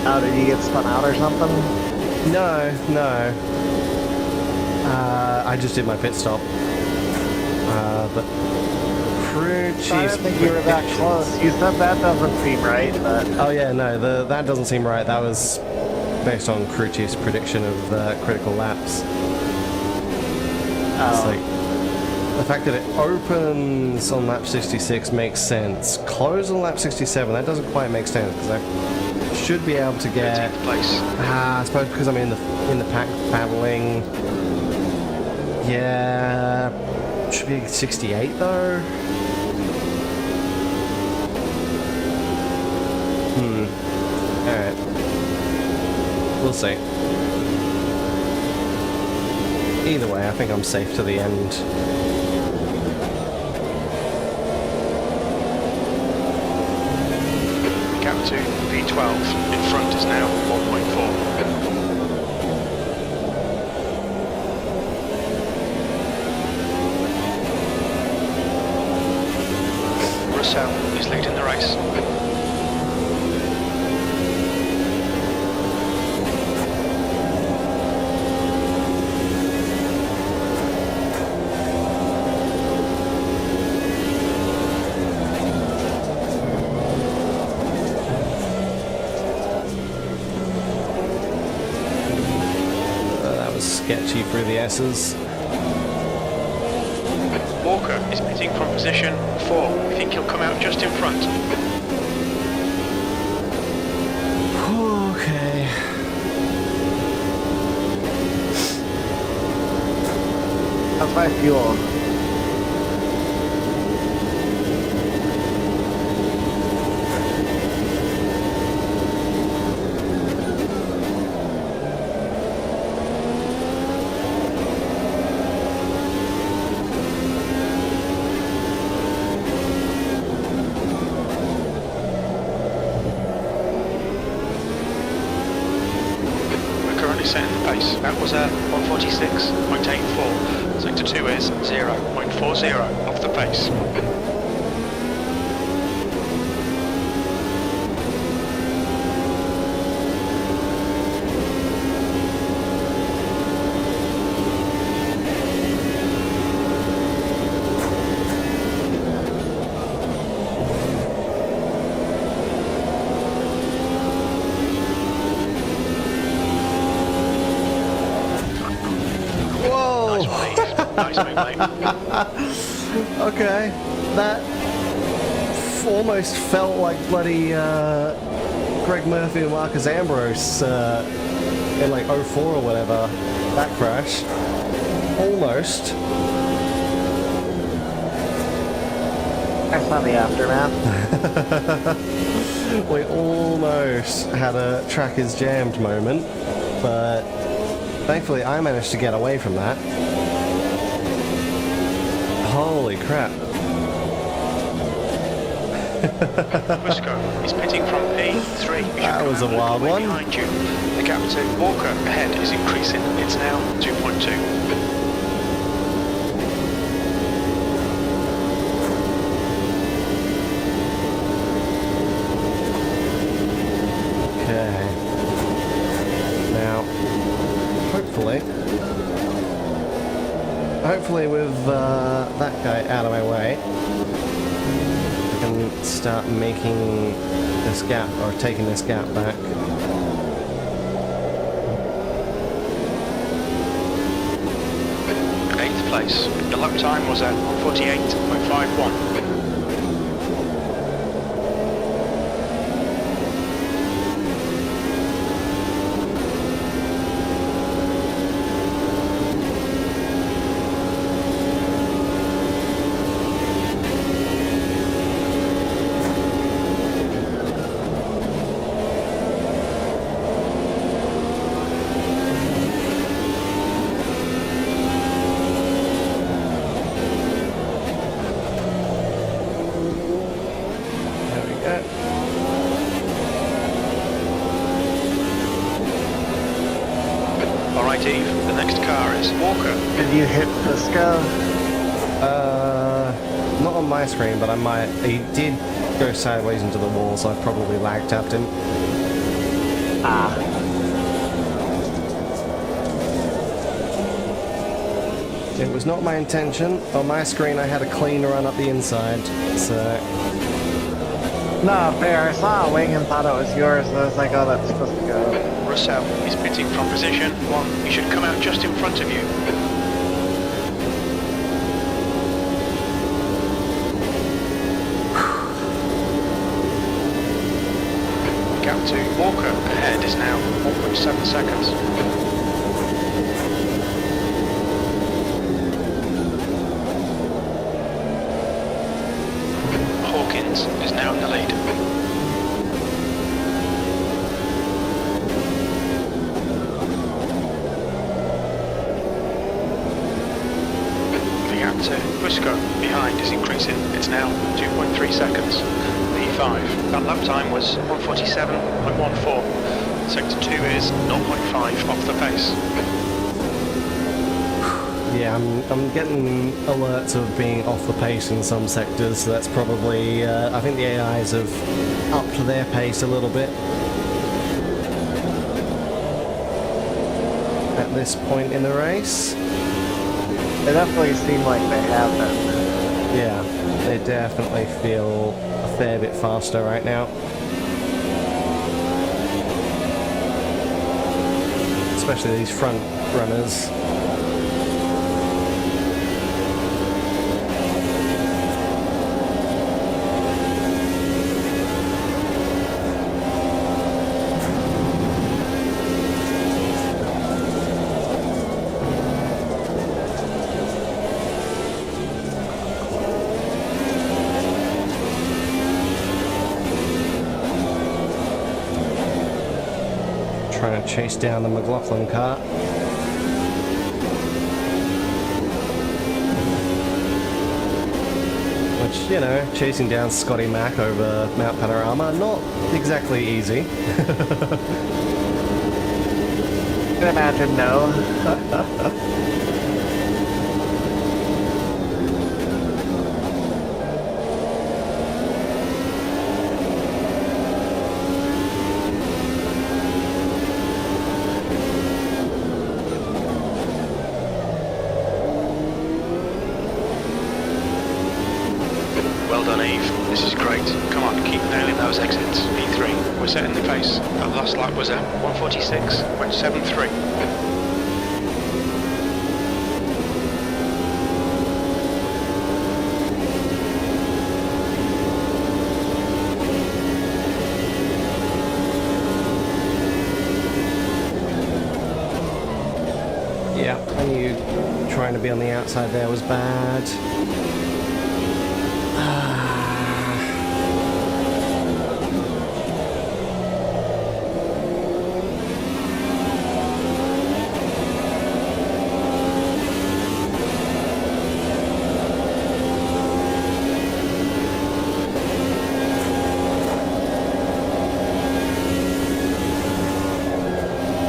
Oh, did you get spun out or something? No. I just did my pit stop. But crew I chief's didn't think you were that predictions. close. You said that doesn't seem right, but... Oh yeah, no, that doesn't seem right. That was based on crew chief's prediction of critical laps. It's like, the fact that it opens on lap 66 makes sense. Close on lap 67, that doesn't quite make sense, because I should be able to get... 13th place. I suppose because I'm in the pack battling. Yeah, Should be 68 though. Alright. We'll see. Either way, I think I'm safe to the end. Gap to V12 in front is now 1.4. Russell is leading the race. Sketchy through the S's. Walker is pitting from position 4. We think he'll come out just in front. Okay. How's my fuel? Setting the pace. That was a 146.84. Sector 2 is 0.40 off the pace. Nice move, mate. Okay, that almost felt like bloody Greg Murphy and Marcus Ambrose in like 04 or whatever, that crash. Almost. I saw the aftermath. We almost had a track is jammed moment, but thankfully I managed to get away from that. Holy crap. Musco is pitting from P3. That was a wild one. Behind you. The gap to Walker ahead is increasing. It's now 2.2. Okay. Now, hopefully with that guy out of my way, I can start making this gap, or taking this gap back. Eighth place. The lap time was at 148.51. Alright, Eve, the next car is Walker. Did you hit Fusco? Not on my screen, but I might. He did go sideways into the wall, so I probably lag tapped him. Ah. It was not my intention. On my screen, I had a clean run up the inside, so... No, fair. I saw a wing and thought it was yours, and I was like, oh, that's supposed to go. Russell is pitting from position 1. He should come out just in front of you. Gap to Walker ahead is now 1.7 seconds. lap to Briscoe behind is increasing. It's now 2.3 seconds. P5. That lap time was 147.14. Sector 2 is 0.5 off the pace. Yeah, I'm getting alerts of being off the pace in some sectors, so that's probably, I think the AIs have upped their pace a little bit at this point in the race. They definitely seem like they have been. Yeah, they definitely feel a fair bit faster right now. Especially these front runners. Trying to chase down the McLaughlin car. Which, you know, chasing down Scotty Mack over Mount Panorama, not exactly easy. I can imagine, no. Well done, Eve. This is great. Come on, keep nailing those exits. P3, we're setting the pace. That last lap was at 146.73. Yeah, I knew trying to be on the outside there was bad.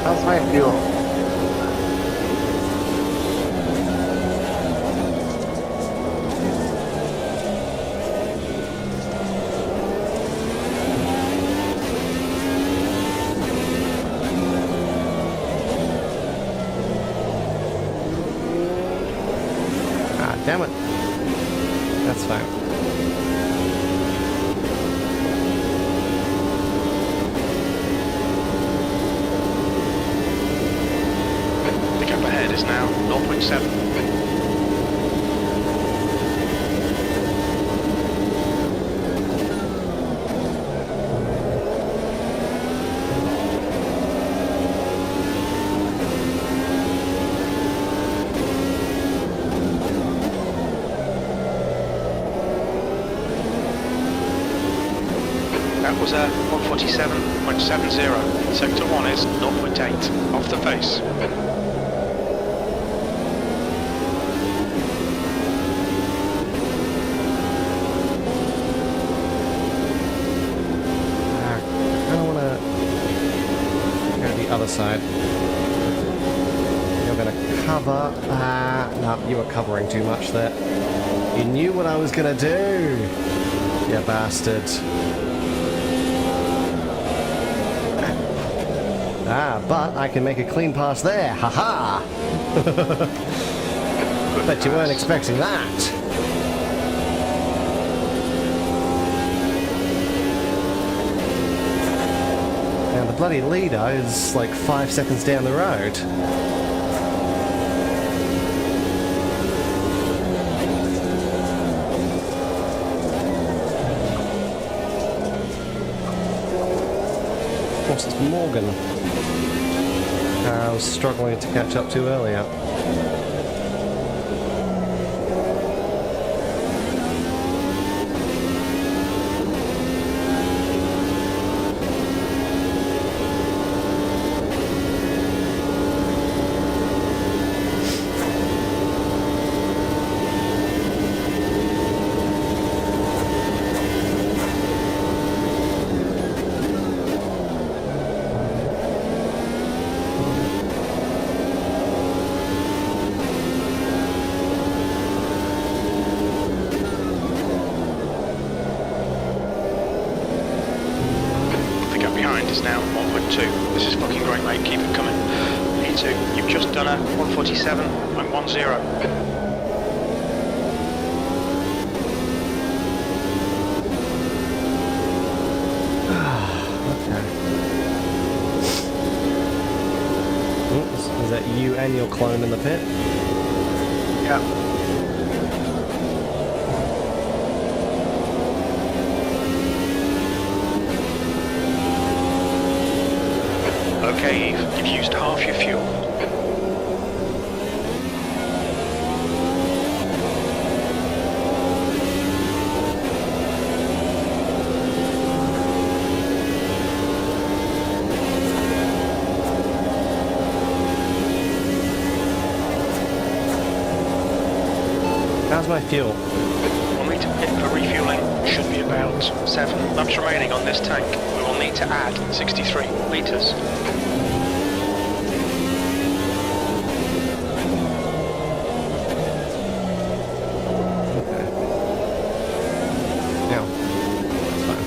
How's my fuel? Ah, damn it. That's fine. The gap ahead is now 0.7. That was a 147.70. Sector 1 is 0.8 off the pace. I kind of want to go to the other side. You're going to cover. No, you were covering too much there. You knew what I was going to do. You bastard. But I can make a clean pass there. Haha! Bet you weren't expecting that. And the bloody leader is like 5 seconds down the road. Of course, it's Morgan. I was struggling to catch up to earlier. P2. This is fucking great, mate. Keep it coming. P2, you've just done a 147.10. Is that you and your clone in the pit? Yeah. Okay, you've used half your fuel. How's my fuel? 1 litre pit for refuelling should be about 7 laps remaining on this tank. We will need to add 63 litres. Now, that's fine.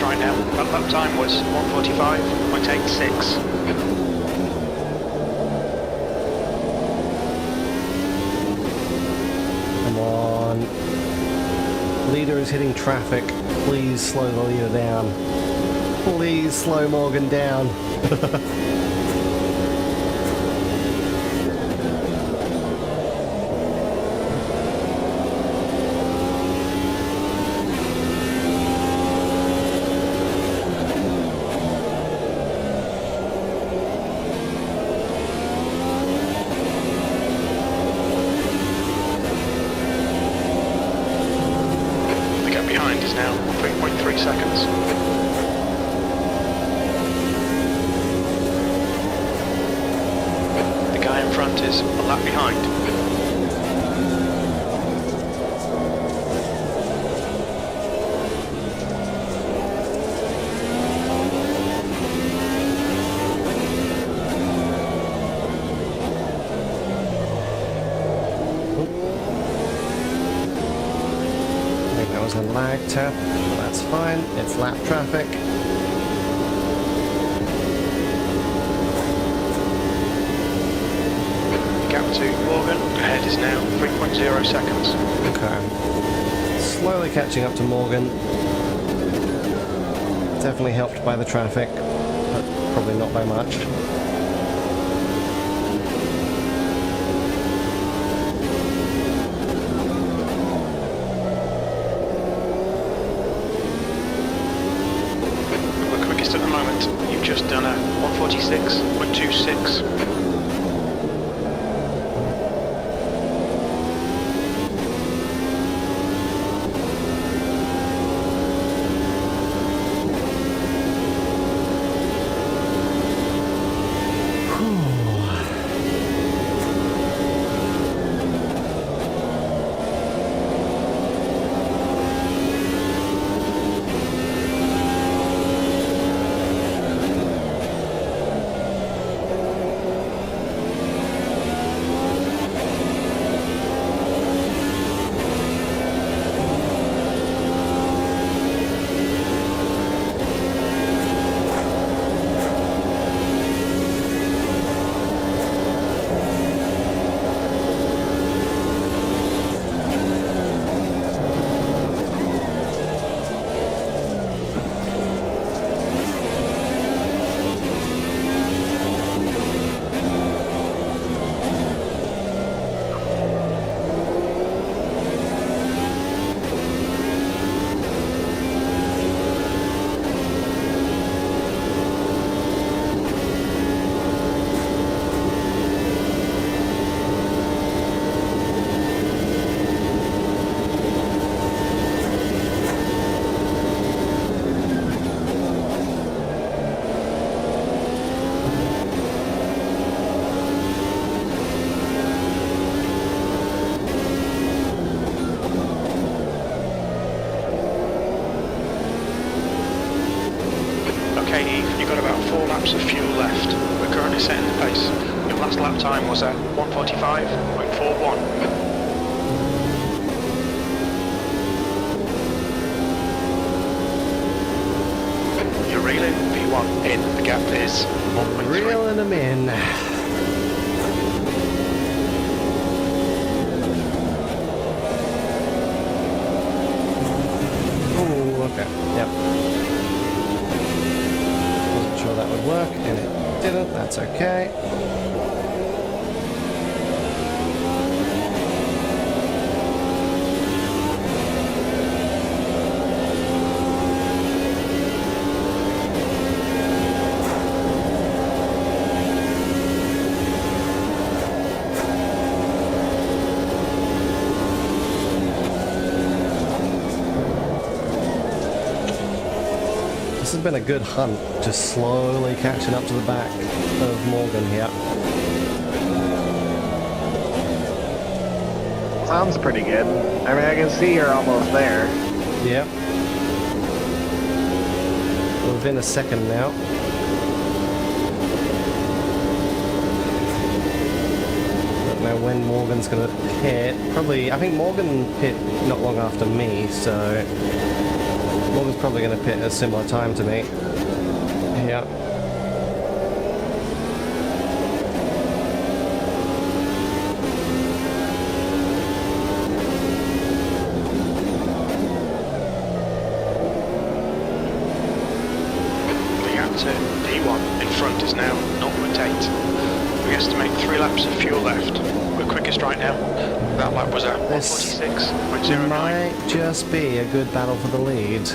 Right now, lap time was 1:45.86. Come on. Leader is hitting traffic. Please slow the leader down. Please slow Morgan down. Is now 3.3 seconds. The guy in front is a lap behind. That was a lag tap, but that's fine. It's lap traffic. Gap to Morgan ahead is now 3.0 seconds. Okay. Slowly catching up to Morgan. Definitely helped by the traffic, but probably not by much. At the moment, you've just done a 146.26. laps of fuel left. We're currently setting the pace. Your last lap time was at 1:45.41. You're reeling P1 in. The gap is 1.3. Reeling them in. Oh, okay. Yep. Wasn't sure that would work, and it didn't. That's okay. This has been a good hunt, just slowly catching up to the back of Morgan here. Sounds pretty good. I mean, I can see you're almost there. Yep. We're within a second now. Don't know when Morgan's gonna hit. Probably, I think Morgan hit not long after me, so Morgan's probably gonna pit at a similar time to me. Yep. P1 in front is now 0.8. We estimate 3 laps of fuel left. We're quickest right now. That lap was at 1:46.09. Might just be a good battle for the lead.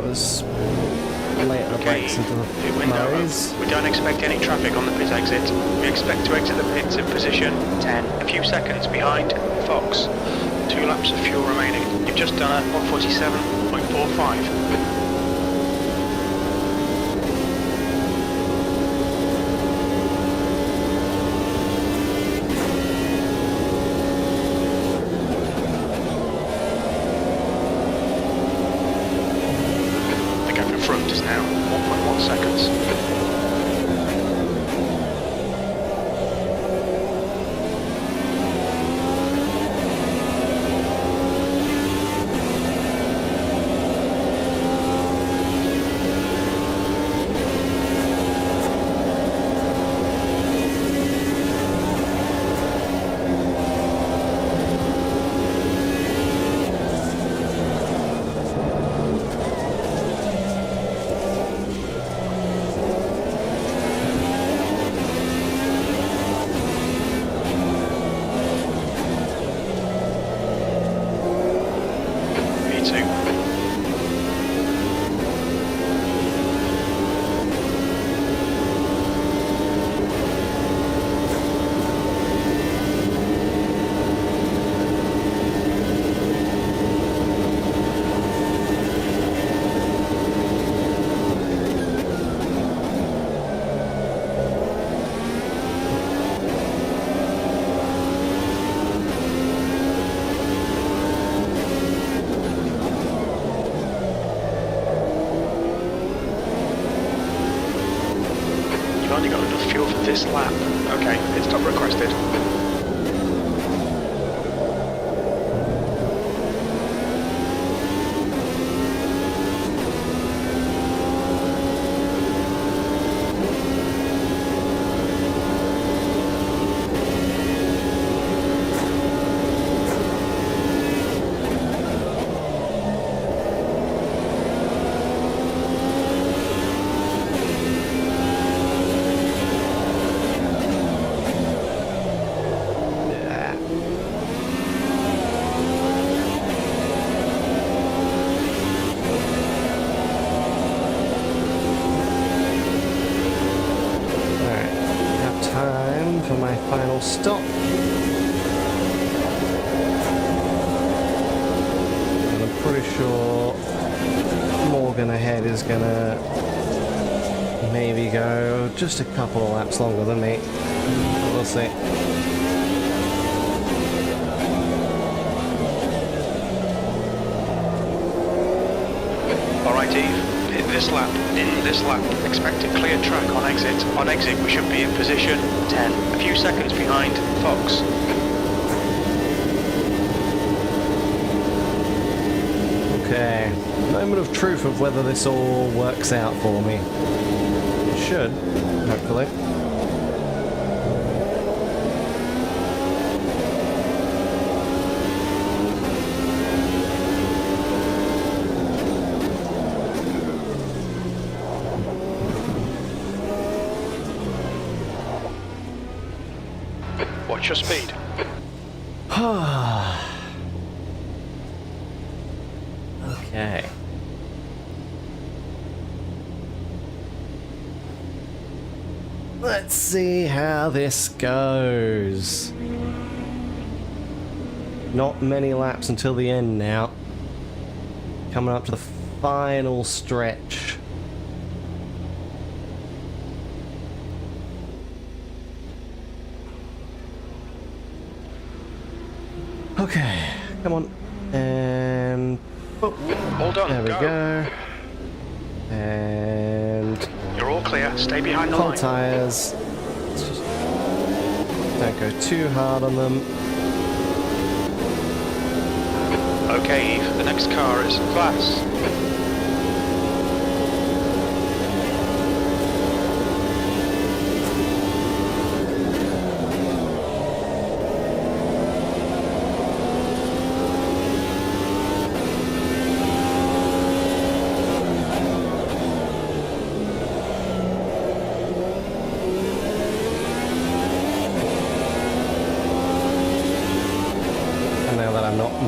Was late on the brakes into Pit the window nose. open. We don't expect any traffic on the pit exit. We expect to exit the pits in position 10, a few seconds behind Fox. 2 laps of fuel remaining. You've just done at 1:47.45. Front is now 1.1 seconds. You've only got enough fuel for this lap. Okay, pit stop requested. For my final stop. And I'm pretty sure Morgan ahead is gonna maybe go just a couple of laps longer than me. But we'll see. Alright, Eve. In this lap. Expect a clear track on exit. On exit, we should be in position 10. A few seconds behind Fox. Okay. Moment of truth of whether this all works out for me. It should, hopefully. Watch your speed. Okay. Let's see how this goes. Not many laps until the end now. Coming up to the final stretch. Okay, come on. And oh, All done. there we go. And You're all clear. Stay behind the cold line. tires. Don't go too hard on them. Okay, Eve. The next car is Class.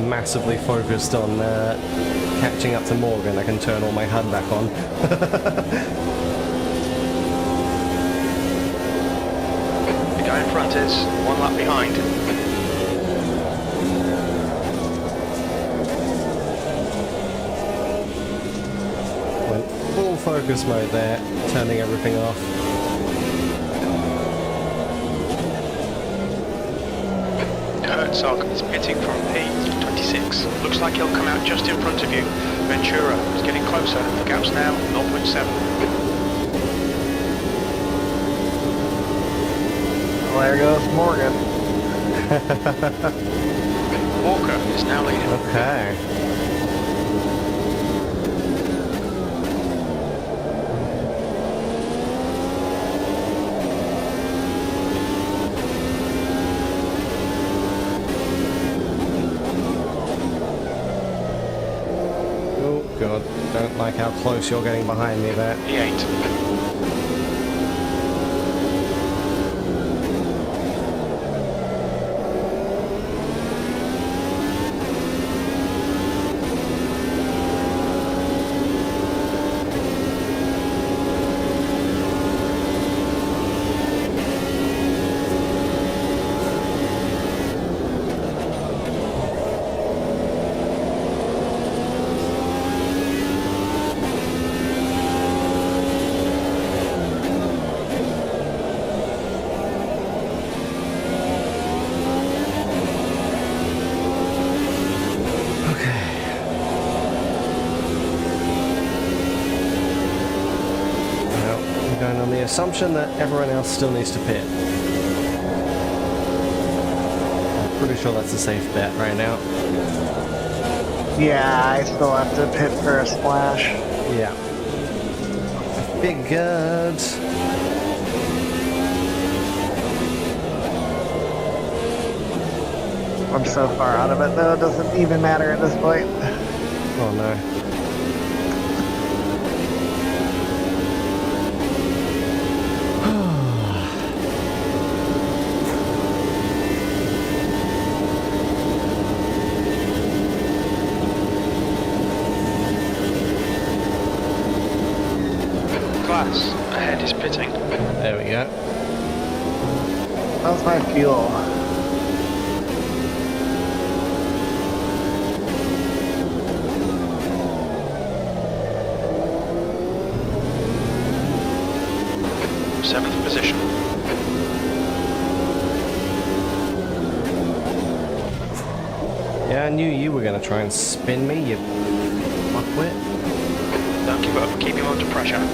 Massively focused on catching up to Morgan, I can turn all my HUD back on. The guy in front is 1 lap behind. Went full focus mode there, turning everything off. Herzog is pitting from P26. Looks like he'll come out just in front of you. Ventura is getting closer. The gap's now 0.7. Well, there goes Morgan. Walker is now leading. Okay. God, don't like how close you're getting behind me there. P8. assumption that everyone else still needs to pit. I'm pretty sure that's a safe bet right now. Yeah, I still have to pit for a splash. Yeah. Figured. I'm so far out of it though, it doesn't even matter at this point. Oh no. Class, ahead is pitting. There we go. How's my fuel? Seventh position. Yeah, I knew you were going to try and spin me, you fuckwit. Don't give up, keep him under pressure.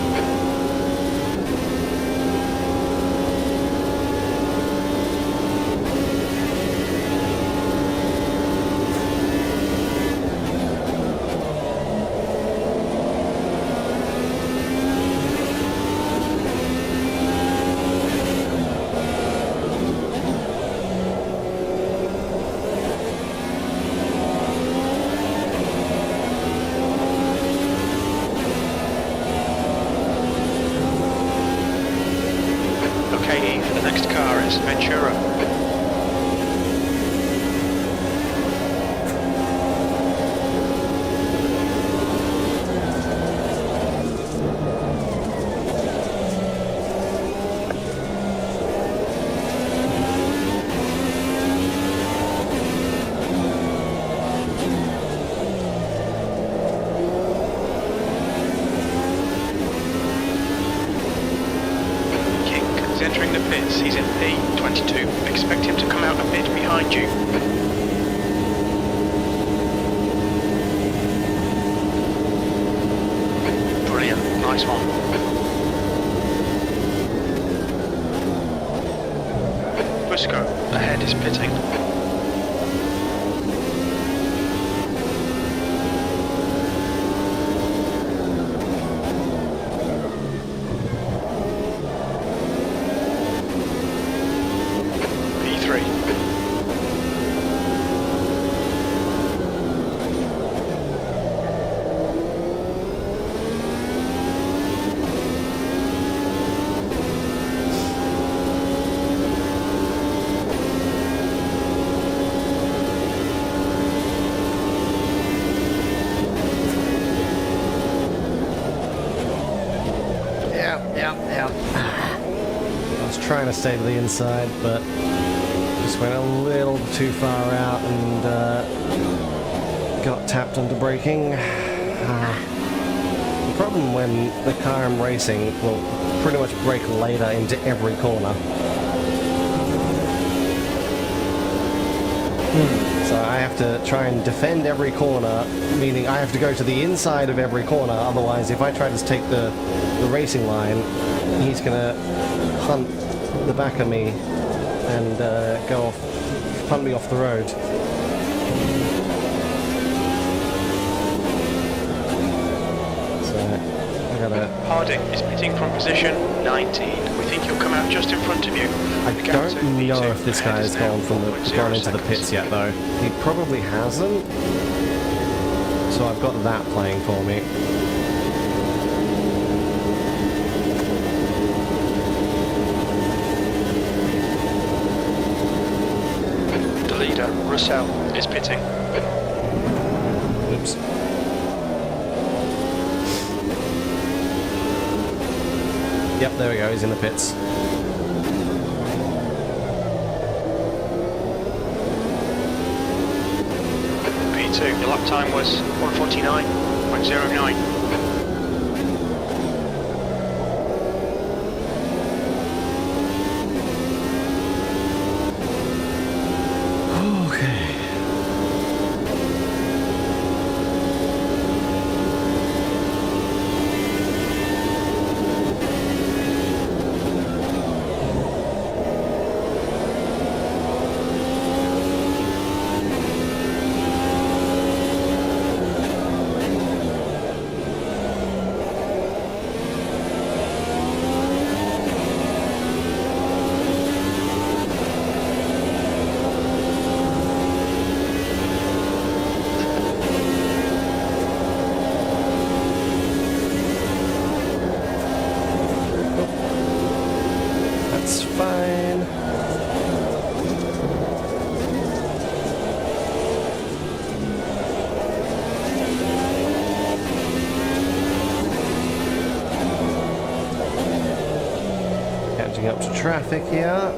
Okay, Eve, the next car is Ventura. Entering the pits, he's in P22. Expect him to come out a bit behind you. Brilliant, nice one. Fusco, ahead is pitting. I was trying to stay to the inside, but just went a little too far out and got tapped under braking. The problem when the car I'm racing will pretty much brake later into every corner. So I have to try and defend every corner, meaning I have to go to the inside of every corner, otherwise if I try to take the racing line, he's gonna hunt the back of me and go off, punt me off the road. So I gotta... Harding is pitting from position 19. We think he'll come out just in front of you. I don't know if this guy has gone into the pits yet though. He probably hasn't. So I've got that playing for me. The leader, Russell, is pitting. Oops. Yep, there we go, he's in the pits. P2, the lap time was 1:49.09. That's fine. Catching up to traffic here.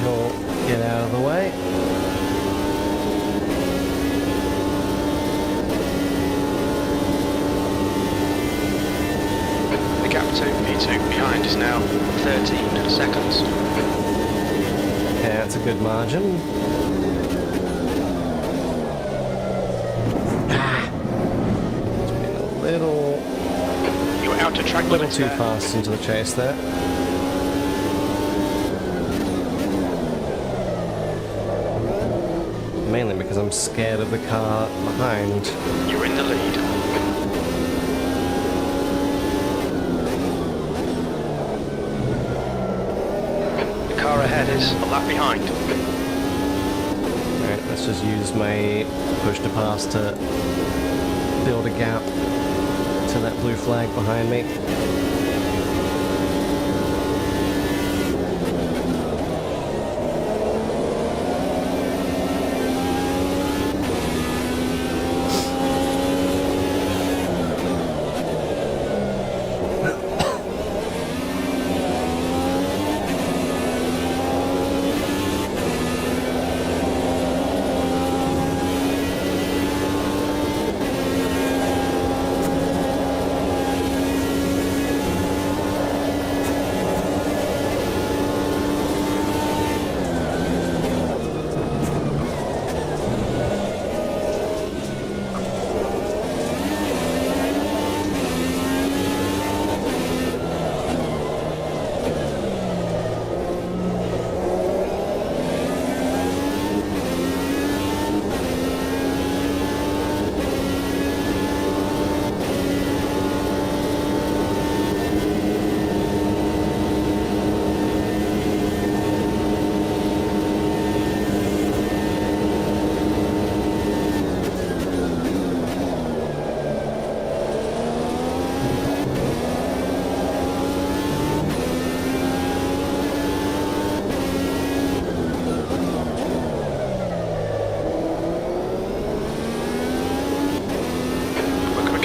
He'll get out of the way. The gap to P2 behind is now 13 seconds. Yeah, it's a good margin. It's been a little You're out to track limits too there. fast into the chase there. Mainly because I'm scared of the car behind. You're in the lead. The car ahead is a lap behind. Alright, let's just use my push to pass to build a gap to that blue flag behind me.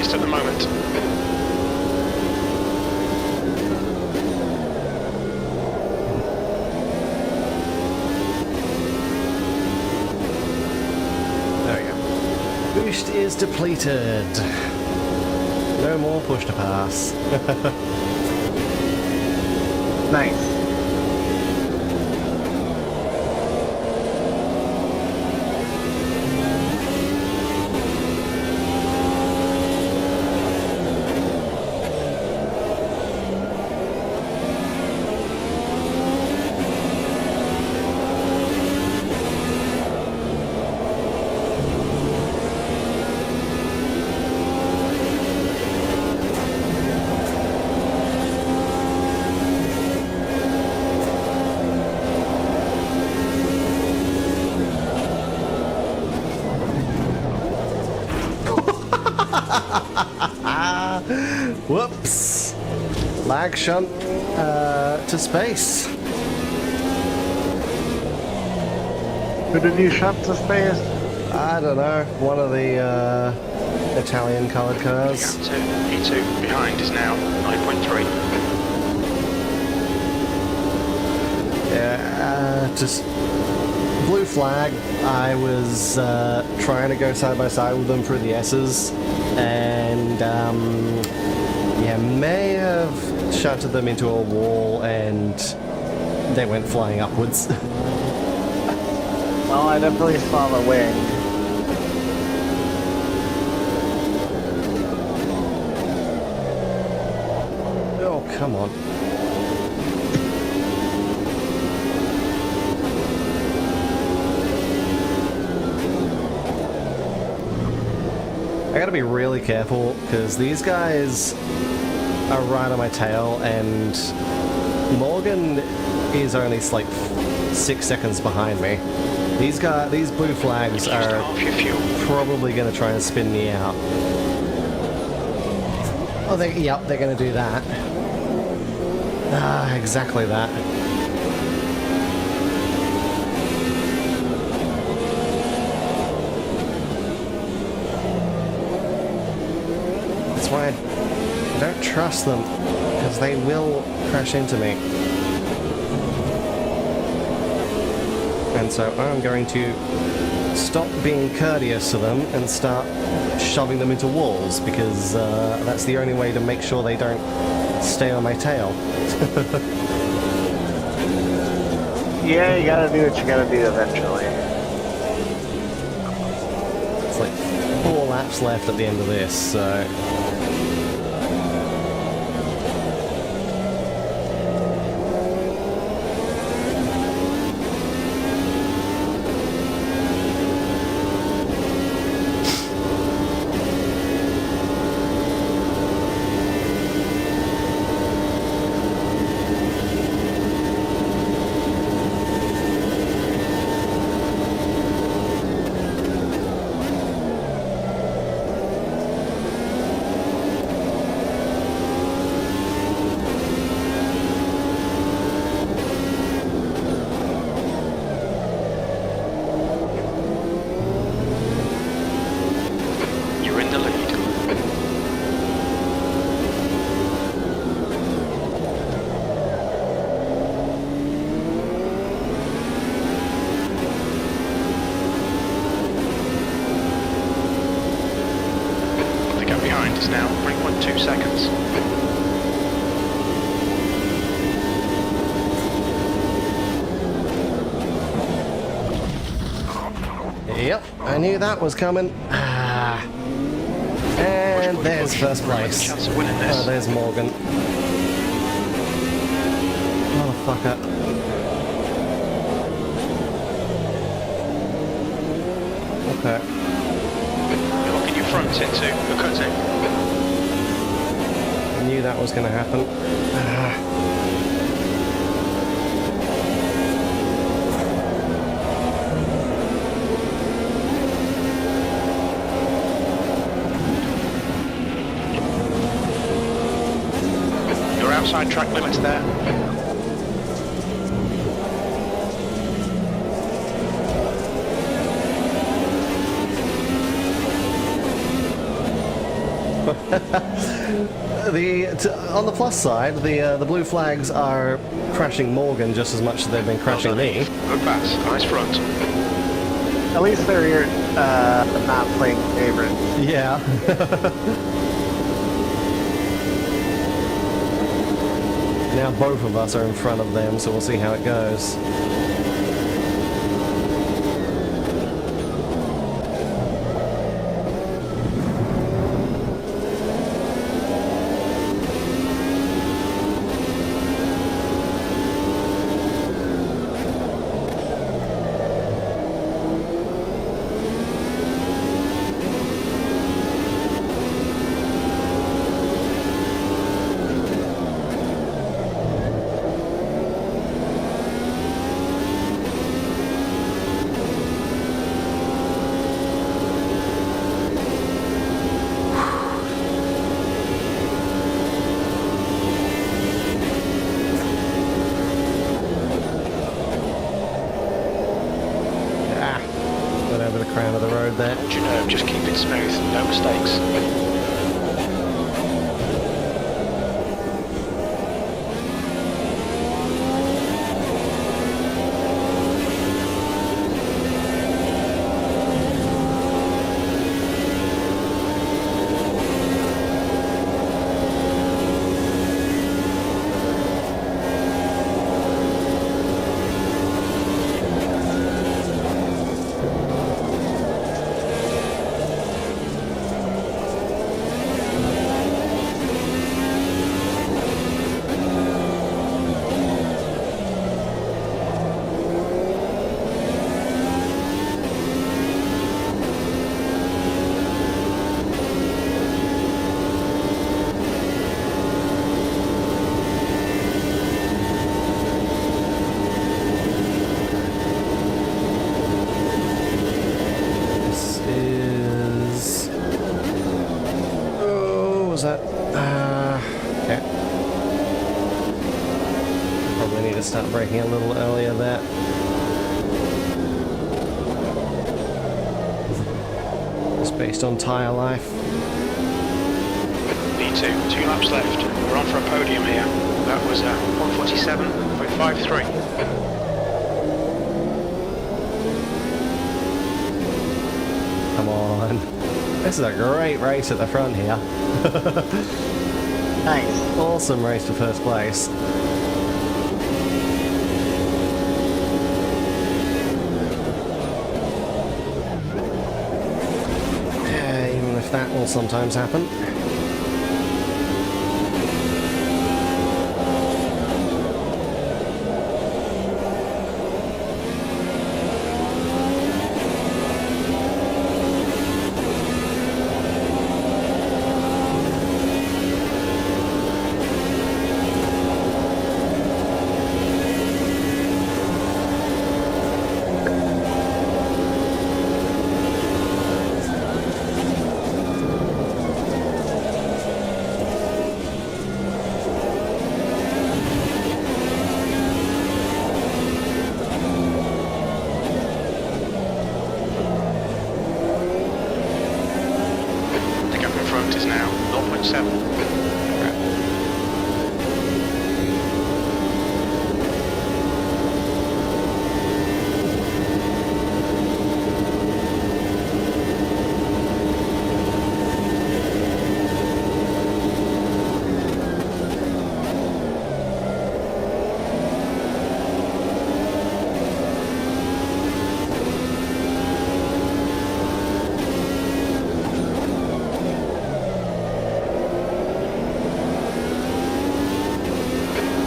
At the moment. There we go. Boost is depleted. No more push to pass. Nice. Whoops! Lag shunt to space. Who did you shunt to space? I don't know. One of the Italian colored The cars. gap to P2 behind is now 9.3. Yeah, just blue flag. I was trying to go side by side with them through the S's, and yeah, may have shunted them into a wall, and they went flying upwards. Well, I definitely saw the wing. Oh, come on. I gotta be really careful, because these guys are right on my tail, and Morgan is only like 6 seconds behind me. These blue flags You've used are half your fuel. probably gonna try and spin me out. Oh, yep, they're gonna do that. Ah, exactly that. That's why I don't trust them, because they will crash into me. And so I'm going to stop being courteous to them and start shoving them into walls, because that's the only way to make sure they don't stay on my tail. Yeah, you gotta do what you gotta do eventually. It's like 4 laps left at the end of this, so... You're in the lead. The gap behind is now 3.2 seconds. Yep, I knew that was coming. Ah. And there's first place. Chance of winning this. Oh, there's Morgan. Motherfucker. Okay. You're locking your front into the cutting. I knew that was going to happen. Ah. You're outside track limits there. On the plus side, the blue flags are crashing Morgan just as much as they've been crashing me. Good pass. Nice front. At least they're not playing favorite. Yeah. Now both of us are in front of them, so we'll see how it goes. Crown of the road there. Do you know, just keep it smooth, no mistakes. tyres start breaking a little earlier there. Just based on tyre life. B2, 2 laps left. We're on for a podium here. That was 147.53. Come on. This is a great race at the front here. Nice. Awesome race for first place. Yeah, even if that will sometimes happen. Is now 0.7.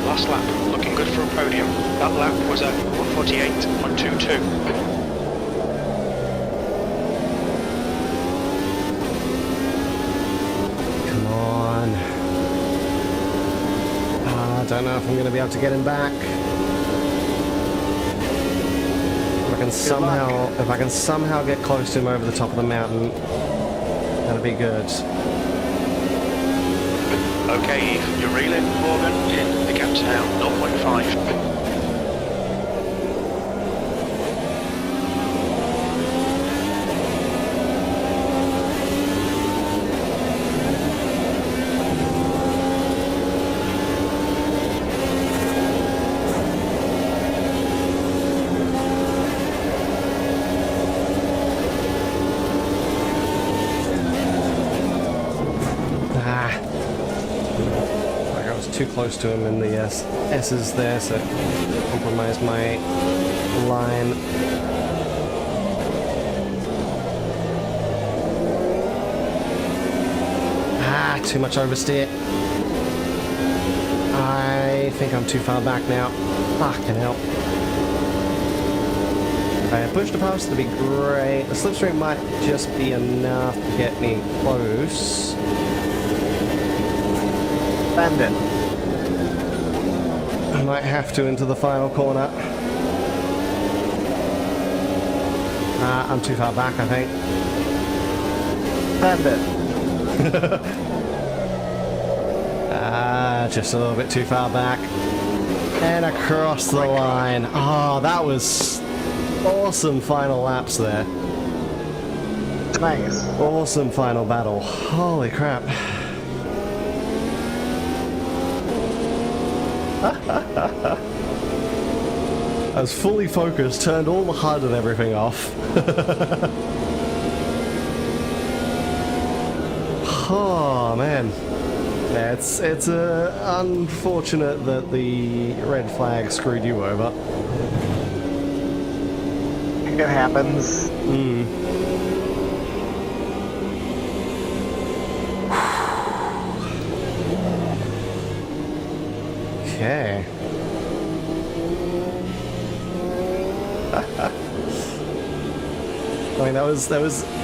Last lap, looking good for a podium. That lap was a 148.22. Come on. I don't know if I'm going to be able to get him back. If I can somehow get close to him over the top of the mountain, that'll be good. Okay, Eve, you're reeling, Morgan, in. The gap's now 0.5. Too close to him in the S's there, so compromised my line. Too much oversteer. I think I'm too far back now. Fucking hell. If I had pushed it past, that'd be great. The slipstream might just be enough to get me close. Bend it. I might have to into the final corner. I'm too far back, I think. Bend it. Just a little bit too far back. And across the line. Oh, that was awesome final laps there. Nice. Awesome final battle. Holy crap. I was fully focused, turned all the HUD and everything off. Oh man. Yeah, it's unfortunate that the red flag screwed you over. It happens. Okay. I mean, that was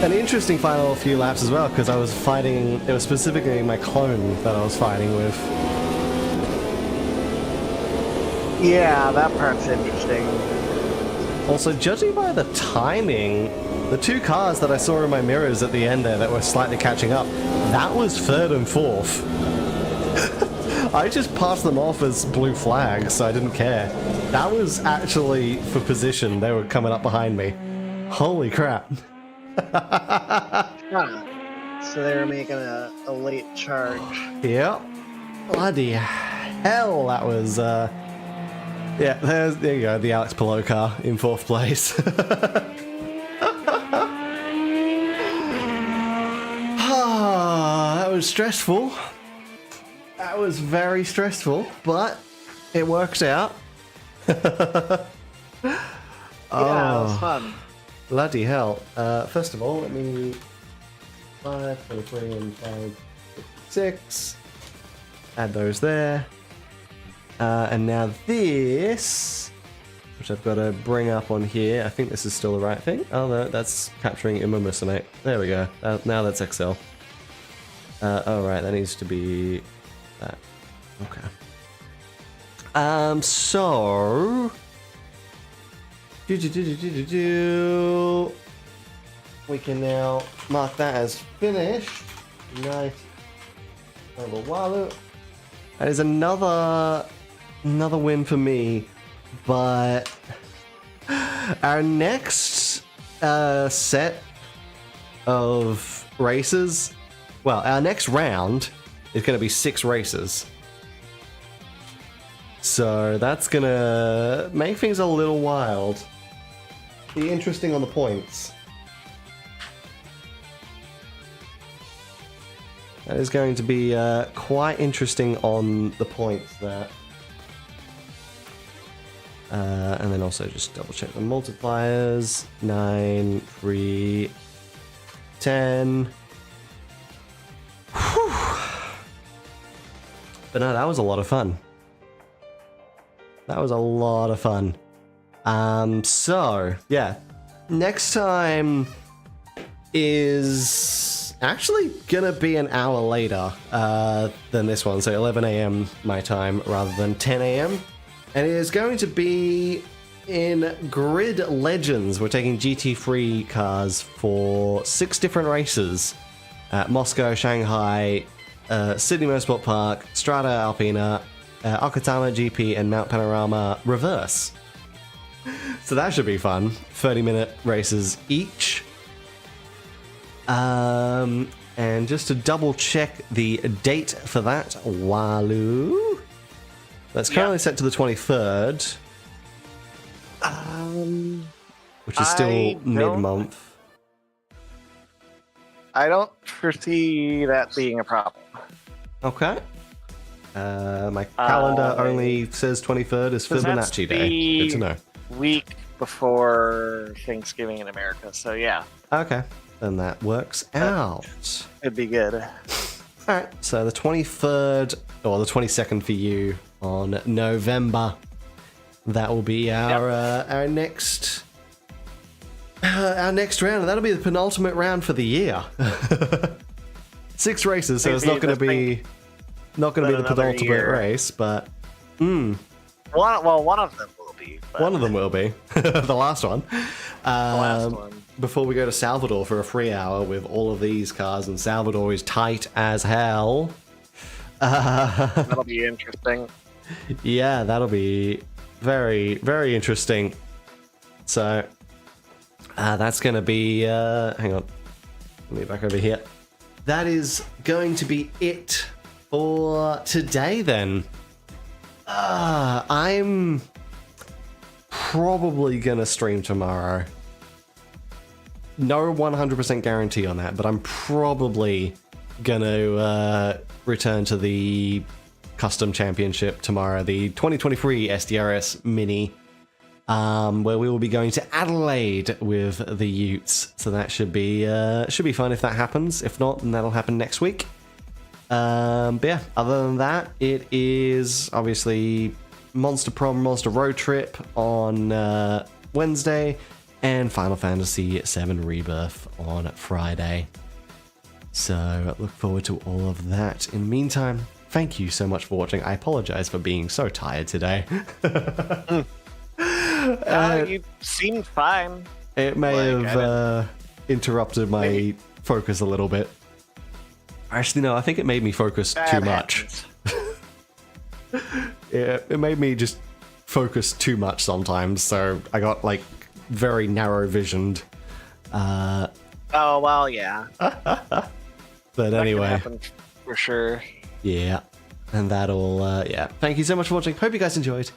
an interesting final few laps as well, because I was fighting, it was specifically my clone that I was fighting with. Yeah, that part's interesting. Also, judging by the timing, the two cars that I saw in my mirrors at the end there that were slightly catching up, that was third and fourth. I just passed them off as blue flags, so I didn't care. That was actually for position. They were coming up behind me. Holy crap. So they were making a late charge. Yep. Bloody hell, that was, yeah, there you go, the Alex Palou car in 4th place. That was stressful. That was very stressful, but it works out. Yeah, it was fun. Bloody hell. First of all, let me 5, 23, and 5, 6. Add those there. And now this, which I've got to bring up on here. I think this is still the right thing. Oh, no, that's capturing Immomucinate. There we go. Now that's XL. Oh, right, that needs to be that. Okay. So... We can now mark that as finished. Nice. That is another win for me, but our next set of races, well, our next round is going to be 6 races. So that's going to make things a little wild. Be interesting on the points. That is going to be quite interesting on the points there. And then also just double check the multipliers. 9, 3, 10. Whew. But no, that was a lot of fun. That was a lot of fun. So, yeah. Next time is actually gonna be an hour later than this one, so 11 a.m. my time rather than 10 a.m. And it is going to be in Grid Legends. We're taking GT3 cars for 6 different races at Moscow, Shanghai, Sydney Motorsport Park, Strada Alpina, Okatama GP, and Mount Panorama Reverse. So that should be fun. 30-minute races each. And just to double check the date for that, Walu. That's currently set to the 23rd. Which is still mid-month. I don't foresee that being a problem. Okay. My calendar only says 23rd is Fibonacci Day. Good to know. Week before Thanksgiving in America, so yeah. Okay, then that works out. It'd be good. Alright, so the 23rd, or the 22nd for you on November. That will be our next round, and that'll be the penultimate round for the year. 6 races, so it's not going to be the penultimate race, but one of them will be. One of them will be the last one. The last one. Before we go to Salvador for a free hour with all of these cars, and Salvador is tight as hell. That'll be interesting. Yeah, that'll be very, very interesting. So that's going to be. Hang on, let me back over here. That is going to be it for today. Then I'm probably gonna stream tomorrow. No 100% guarantee on that, but I'm probably gonna return to the Custom Championship tomorrow, the 2023 SDRS Mini, where we will be going to Adelaide with the Utes. So that should be fun if that happens. If not, then that'll happen next week. But yeah, other than that, it is obviously Monster Prom, Monster Road Trip on Wednesday, and Final Fantasy VII Rebirth on Friday. So look forward to all of that. In the meantime, thank you so much for watching. I apologize for being so tired today. You seemed fine. It may have interrupted my focus a little bit. Actually, no, I think it made me focus too much. It made me just focus too much sometimes, so I got like very narrow visioned. Oh well, yeah. But anyway, That can happen for sure. yeah, and that'll yeah. Thank you so much for watching. Hope you guys enjoyed,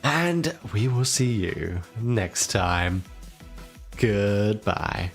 and we will see you next time. Goodbye.